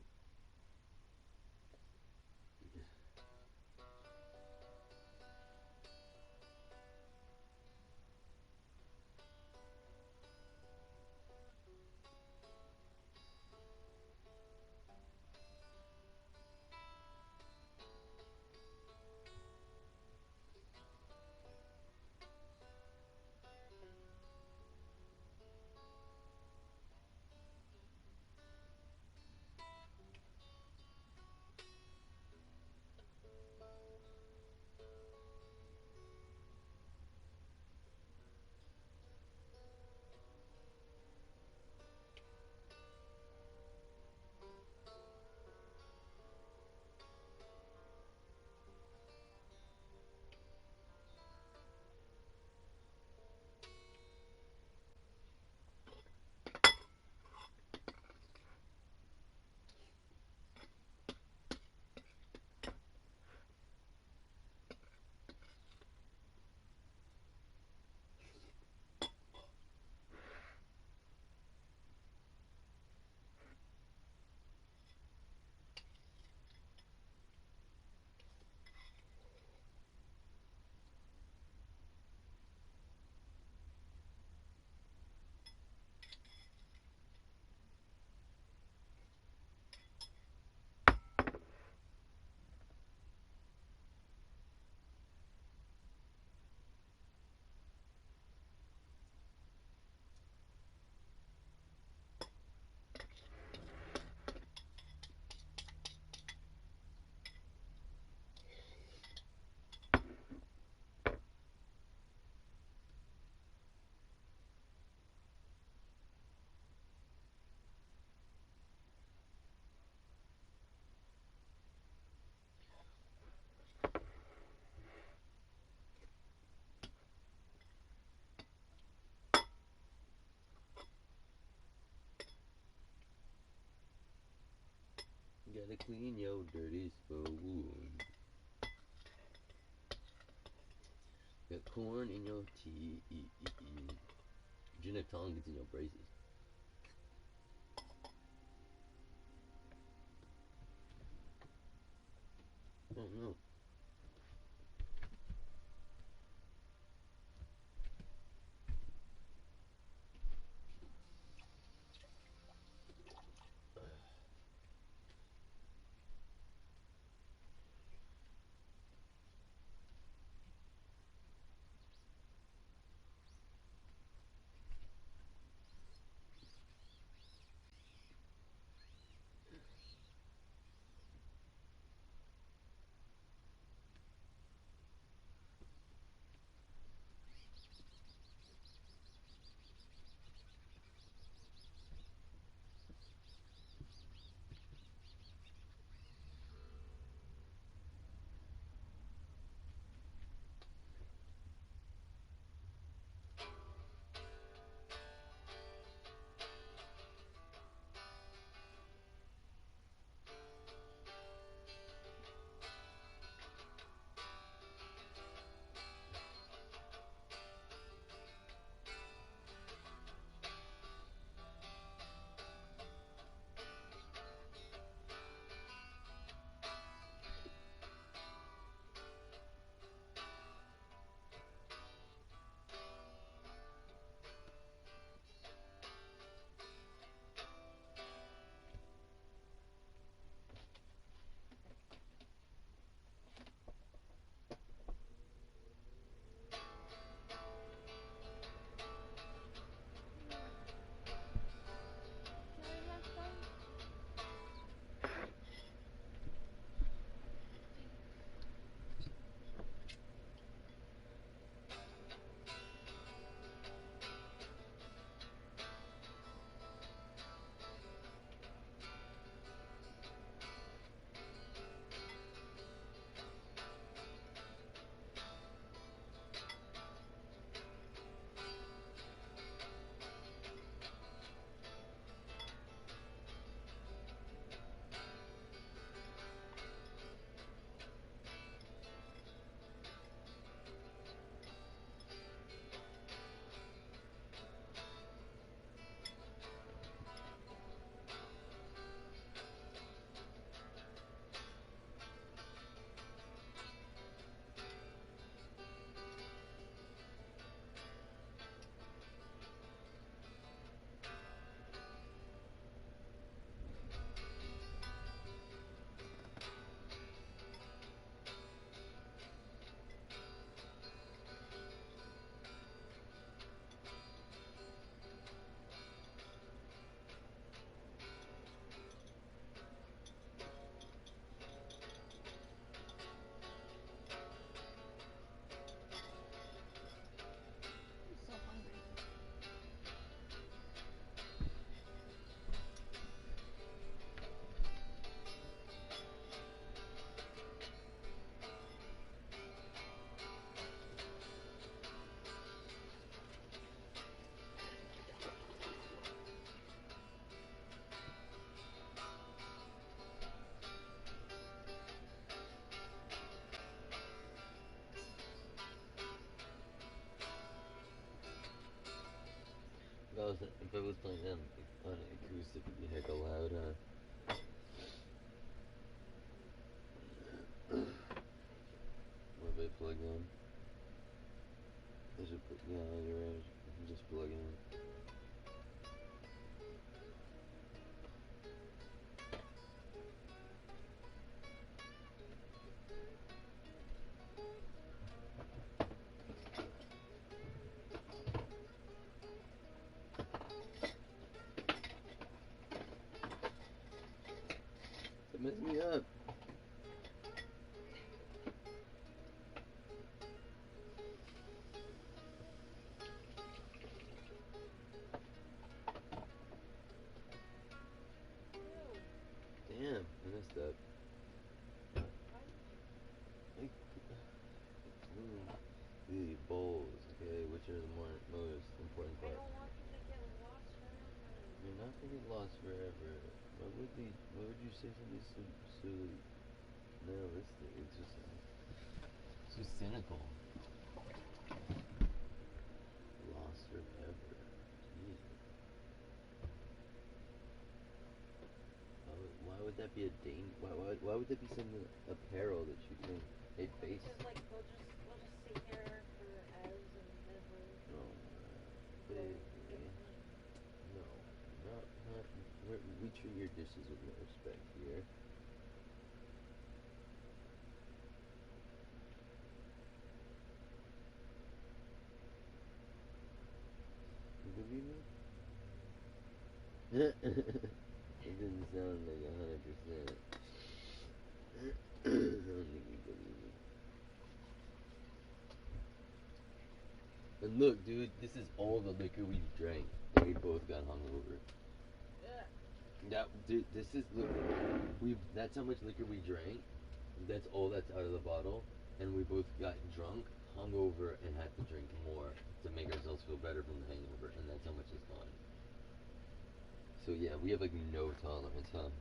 Gotta clean your dirty spoon. Got corn in your tea. Gin and tonic in your braces. Oh no. if I was playing them on acoustic, it'd be hecka loud, huh? What if I plug in? I should put, yeah, you're right. I can just plug in. It messed me up. Damn, I messed up. The bowls, okay, which are the most important part? I don't want them to get lost forever. You're not gonna get lost forever. Why would you say something so nihilistic? It's just so cynical. Lost forever. Yeah. Why would that be a why would that be something apparel that you think a face? Because like we'll just sit here forever and ever. Oh, baby. No, not. We treat your dishes with no respect here. You believe me? It didn't sound like 100%. I don't think you believe me. And look, dude, this is all the liquor we drank, and we both got hungover. Yeah. Dude, this is look. That's how much liquor we drank. That's all that's out of the bottle, and we both got drunk, hungover, and had to drink more to make ourselves feel better from the hangover, and that's how much is gone. So yeah, we have like no tolerance, huh?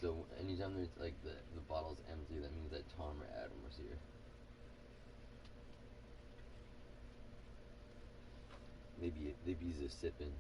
So anytime there's like the bottle's empty, that means that Tom or Adam was here. Maybe he's a sipping.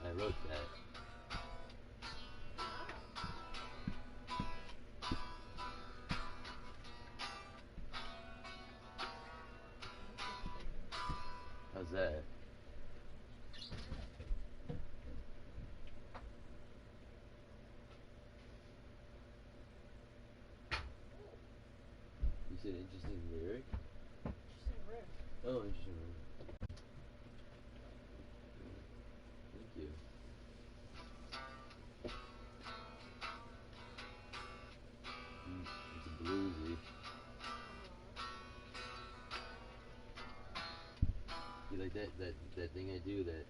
I wrote that. How's that? You said interesting lyric? Interesting riff. Oh, interesting lyric. Thank you. It's bluesy. You like that thing I do that?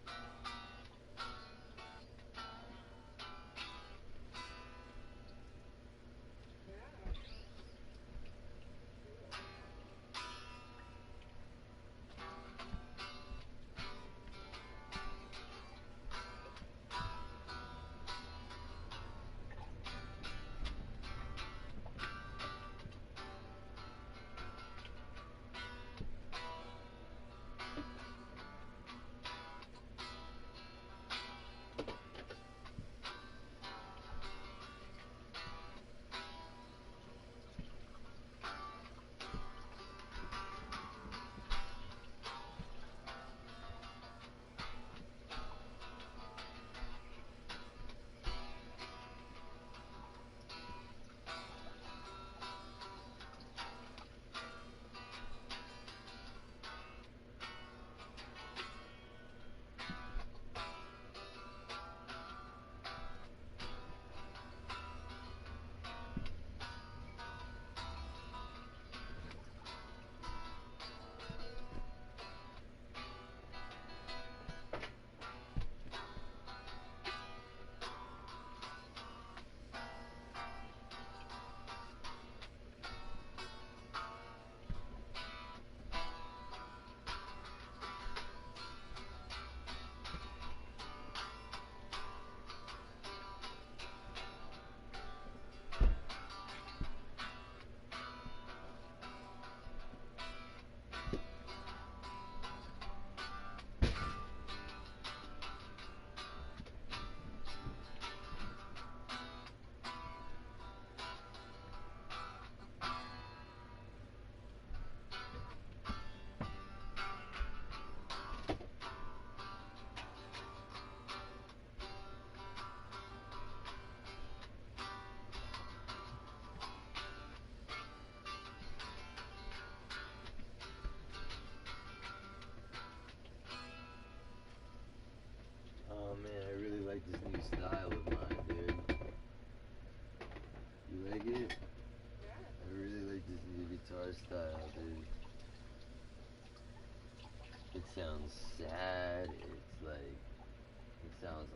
sounds sad. It sounds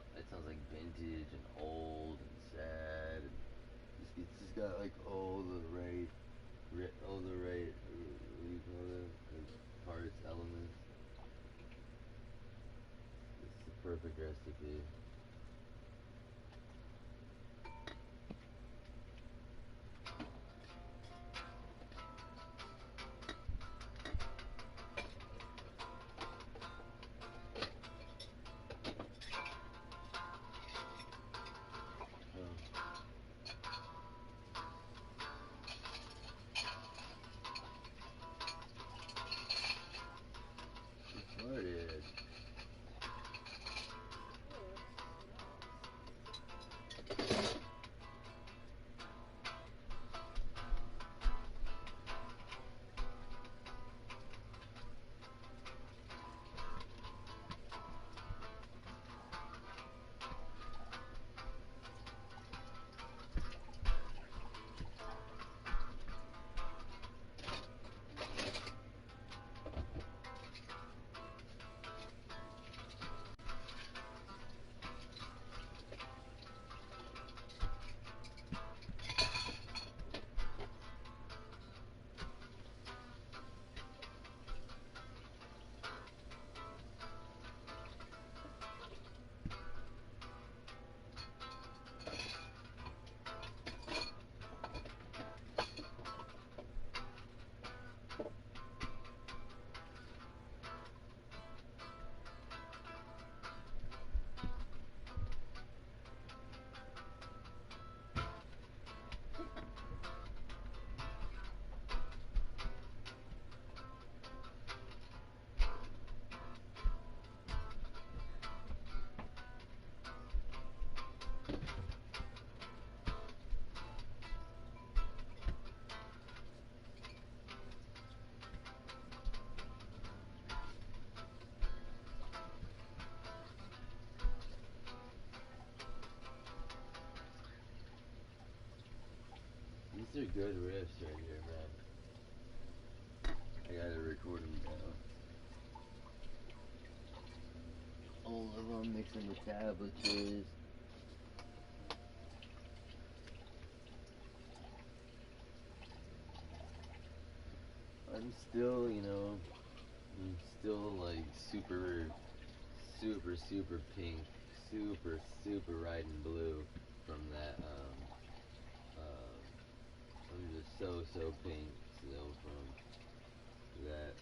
like vintage and old and sad. And it's just got like all the right, what do you call them? Like parts, elements. It's the perfect recipe. These are good riffs right here, man. I gotta record them now. All of them mixing with tablatures. I'm still, I'm still like super pink, super riding blue from that, I'm just so pink still from that,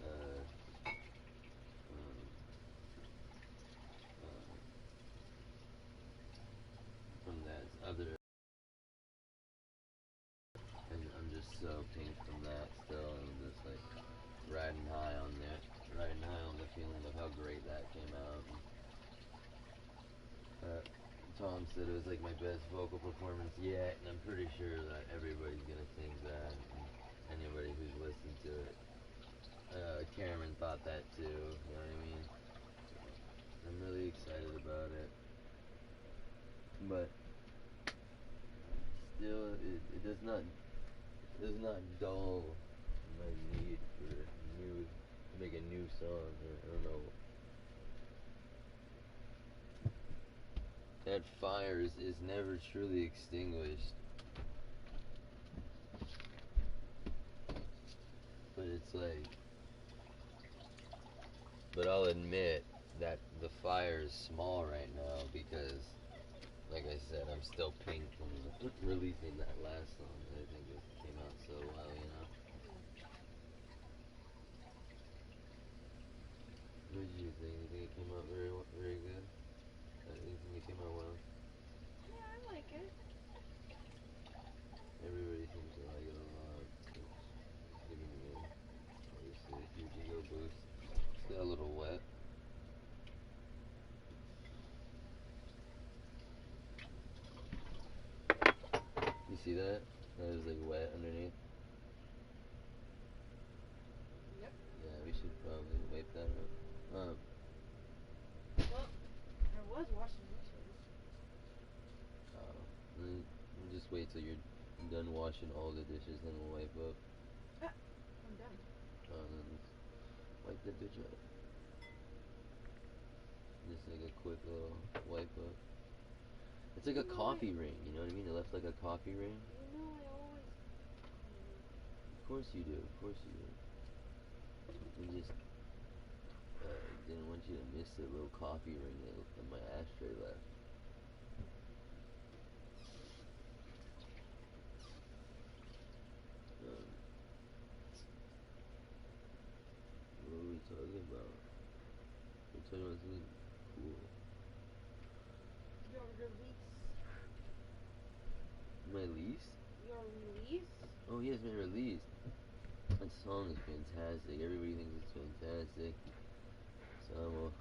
from that other, and I'm just so pink from that still, and I'm just like riding high on the feeling of how great that came out. Tom said it was like my best vocal performance yet, and I'm pretty sure that everybody's gonna think that, and anybody who's listened to it. Cameron thought that too, you know what I mean? I'm really excited about it. But still, it does not dull my need for to make a new song. I don't know. That fire is never truly extinguished. But it's like, but I'll admit that the fire is small right now because, like I said, I'm still pink from releasing that last song. I think it came out so well, you know? What did you think? You think it came out very good? You think it came out well? Yeah, I like it. Everybody seems to like it a lot. It's giving me obviously a huge ego boost. It's got a little wet. You see that? That was like wet underneath. Yep. Yeah, we should probably wipe that up. Well, I was washing dishes. Then just wait till you're done washing all the dishes, then we'll wipe up. I'm done. Then wipe the bitch up. Just like a quick little wipe up. It's like a coffee ring, you know what I mean? It left like a coffee ring. You know I always. Of course you do. Of course you do. I just didn't want you to miss the little coffee ring that my ashtray left. What were we talking about? We're talking about something cool. Your release. My lease? Your release? Oh yes, my release. That song is fantastic. Everybody thinks it's fantastic. So I'm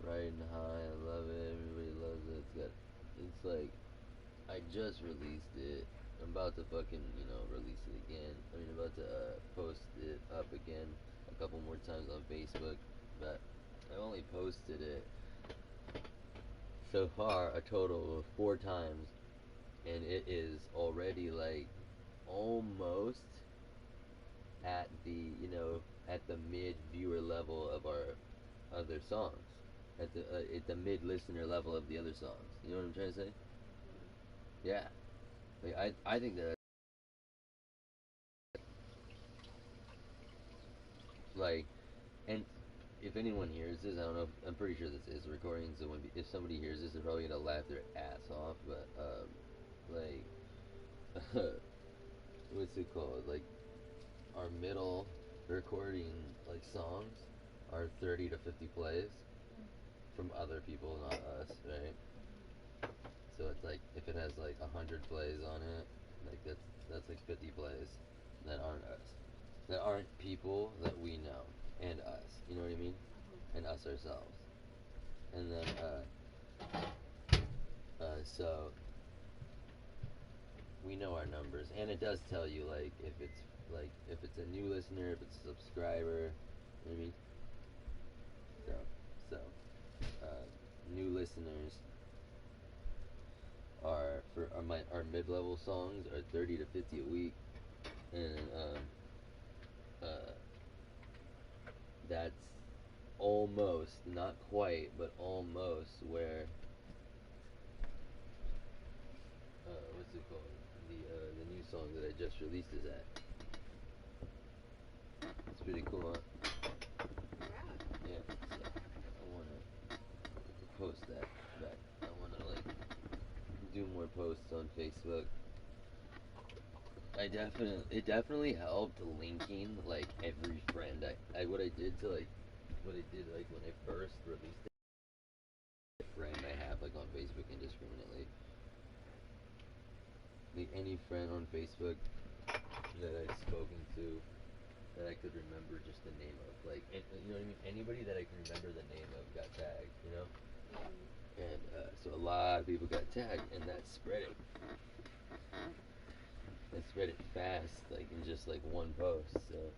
riding high. I love it. Everybody loves it. It's like, I just released it. I'm about to fucking, release it again. I mean, about to post it up again a couple more times on Facebook. But I only posted it so far a total of 4 times. And it is already like almost at the mid viewer level of our other songs, at the mid listener level of the other songs. You know what I'm trying to say? Yeah. Like I think that, like, and if anyone hears this, I don't know. I'm pretty sure this is recording. So if somebody hears this, they're probably gonna laugh their ass off. But like, what's it called? Like, our middle recording, like, songs are 30 to 50 plays from other people, not us, right? So it's like, if it has like 100 plays on it, like that's like 50 plays that aren't us, that aren't people that we know, and us. You know what I mean? And us ourselves. And then so we know our numbers, and it does tell you like if it's a new listener, if it's a subscriber. You know what I mean? So new listeners our mid-level songs are 30 to 50 a week, and that's almost, not quite, but almost where what's it called, the new song that I just released is at. It's pretty cool, huh? Yeah. So I wanna post that back. I wanna like do more posts on Facebook. It definitely helped linking like every friend. What I did like when I first released it, friend I have like on Facebook indiscriminately. Like any friend on Facebook that I've spoken to that I could remember just the name of, like, you know what I mean? Anybody that I can remember the name of got tagged, you know? And so a lot of people got tagged, and that spread it. It spread it fast, like in just like one post. So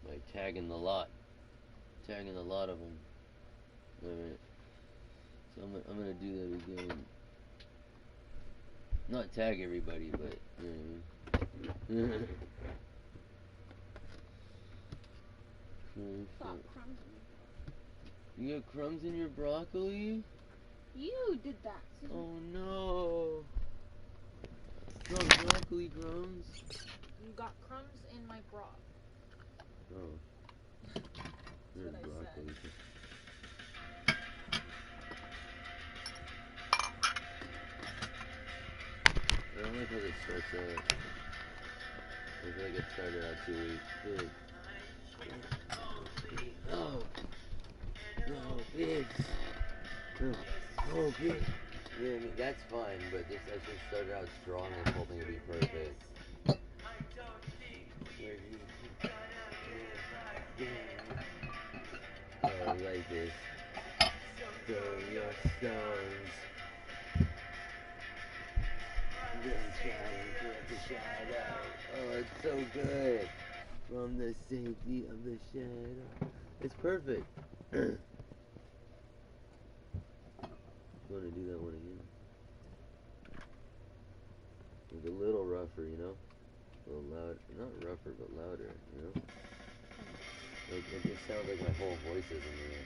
like tagging the lot of them. All right. So I'm gonna do that again. Not tag everybody, but you know what I mean. Got crumbs in your broccoli. You got crumbs in your broccoli? You did that. Oh no. Got broccoli crumbs? You got crumbs in my broth. Oh. That's what I broccoli. said. I don't like how this starts out. I feel like it started out too weak. Oh. Oh, pigs. Oh, pigs. Yeah, I mean, that's fine, but this actually started out strong and the whole thing would be perfect. Oh, I like this. Throw your stones. Then challenge with the shadow. Oh, it's so good. From the safety of the shadow. It's perfect. You want to do that one again? Like a little rougher, you know? A little louder. Not rougher, but louder, you know? Like It just sounds like my whole voice isn't here.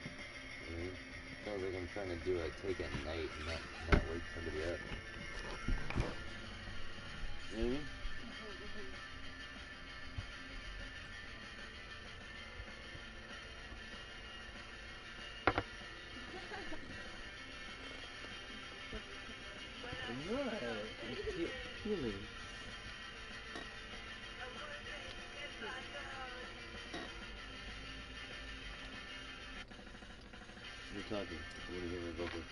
You know? It sounds like I'm trying to do a take at night and not wake somebody up. You know what I mean? I'm not. I'm healing. You're talking. I want to hear my vocals.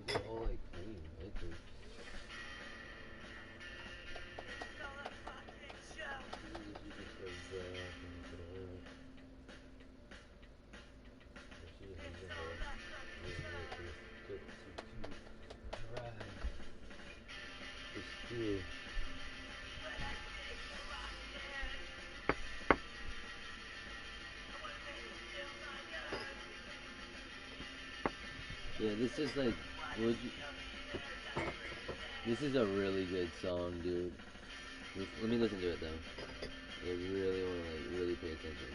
These are all like clean, I think. Yeah, this is like, this is a really good song, dude. Let me listen to it though. I really want to like really pay attention.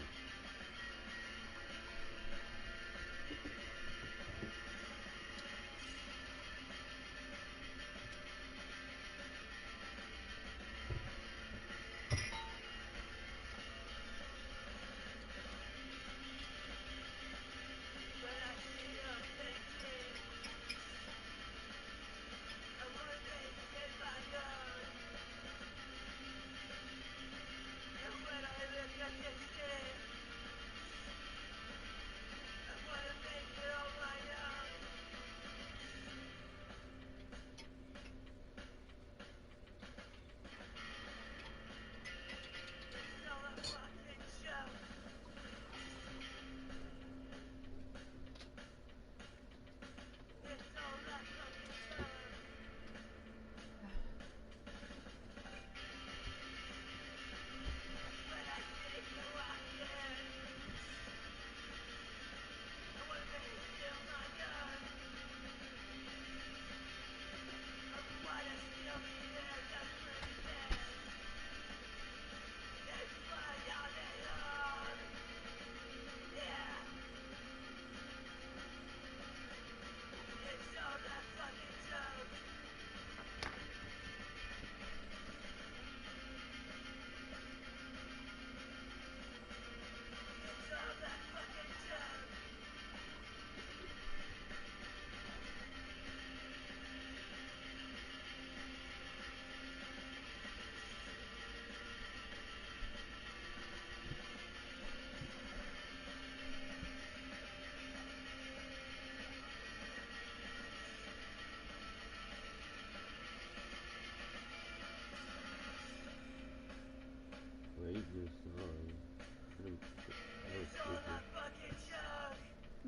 Great new song.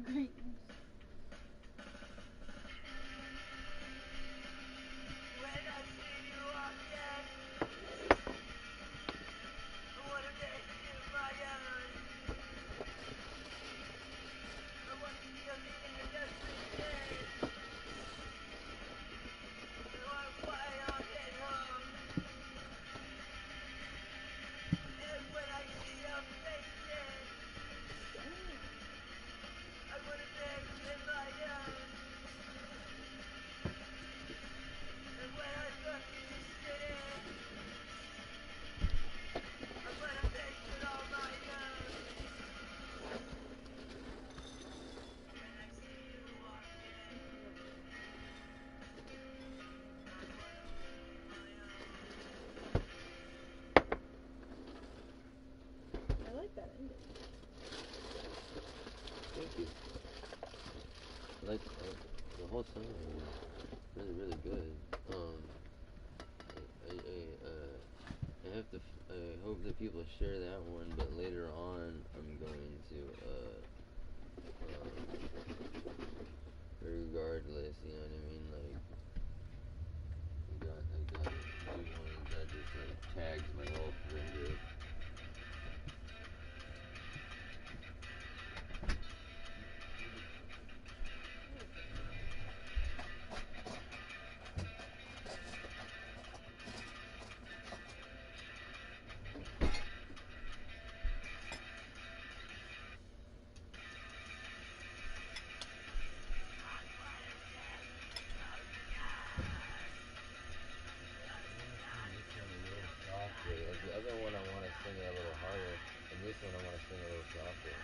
Great. it. Like the whole song was really really good. I have to. I hope that people share that one, but later on I'm going to regardless, you know what I mean? Like I got new ones that just like tags my whole friend group. Like the other one I want to sing it a little harder, and this one I want to sing a little softer.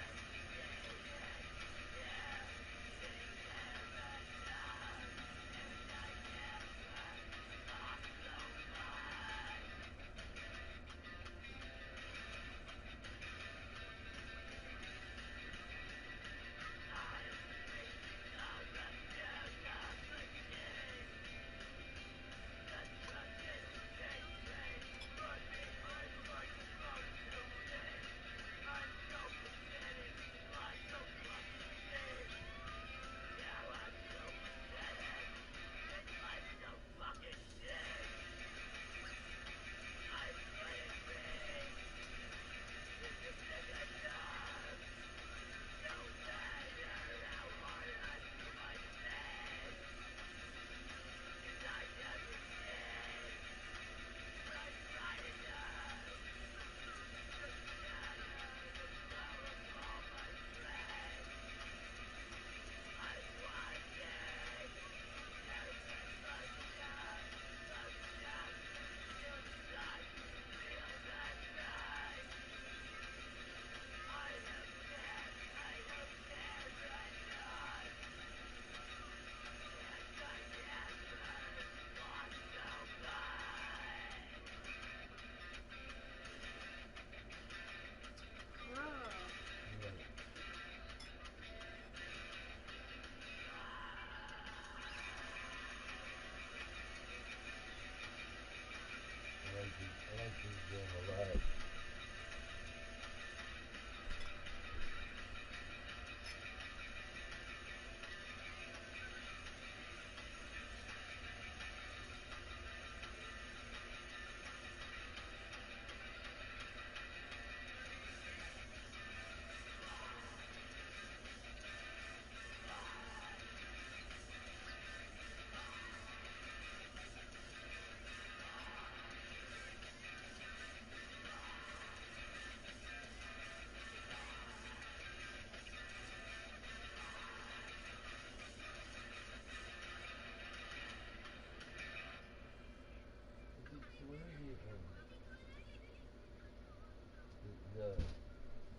I like this game a lot.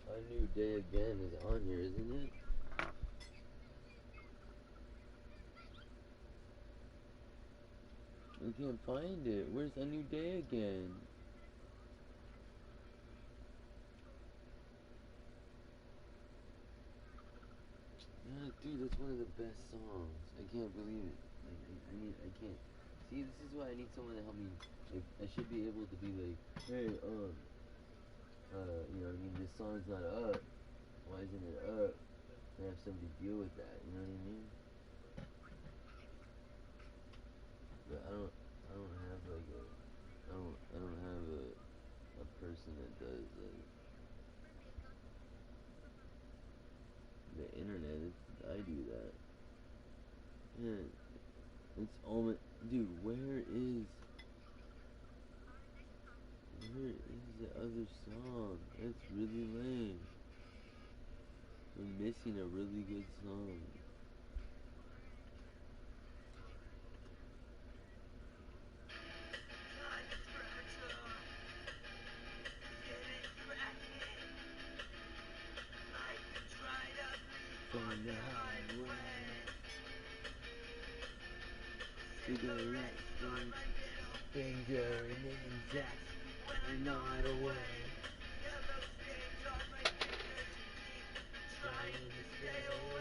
A New Day Again is on here, isn't it? I can't find it. Where's A New Day Again? Yeah, dude, that's one of the best songs. I can't believe it. Like, I can't. See, this is why I need someone to help me. Like, I should be able to be like, hey, you know what I mean? This song's not up. Why isn't it up? And have somebody deal with that. You know what I mean? But I don't have like I don't have a person that does like the internet. I do that. Yeah, it's all my, dude. Where is the other song? That's really lame. We're missing a really good song. Find the highway. Cigarettes on my middle finger and insects when I'm not away. Yellow stains on my fingertips, trying to stay away.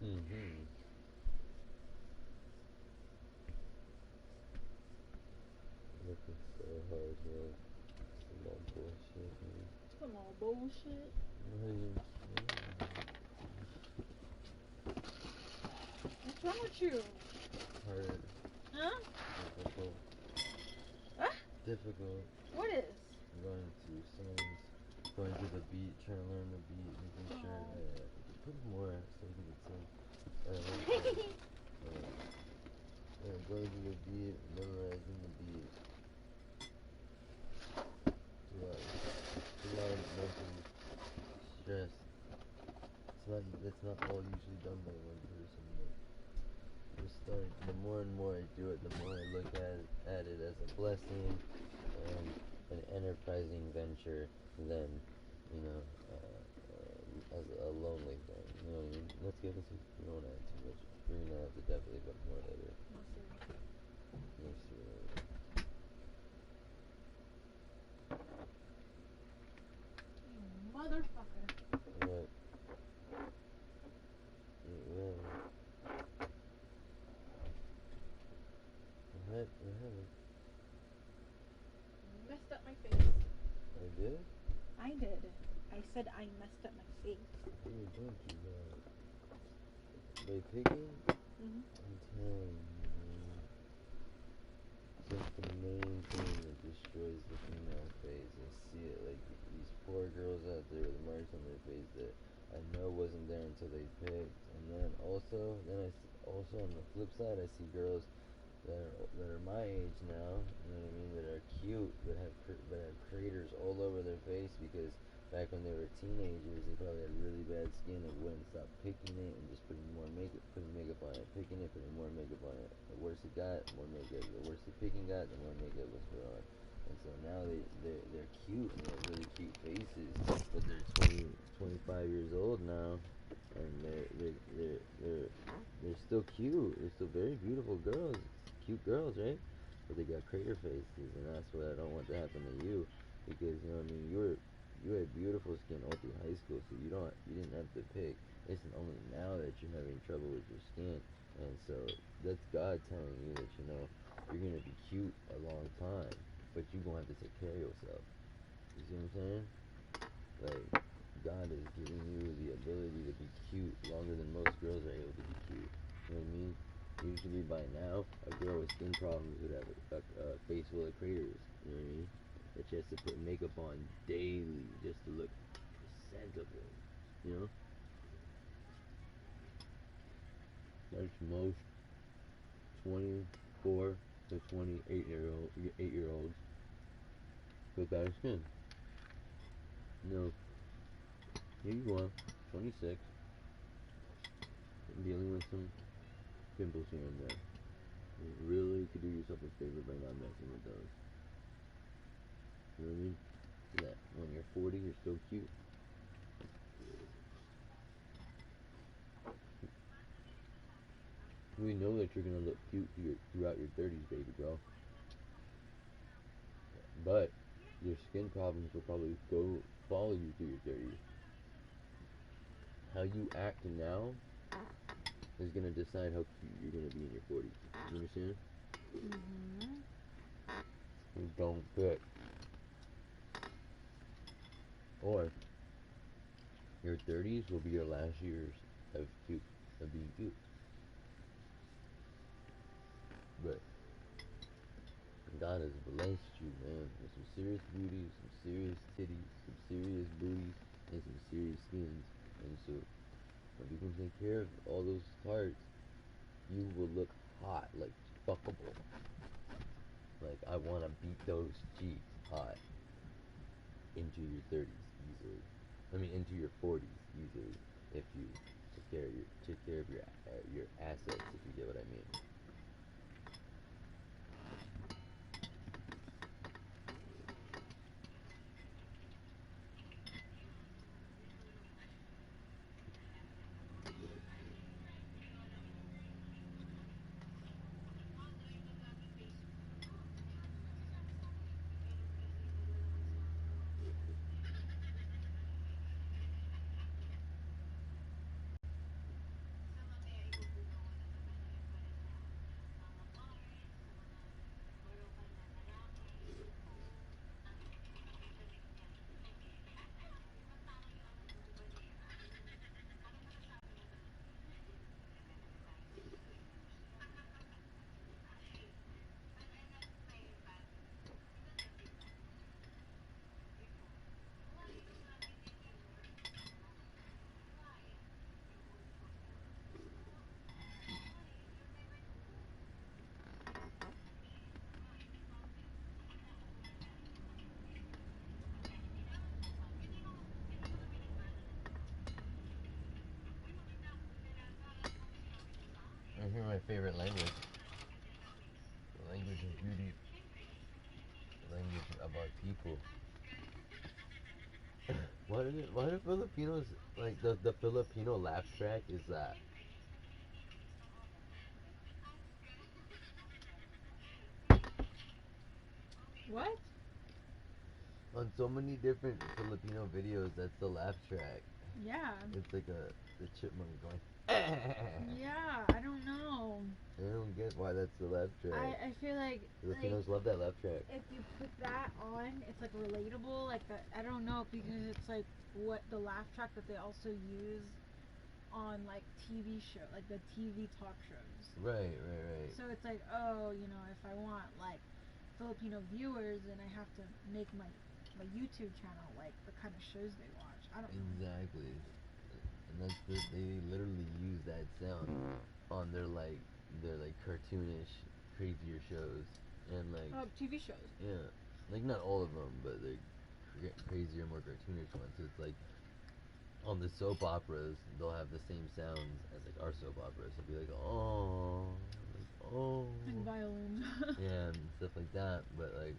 Mm-hmm. Looking so hard, man. Some more bullshit, man. Some more bullshit. What's wrong with you? Hard. Huh? Difficult. Huh? Difficult. What is? Going through songs, going to the beat, trying to learn the beat, making sure. Put more so you can sing. Going to the beat, memorizing the beat. It's a lot of mental stress. It's not all usually done by one person. The more and more I do it, the more I look at it as a blessing and an enterprising venture than, you know, as a lonely thing. You know what I mean? Let's see. We don't want to add too much. We're gonna have to definitely put more later. Let's see later. Motherfucker. What? Well. What? What happened? Messed up my face. I did? I did. I said I messed up my face. You don't do that. By picking? Mm-hmm. I'm telling you, man. That's the main thing that destroys the female face. I see it, like these poor girls out there with marks on their face that I know wasn't there until they picked. And then also, also on the flip side, I see girls that are my age now. You know what I mean? That are cute, but have craters all over their face because back when they were teenagers, they probably had really bad skin and wouldn't stop picking it and just putting makeup on it, picking it, putting more makeup on it. The worse it got, more makeup. The worse the picking got, the more makeup was put on. And so now they're cute and they have really cute faces, but they're 20, 25 years old now, and they're still cute. They're still very beautiful girls, cute girls, right? But they got crater faces, and that's what I don't want to happen to you, because you know what I mean. You had beautiful skin all through high school, so you didn't have to pick. It's only now that you're having trouble with your skin, and so that's God telling you that you're gonna be cute a long time, but you're gonna have to take care of yourself. You see what I'm saying? Like God is giving you the ability to be cute longer than most girls are able to be cute. You know what I mean? Usually by now, a girl with skin problems would have a face full of craters. You know what I mean? That she has to put makeup on daily just to look presentable. You know? That's most 24 to 8-year olds with bad skin. No, here you are, 26, dealing with some pimples here and there. You really could do yourself a favor by not messing with those. You know what I mean? So that when you're 40, you're still cute. We know that you're gonna look cute throughout your 30s, baby girl. But your skin problems will probably follow you through your 30s. How you act now is gonna decide how cute you're gonna be in your 40s. You understand? Mm-hmm. You don't fit. Or your 30s will be your last years of being cute. But God has blessed you, man, with some serious beauty, some serious titties, some serious booties, and some serious skins. And so, if you can take care of all those parts, you will look hot, like fuckable. Like I want to beat those cheeks hot into your 30s easily. I mean, into your 40s easily if you take care of your assets, if you get what I mean. I hear my favorite language. The language of beauty. The language about people. Why do Filipinos like the Filipino laugh track is that? What? On so many different Filipino videos, that's the laugh track. Yeah. It's like the chipmunk going. Yeah, I don't know. I don't get why that's the laugh track. I feel like Filipinos love that laugh track. if you put that on, it's like relatable. Like the I don't know because it's like what the laugh track that they also use on like TV show, like the TV talk shows. Right. So it's like, oh, you know, if I want like Filipino viewers, then I have to make my YouTube channel like the kind of shows they watch. I don't know. Exactly. And they literally use that sound on their cartoonish, crazier shows and like TV shows. Yeah, like not all of them, but they're crazier, more cartoonish ones. So it's like on the soap operas, they'll have the same sounds as like our soap operas. It'll be like oh, And violins. yeah, and stuff like that. But like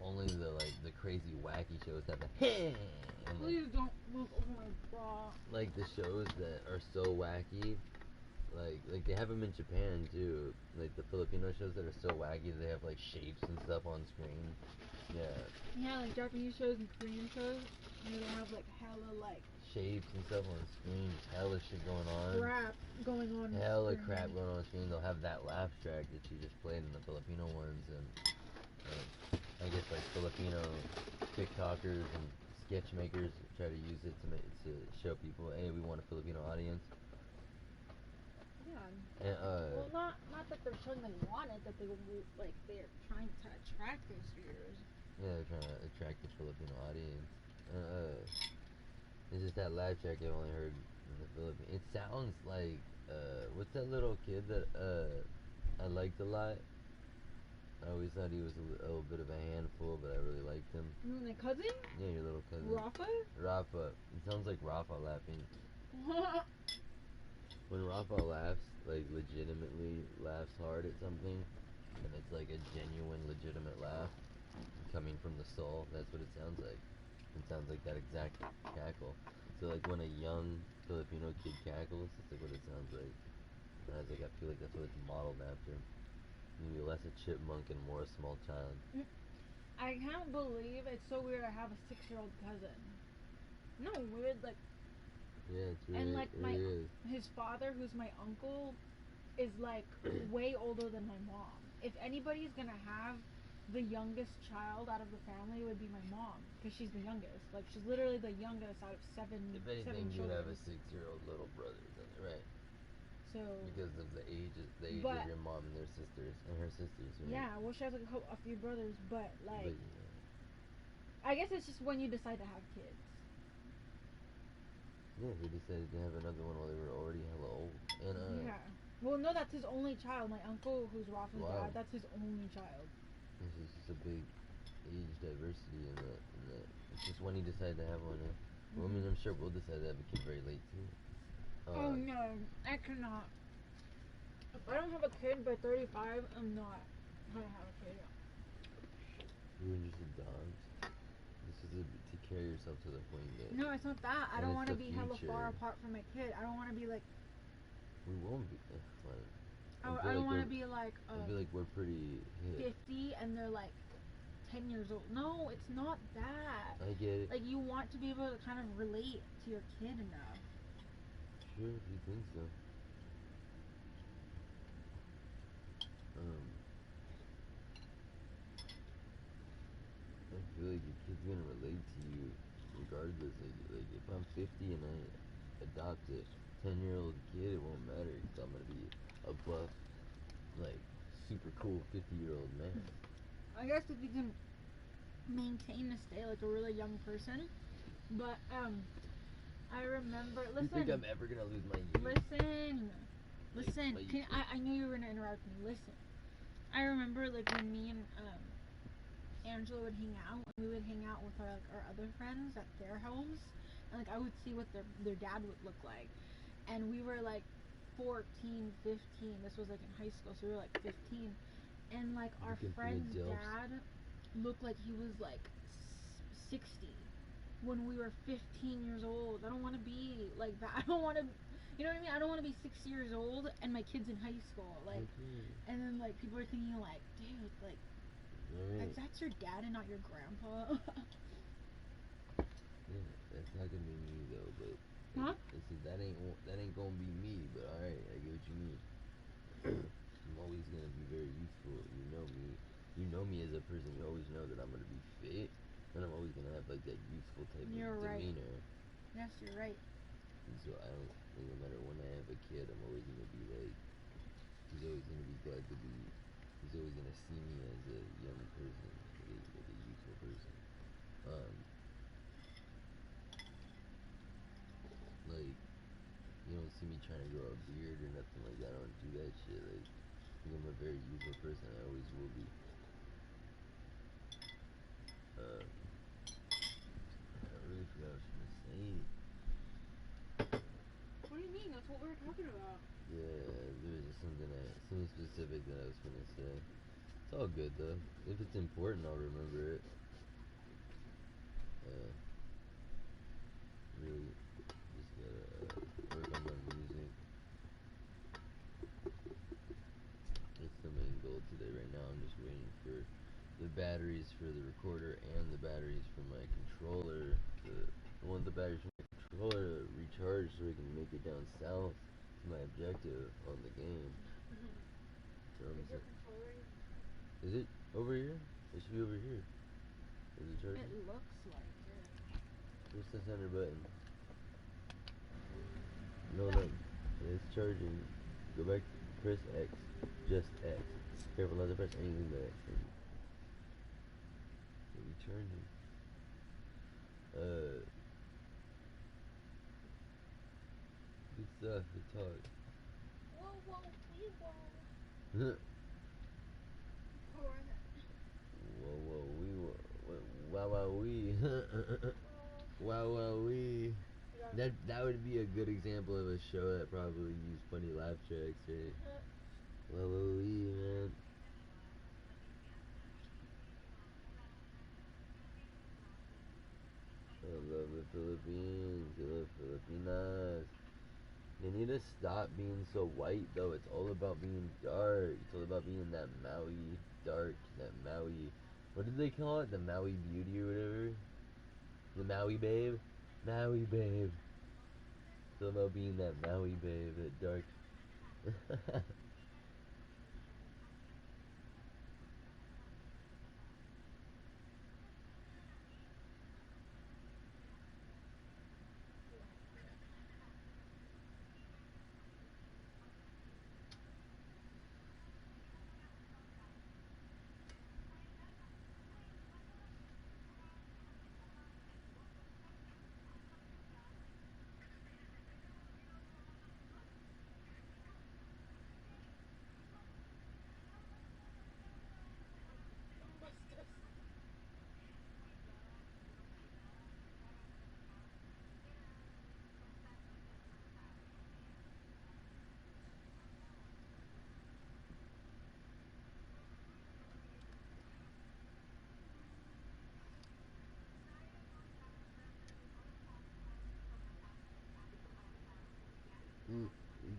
only the crazy wacky shows have the and Please don't look. Oh my god. like the shows that are so wacky. Like they have them in Japan too. Like the Filipino shows that are so wacky, they have like shapes and stuff on screen. Yeah. Yeah, like Japanese shows and Korean shows, and they have like hella like shapes and stuff on screen. Hella shit going on. crap going on. Hella crap going on screen. They'll have that laugh track that you just played in the Filipino ones, and I guess like Filipino TikTokers and sketch makers try to use it to show people, hey, we want a Filipino audience. Yeah. And, well, not that they're showing they want it, that they like they're trying to attract those viewers. Yeah, they're trying to attract the Filipino audience. It's just that laugh track I've only heard in the Philippines. It sounds like what's that little kid that I liked a lot? I always thought he was a little bit of a handful, but I really liked him. My cousin? Yeah, your little cousin. Rafa. It sounds like Rafa laughing. When Rafa laughs, like legitimately laughs hard at something, and it's like a genuine, legitimate laugh coming from the soul, that's what it sounds like. It sounds like that exact cackle. So like when a young Filipino kid cackles, that's like what it sounds like. And I was like, I feel like that's what it's modeled after. Maybe less a chipmunk and more a small child. I can't believe it's so weird. I have a 6-year-old cousin. No weird, like. Yeah, it's really. And like really his father, who's my uncle, is like way older than my mom. If anybody's gonna have the youngest child out of the family, it would be my mom because she's the youngest. Like she's literally the youngest out of seven. If anything, you'd have a 6-year-old little brother, right? So because of the age of your mom and their sisters and her sisters, right? Yeah, well, she has like a few brothers, but like, I guess it's just when you decide to have kids. Yeah, he decided to have another one while they were already hella old. And yeah. Well, no, that's his only child. My uncle, who's Rafa's dad, that's his only child. It's just a big age diversity in that. It's just when he decided to have one. Well, I mean, I'm sure we'll decide to have a kid very late too. Oh no, I cannot. If I don't have a kid by 35, I'm not gonna have a kid. You're interested in dogs? This is to carry yourself to the point that. No, it's not that. I don't want to be hella far apart from my kid. I don't want to be like. We won't be. I don't want to be like. I feel like we're pretty hip. 50 and they're like 10 years old. No, it's not that. I get it. Like you want to be able to kind of relate to your kid enough. Sure, if you think so. I feel like your kid's gonna relate to you regardless. Like if I'm 50 and I adopt a 10-year-old kid, it won't matter because I'm gonna be a buff, like super cool 50-year-old man. I guess if you can maintain to stay like a really young person, but I remember. Listen. You think I'm ever gonna lose my youth? Listen. I knew you were gonna interrupt me. Listen. I remember like when me and Angela would hang out, and we would hang out with our other friends at their homes, and like I would see what their dad would look like, and we were like 14, 15. This was like in high school, so we were like 15. And like our friend's dad looked like he was like 60 when we were 15 years old. I don't want to be like that. I don't want to, you know what I mean? I don't want to be 6 years old and my kid's in high school. Like, and then like people are thinking like, dude, like, that's your dad and not your grandpa. Yeah, that's not gonna be me though, but that ain't gonna be me. But all right, I get what you mean. I'm always gonna be very youthful. You know me. You know me as a person. You always know that I'm gonna be fit, and I'm always gonna have like that youthful type of demeanor. Yes, you're right. And so I don't think no matter when I have a kid, I'm always gonna be like, he's always gonna be glad to be. He's always gonna see me as a young person, like a youthful person. Like, you don't see me trying to grow a beard or nothing like that. I don't do that shit. Like, I think I'm a very youthful person. I always will be. I really forgot what I was gonna say. What do you mean? That's what we were talking about. Yeah, there was just something specific that I was gonna say. It's all good though. If it's important, I'll remember it. Really, just gotta work on my music. It's the main goal today. Right now, I'm just waiting for the batteries for the recorder and the batteries for my controller. I want the batteries for my controller to recharge so we can make it down south. It's my objective on the game. Is your controller? Is it over here? It should be over here. Is it charging? It looks like it. Press the center button. No, it's charging. Go back. Press X. Just X. Careful not to press anything but X. It'll be charging. Good stuff. Good talk. Whoa, whoa, wee, whoa. Whoa, whoa, wee, wow, wow, wee. Wow, wow, wee. That would be a good example of a show that probably used funny laugh tracks, right? Wow, wow, wee, man. I love the Philippines. I love Filipinas. They need to stop being so white, though. It's all about being dark. It's all about being that Maui dark, that Maui. What did they call it? The Maui beauty or whatever? The Maui babe? Maui babe. It's all about being that Maui babe, that dark.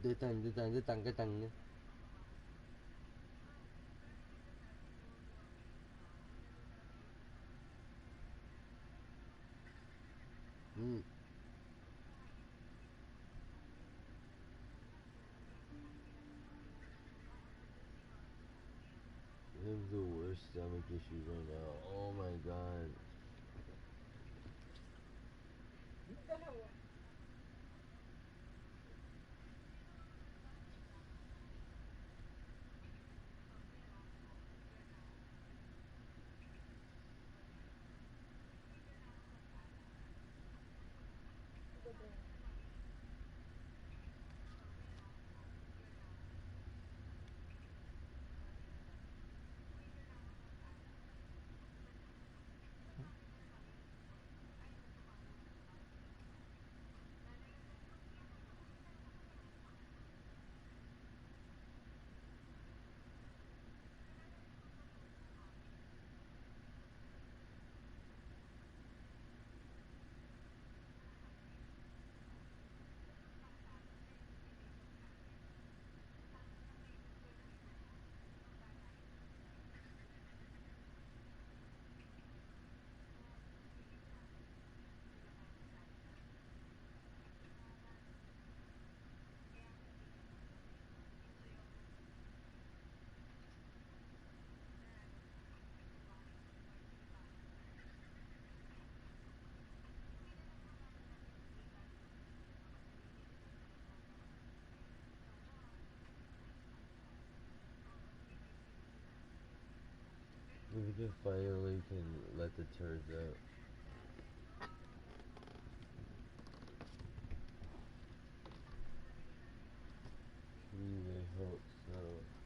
Detang, detang, detang, detang. I have the worst stomach issues right now. Oh my god. You finally can let the turds out. Really hope so.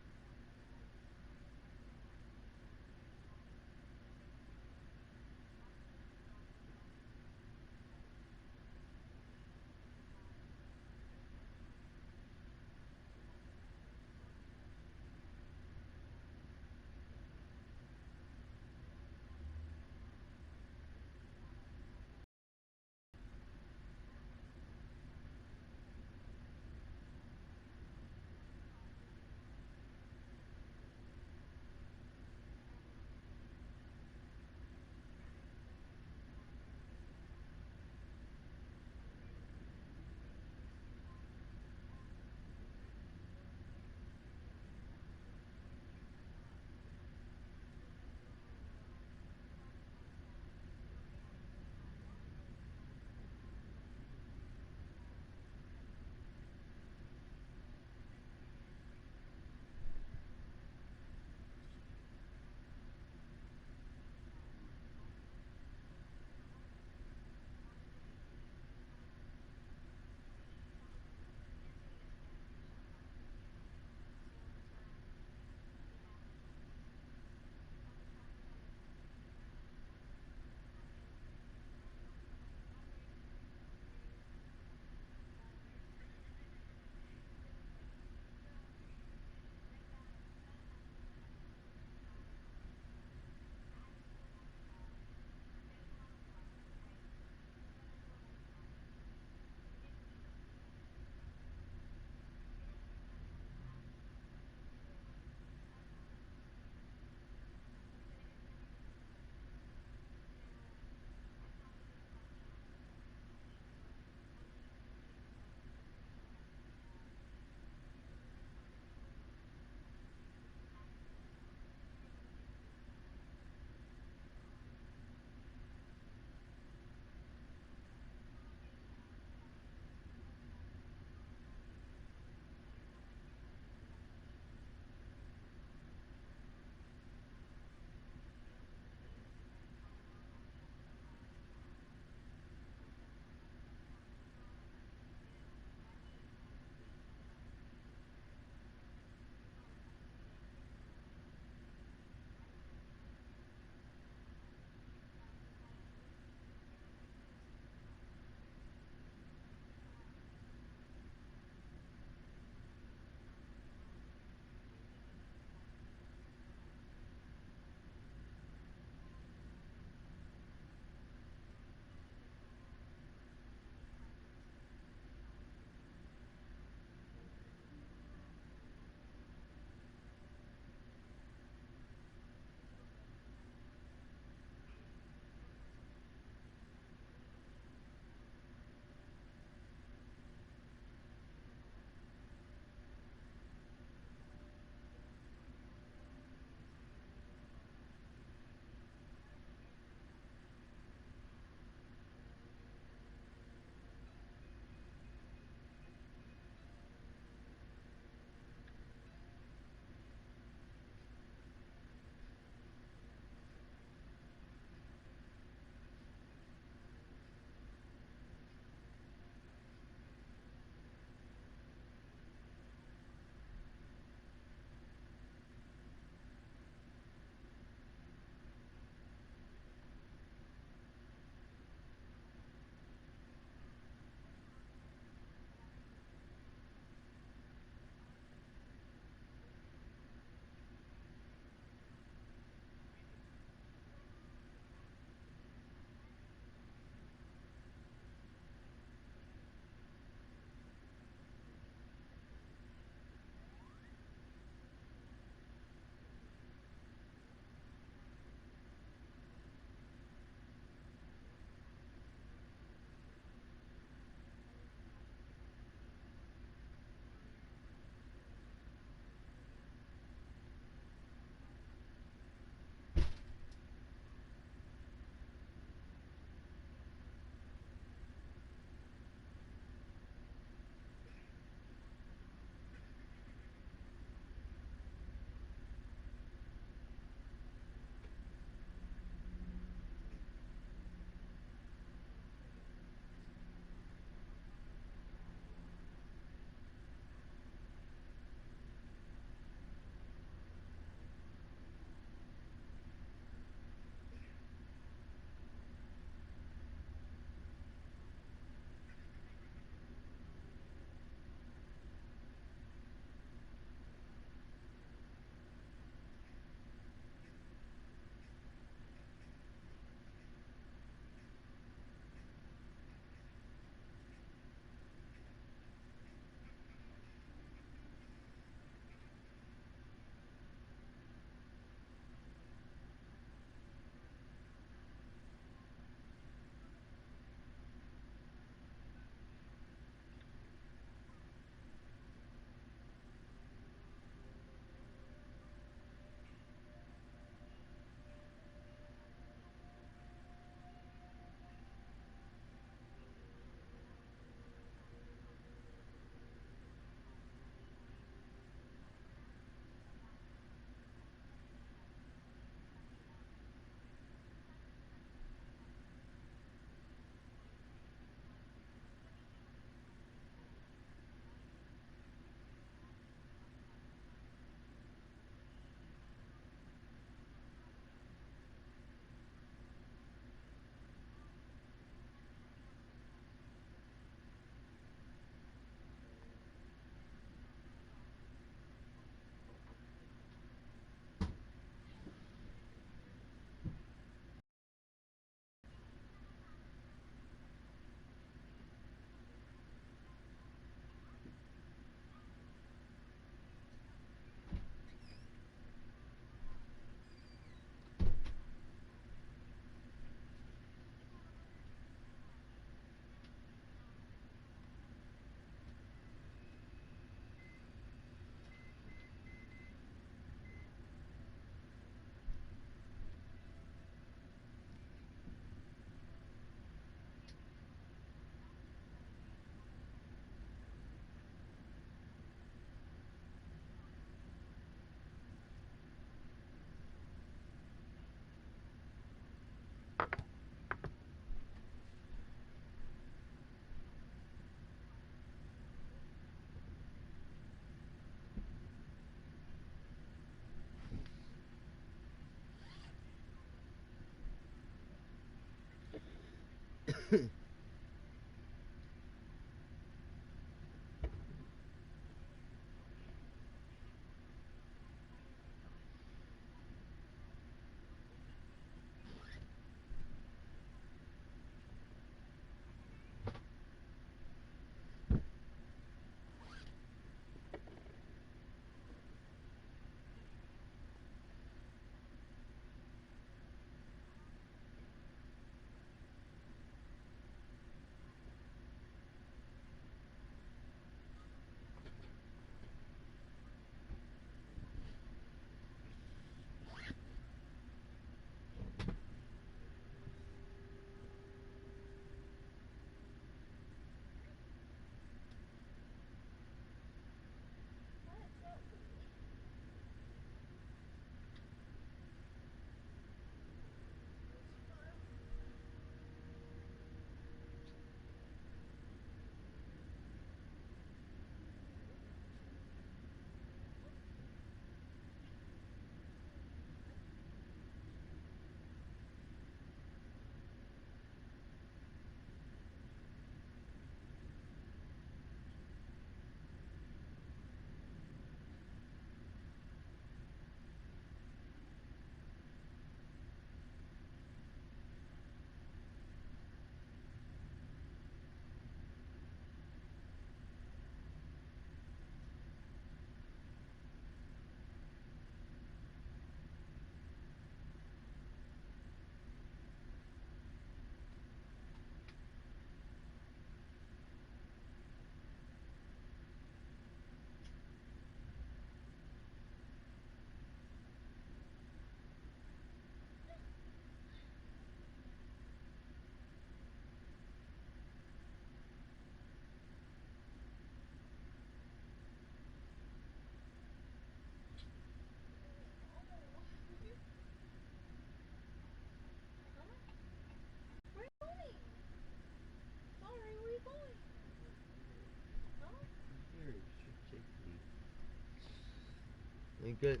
They get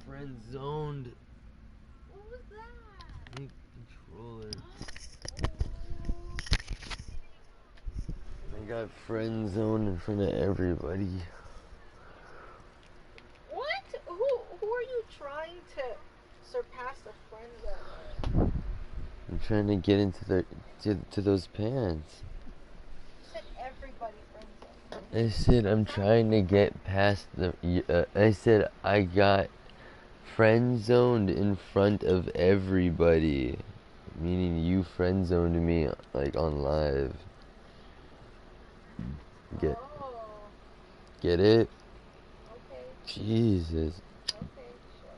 friend zoned. What was that? Controller. I got friend zoned in front of everybody. What? Who are you trying to surpass the friend zone? I'm trying to get into to those pants. You said everybody friend zone. I said I'm trying to get past the. I said I got friend zoned in front of everybody, meaning you friend zoned me like on live. Get it? Okay. Jesus. Okay, sure.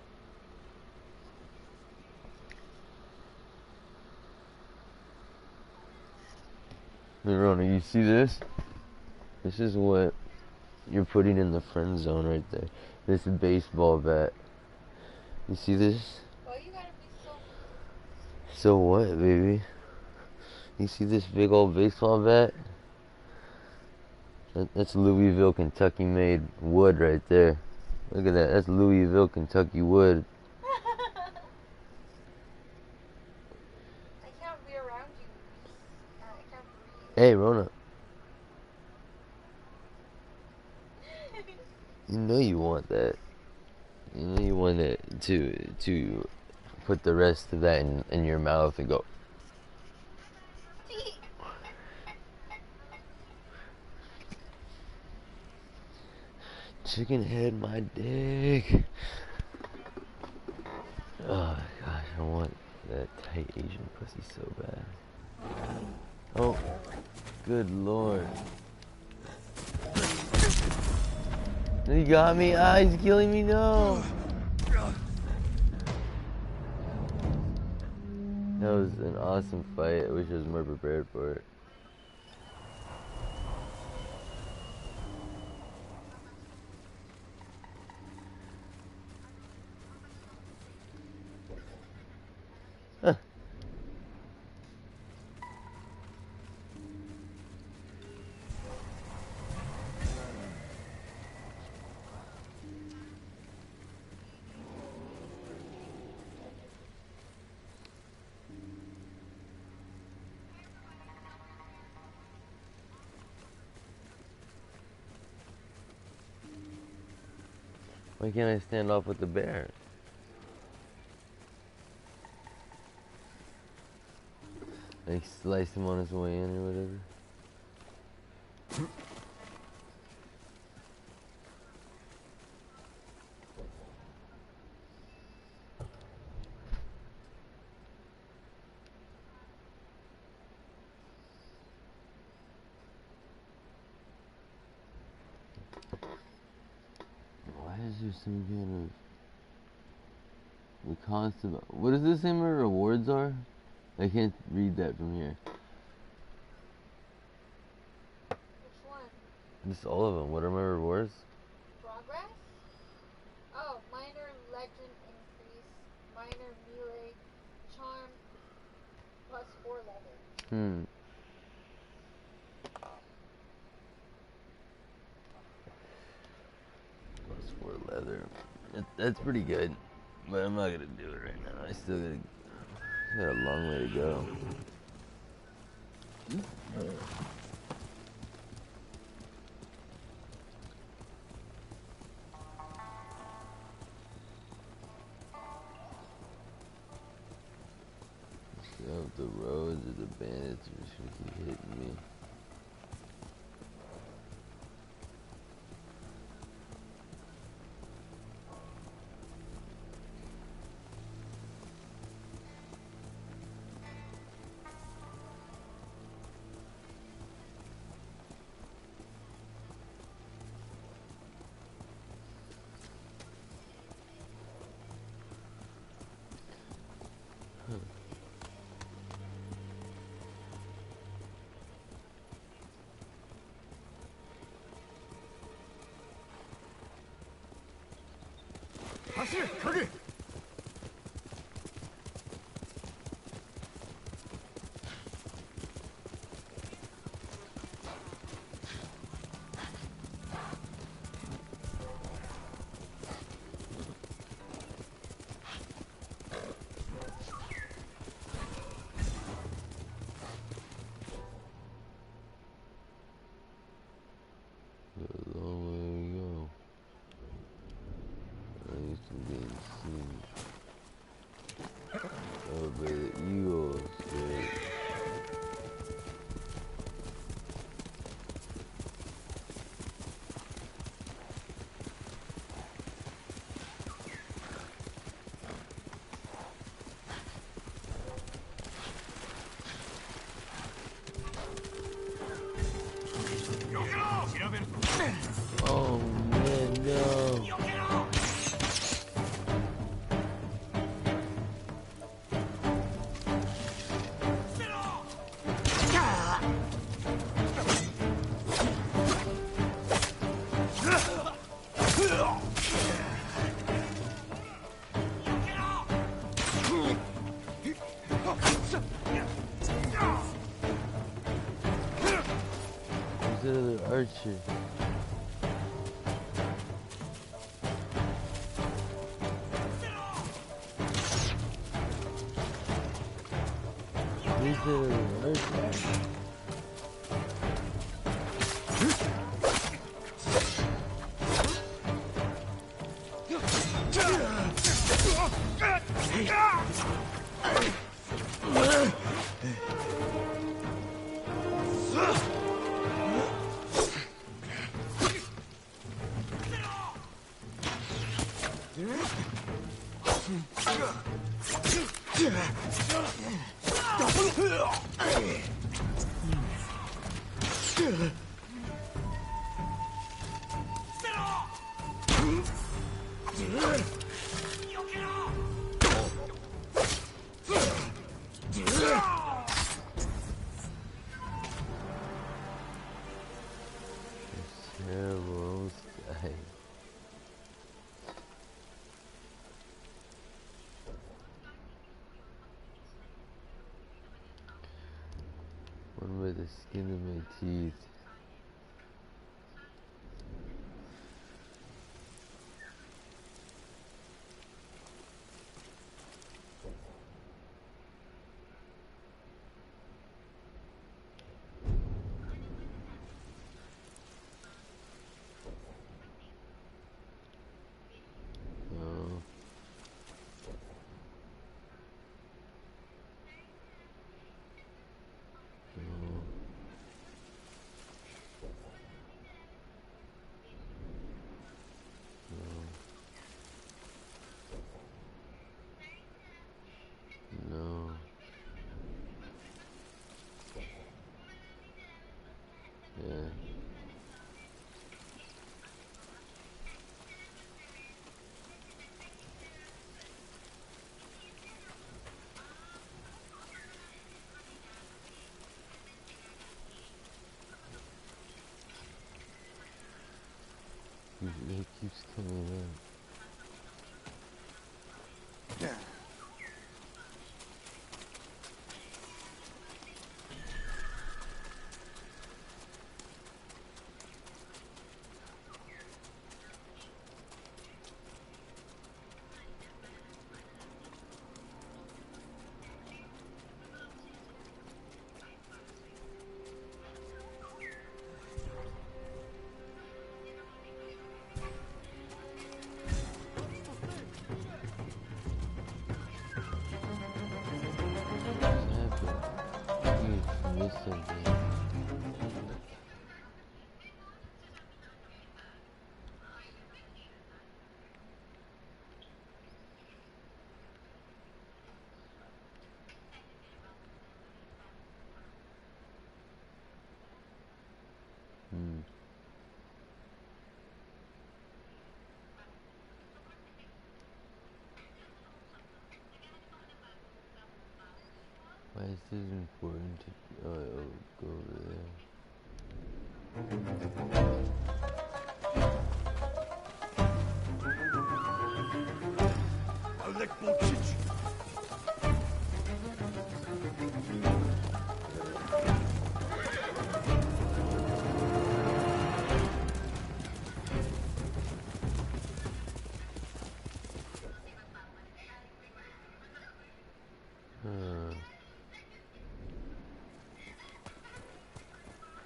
Hey, Rona, you see this? This is what you're putting in the friend zone right there. This baseball bat. You see this? Why you gotta be so... So what, baby? You see this big old baseball bat? That's Louisville, Kentucky made wood right there. Look at that. That's Louisville, Kentucky wood. I can't be around you. I can't breathe. Hey, Rona. You know you want that. You know you want it to put the rest of that in your mouth and go. Chicken head my dick. Oh gosh, I want that tight Asian pussy so bad. Oh, good lord. He got me. Ah, he's killing me. No. That was an awesome fight. I wish I was more prepared for it. Huh. Why can't I stand off with the bear? Like slice him on his way in or whatever. Why is there some kind of the cost of what does this say my rewards are? I can't read that from here. Which one? Just all of them. What are my rewards? Progress? Oh, minor legend increase, minor melee, charm, plus 4 leather. Plus 4 leather. That's pretty good. But I'm not gonna do it right now. I still got a long way to go. Up the roads or the bandits are just gonna keep hitting me. Oh man, no. Who's the other archer? Who's the other archer? Terrible guy. One by the skin of my teeth. No. No. No. Yeah. It keeps coming out. Miss something. Why is this important to go over there?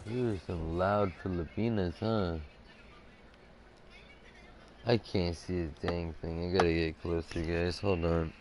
These are some loud Filipinas, huh? I can't see a dang thing. I gotta get closer, guys. Hold on.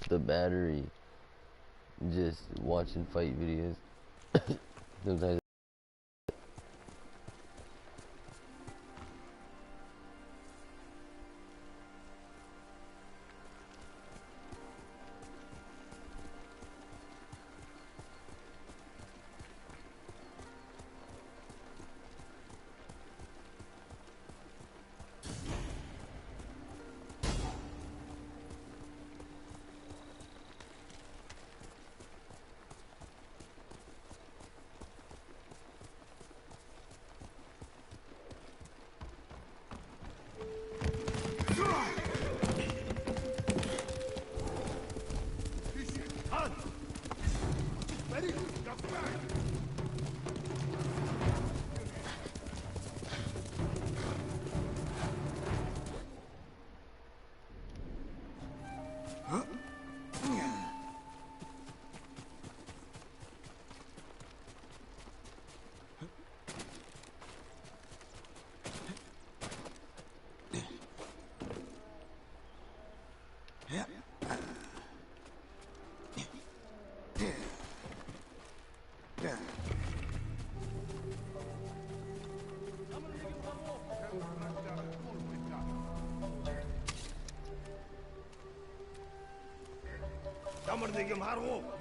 the battery just watching fight videos. Sometimes.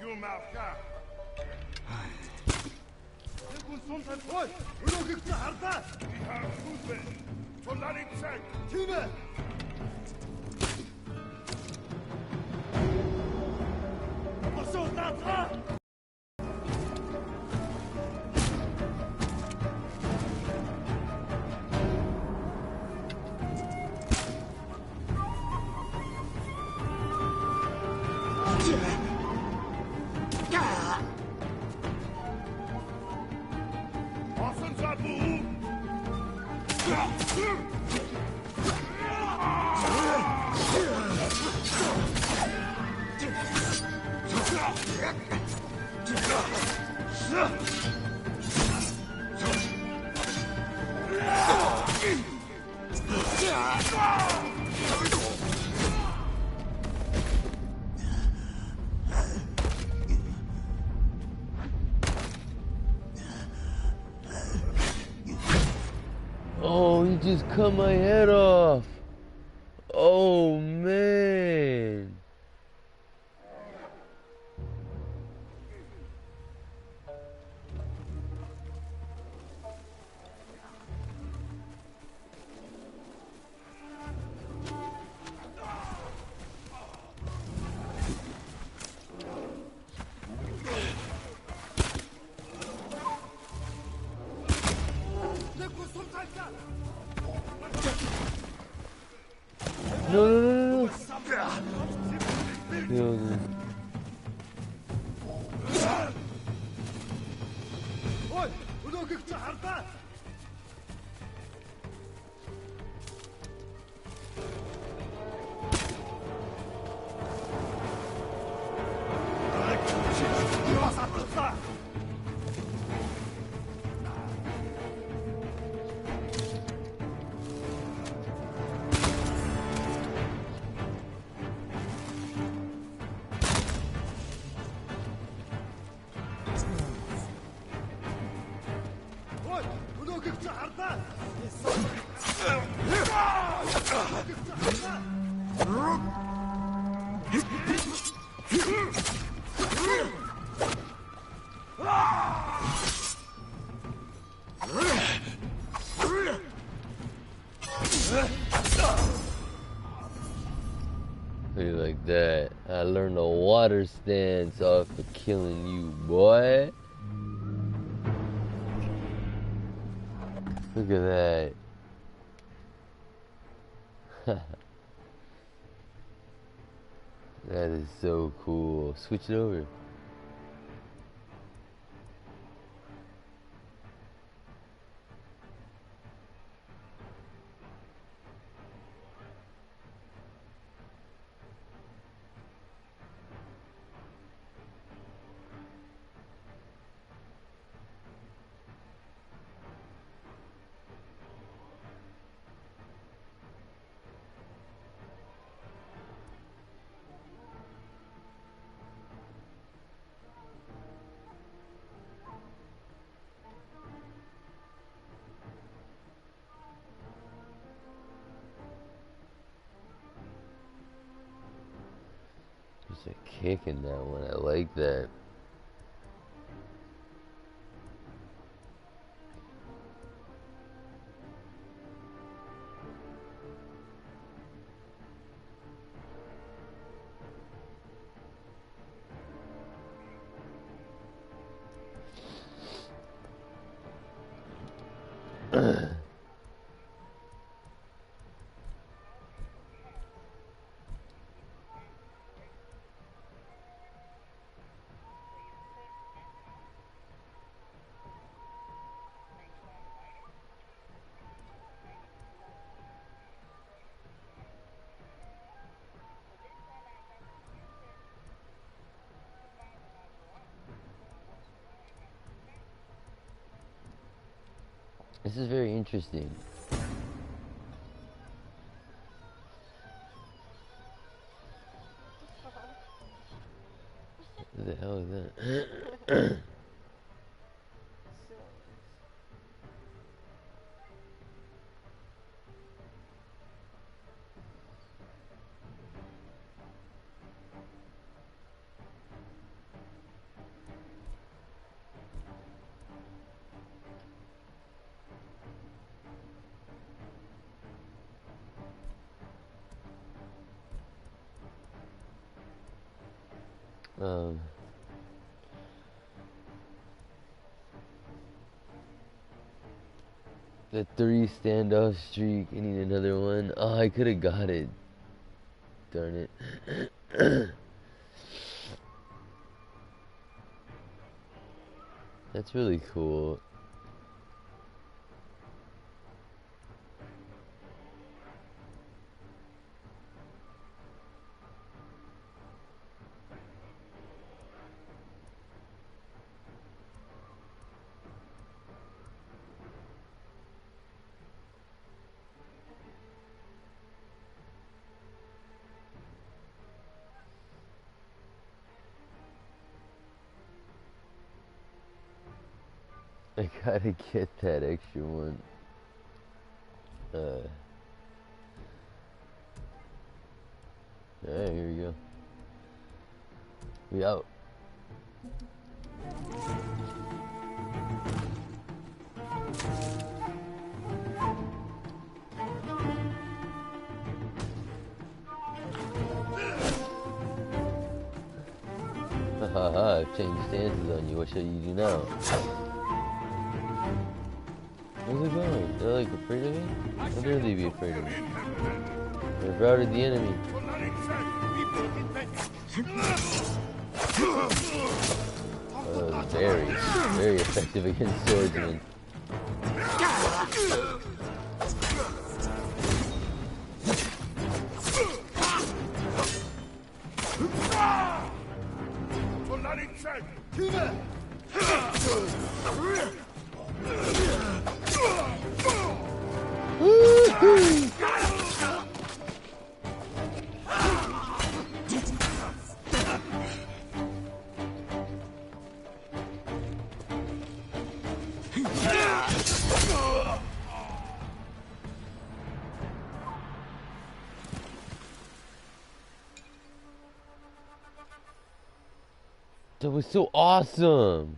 Your mouth shut. يكون صنفك خوي ولوك تحرطات فيها خوفة صلاني بسك تيمة بصوت ناطقة Oh, he just cut my head off. Oh, man. No, no, no, no, no. Yo, خوي ولوك تحرطات Like that. I learned a water stance off of killing you, boy. Look at that. That is so cool. Switch it over. kick in that one. I like that. This is very interesting. What the hell is that? The 3 standoff streak. I need another one. Oh, I could have got it. Darn it. That's really cool. I gotta get that extra one. Alright, here we go. We out. Haha, I've changed stances on you. What shall you do now? Where's it going? They're like afraid of me? How dare they be afraid of me? They've routed the enemy. Very effective against swordsmen. That was so awesome.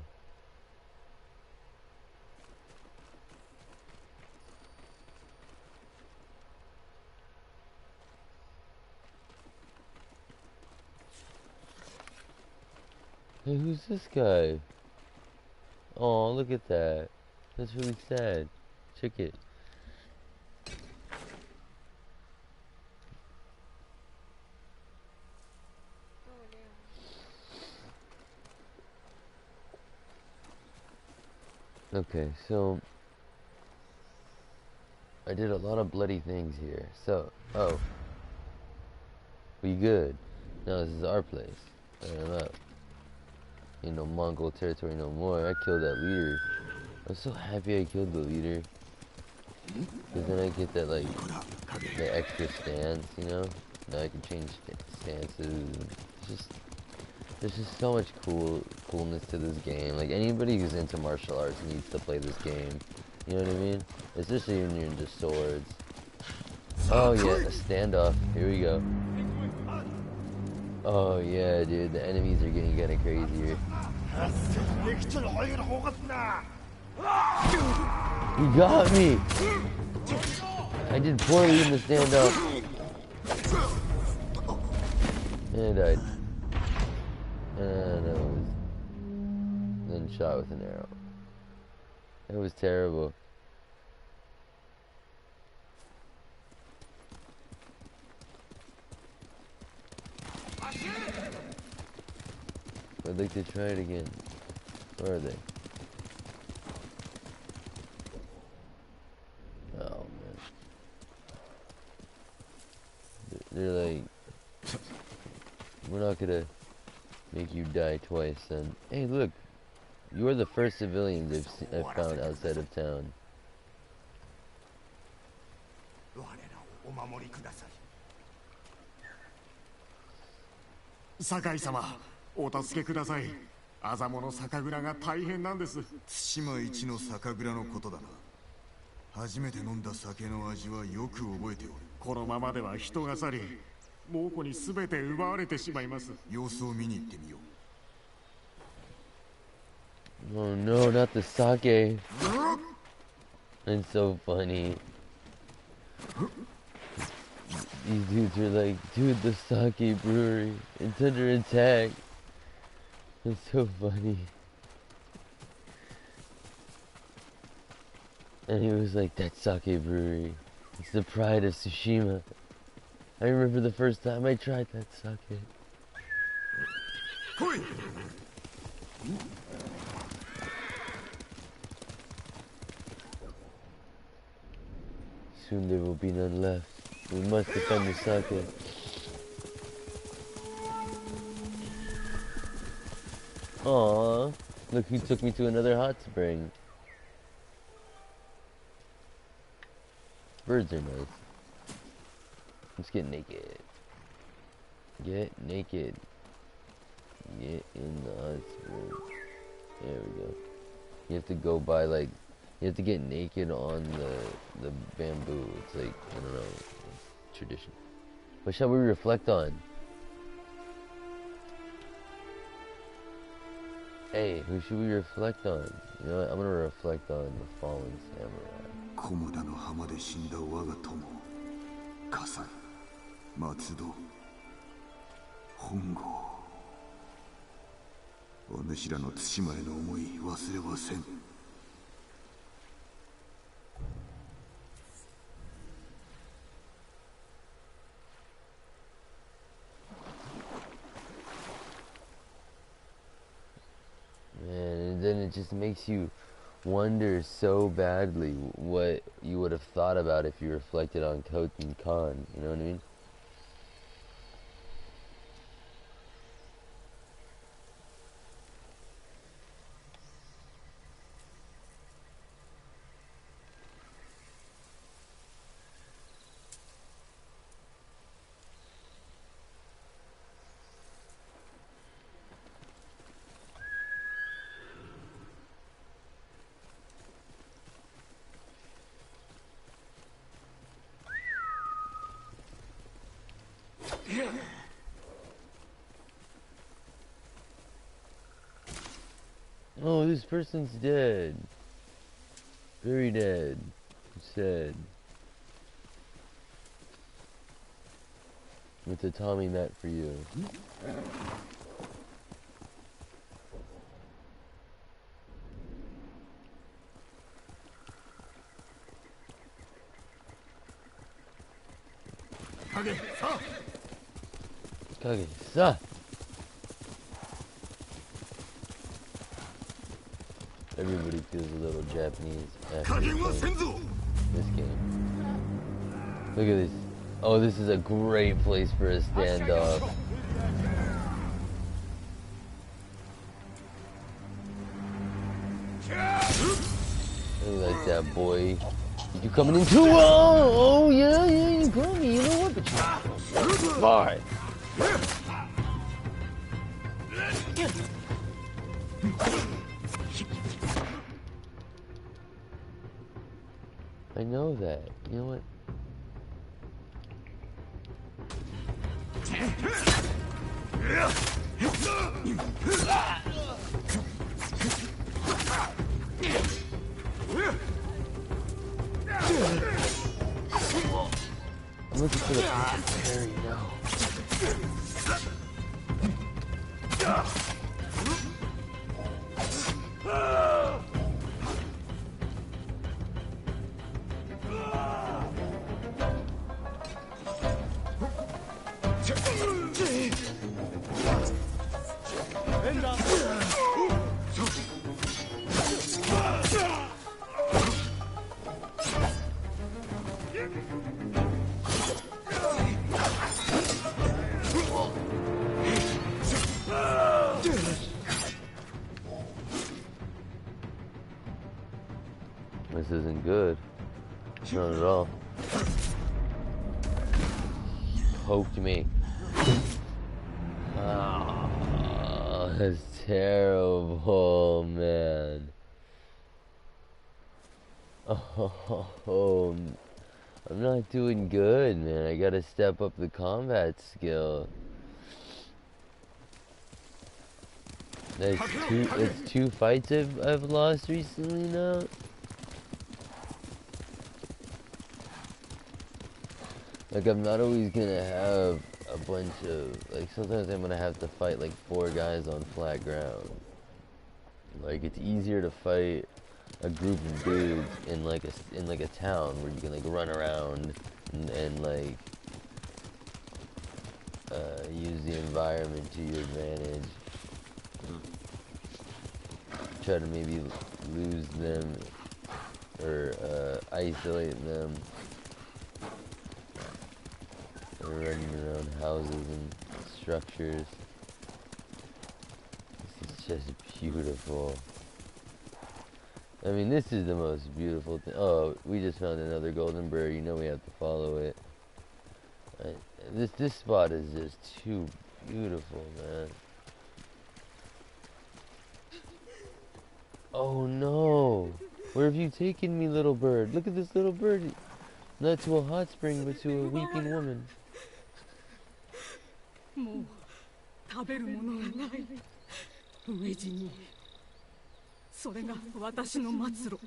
Hey, who's this guy? Oh, look at that. That's really sad. Check it. Okay, so I did a lot of bloody things here. So, oh, we good. Now this is our place. I'm out. Ain't no Mongol territory no more. I killed that leader. I'm so happy I killed the leader. Because then I get that, like, the extra stance, you know? Now I can change stances. There's just so much coolness to this game. Like, anybody who's into martial arts needs to play this game. You know what I mean? Especially when you're into swords. Oh yeah, a standoff. Here we go. Oh yeah, dude, the enemies are getting kind of crazier. You got me! I did poorly in the stand-up. And I died. And I was then shot with an arrow. It was terrible. I'd like to try it again. Where are they? Oh man. They're like, we're not gonna make you die twice then. Hey look, you are the first civilians I've found outside of town. Sakai-sama, お助けください。アザモの酒蔵が大変なんです。対馬一の酒蔵のことだな。初めて飲んだ酒の味はよく覚えておる。このままでは人が去り、猛虎に全て奪われてしまいます。様子を見に行ってみよう。 Oh no, not the sake. It's so funny. These dudes are like, dude, the sake brewery, it's under attack. It's so funny. And he was like, that sake brewery, it's the pride of Tsushima. I remember the first time I tried that sake. Soon there will be none left. We must defend the sake. Aww, look who took me to another hot spring. Birds are nice. Let's get naked. Get naked. Get in the hot spring. There we go. You have to go by like, you have to get naked on the bamboo. It's like, I don't know, tradition. What shall we reflect on? Hey, who should we reflect on? You know what? I'm gonna reflect on the fallen samurai. コモダの浜で死んだ我が友、葛西、松戸、本郷。お主らの対馬への思い忘れはせん。 And then it just makes you wonder so badly what you would have thought about if you reflected on Koten Khan, you know what I mean? Oh, this person's dead. Very dead. Sad. With a Tommy mat for you. Kage-sa! Kage-sa! Everybody feels a little Japanese after this game. Look at this. Oh, this is a great place for a standoff. I like that, boy. You coming in too? Oh yeah, you got me. You know what? But you fine. I know that. You know what? I'm looking for the parry now. This isn't good. Not at all. Poked me. Oh, that's terrible, man. Oh, I'm not doing good, man. I gotta step up the combat skill. That's two fights I've lost recently now. Like, I'm not always gonna have a bunch of, like, sometimes I'm gonna have to fight like 4 guys on flat ground. Like, it's easier to fight a group of dudes in like a town where you can like run around and like use the environment to your advantage. Try to maybe lose them or isolate them. Or running around houses and structures. This is just beautiful. I mean, this is the most beautiful thing. Oh, we just found another golden bird. You know we have to follow it. This spot is just too beautiful, man. Oh no! Where have you taken me, little bird? Look at this little bird. Not to a hot spring, but to a weeping woman. もう食べるものがない。飢え死に。それが私の末路。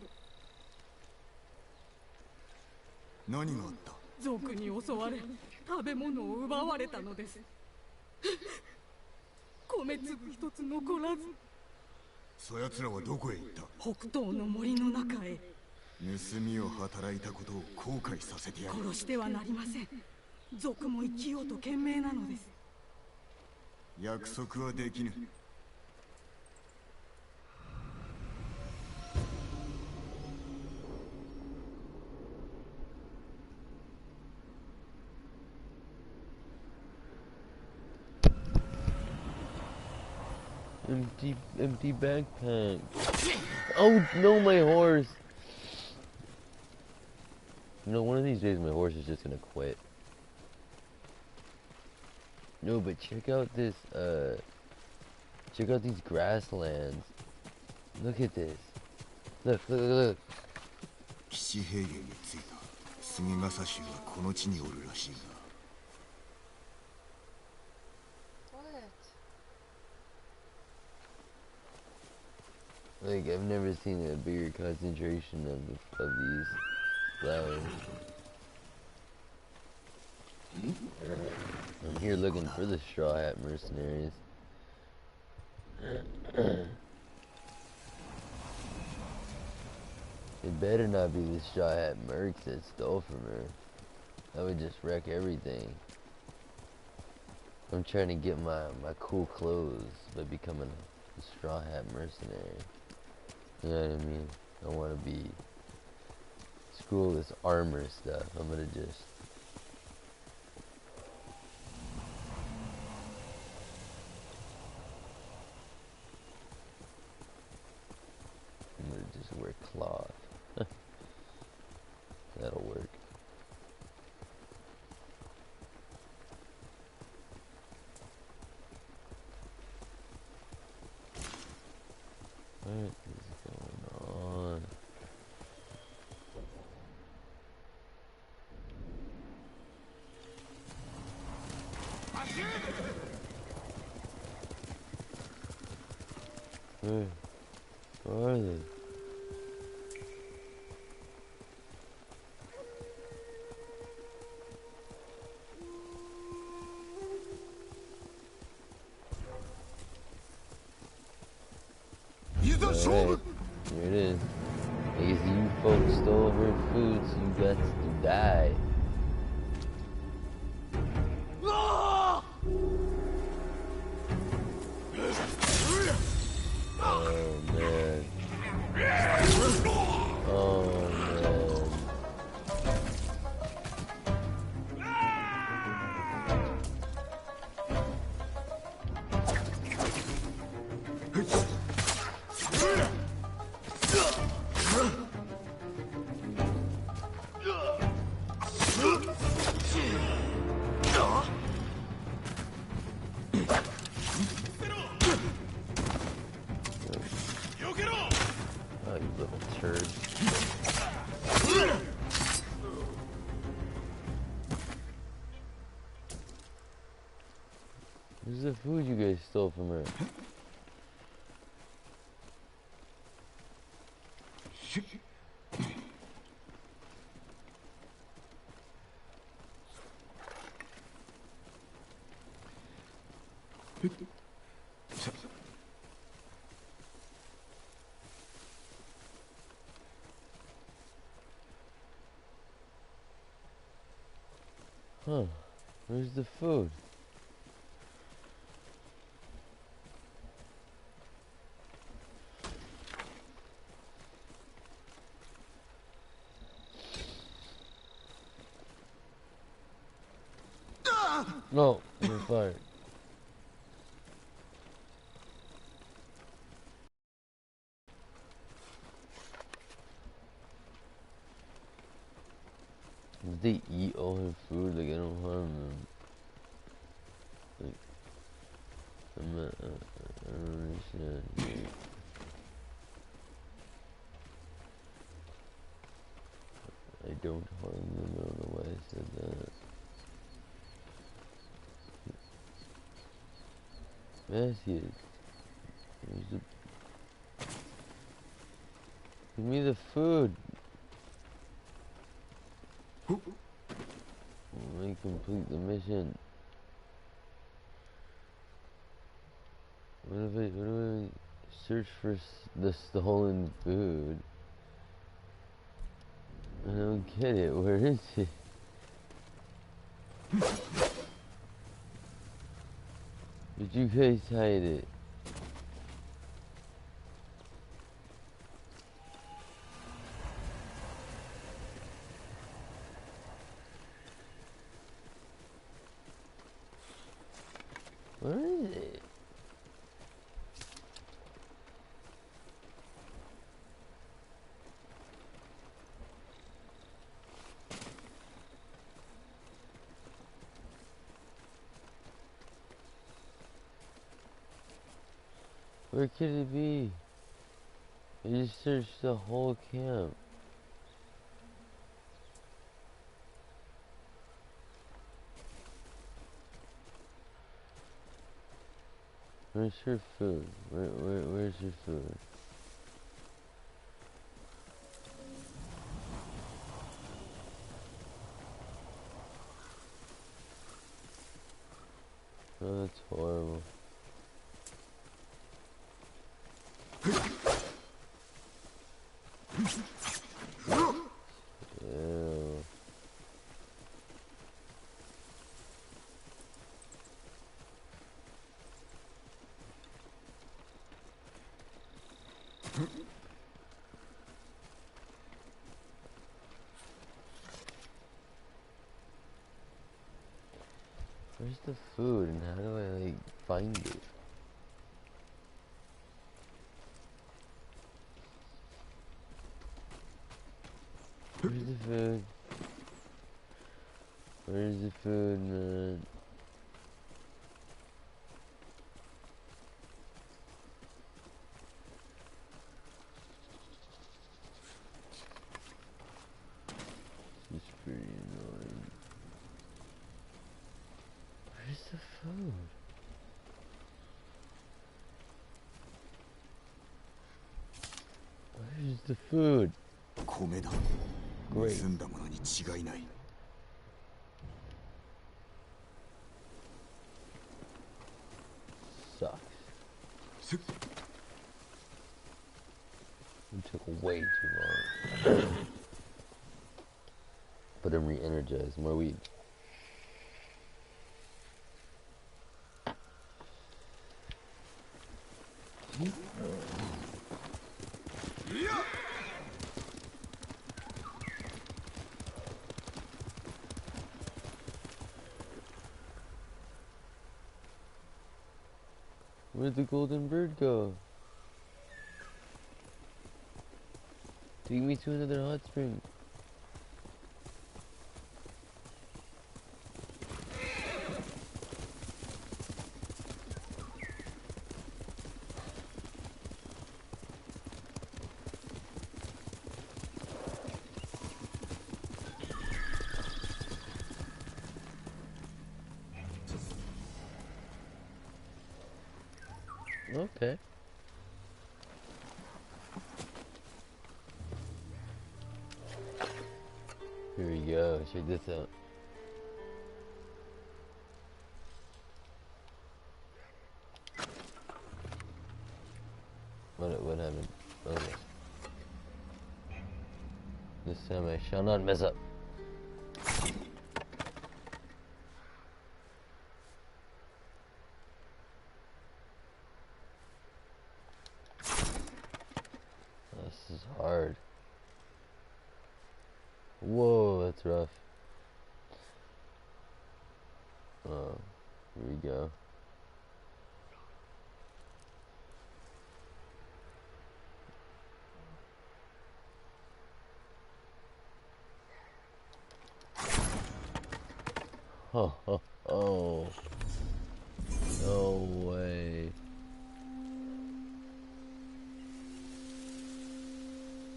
何があった？族に襲われ、食べ物を奪われたのです。米粒一つ残らず。そやつらはどこへ行った？北東の森の中へ。盗みを働いたことを後悔させてやる。殺してはなりません。族も生きようと懸命なのです。約束はできぬ。Empty backpack. Oh no, my horse. You know, one of these days my horse is just gonna quit. No, but check out this, check out these grasslands. Look at this. Look. 騎士平原に着いた。杉笠衆はこの地におるらしいが。Like, I've never seen a bigger concentration of these flowers. I'm here looking for the Straw Hat mercenaries. It better not be the Straw Hat mercs that stole from her. That would just wreck everything. I'm trying to get my cool clothes by becoming a Straw Hat mercenary. You know what I mean? I want to be... Screw all this armor stuff. I'm gonna just... wear cloth. That'll work. What is going on? Where are they? Alright, here it is. I guess you folks stole her food, so you got to die. Oh man. Oh man. Oh, you little turd. Where's the food you guys stole from her? Huh, where's the food? No, you're fired. Did they eat all her food? Like, I don't harm them. Like, I'm not, I don't understand. Like, I don't harm them. I don't know why I said that. Basket. Where's the... Give me the food. Let me complete the mission. What do I search for the stolen food? I don't get it. Where is it? Did you guys hide it? Where is it? Where could it be? I just searched the whole camp. Where's your food? Where's your food? Oh, that's horrible. Ew. Where's the food and how do I like find it? Where's the food? Where's the food, man? This is pretty annoying. Where's the food? of food. 米だ。 Great. 盗んだものに違いない。 Sucks. It took way too long. But I'm re-energized. More weed. Where'd the golden bird go? Take me to another hot spring. Okay. Here we go. Check this out. What happened? Okay. This time I shall not mess up. This is hard. Whoa, that's rough. Oh, here we go. Oh, oh, oh. No way.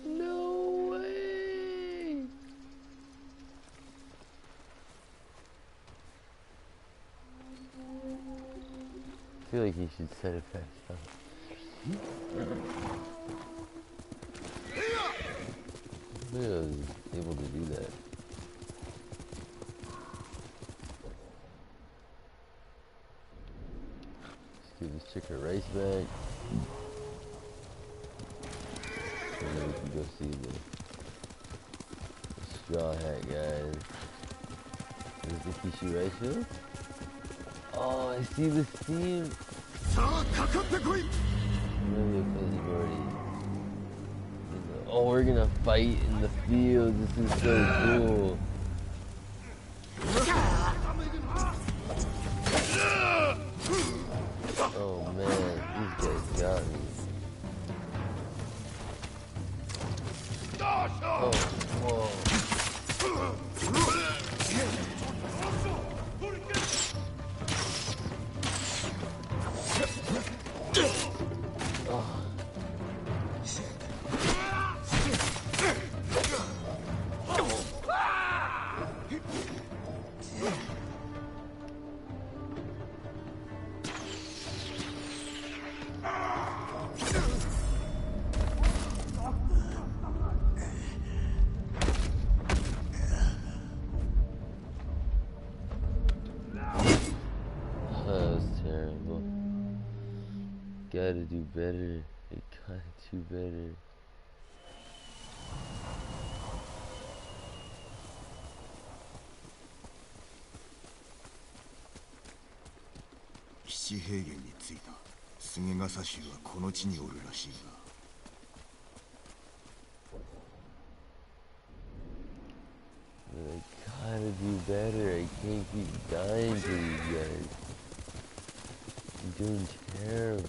No way. I feel like he should set it fast up. I was able to do that. Let's give this chick her rice back. And then we can go see the straw hat guys. Is the Kishu rice field? Oh, I see the steam. Oh, we're gonna fight in the field. This is so cool. Oh man, these guys got me. Oh, whoa. Gotta do better. I gotta do better. Kishi平原に着いた。菅笠衆はこの地におるらしいが。I gotta do better. I can't keep dying to these guys. I'm doing terrible.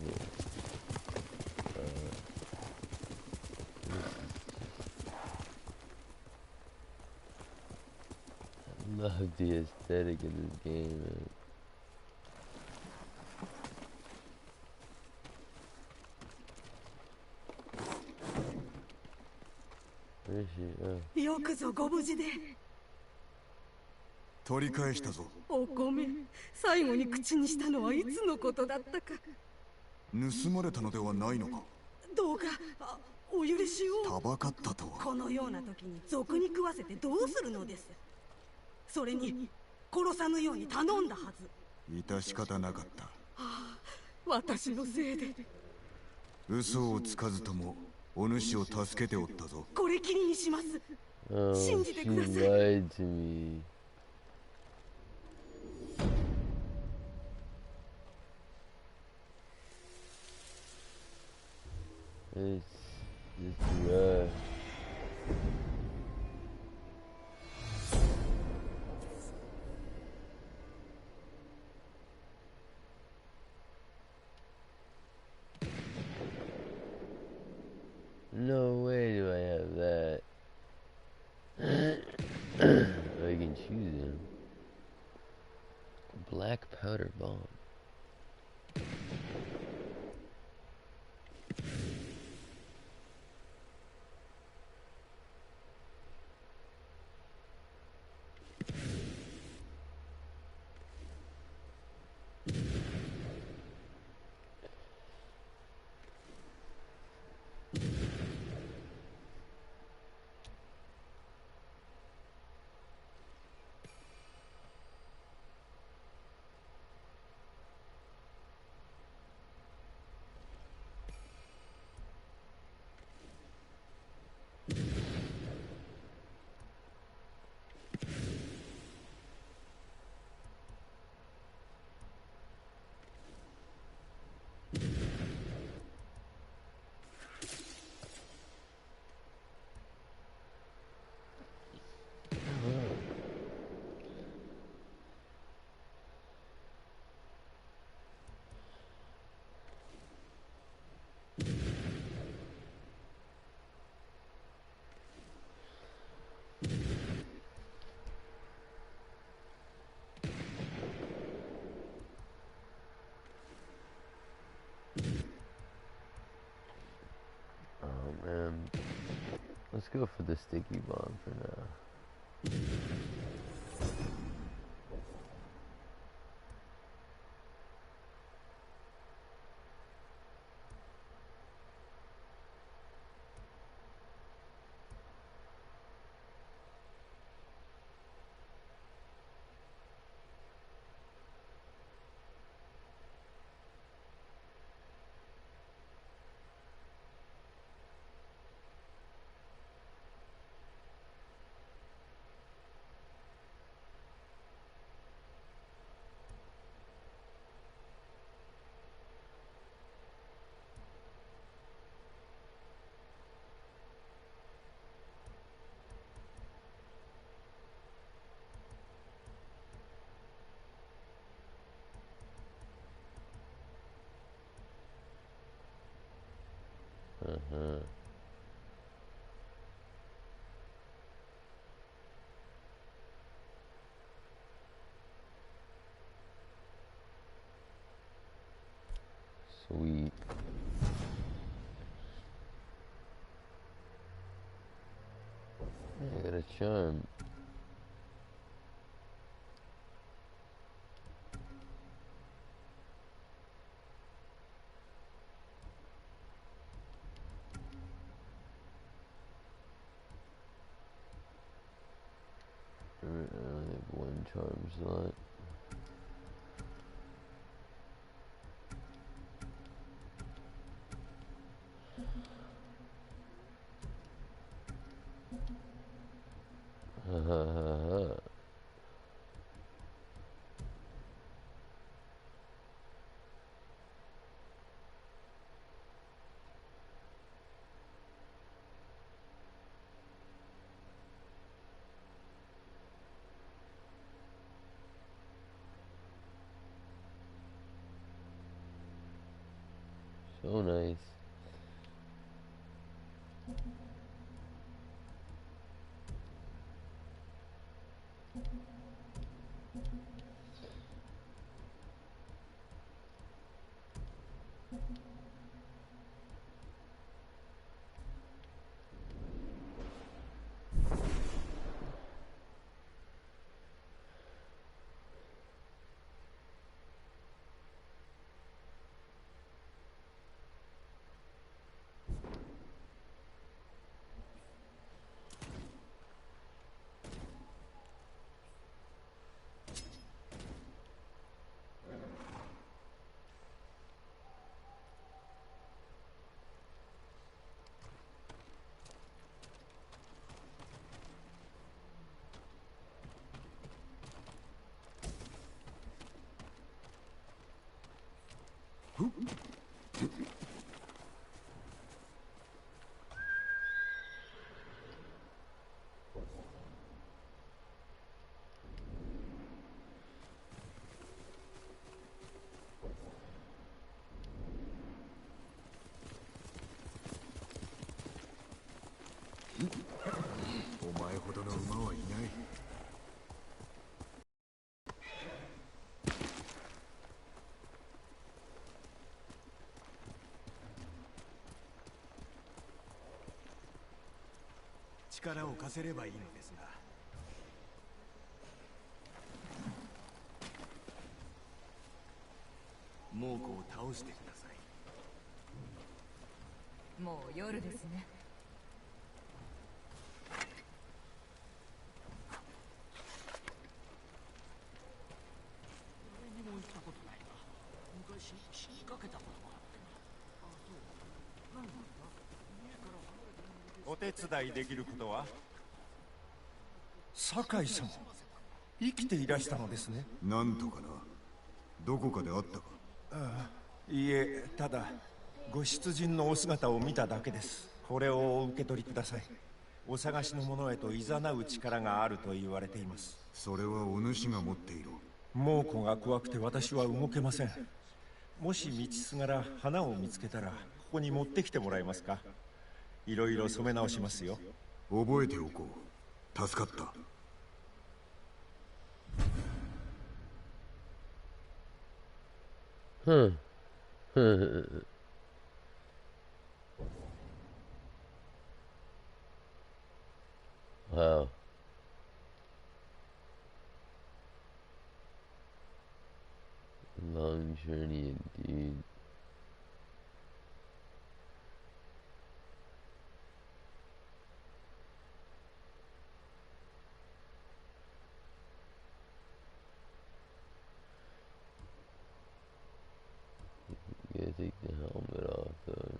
I love the aesthetic of this game, man. Where is she? Oh. よくぞご無事で。取り返したぞ。お米、最後に口にしたのはいつのことだったか。盗まれたのではないのか。どうかお許しを。たばかったとは。このような時に賊に食わせてどうするのです。それに殺さぬように頼んだはず。致し方なかった。はあ、私のせいで。嘘をつかずともお主を助けておったぞ。これきりにします。信じてください。Lied to me. It's rough. No way do I have that. I can choose him. Black powder bomb. Let's go for the sticky bomb for now. Sweet. I got a charm. I only have one charm slot. So nice. お前ほどの馬はいない。力を貸せればいいのですが。猛虎を倒してください。もう夜ですね。誰にも言ったことないが、昔死にかけたことがあってな。あ、そう。何なんだ？家から離れて。お手伝いできることは？酒井さん、生きていらしたのですね。なんとかな。どこかで会ったか？ああ、いいえ、ただご出陣のお姿を見ただけです。これをお受け取りください。お探しの者へと誘う力があると言われています。それはお主が持っていろ。猛虎が怖くて私は動けません。もし道すがら花を見つけたらここに持ってきてもらえますか？いろいろ染め直しますよ。覚えておこう。助かった。Wow. Long journey indeed. You gotta take the helmet off though.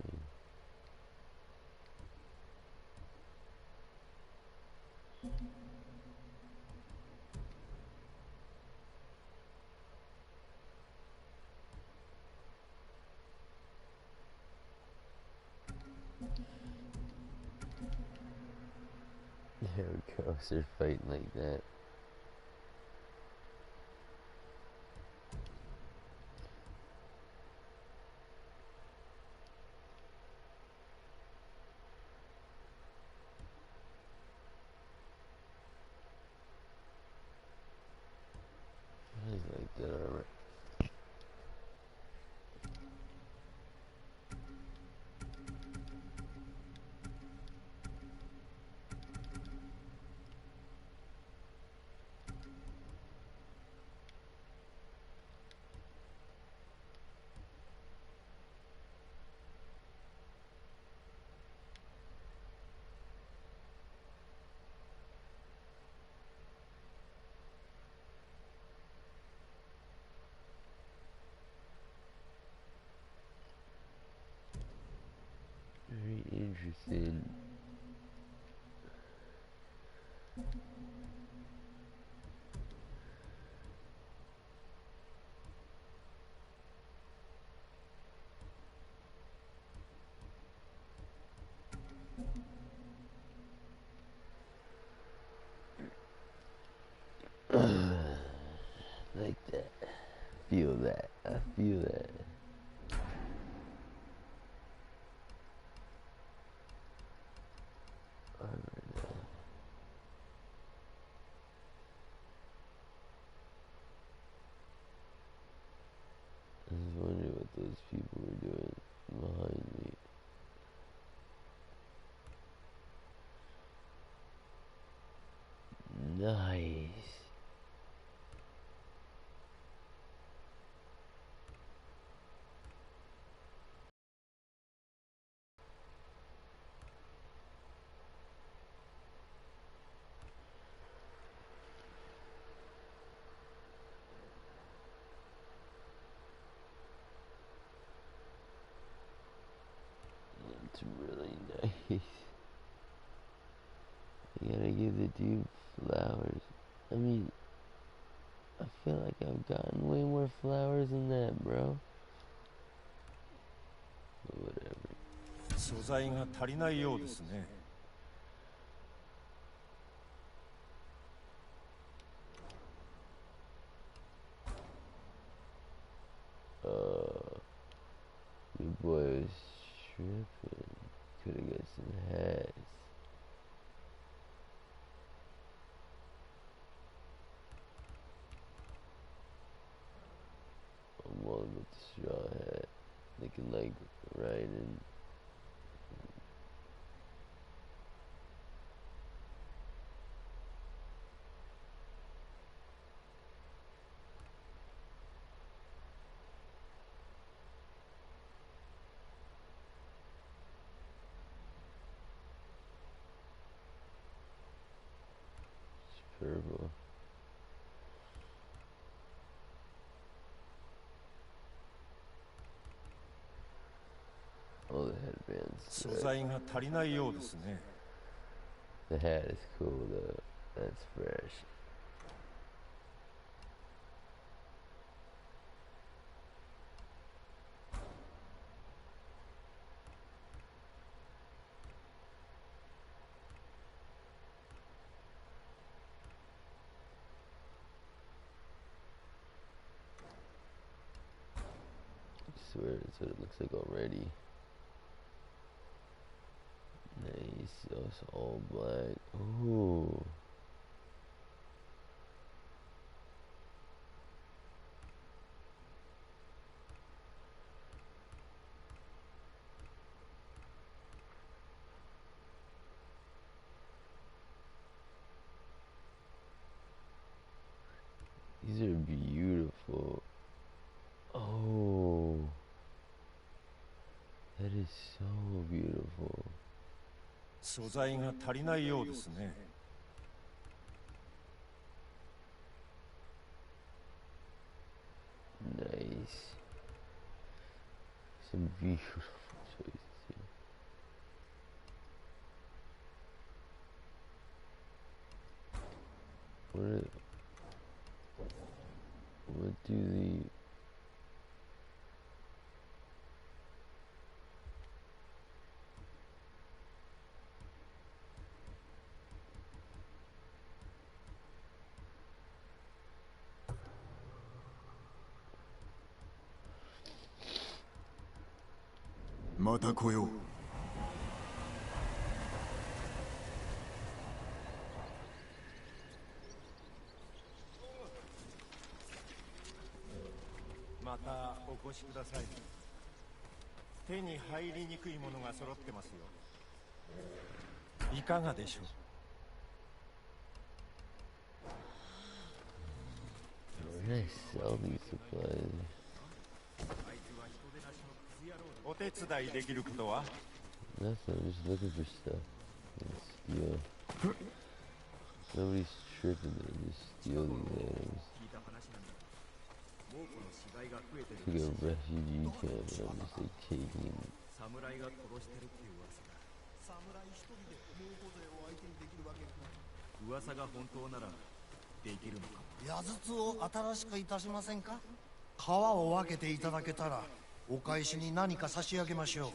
Yeah, girls are fighting like that. It's like that, alright. Very interesting. Like that. Feel that. I feel that. Alright now. I was wondering what those people were doing behind me. Nice. It's really nice. You gotta give the dude flowers. I mean, I feel like I've gotten way more flowers than that, bro. But whatever. 素材が足りないようですね。Your boy was tripping. Could've got some hats. like riding. Purple. Oh, the headbands. The hat is cool though. That's fresh. I swear that's what it looks like already. Nice. Oh, it's all black. Ooh. These are beautiful. Oh. That is so beautiful. 素材が足りないようですね。Nice. Some beautiful choices here. What do theまた来よう。またお越しください。手に入りにくいものが揃ってますよ。いかがでしょう。Where can I sell these supplies? お手伝いできることは Nothing, I'm just looking for stuff. And steal. Nobody's tripping, they just steal these items. To a refugee camp, and I'm just like taking. 噂が本当ならできるのか。矢筒を新しくいたしませんか。皮を分けていただけたらお返しに何か差し上げましょう。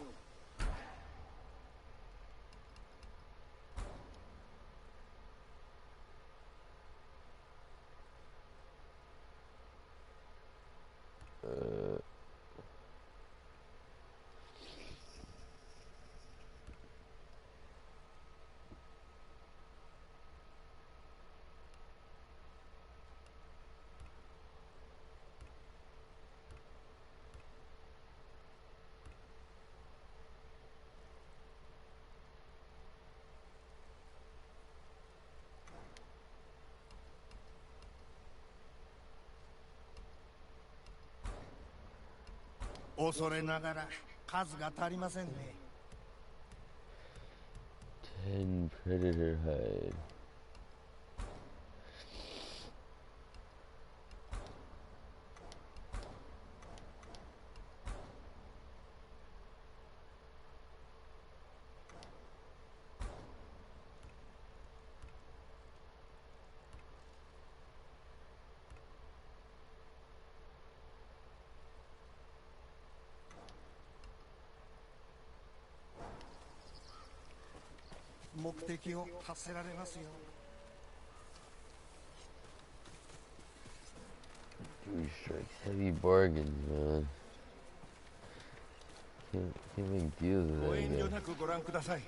恐れながら数が足りませんね。10 predator hide.目的を達せられますよ。Three strikes, heavy bargains, man. Can't make deals with that. ご遠慮なくご覧ください。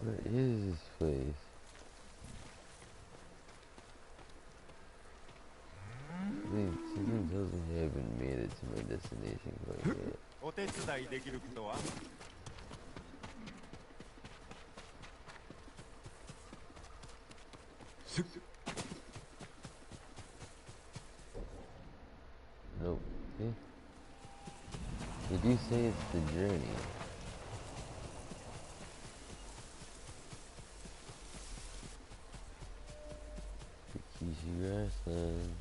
What is this place? assassination going yet. お手伝いできることは Nope. Okay. Did you say it's the journey? Kishi Grassland.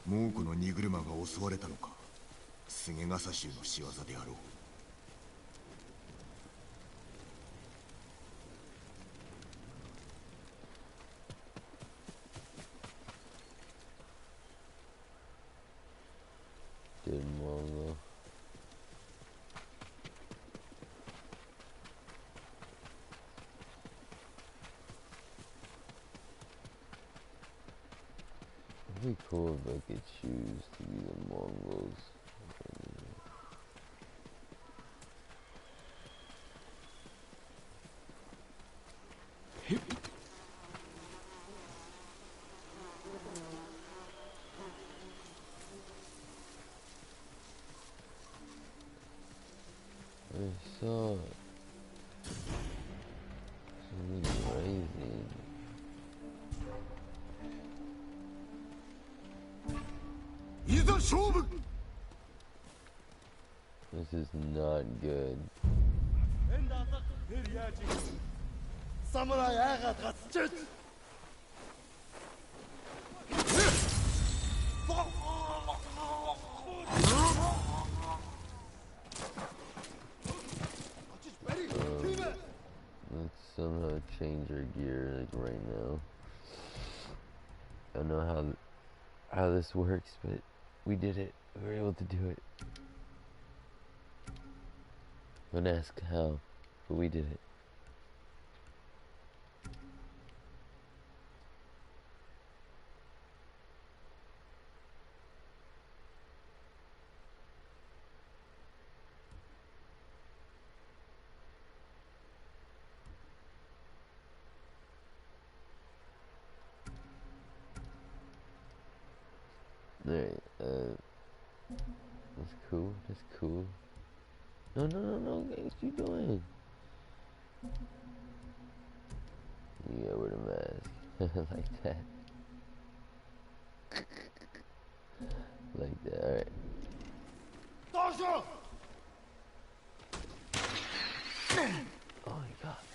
Moukoの荷車が襲われたのか。菅笠衆の仕業であろう。Good manga. It'd be cool if I could choose to be the Mongols. I saw something rising. This is not good. Let's somehow change our gear like right now. I don't know how this works, but we did it. We were able to do it. Don't ask how, but we did it. Alright, that's cool, that's cool. No, what you doing? Yeah, wear the mask. Like that. Like that, alright. Oh, he got me.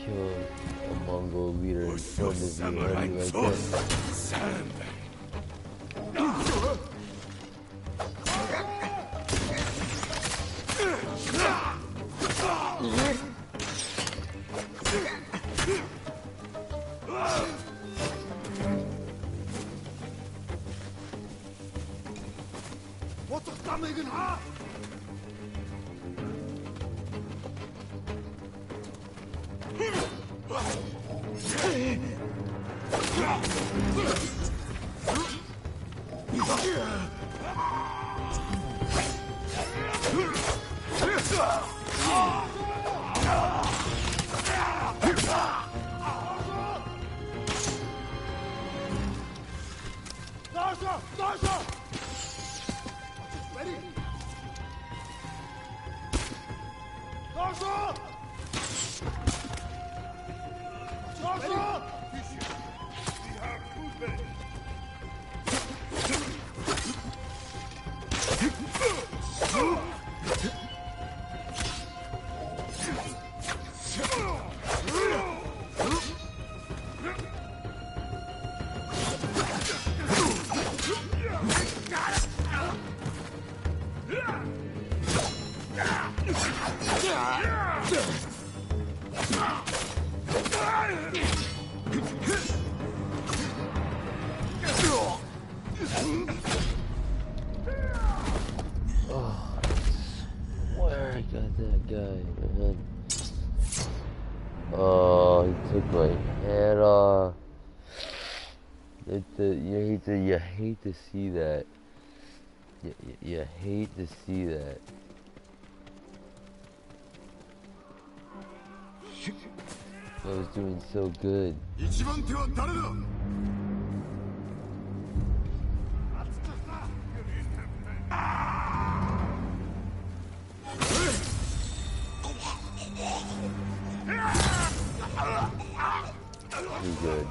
Kill a Mongol leader in front of you running like that. You hate to see that. You hate to see that. I was doing so good. Pretty good.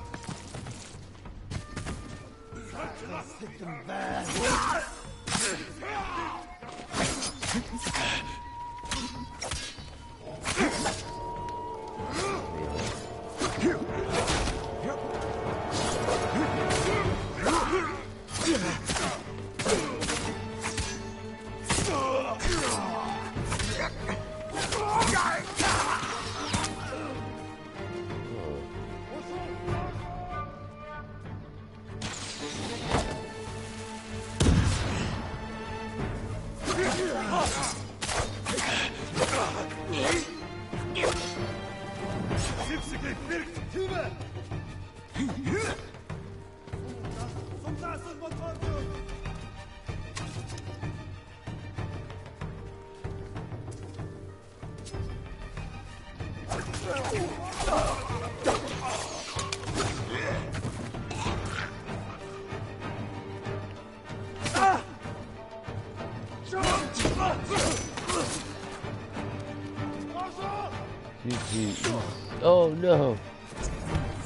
Oh no!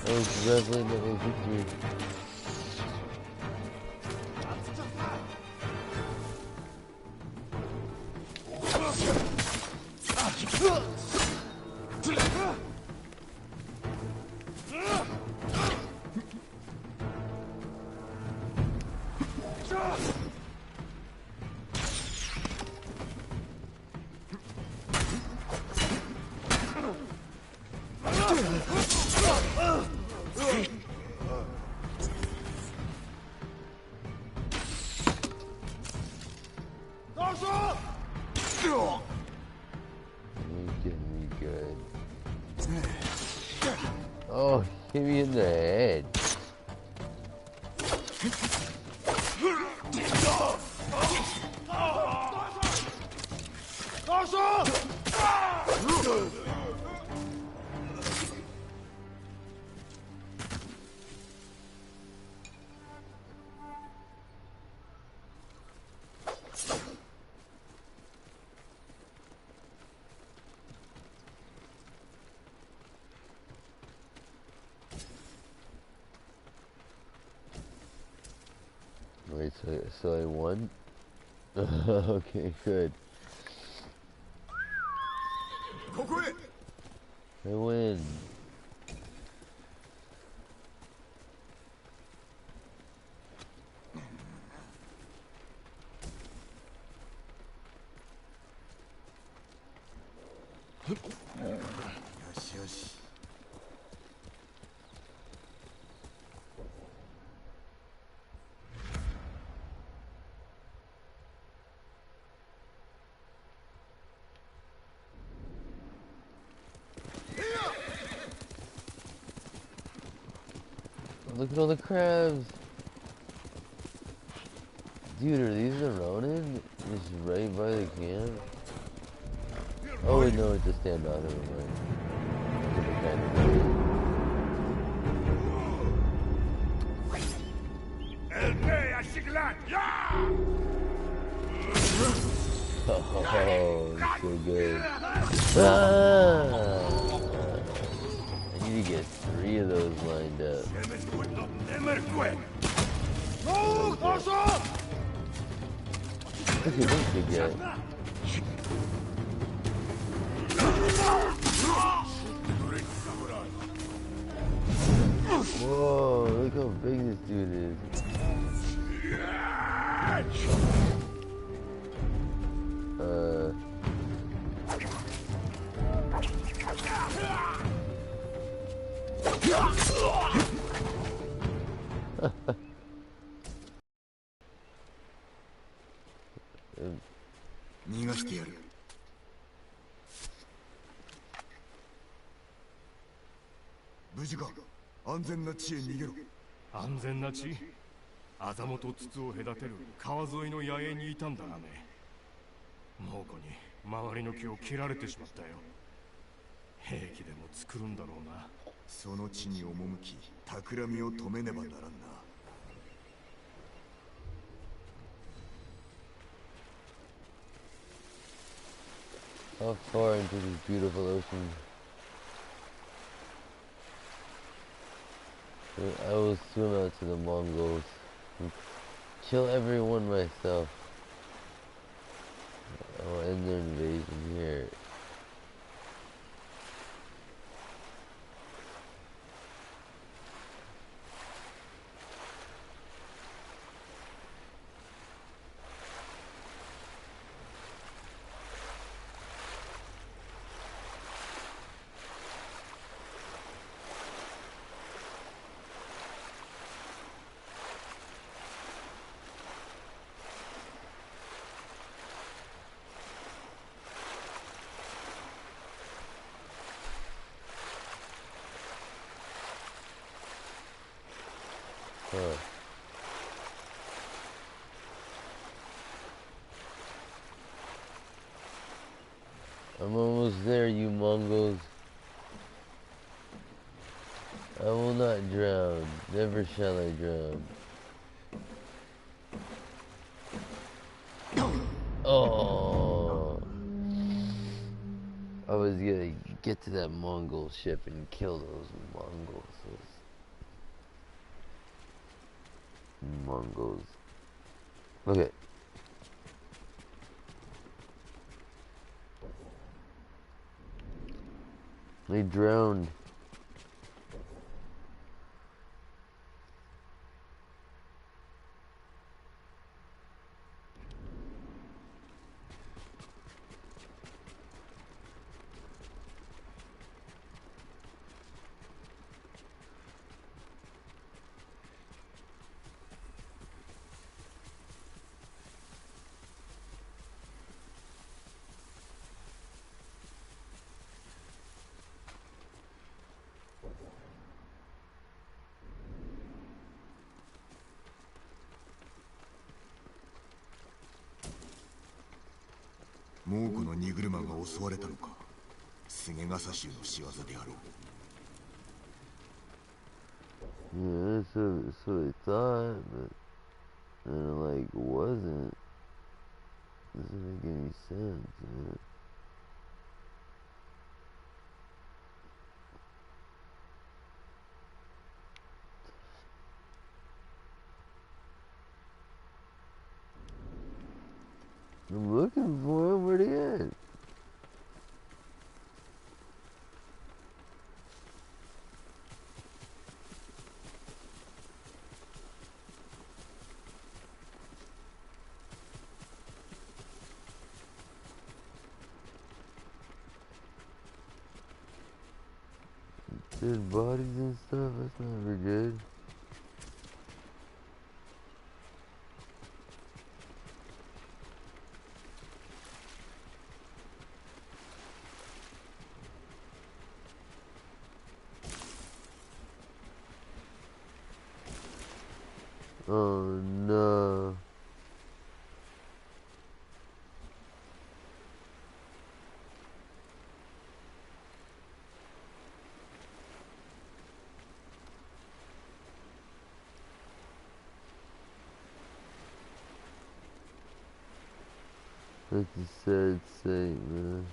I was reveling in my victory. Oh, hit me in the head. Wait, so I won? Okay, good. I win. Look at all the crabs. Dude, are these the Ronin? Just right by the camp? Oh, wait, no, it's a standoff. Never mind. Oh, it's so good. Ah! I need need to get 3 of those lined up. Look at this big guy. Whoa, look how big this dude is.安全な地？アザモと筒を隔てる川沿いの野営にいたんだがね。猛虎に周りの木を切られてしまったよ。兵器でも作るんだろうな。その地に赴き、企みを止めねばならんな。How far into this beautiful ocean? I will swim out to the Mongols and kill everyone myself. I will end their invasion here. I'm almost there, you Mongols. I will not drown. Never shall I drown. Oh! I was gonna get to that Mongol ship and kill those Mongols. Okay. They drowned.猛虎の荷車が襲われたのか。菅笠衆の仕業であろう。Yeah, that's what I thought, but like wasn't. Doesn't make any sense. Man. I'm looking for him. Where'd he at? Dead bodies and stuff. That's never good. Oh no. That's a sad sight, man.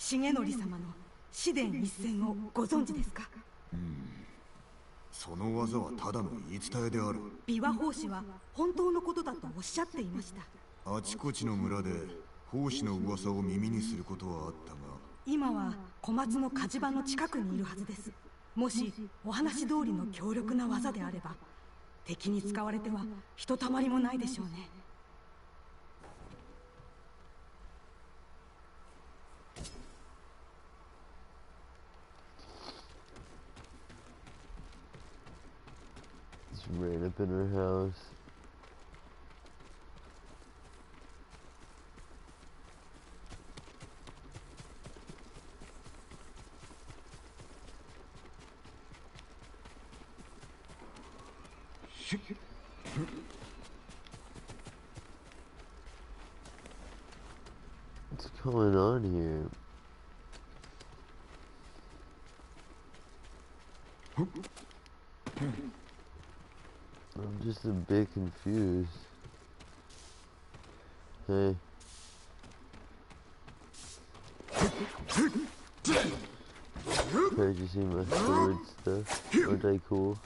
重則様の紫電一戦をご存知ですか？その技はただの言い伝えである。琵琶法師は本当のことだとおっしゃっていました。あちこちの村で法師の噂を耳にすることはあったが、今は小松の火事場の近くにいるはずです。もしお話通りの強力な技であれば、敵に使われてはひとたまりもないでしょうね。Just ran up in her house. What's going on here? I'm just a bit confused. Hey. Did you see my sword stuff? Aren't they cool?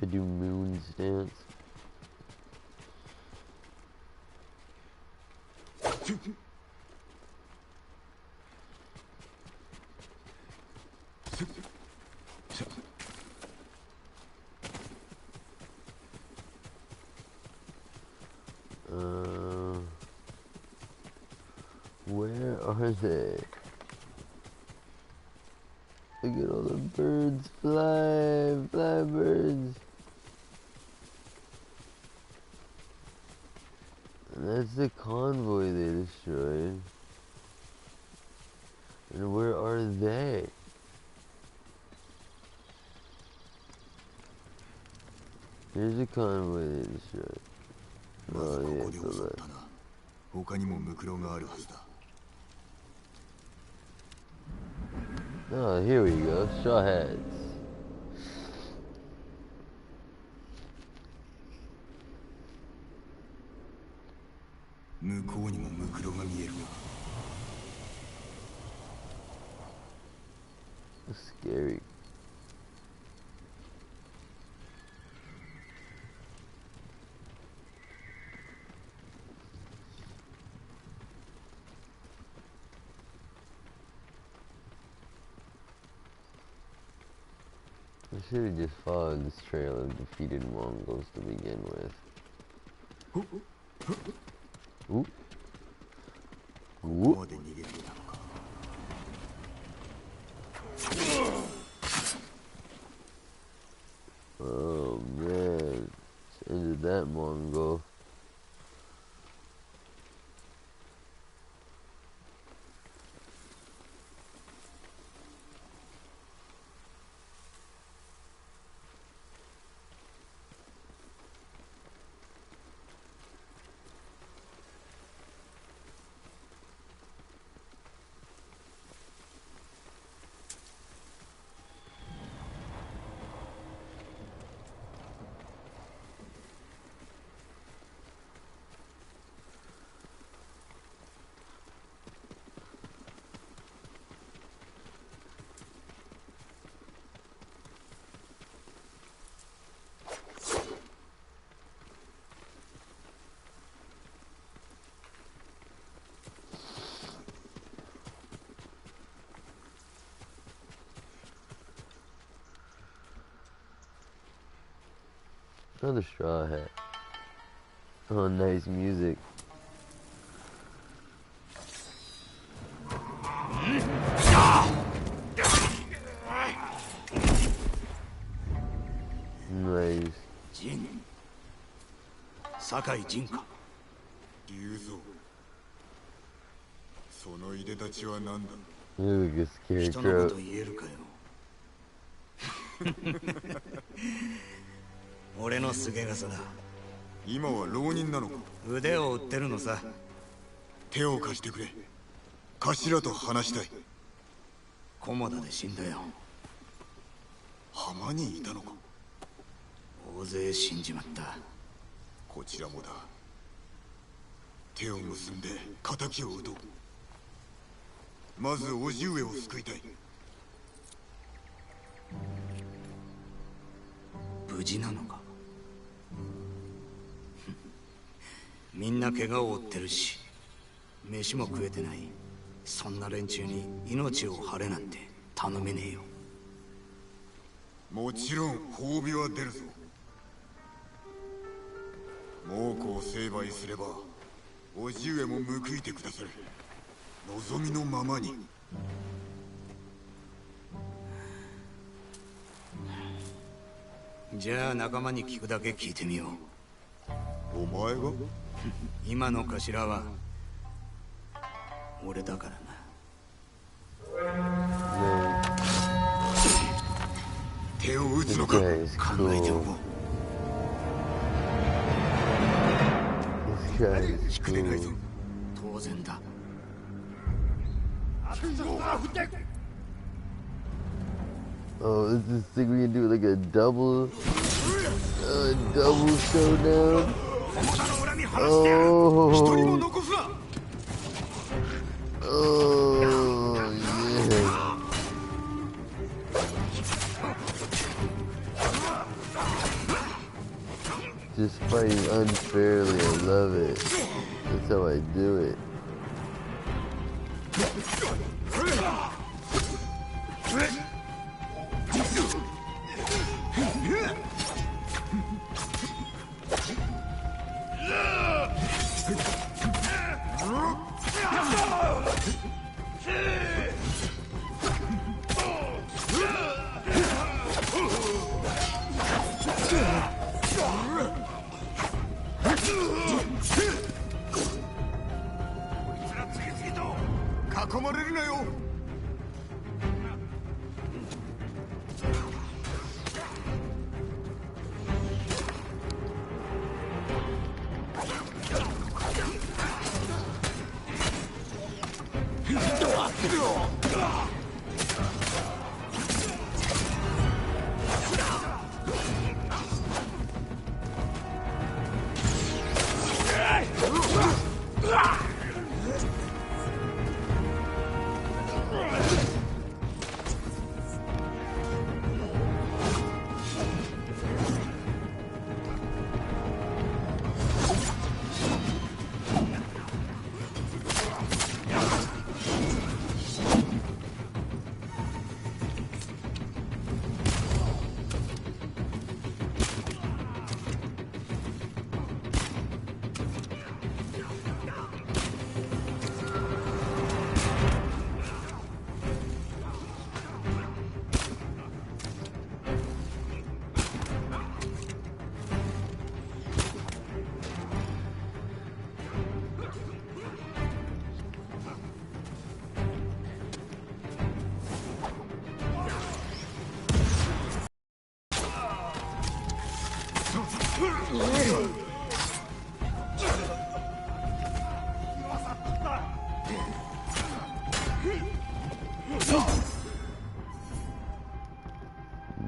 I do moon stance. Where are they? Look at all the birds fly, fly birds. And that's the convoy they destroyed. And where are they? Here's a convoy they destroyed. Oh yeah, it's the left. Oh, here we go. Straw hats. That's scary. I should have just followed this trail of defeated Mongols to begin with. Ooh. Ooh. Oh man, it's ended that Mongol. Another straw hat. Oh, nice music. Nice. Jin. Sakai Jinか。龍蔵。そのいでたちは何だ。Look at this 人のこと言えるかよ。俺のすげ傘だ。今は浪人なのか。腕を売ってるのさ。手を貸してくれ。頭と話したい。菰田で死んだよ。浜にいたのか。大勢死んじまった。こちらもだ。手を結んで仇を討とう。まず叔父上を救いたい。無事なのか。みんな怪我を負ってるし、飯も食えてない。そんな連中に命を張れなんて頼めねえよ。もちろん褒美は出るぞ。猛虎を成敗すれば叔父上も報いてくだされ。望みのままに。じゃあ仲間に聞くだけ聞いてみよう。お前が？今の頭は俺だからな。手を打つのか考えておこう。引くでないぞ。当然だ。Oh, is this thing we can do like a double showdown? Oh, yeah. Just fighting unfairly, I love it. That's how I do it.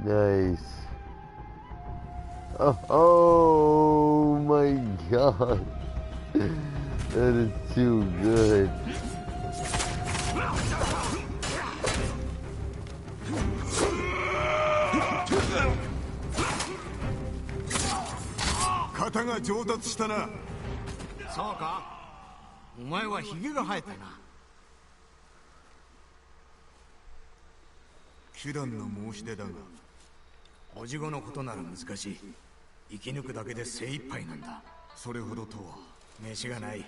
Nice. Oh my god. That is too good. Kataが上達したな。そうか。お前はヒゲが生えたな。騎団の申し出だが、おじごのことなら難しい。生き抜くだけで精一杯なんだ。それほどとは。飯がない。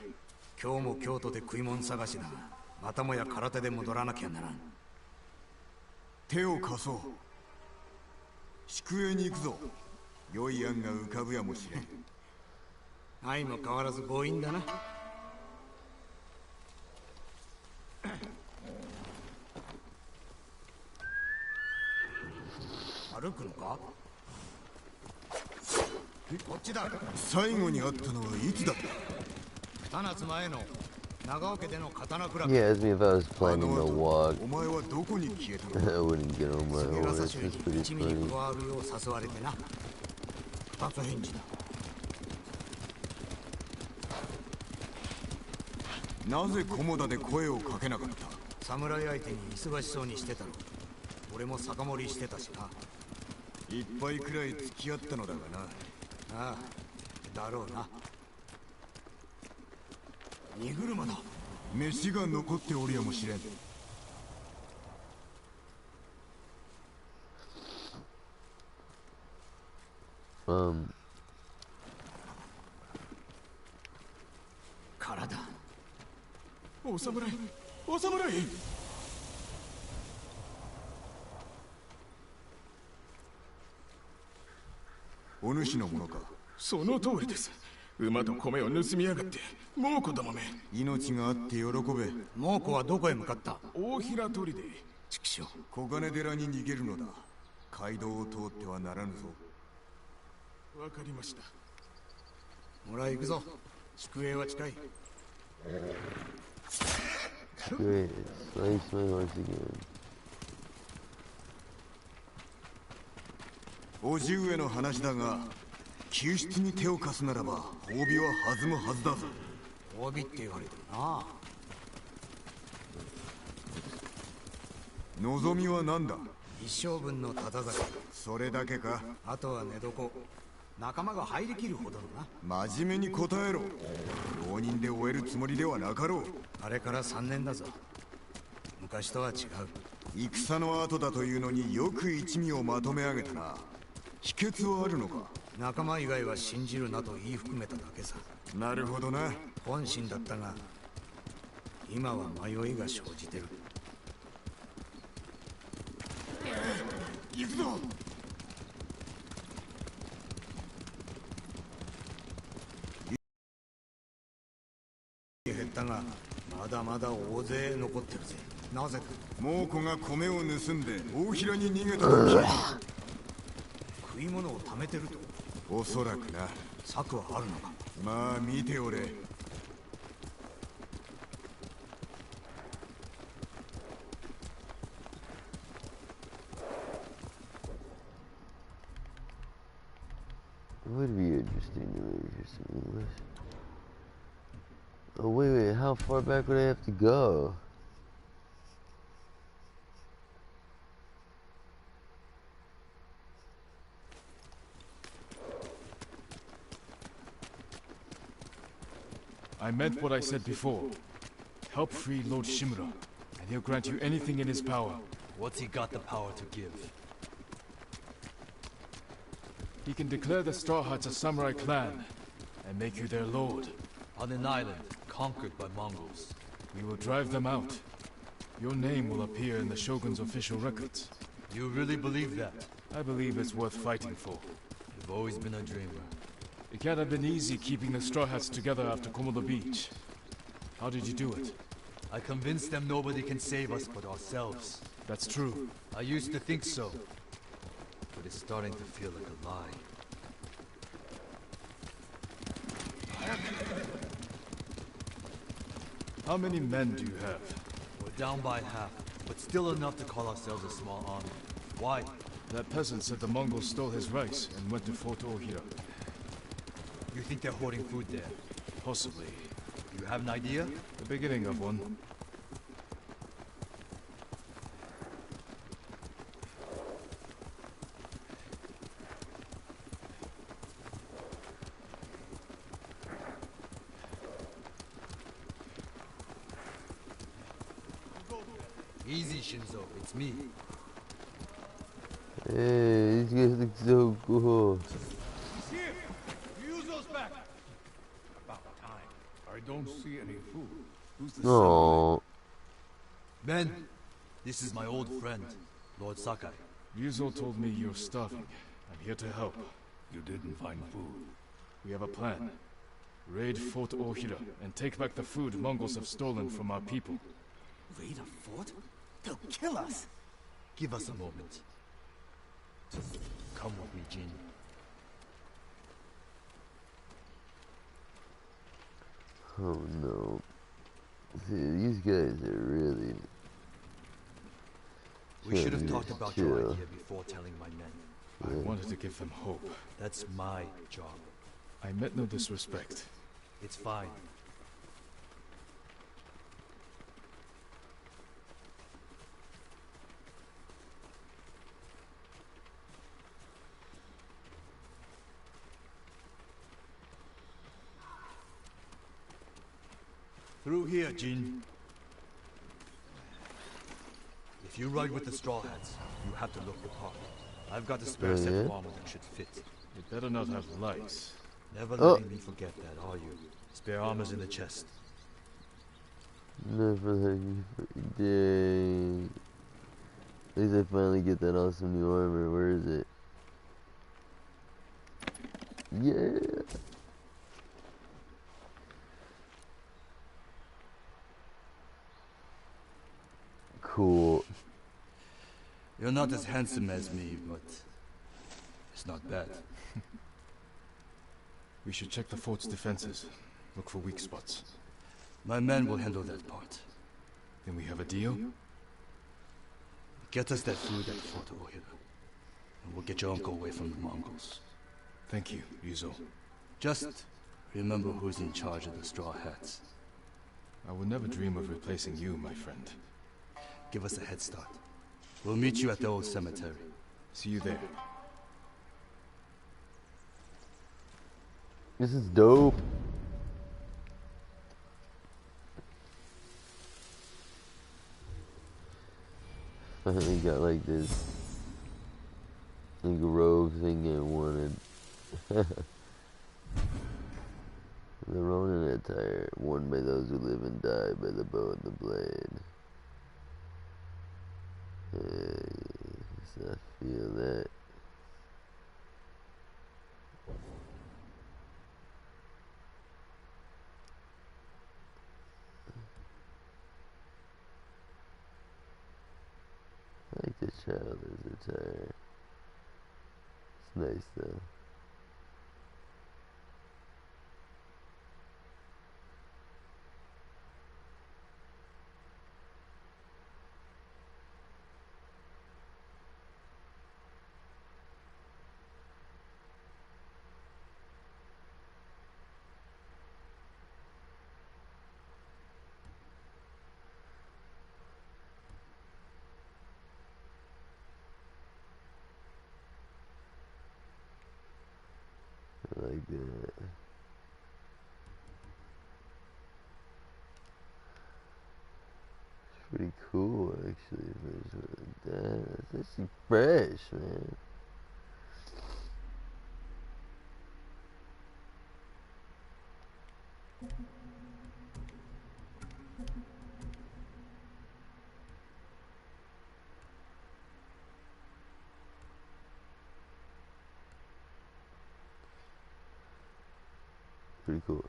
今日も京都で食い物探しだが、またもや空手で戻らなきゃならん。手を貸そう。宿営に行くぞ。良い案が浮かぶやもしれん。愛も変わらず強引だな。歩くのか？こっちだ。最後に会ったのはいつだった？2夏前の長尾家での刀比べ。Yeah, as me if I was planning to walk. お前はどこに消えたの？I wouldn't get on my horse. That's pretty funny. 加わるよう誘われてな。2つ返事だ。なぜ菰田で声をかけなかった？侍相手に忙しそうにしてたろ。俺も酒盛りしてたしな。一杯くらい付き合ったのだがな。ああ、だろうな。荷車だ。飯が残っておるやもしれん。体。お侍、お侍。お主のものか？その通りです。馬と米を盗みやがって猛虎どもめ。命があって喜べ。猛虎はどこへ向かった？大平砦。畜生。小金寺に逃げるのだ。街道を通ってはならぬぞ。わかりました。ほら行くぞ。宿営は近い。Great. Slice my horse again. 叔父上の話だが、救出に手を貸すならば褒美は弾むはずだぞ。褒美って言われてるな。望みは何だ？一生分のただ酒。それだけか？あとは寝床。仲間が入りきるほどのな。真面目に答えろ。浪人で終えるつもりではなかろう。あれから3年だぞ。昔とは違う。戦の後だというのによく一味をまとめ上げたな。秘訣はあるのか？仲間以外は信じるなと言い含めただけさ。なるほどな。本心だったが今は迷いが生じてる。行くぞ。減ったがまだまだ大勢残ってるぜ。なぜか猛虎が米を盗んで大平に逃げたと聞いた。食い物を貯めてると。おそらくな。策はあるのか？まあ見ておれ。Would be interesting to hear some English. Oh wait, how far back would I have to go? I meant what I said before. Help free Lord Shimura, and he'll grant you anything in his power. What's he got the power to give? He can declare the Straw Hats a samurai clan, and make you their lord. On an island, conquered by Mongols. We will drive them out. Your name will appear in the Shogun's official records. You really believe that? I believe it's worth fighting for. You've always been a dreamer. It can't have been easy keeping the Straw Hats together after Komodo Beach. How did you do it? I convinced them nobody can save us but ourselves. That's true. I used to think so. But it's starting to feel like a lie. How many men do you have? We're down by half, but still enough to call ourselves a small army. Why? That peasant said the Mongols stole his rice and went to Fort Ohira. You think they're hoarding food there? Possibly. You have an idea? The beginning of one. Easy, Shinzo. It's me. Hey, these guys look so cool. He's here. Ryuzo's back. About time. I don't see any food. Who's the No. Men, this is my old friend, Lord Sakai. Ryuzo told me you're starving. I'm here to help. You didn't find food. We have a plan. Raid Fort Ohira and take back the food Mongols have stolen from our people. Raid a fort? They'll kill us. Give us a moment. Come with me, Jin. Oh no. See, these guys are really... We should have talked about your idea before telling my men. I wanted to give them hope. That's my job. I meant no disrespect. It's fine. Through here, Jin. If you ride with the Straw Hats, you have to look the part. I've got a spare set of armor that should fit. You better not have lights. Never letting me forget that, are you? Spare armor's in the chest. Never let me forget. At least I finally get that awesome new armor. Where is it? Yeah. Cool. You're not as handsome as me, but it's not bad. We should check the fort's defenses. Look for weak spots. My men will handle that part. Then we have a deal? Get us that food at the fort over here. And we'll get your uncle away from the Mongols. Thank you, Yuzo. Just remember who's in charge of the Straw Hats. I would never dream of replacing you, my friend. Give us a head start. We'll meet you at the old cemetery. See you there. This is dope. Finally got like this like robe thing I wanted. The Ronin attire worn by those who live and die by the bow and the blade. Yes, I feel that. I like the child's attire. It's nice though. I like that. It's pretty cool actually for something like that. It's actually fresh, man. Pretty cool.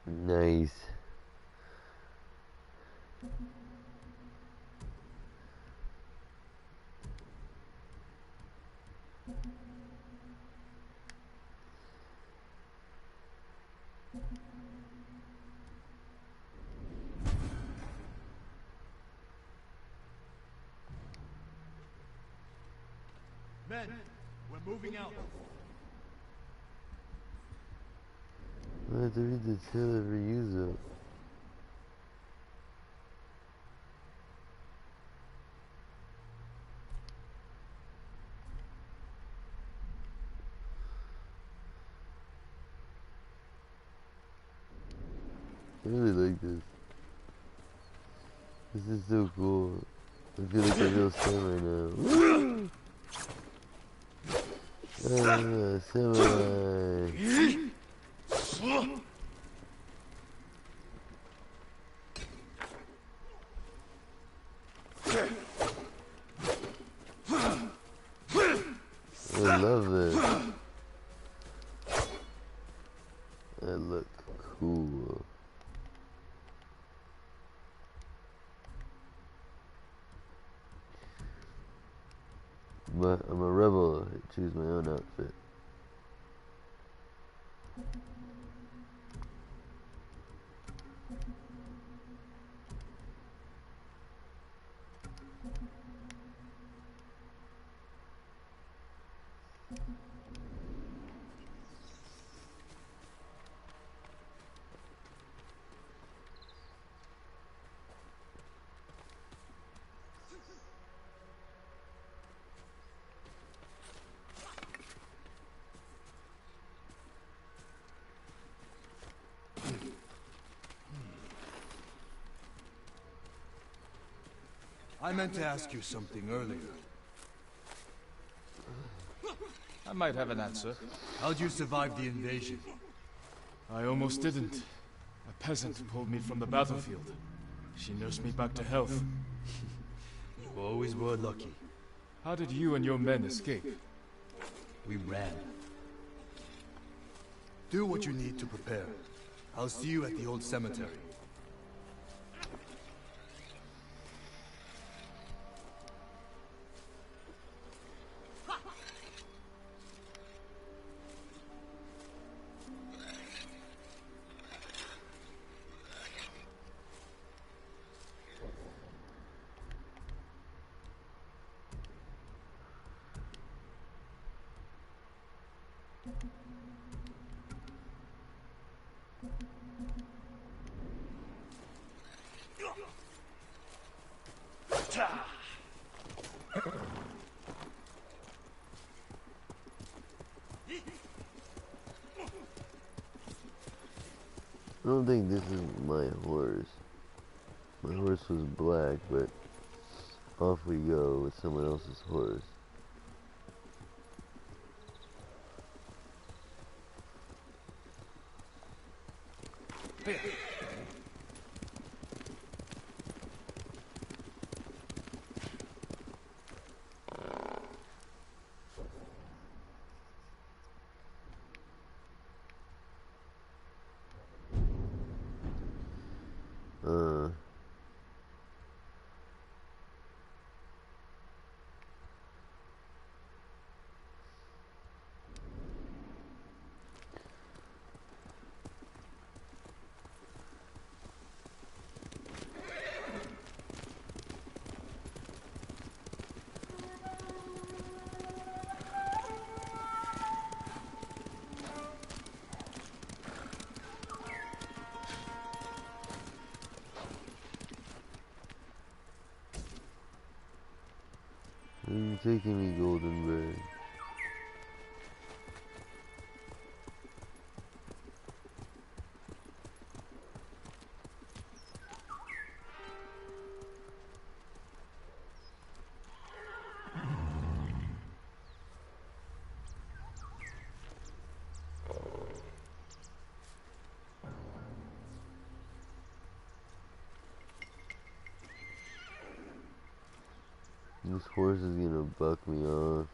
Nice. Men, we're moving out. I have to read the tale of Ryuzo. I really like this. This is so cool. I feel like a real samurai now. Samurai. I love this. That look cool. But I'm a rebel. I choose my own outfit. I meant to ask you something earlier. I might have an answer. How'd you survive the invasion? I almost didn't. A peasant pulled me from the battlefield. She nursed me back to health. You always were lucky. How did you and your men escape? We ran. Do what you need to prepare. I'll see you at the old cemetery. I don't think this is my horse. My horse was black, but off we go with someone else's horse. Where are you taking me, Golden Bird? This horse is gonna buck me off.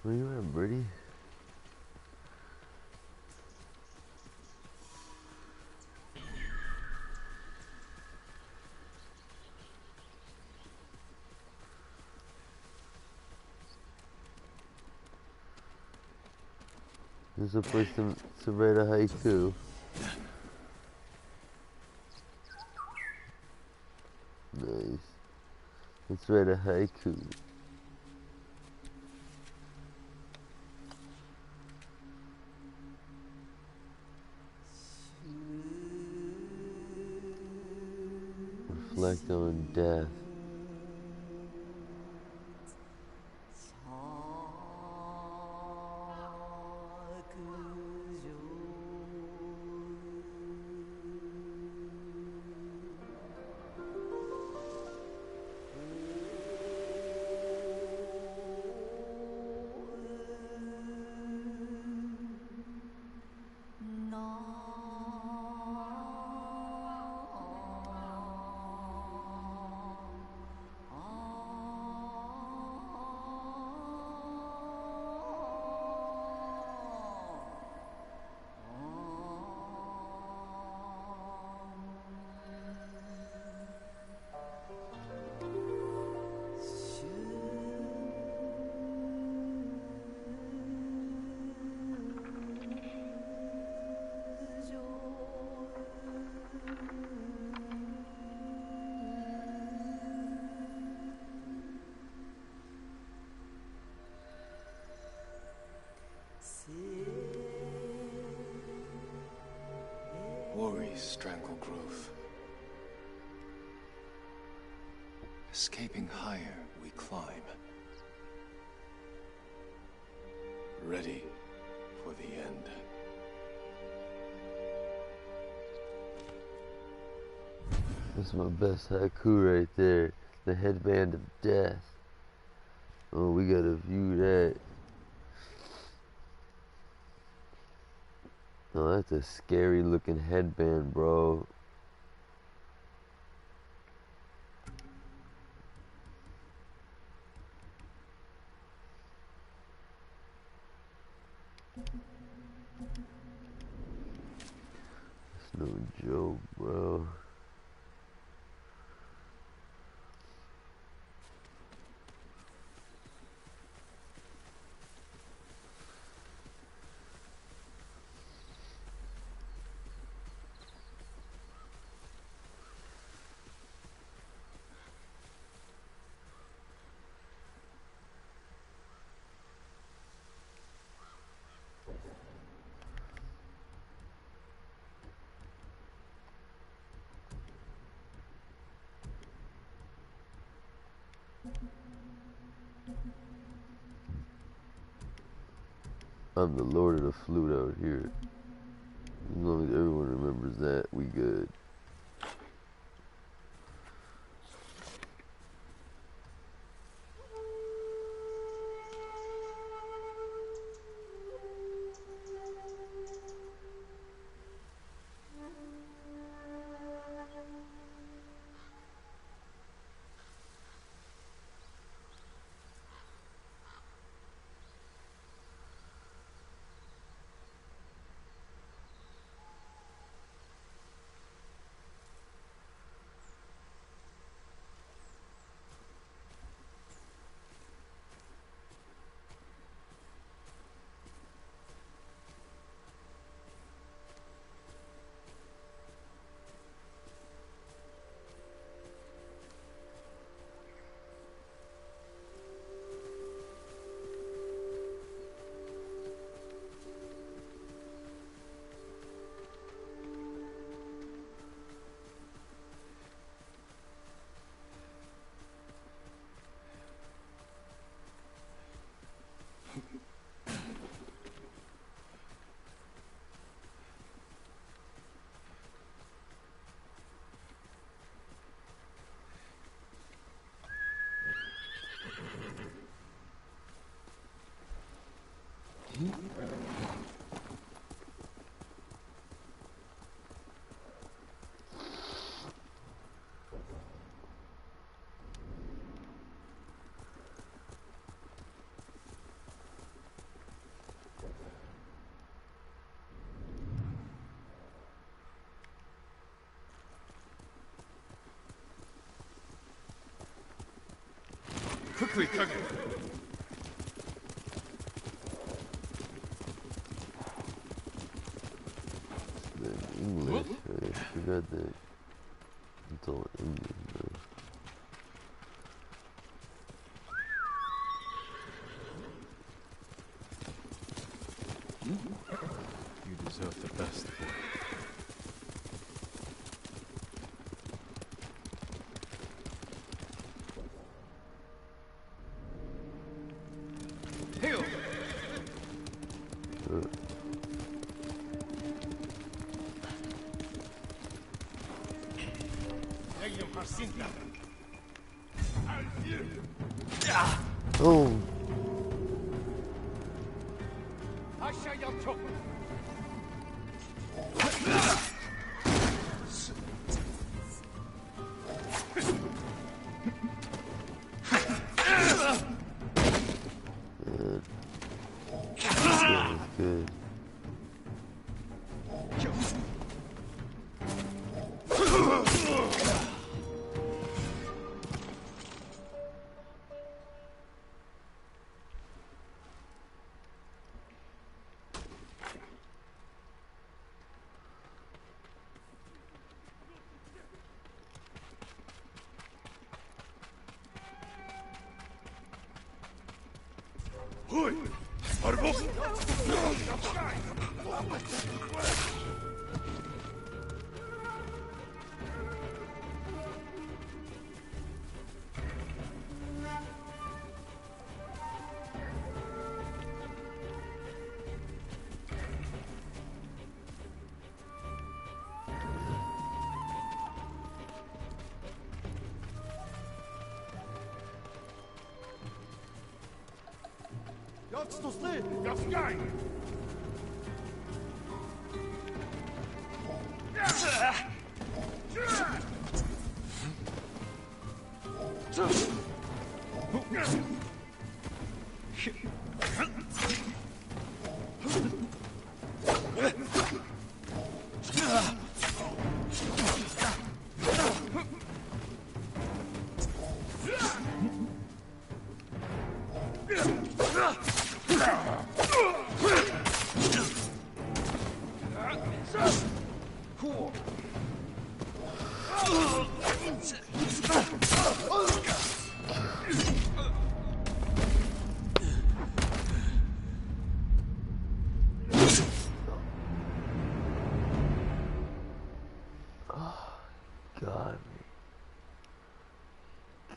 Where you at, Birdie? There's a place to write a haiku. Nice. Let's write a haiku. Reflect on death. Worries strangle growth. Escaping higher, we climb. Ready for the end. That's my best haiku right there. The headband of death. Oh, we gotta view that. Oh, that's a scary looking headband, bro. It's no joke, bro. I'm the Lord of the Flute out here. As long as everyone remembers that, we good. Quickly, Kage. English, I forgot that. It's all English, bro. You deserve the best, boy. Hail! Oh. Good.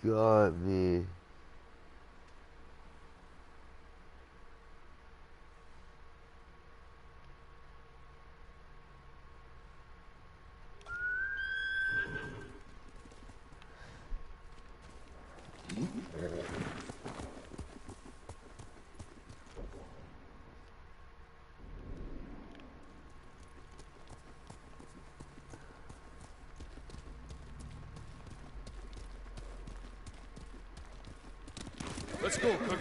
Got me. Let's go, Cook.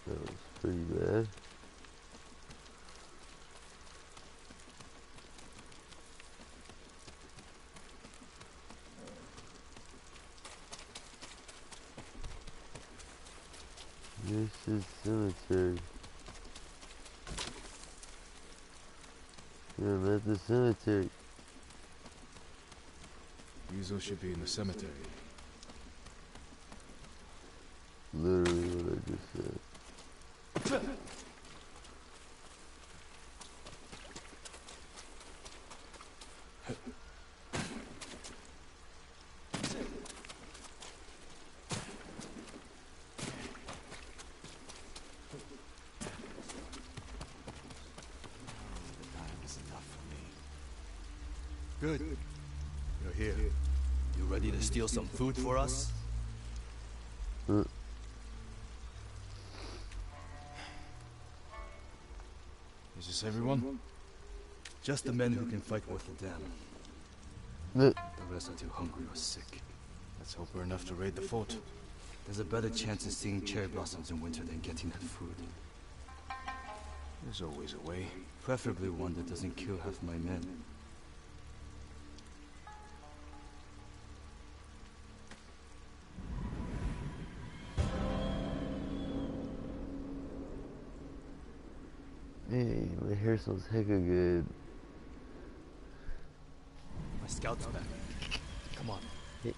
That was pretty bad. This is cemetery. Yeah, I'm at the cemetery. Yuzo should be in the cemetery. Literally what I just said. Good. You're here. You ready to steal some food for us? Is this everyone? Just the men who can fight worth a damn. The rest are too hungry or sick. Let's hope we're enough to raid the fort. There's a better chance of seeing cherry blossoms in winter than getting that food. There's always a way. Preferably one that doesn't kill half my men. Hey, my hair smells hecka good. My scout's back. Come on. Hey.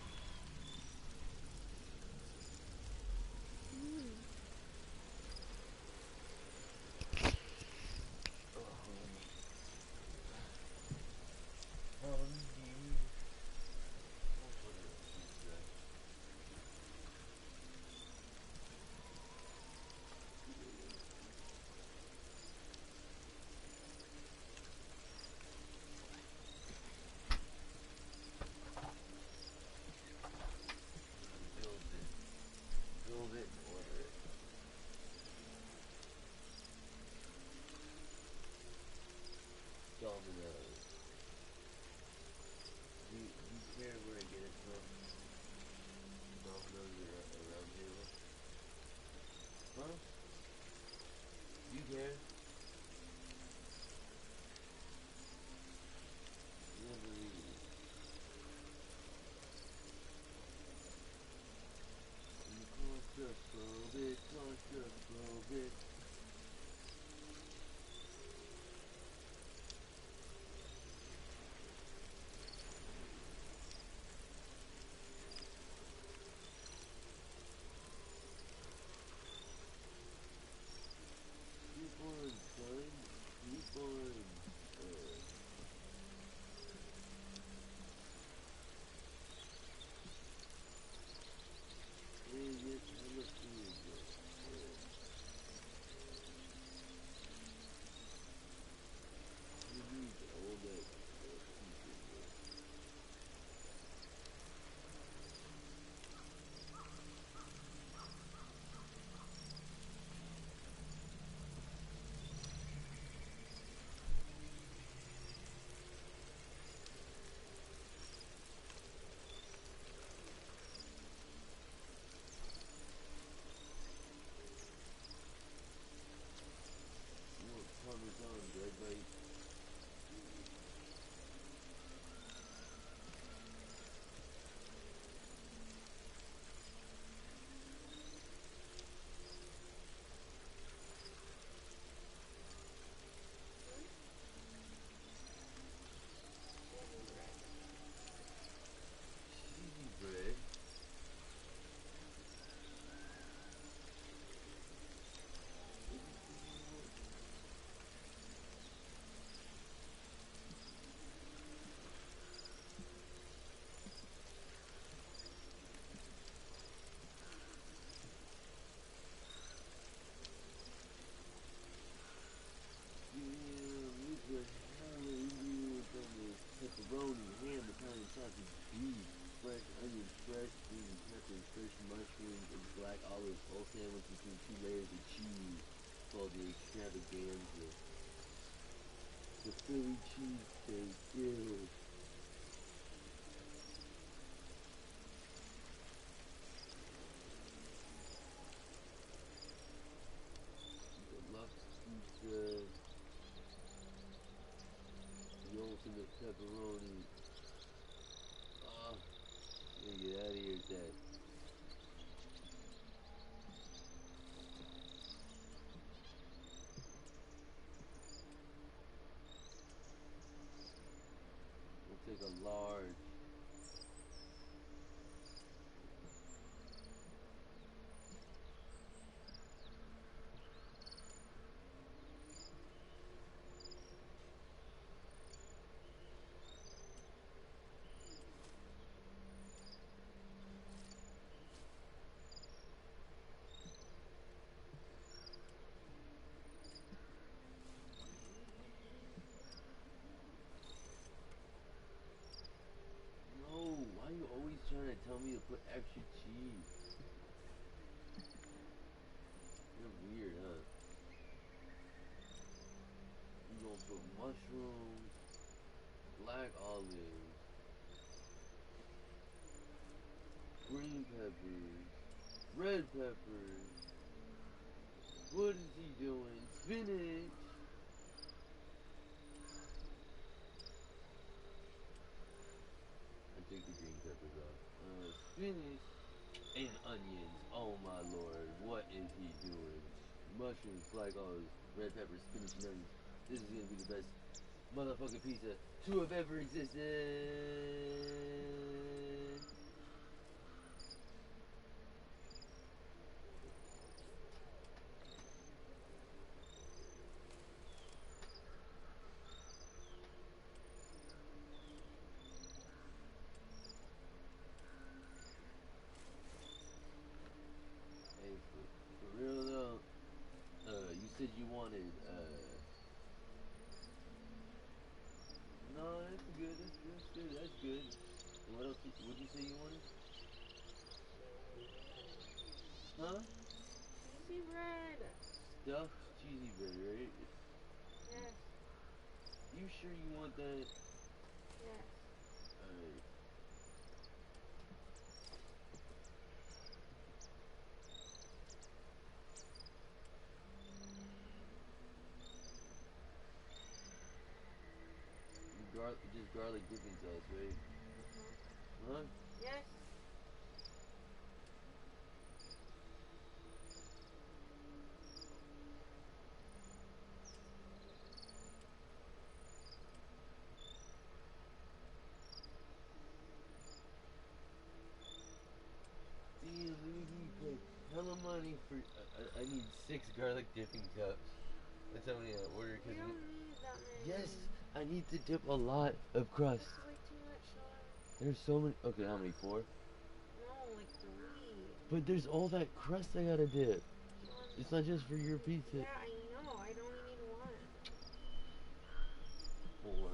fun. Yes, hella food, bro. Who needs all that pizza, bro? You want Parmesan bread, right? Cheesy bread. Pepperoni, ham, Italian sausage, beef, fresh onions, fresh green peppers, fresh mushrooms, and black olives, all sandwiched between 2 layers of cheese, called the extravaganza. The Philly cheesesteak, ew. Deluxe pizza, the ultimate pepperoni. Ah, get out of here with that. We'll take a large. No, why are you always trying to tell me to put extra cheese? You're weird, huh? You gonna put mushrooms, black olives, green peppers, red peppers. What is he doing? Spinach. I take the green peppers off. Spinach and onions. Oh my lord, what is he doing? Mushrooms, black olives, red peppers, spinach, and onions. This is gonna be the best motherfucking pizza to have ever existed. Hey, for real though, you said you wanted, no, that's good, that's good. And what else, what'd you say you wanted? Huh? Cheesy bread. Stuffed cheesy bread, right? Yes. You sure you want that? Yes. Alright. Just garlic dipping sauce, right? Huh? Yes. Damn, dude, he paid hella money for. I need 6 garlic dipping cups. That's how many I ordered. We don't need that many. Yes, I need to dip a lot of crust. This is like too much, Sean. There's so many. Okay, how many? 4? No, like 3. But there's all that crust I gotta dip. Sean. It's not just for your pizza. Yeah, I know. I'd only need 1. 4.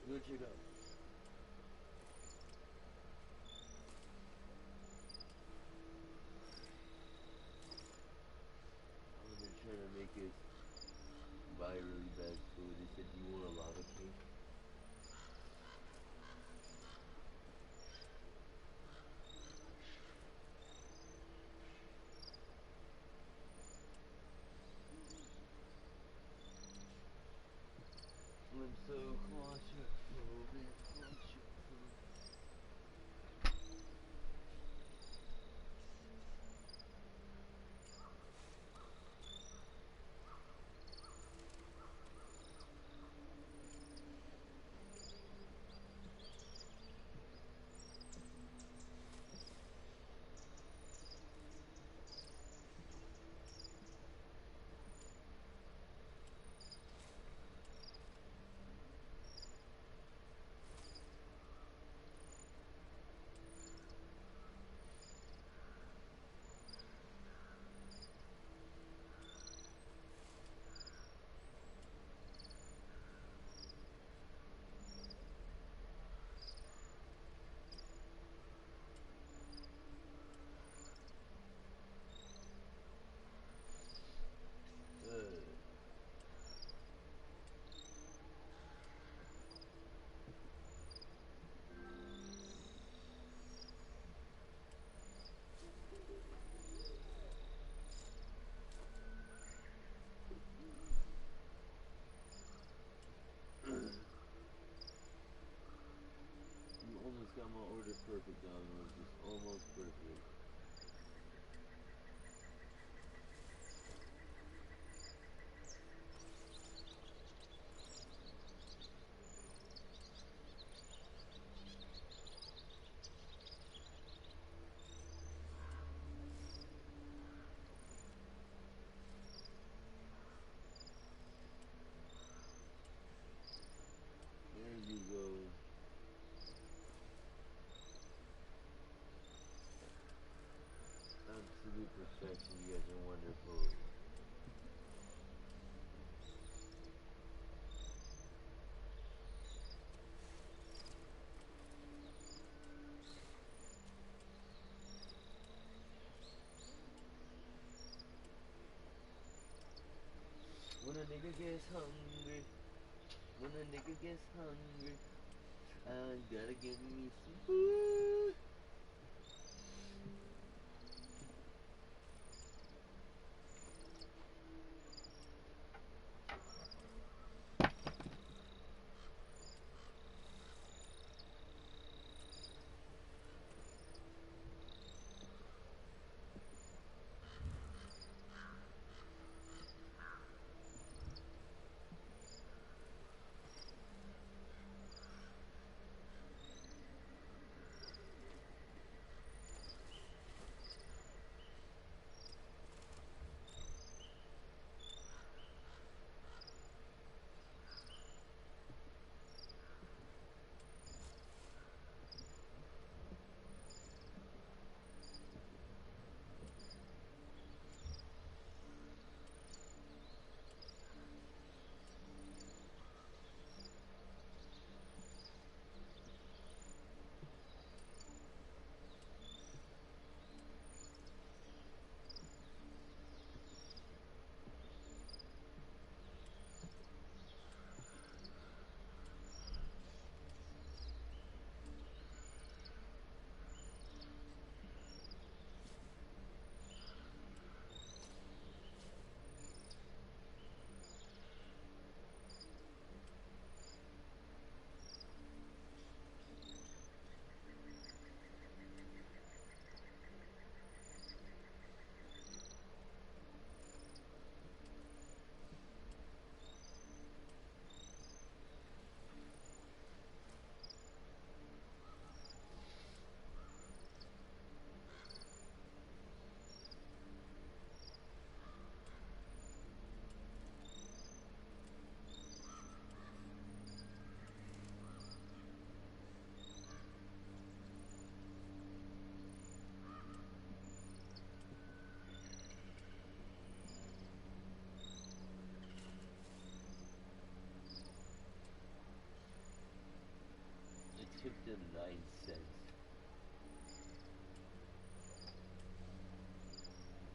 Go check out. They're trying to make us buy really bad food. They said, do you want a lava cake? I'm so claustrophobic. You almost got my order perfect, dog. It was just almost perfect. There you go. Absolute perfection. You guys are wonderful. When a nigga gets hungry, when a nigga gets hungry, I gotta give me some food. them 9 cents.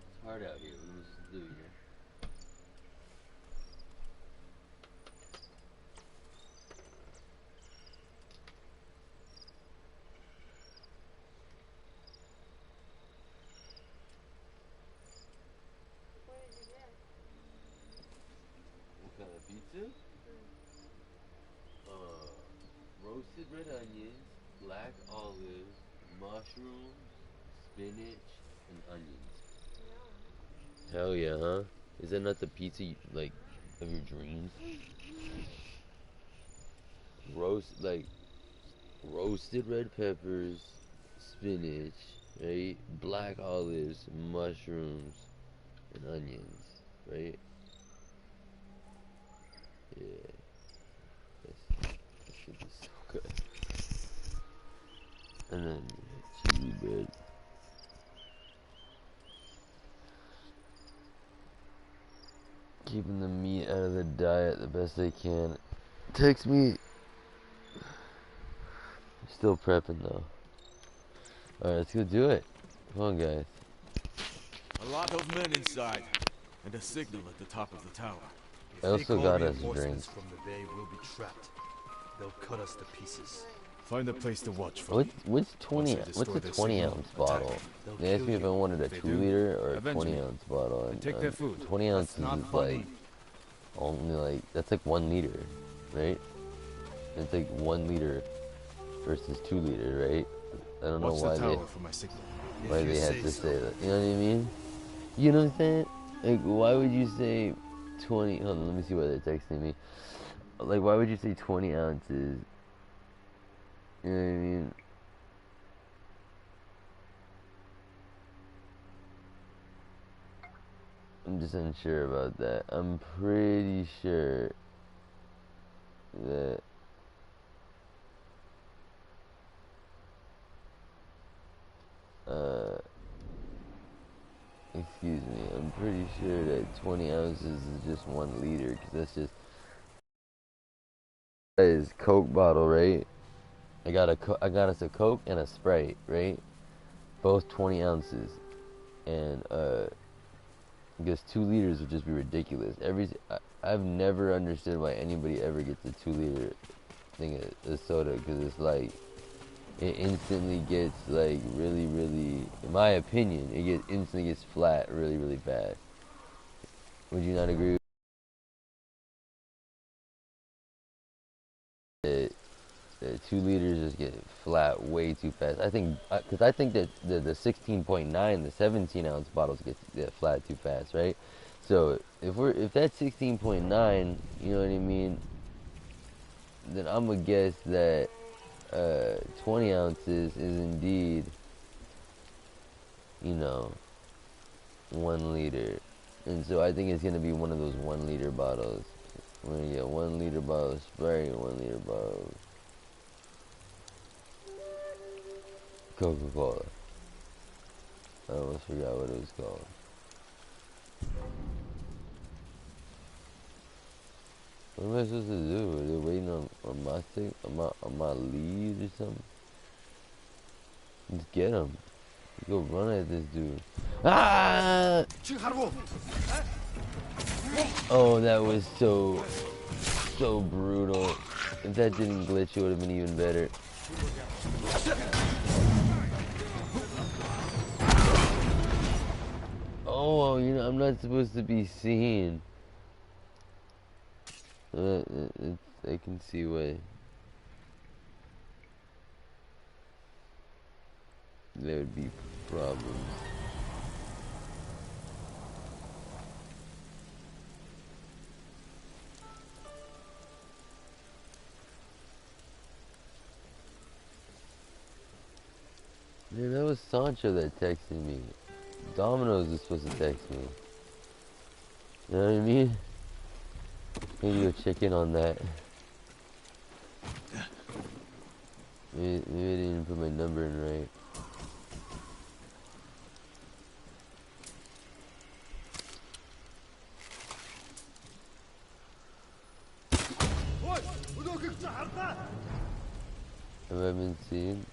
It's hard out here. What am I supposed to do here? What did you get? What kind of pizza? Roasted red onions, black olives, mushrooms, spinach, and onions. No. Hell yeah, huh? Is that not the pizza like of your dreams? Roasted red peppers, spinach, right? Black olives, mushrooms, and onions, right? Yeah. That should be so good. And then cheesy bread. Keeping the meat out of the diet the best they can. Text me. Still prepping though. Alright, let's go do it. Come on, guys. A lot of men inside, and a signal at the top of the tower. I also got us drinks. From the bay will be trapped. They'll cut us to pieces. Find a place to watch for me. What's a 20 ounce bottle? They asked me if I wanted a 2 liter or a 20 ounce bottle. And take their food. 20 ounces is like only like that's like 1 liter, right? It's like 1 liter versus 2 liter, right? I don't know why they had to say that. You know what I mean? You know what I'm saying? Like, why would you say 20? Hold on, let me see why they're texting me. Like, why would you say 20 ounces? You know what I mean? I'm just unsure about that. I'm pretty sure that excuse me, I'm pretty sure that 20 ounces is just 1 liter, because that's just, that is Coke bottle, right? I got us a Coke and a Sprite, right? Both 20 ounces, and I guess 2 liters would just be ridiculous. I've never understood why anybody ever gets a 2 liter thing of soda, because it's like, it instantly gets like really, really, in my opinion, instantly gets flat really, really fast. Would you not agree? 2 liters just get flat way too fast. I think, because I think that the 16.9, the 17 ounce bottles get flat too fast, right? So if that's 16.9, you know what I mean, then I'm gonna guess that 20 ounces is indeed, you know, 1 liter. And so I think it's gonna be one of those 1 liter bottles. We're gonna get 1 liter bottle of Sprite, 1 liter bottle of Coca-Cola. I almost forgot what it was called. What am I supposed to do? Are they waiting on my lead or something? Let's get him. Go run at this dude. Ah! Oh, that was so brutal. If that didn't glitch, it would have been even better. Oh, you know, I'm not supposed to be seen. I can see why. There would be problems. Man, that was Sancho that texted me. Domino's is supposed to text me. You know what I mean? Maybe go check in on that. Maybe I didn't put my number in right. haven't seen.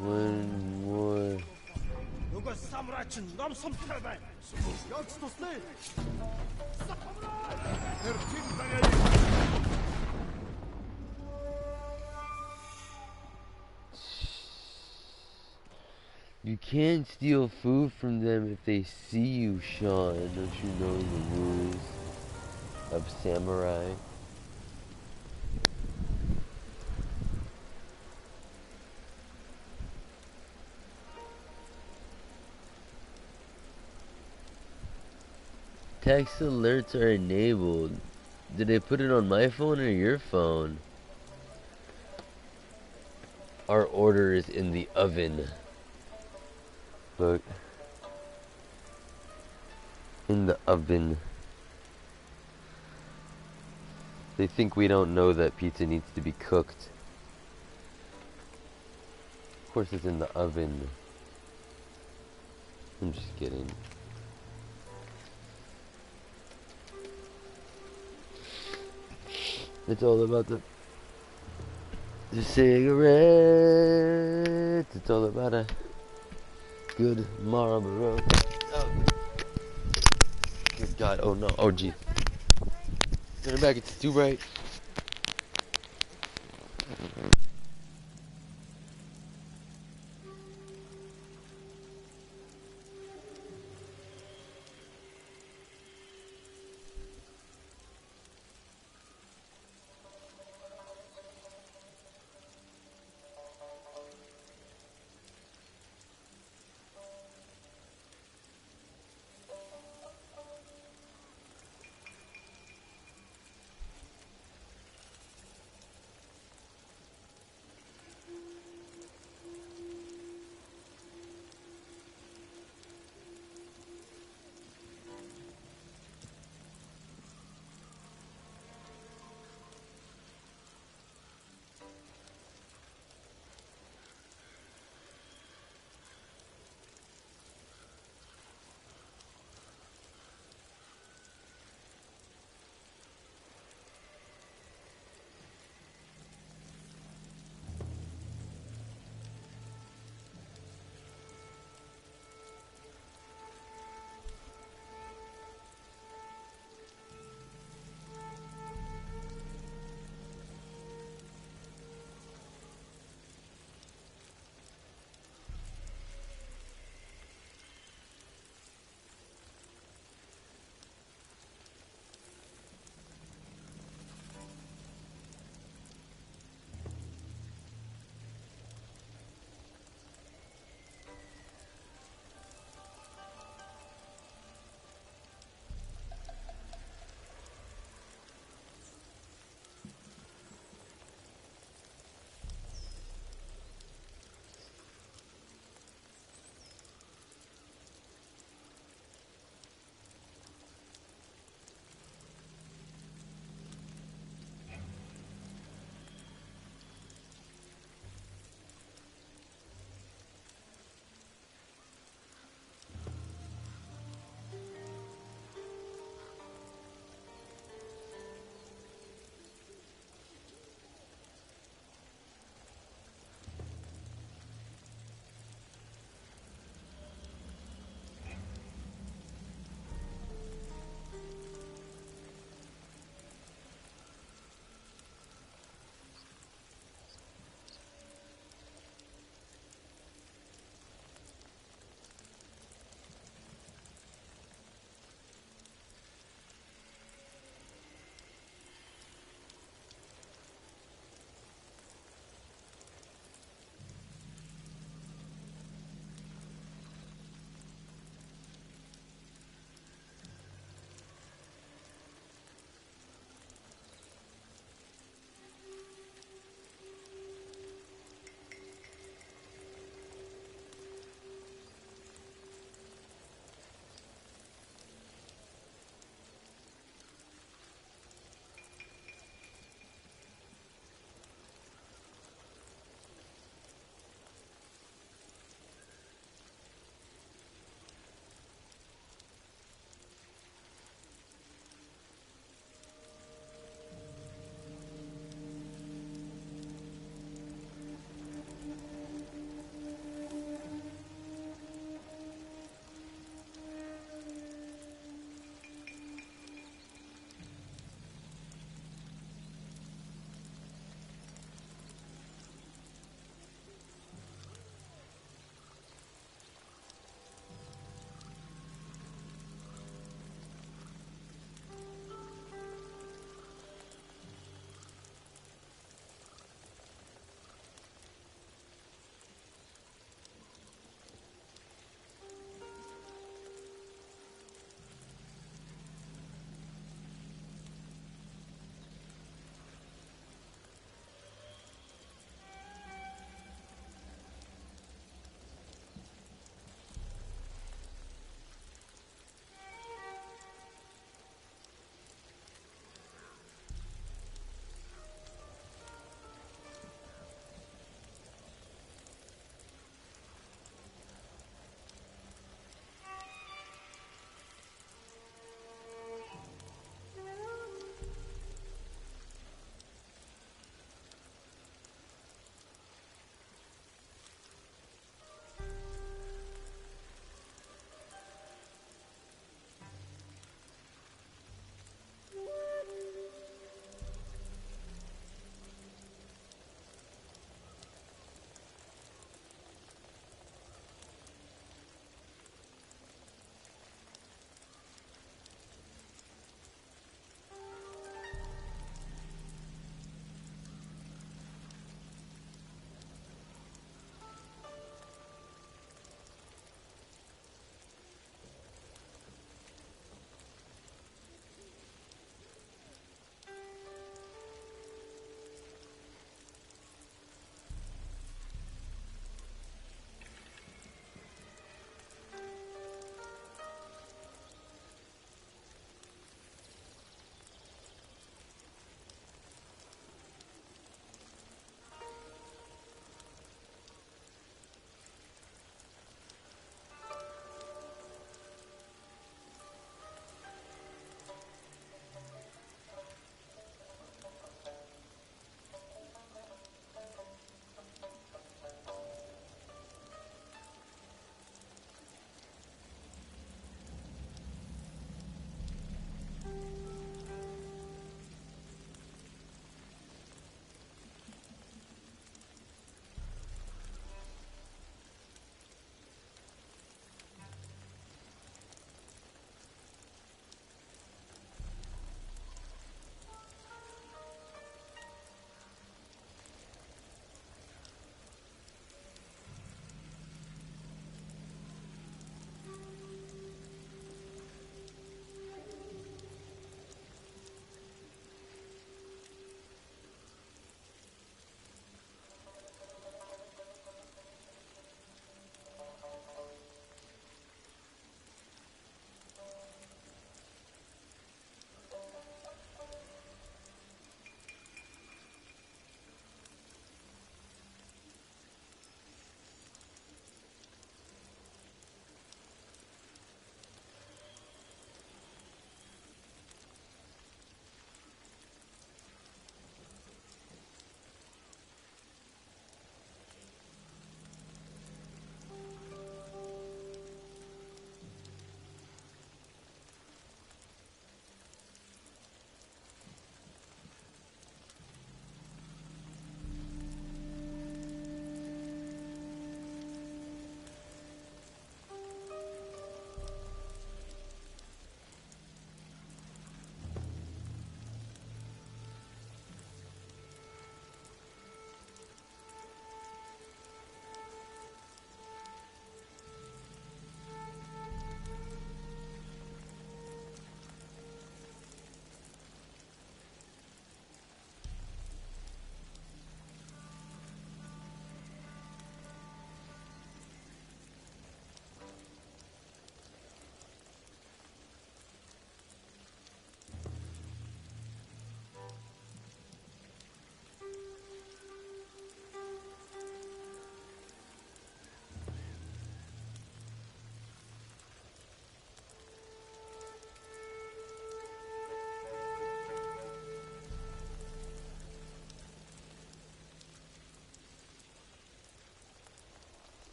One more. You can't steal food from them if they see you, Sean. Don't you know the rules of samurai? Text alerts are enabled. Did they put it on my phone or your phone? Our order is in the oven. Look. In the oven. They think we don't know that pizza needs to be cooked. Of course it's in the oven. I'm just kidding. It's all about the cigarettes. It's all about a good Marlboro. Oh. Good God. Oh no. Oh gee. Turn it back. It's too bright.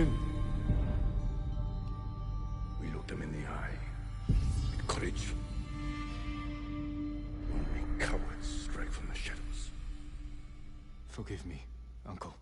in. We look them in the eye. With courage. Only cowards strike from the shadows. Forgive me, Uncle.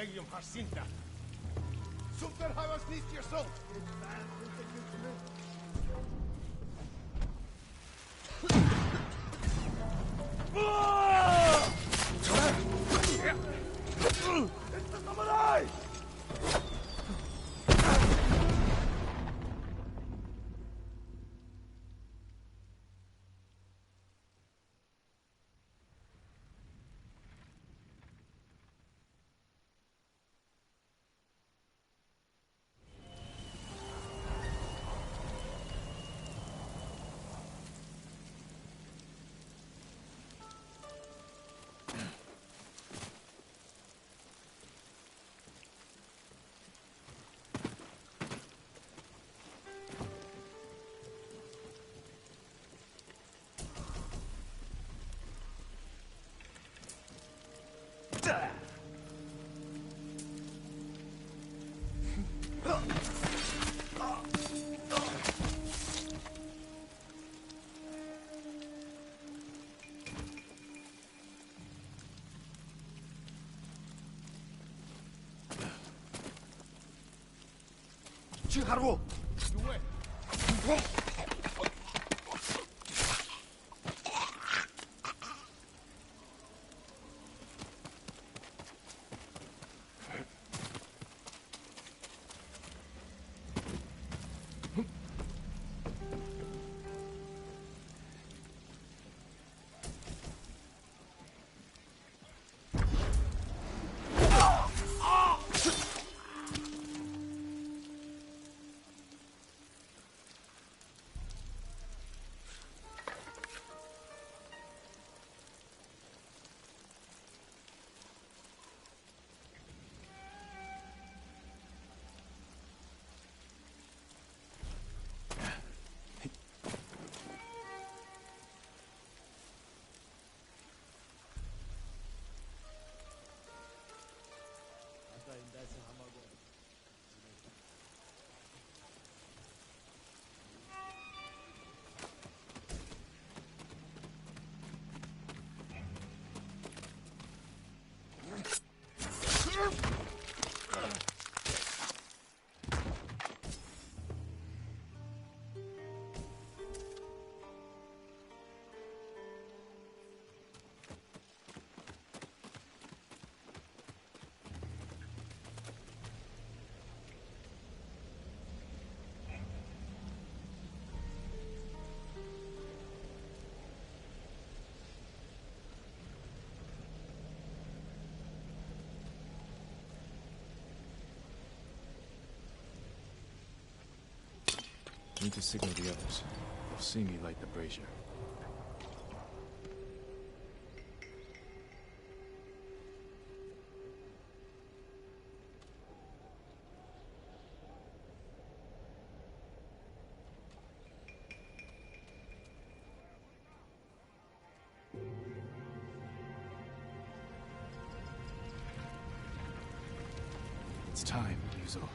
Legium Harsinta. Super Havas nicht your soul. It's the samurai! Chiharu! Need to signal the others. They'll see me light the brazier. It's time, Yuzo.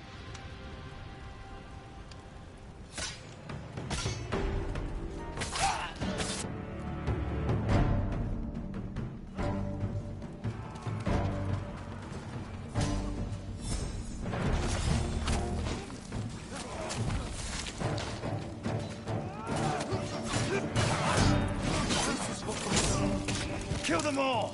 Kill them all!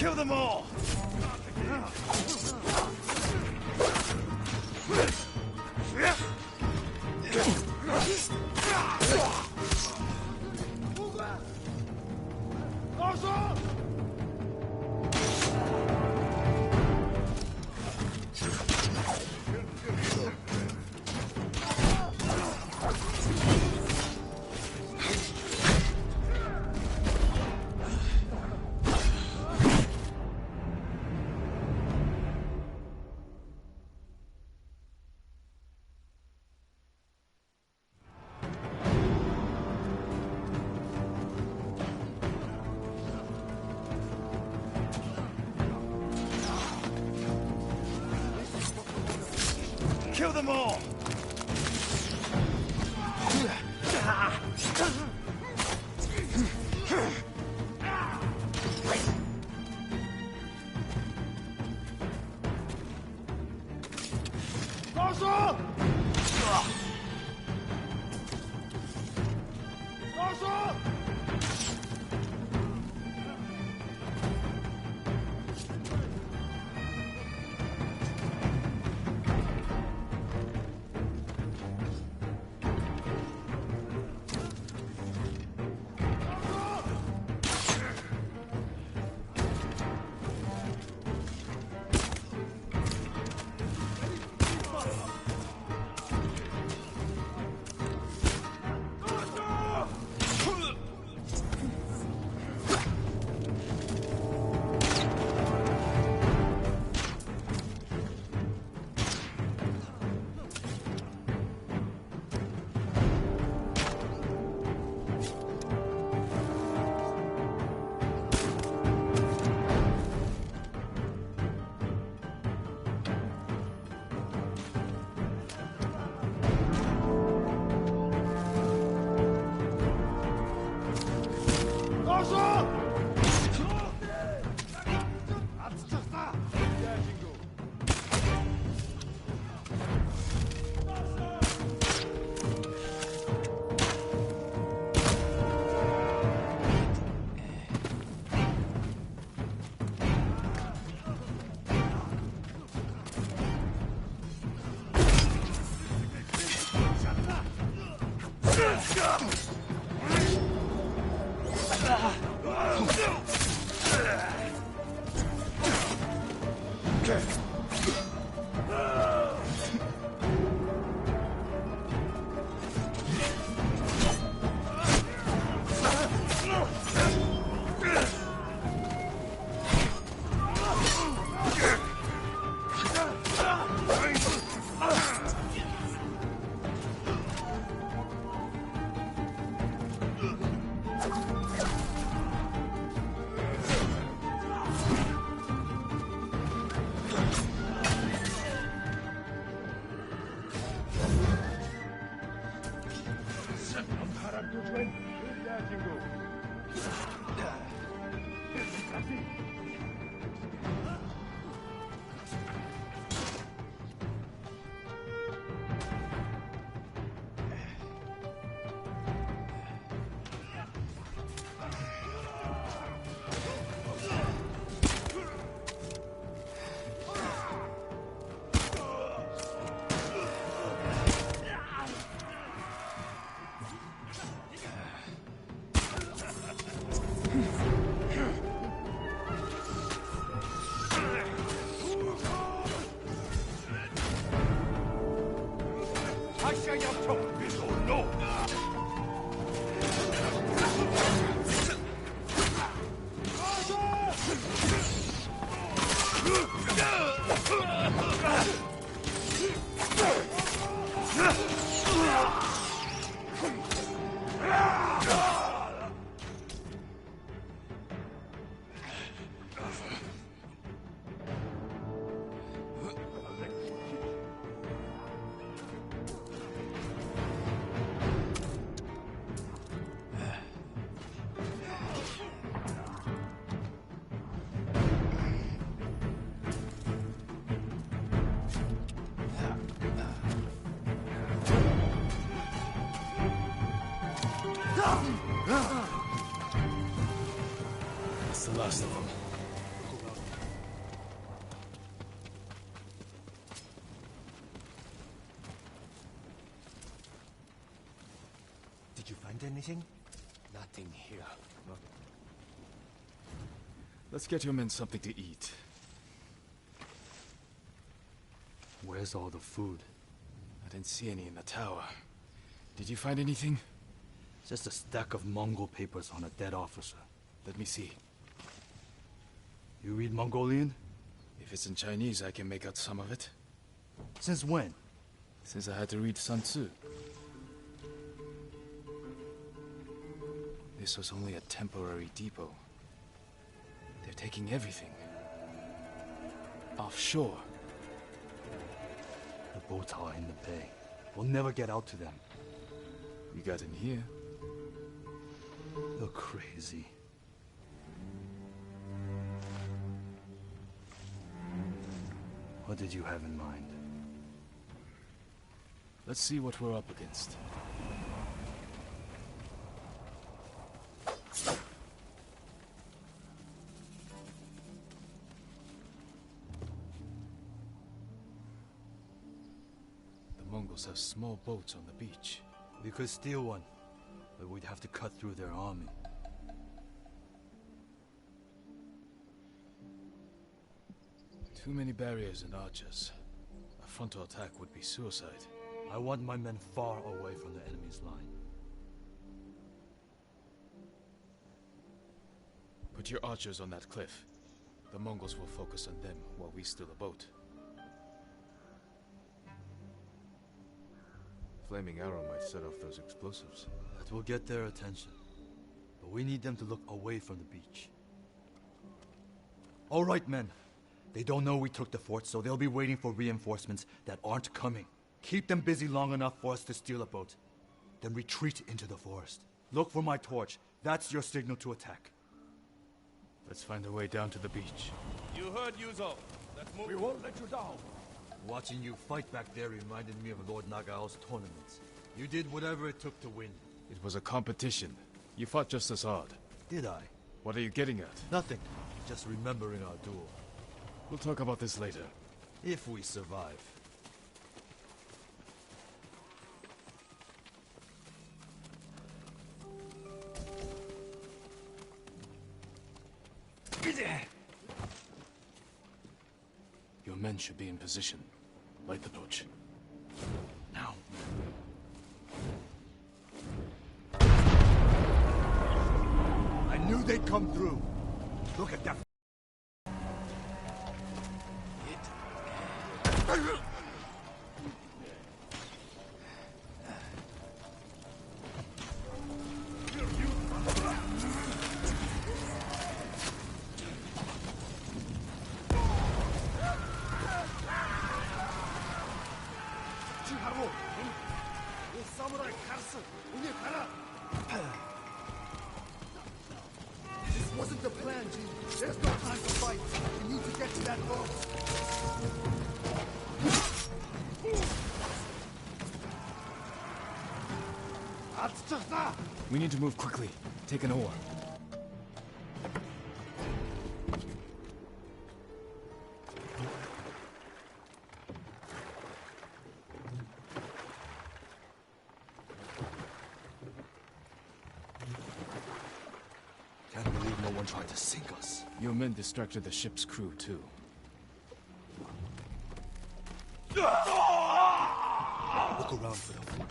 Kill them all! Kill them all! That's the last of them. Find anything? Nothing here. Let's get your men something to eat. Where's all the food? I didn't see any in the tower. Did you find anything? Just a stack of Mongol papers on a dead officer. Let me see. You read Mongolian? If it's in Chinese, I can make out some of it. Since when? Since I had to read Sun Tzu. This was only a temporary depot. They're taking everything. Offshore. The boats are in the bay. We'll never get out to them. You got in here. You're crazy. What did you have in mind? Let's see what we're up against. The Mongols have small boats on the beach. We could steal one, but we'd have to cut through their army. Too many barriers and archers. A frontal attack would be suicide. I want my men far away from the enemy's line. Put your archers on that cliff. The Mongols will focus on them while we steal the boat. Flaming arrow might set off those explosives. That will get their attention. But we need them to look away from the beach. All right, men. They don't know we took the fort, so they'll be waiting for reinforcements that aren't coming. Keep them busy long enough for us to steal a boat. Then retreat into the forest. Look for my torch. That's your signal to attack. Let's find a way down to the beach. You heard Yuzo. Let's move. We won't let you down. Watching you fight back there reminded me of Lord Nagao's tournaments. You did whatever it took to win. It was a competition. You fought just as hard. Did I? What are you getting at? Nothing. Just remembering our duel. We'll talk about this later. If we survive. Your men should be in position. Light the torch. Now. I knew they'd come through. Look at that. This wasn't the plan, G. There's no time to fight. We need to get to that boat. We need to move quickly. Take an oar. Can't believe no one tried to sink us. Your men distracted the ship's crew, too. Look around for them.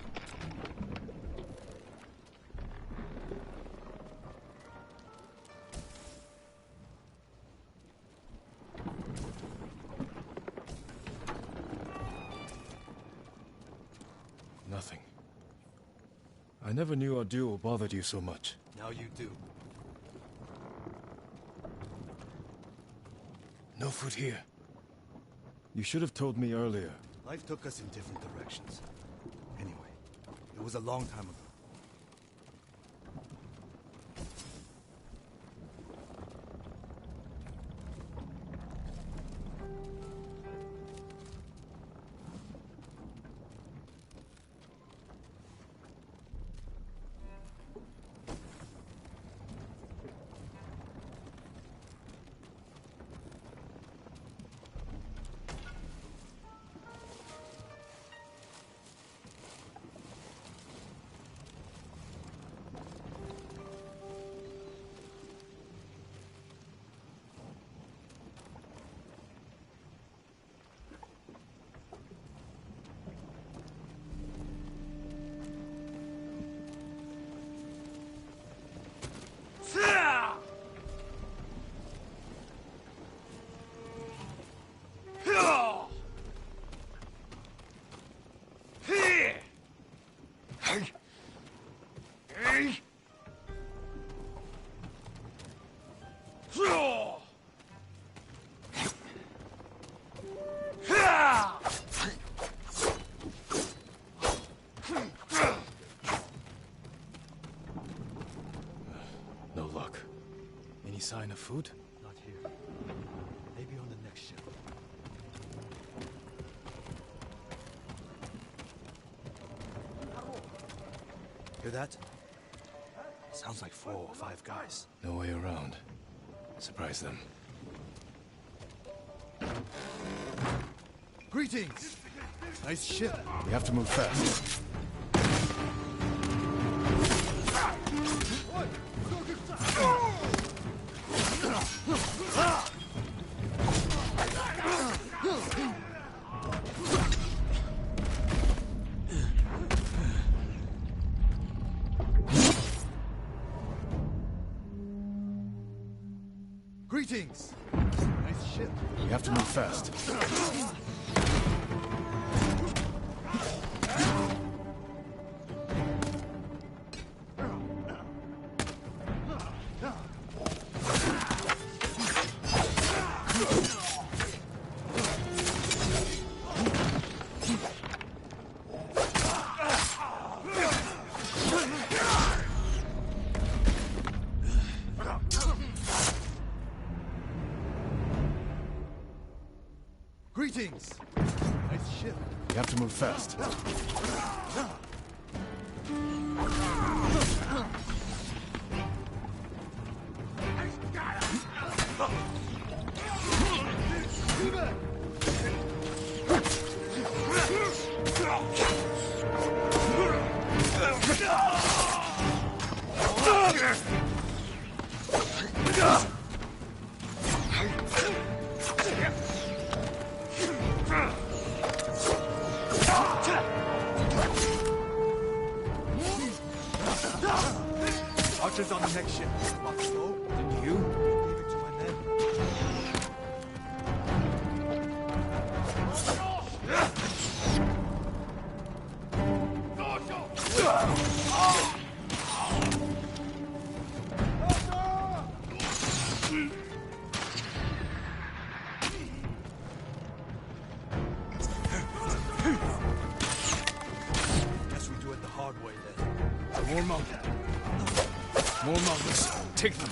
Nothing. I never knew our duel bothered you so much. Now you do. No food here. You should have told me earlier. Life took us in different directions. Anyway, it was a long time ago. sign of food? Not here. Maybe on the next ship. Hear that? Sounds like 4 or 5 guys. No way around. Surprise them. Greetings! Nice ship. We have to move fast. Greetings! Nice ship. We have to move fast. Greetings! Nice ship. We have to move fast. Archers on the next ship. Didn't you? Leave it to my men. Guess we do it the hard way then. More monkeys. More monkeys. Take them.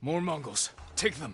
More Mongols. Take them.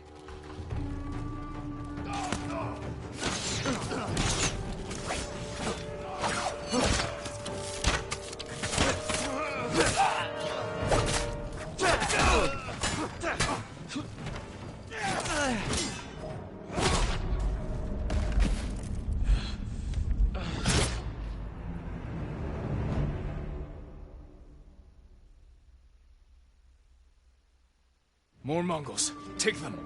More Mongols. Take them.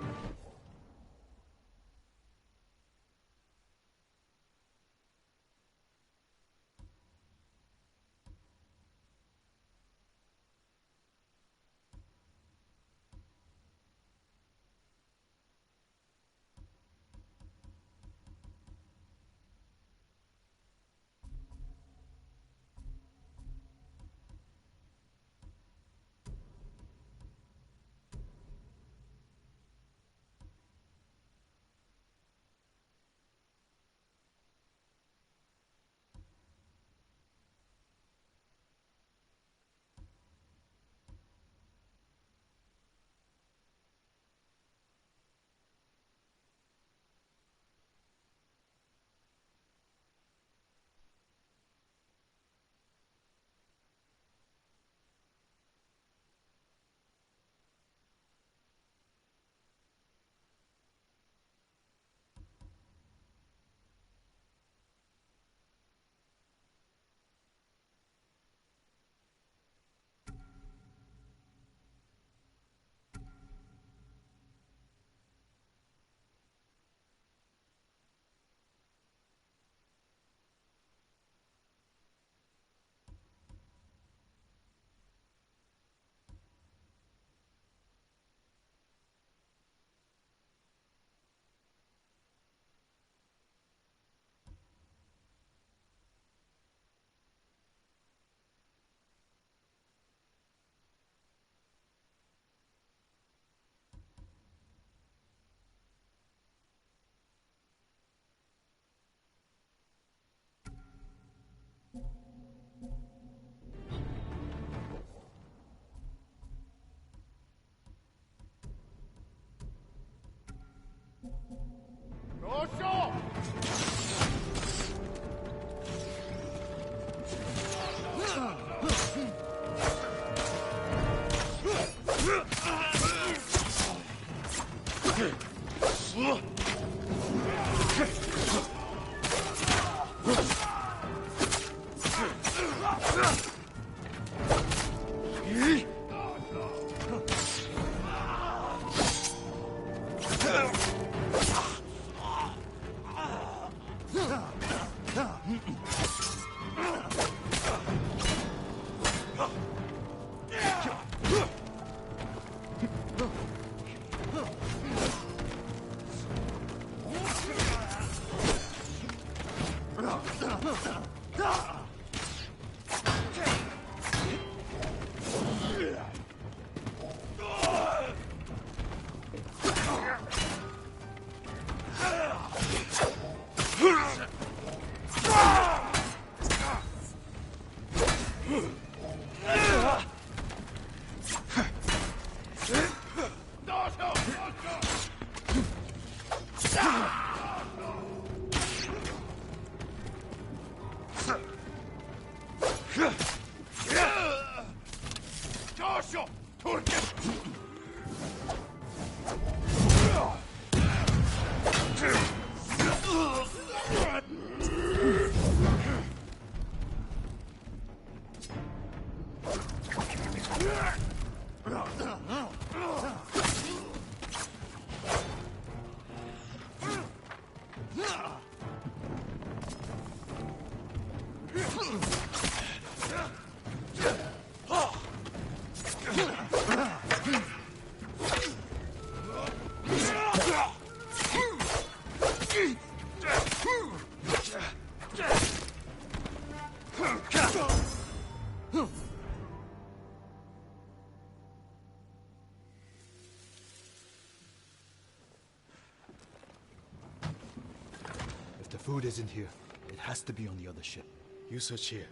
Food isn't here. It has to be on the other ship. You search here.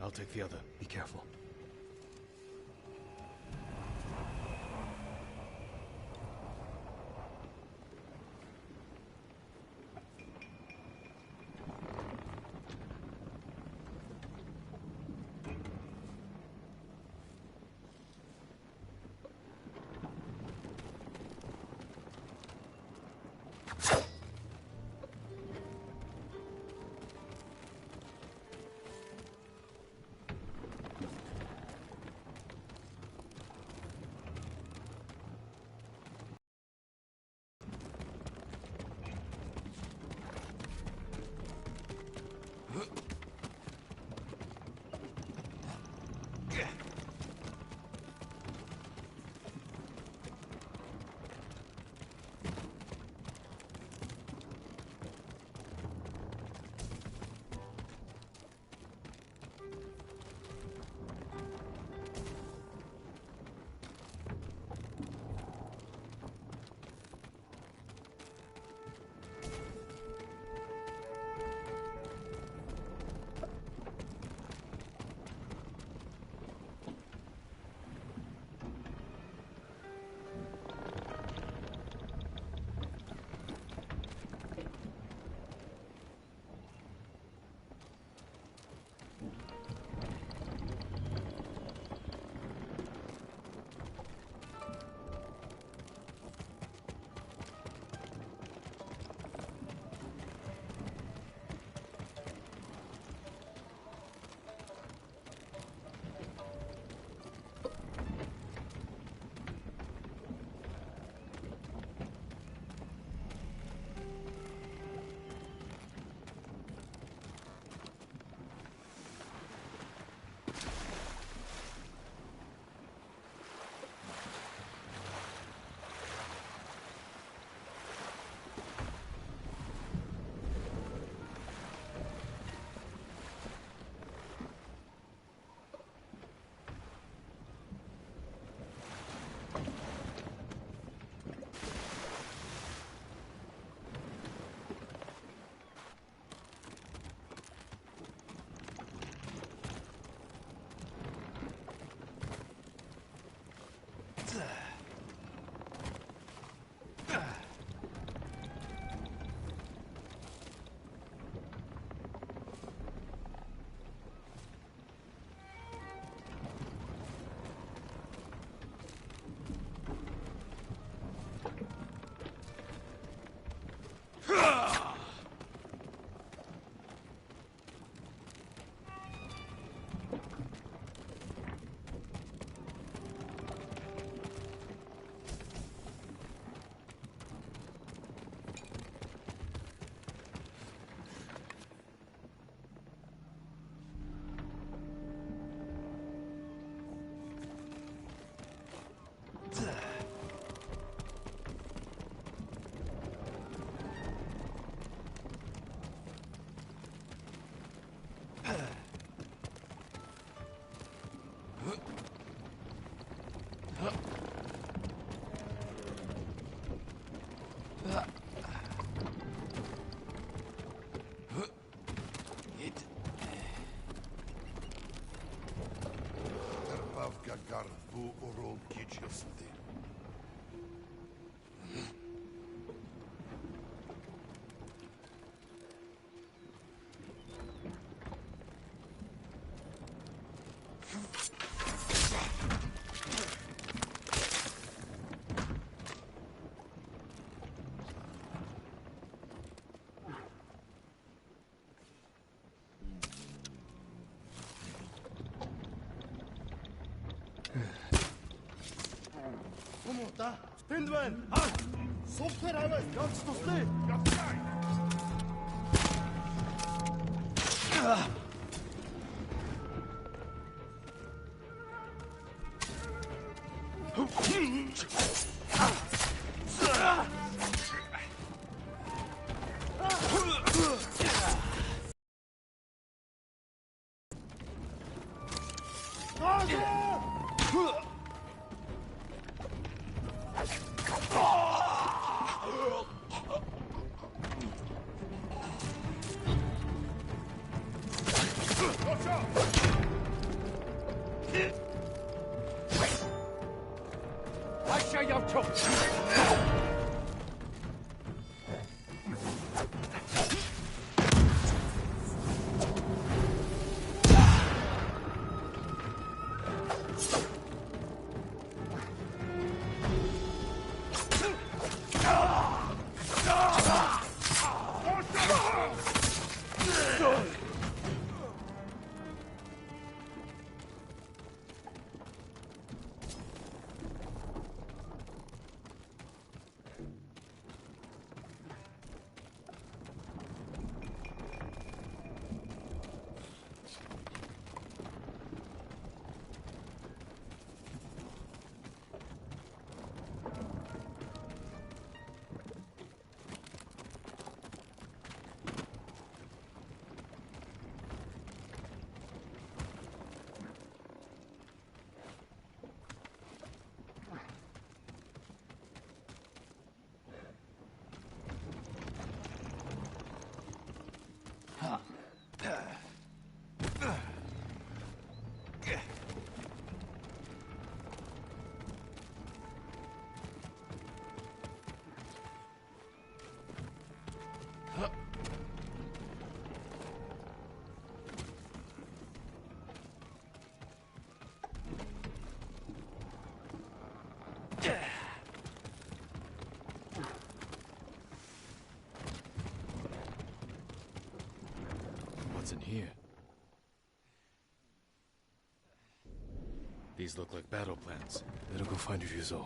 I'll take the other. Be careful. Umurta, Spindman, halt! Softer alles, ganz to sleep! What's in here? These look like battle plans. Better go find Ryuzo.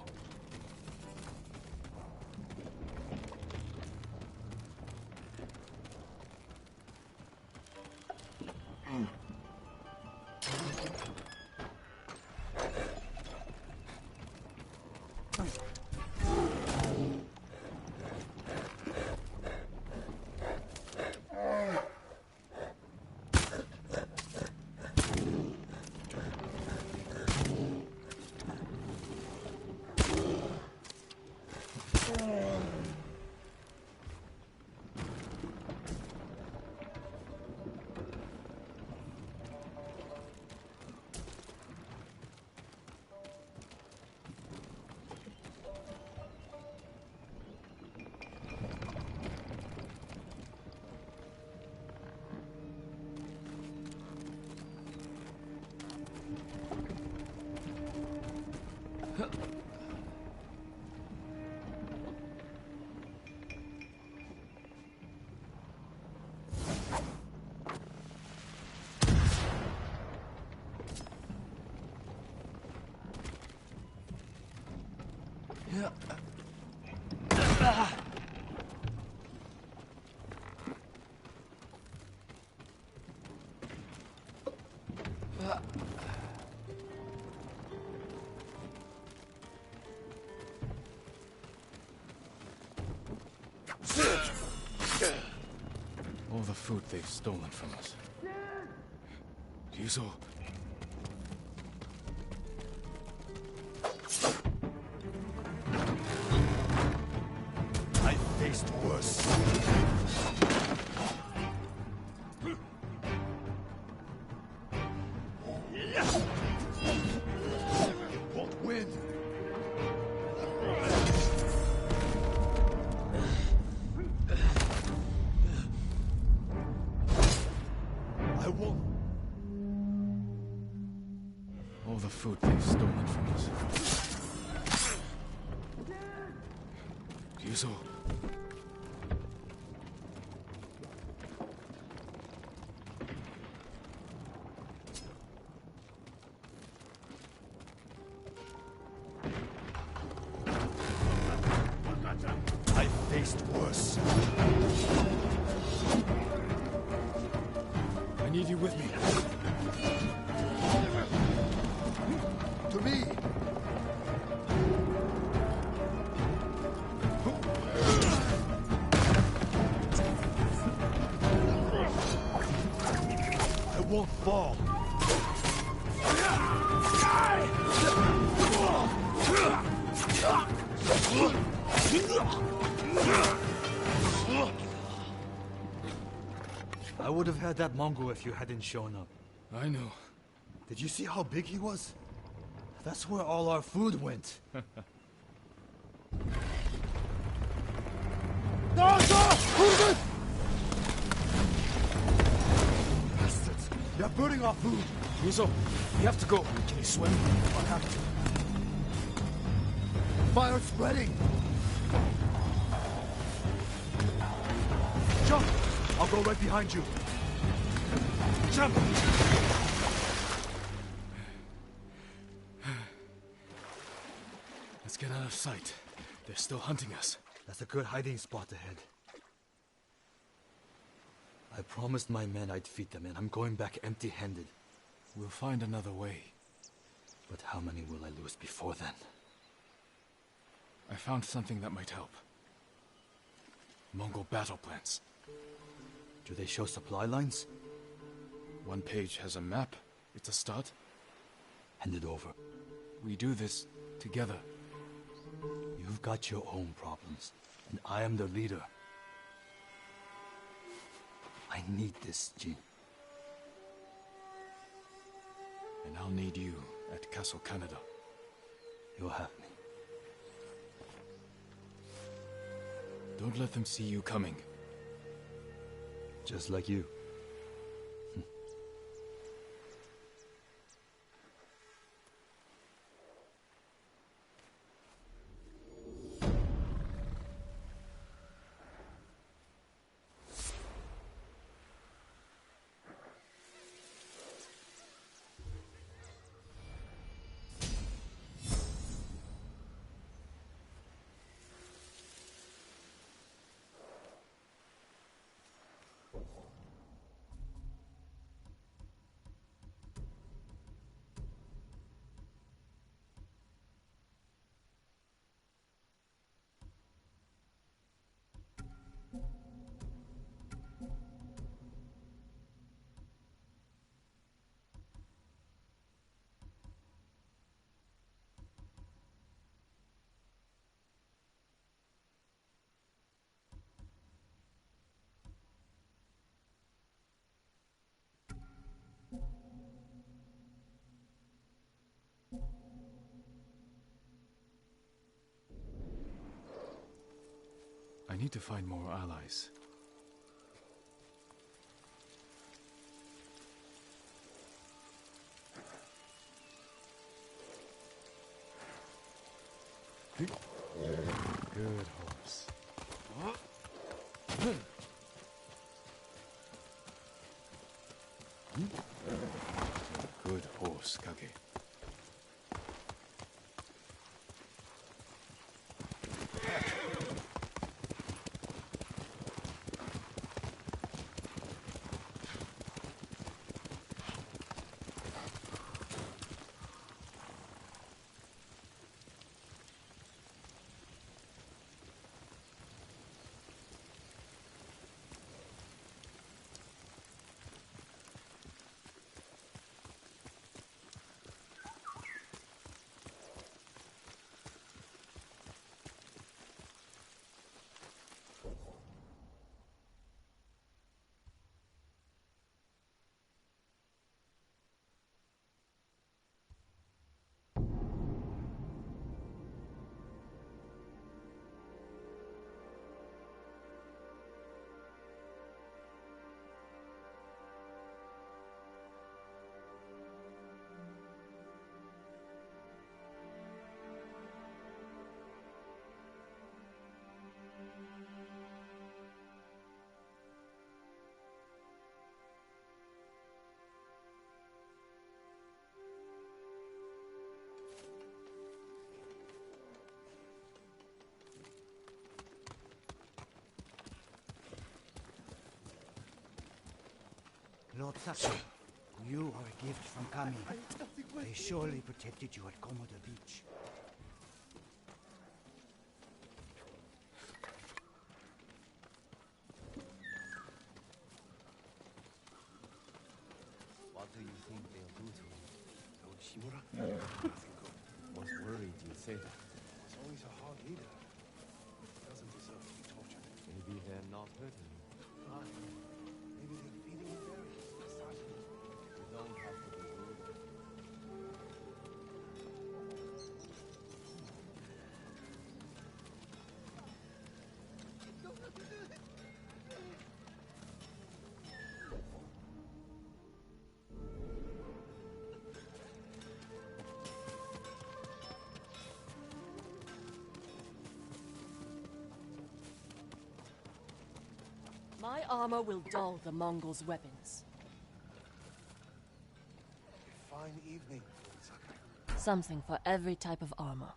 All the food they've stolen from us. Ryuzo. Yuzo. I faced worse. I need you with me. To me! I won't fall. I would have had that Mongol if you hadn't shown up. I know. Did you see how big he was? That's where all our food went. Bastards! They're burning our food! Yuzo, we have to go. Can you swim? I have to. Fire's spreading! Jump! I'll go right behind you. Jump! Let's get out of sight. They're still hunting us. That's a good hiding spot ahead. I promised my men I'd feed them, and I'm going back empty-handed. We'll find another way. But how many will I lose before then? I found something that might help. Mongol battle plans. Do they show supply lines? One page has a map. It's a start. Hand it over. We do this together. You've got your own problems, and I am the leader. I need this, Jin. And I'll need you at Castle Canada. You'll have me. Don't let them see you coming. Just like you. I need to find more allies. Good horse. Good horse, Kage. Otake. You are a gift from Kami. They surely protected you at Komoda Beach. What do you think they'll do to him? Shimura? Nothing good. Was worried you'd say that. Was always a hard leader. He doesn't deserve to be tortured. Maybe they're not hurting him. Fine. Maybe they're feeding him berries, massaging him. You don't have to be rude. My armor will dull the Mongols' weapons. A fine evening, Sakai. Something for every type of armor.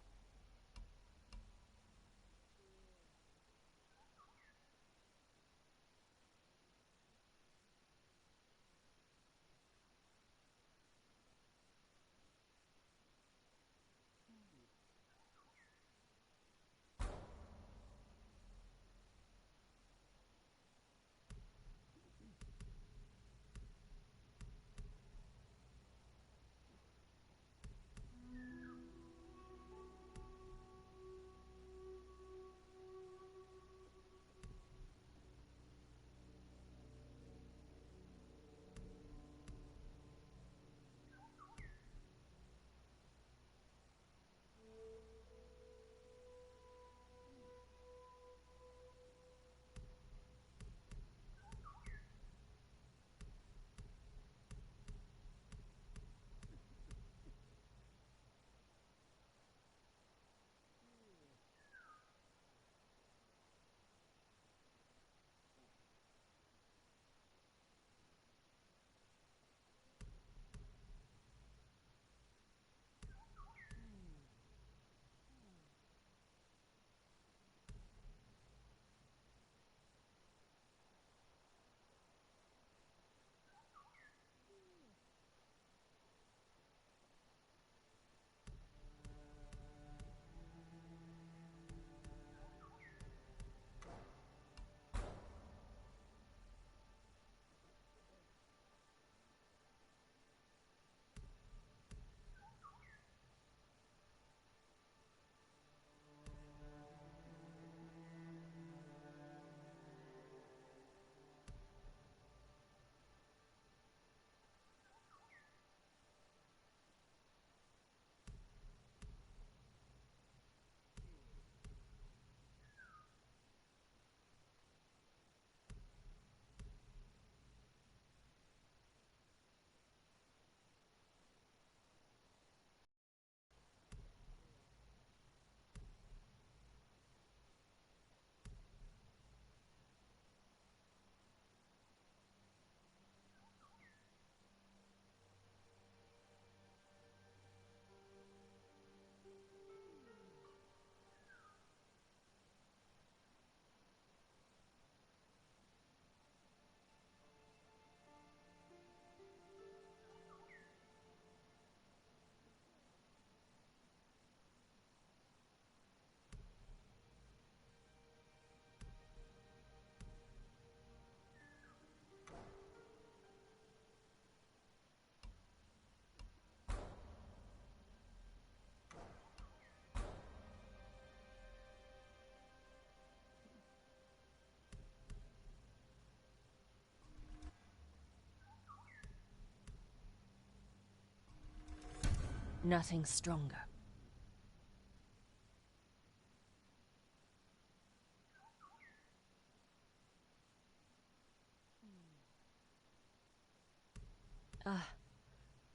Nothing stronger.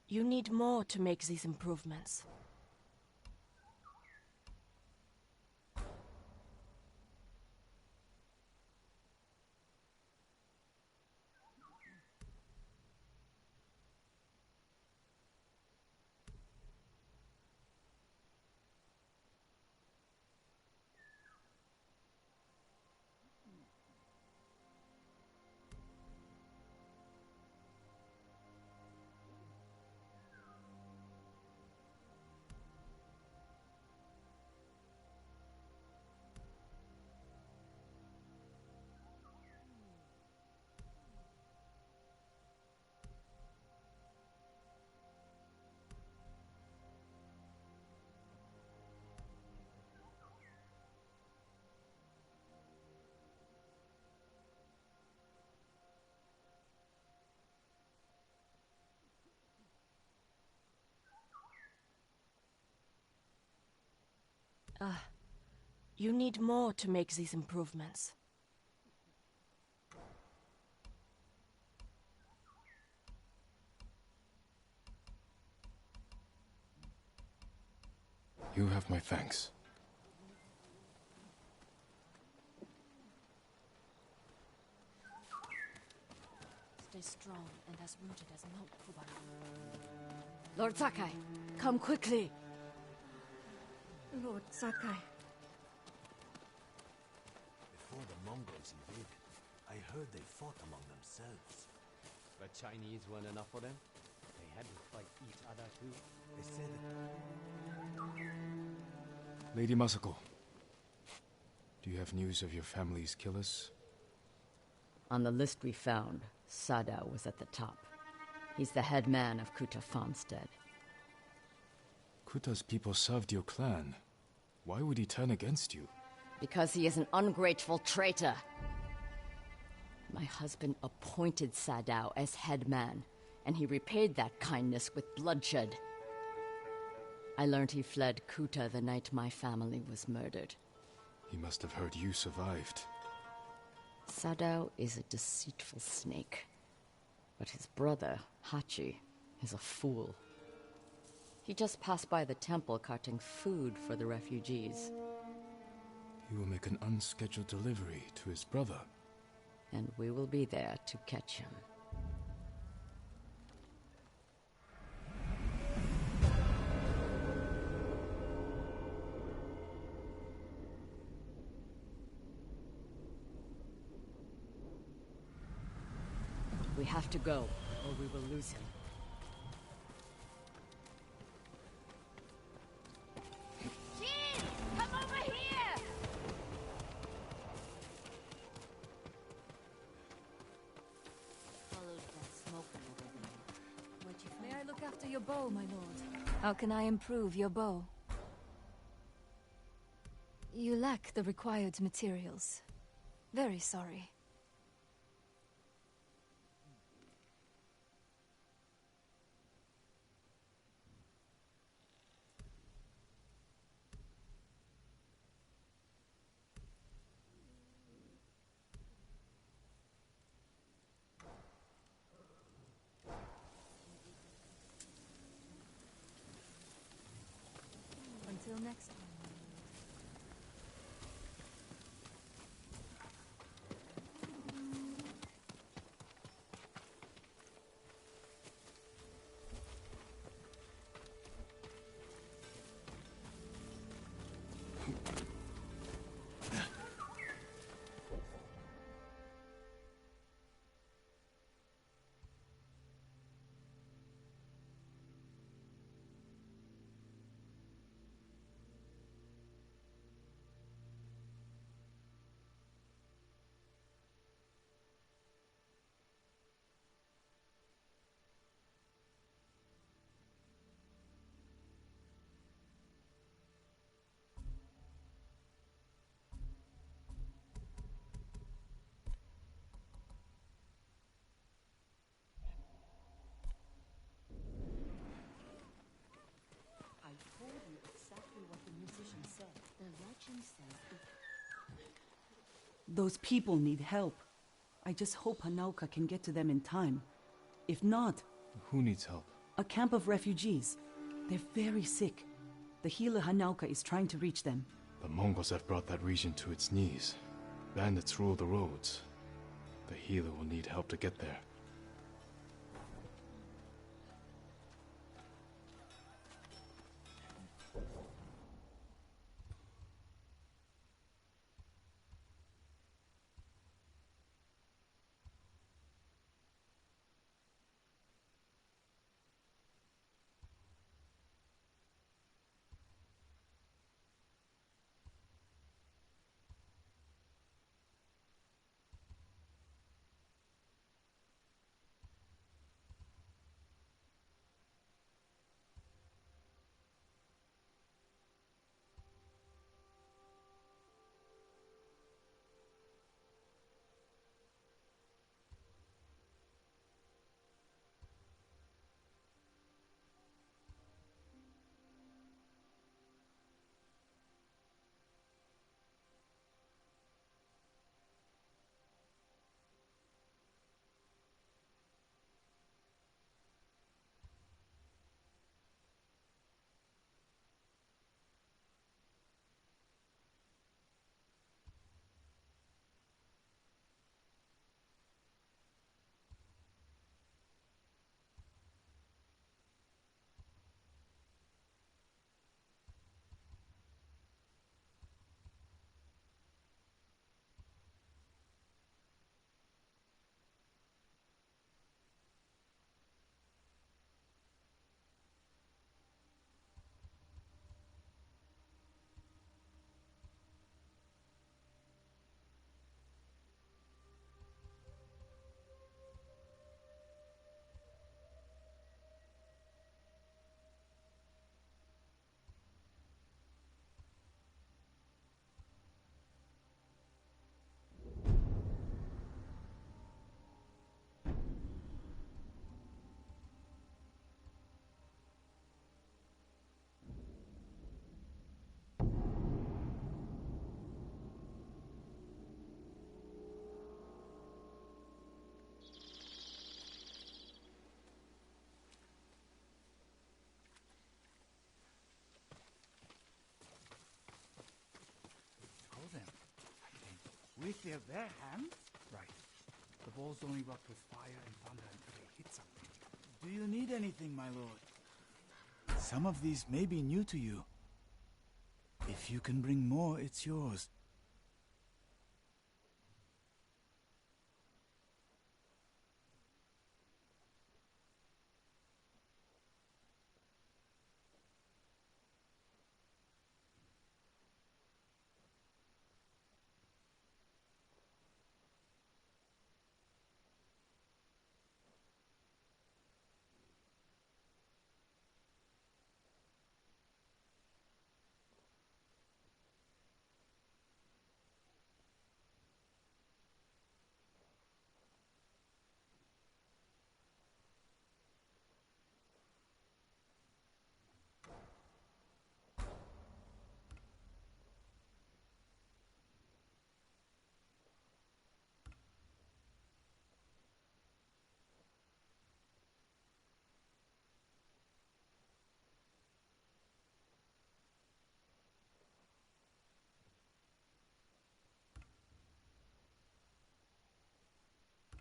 You need more to make these improvements. You need more to make these improvements. You have my thanks. Stay strong and as rooted as Mount Kubara. Lord Sakai, Come quickly. Lord Sakai. Before the Mongols invaded, I heard they fought among themselves. But Chinese weren't enough for them? They had to fight each other too? They said it. Lady Masako, do you have news of your family's killers? On the list we found, Sadao was at the top. He's the head man of Kuta Farmstead. Kuta's people served your clan. Why would he turn against you? Because he is an ungrateful traitor. My husband appointed Sadao as head man, and he repaid that kindness with bloodshed. I learned he fled Kuta the night my family was murdered. He must have heard you survived. Sadao is a deceitful snake. But his brother, Hachi, is a fool. He just passed by the temple carting food for the refugees. He will make an unscheduled delivery to his brother. And we will be there to catch him. We have to go, or we will lose him. Jean, come over here! Follows that smoke over there. What you find? May I look after your bow, my lord? How can I improve your bow? You lack the required materials. Very sorry. Until next time. I told you exactly what the musician said. The legend says Those people need help. I just hope Hanauka can get to them in time. If not... Who needs help? A camp of refugees. They're very sick. The healer Hanauka is trying to reach them. The Mongols have brought that region to its knees. Bandits rule the roads. The healer will need help to get there. With their bare hands? Right. The balls only rocked with fire and thunder until they hit something. Do you need anything, my lord? Some of these may be new to you. If you can bring more, it's yours.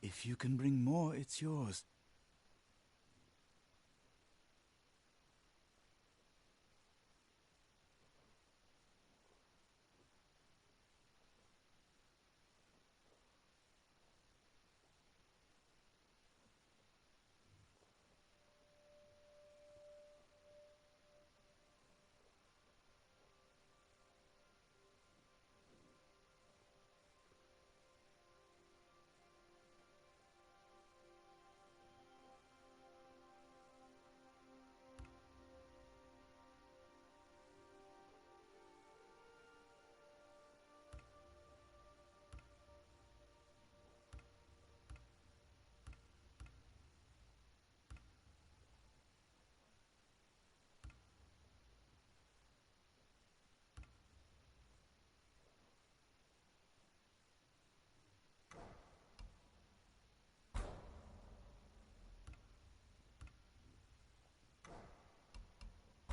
If you can bring more, it's yours.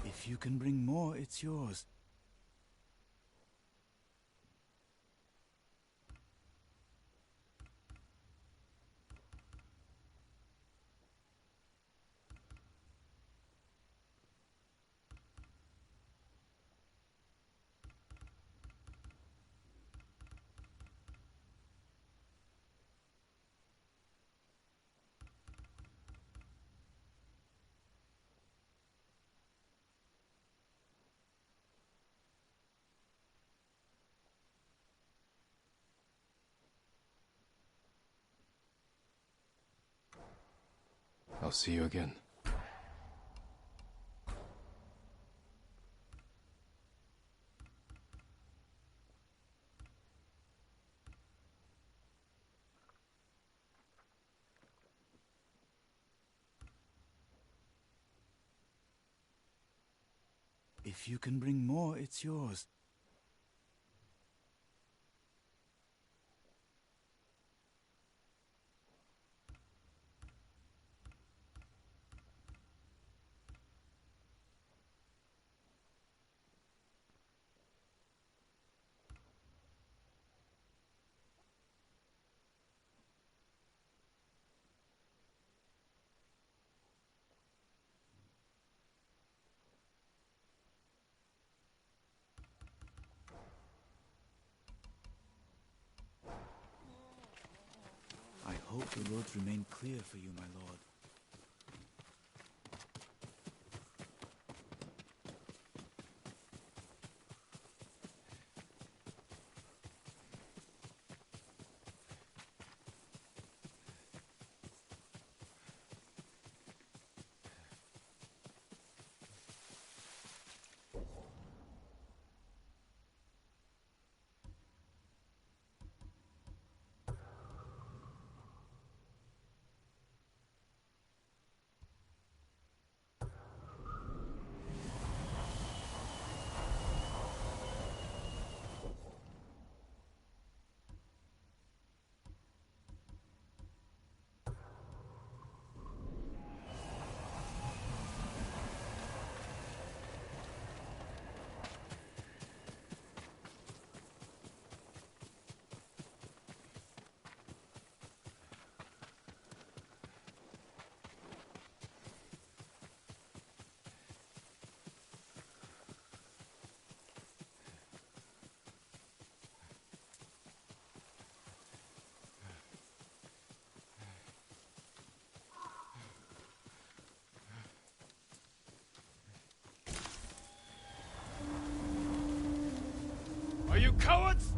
If you can bring more, it's yours. I'll see you again. If you can bring more, it's yours. I hope the roads remain clear for you, my lord. Are you cowards?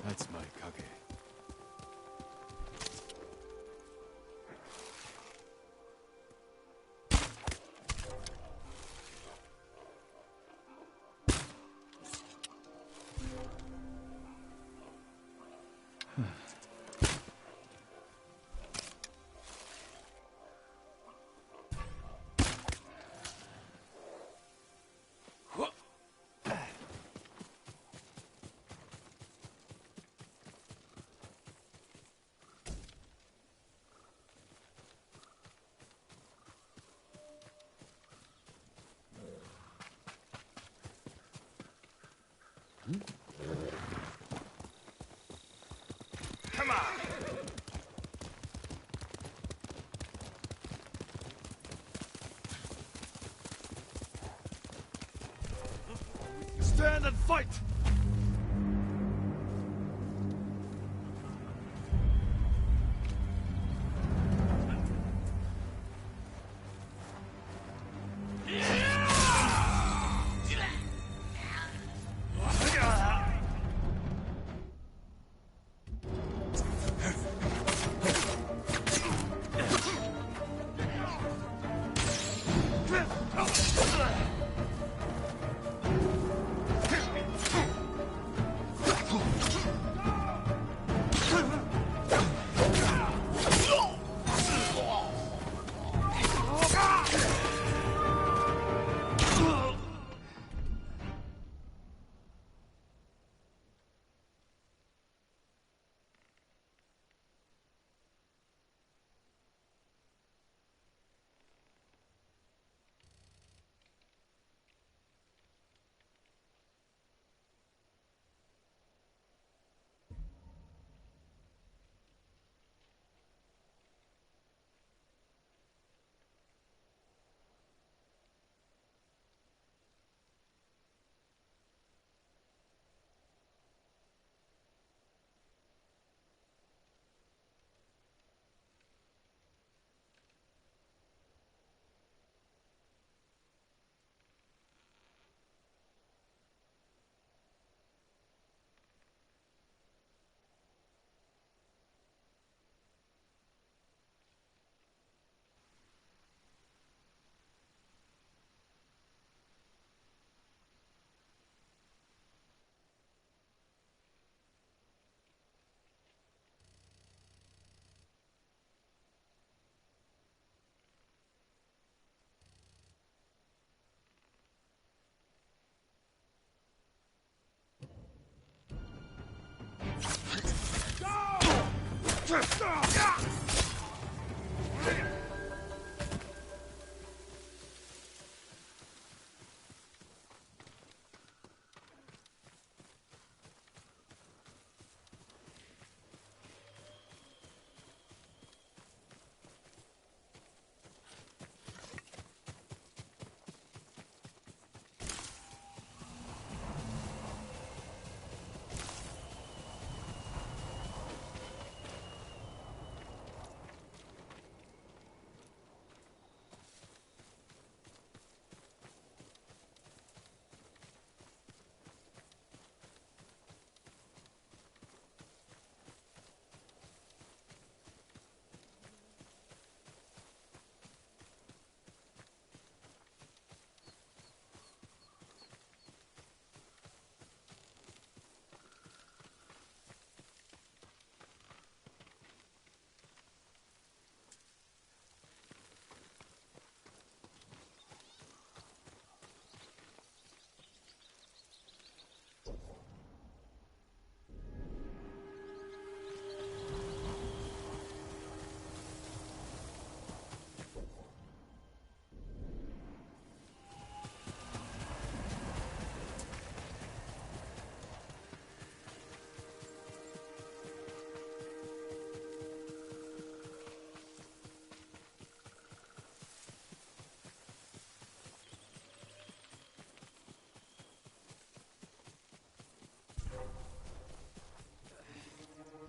That's my kage. Come on! Stand and fight!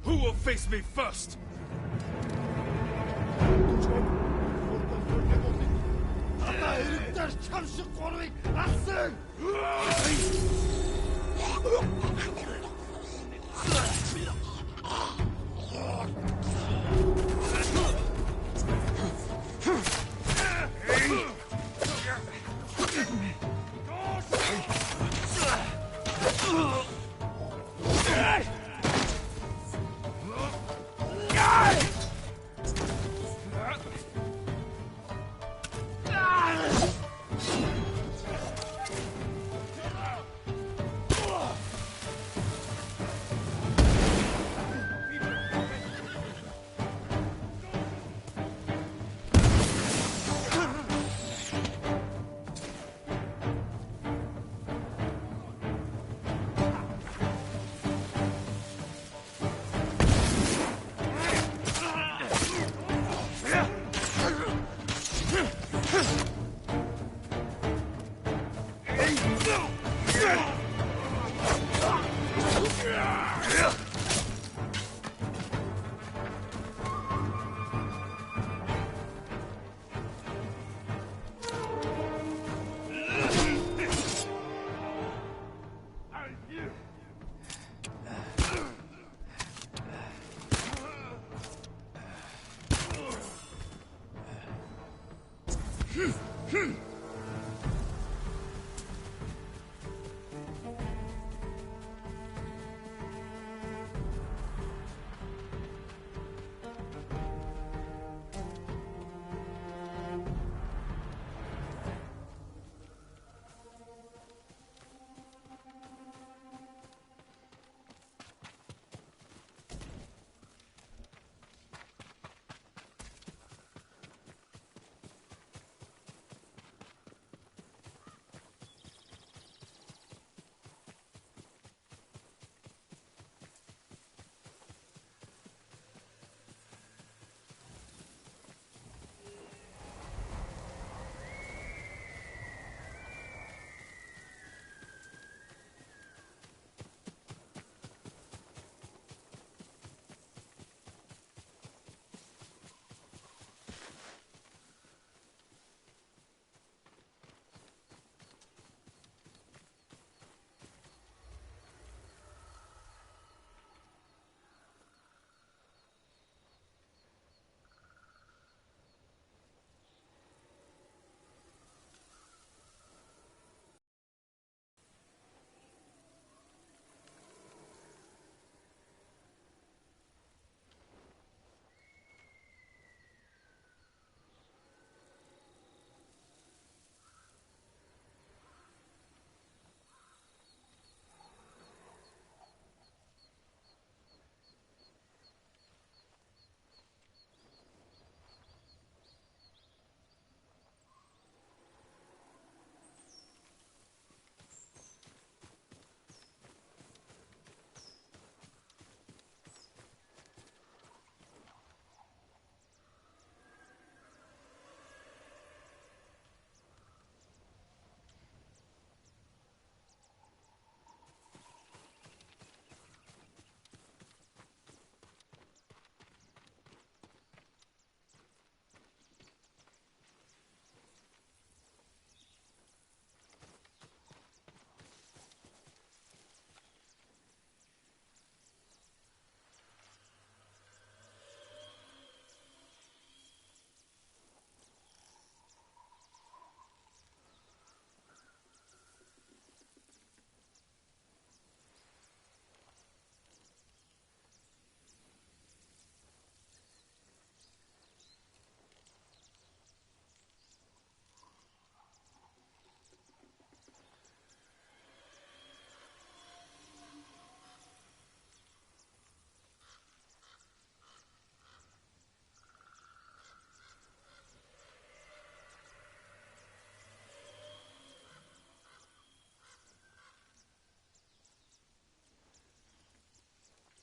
Who will face me first? Hmm.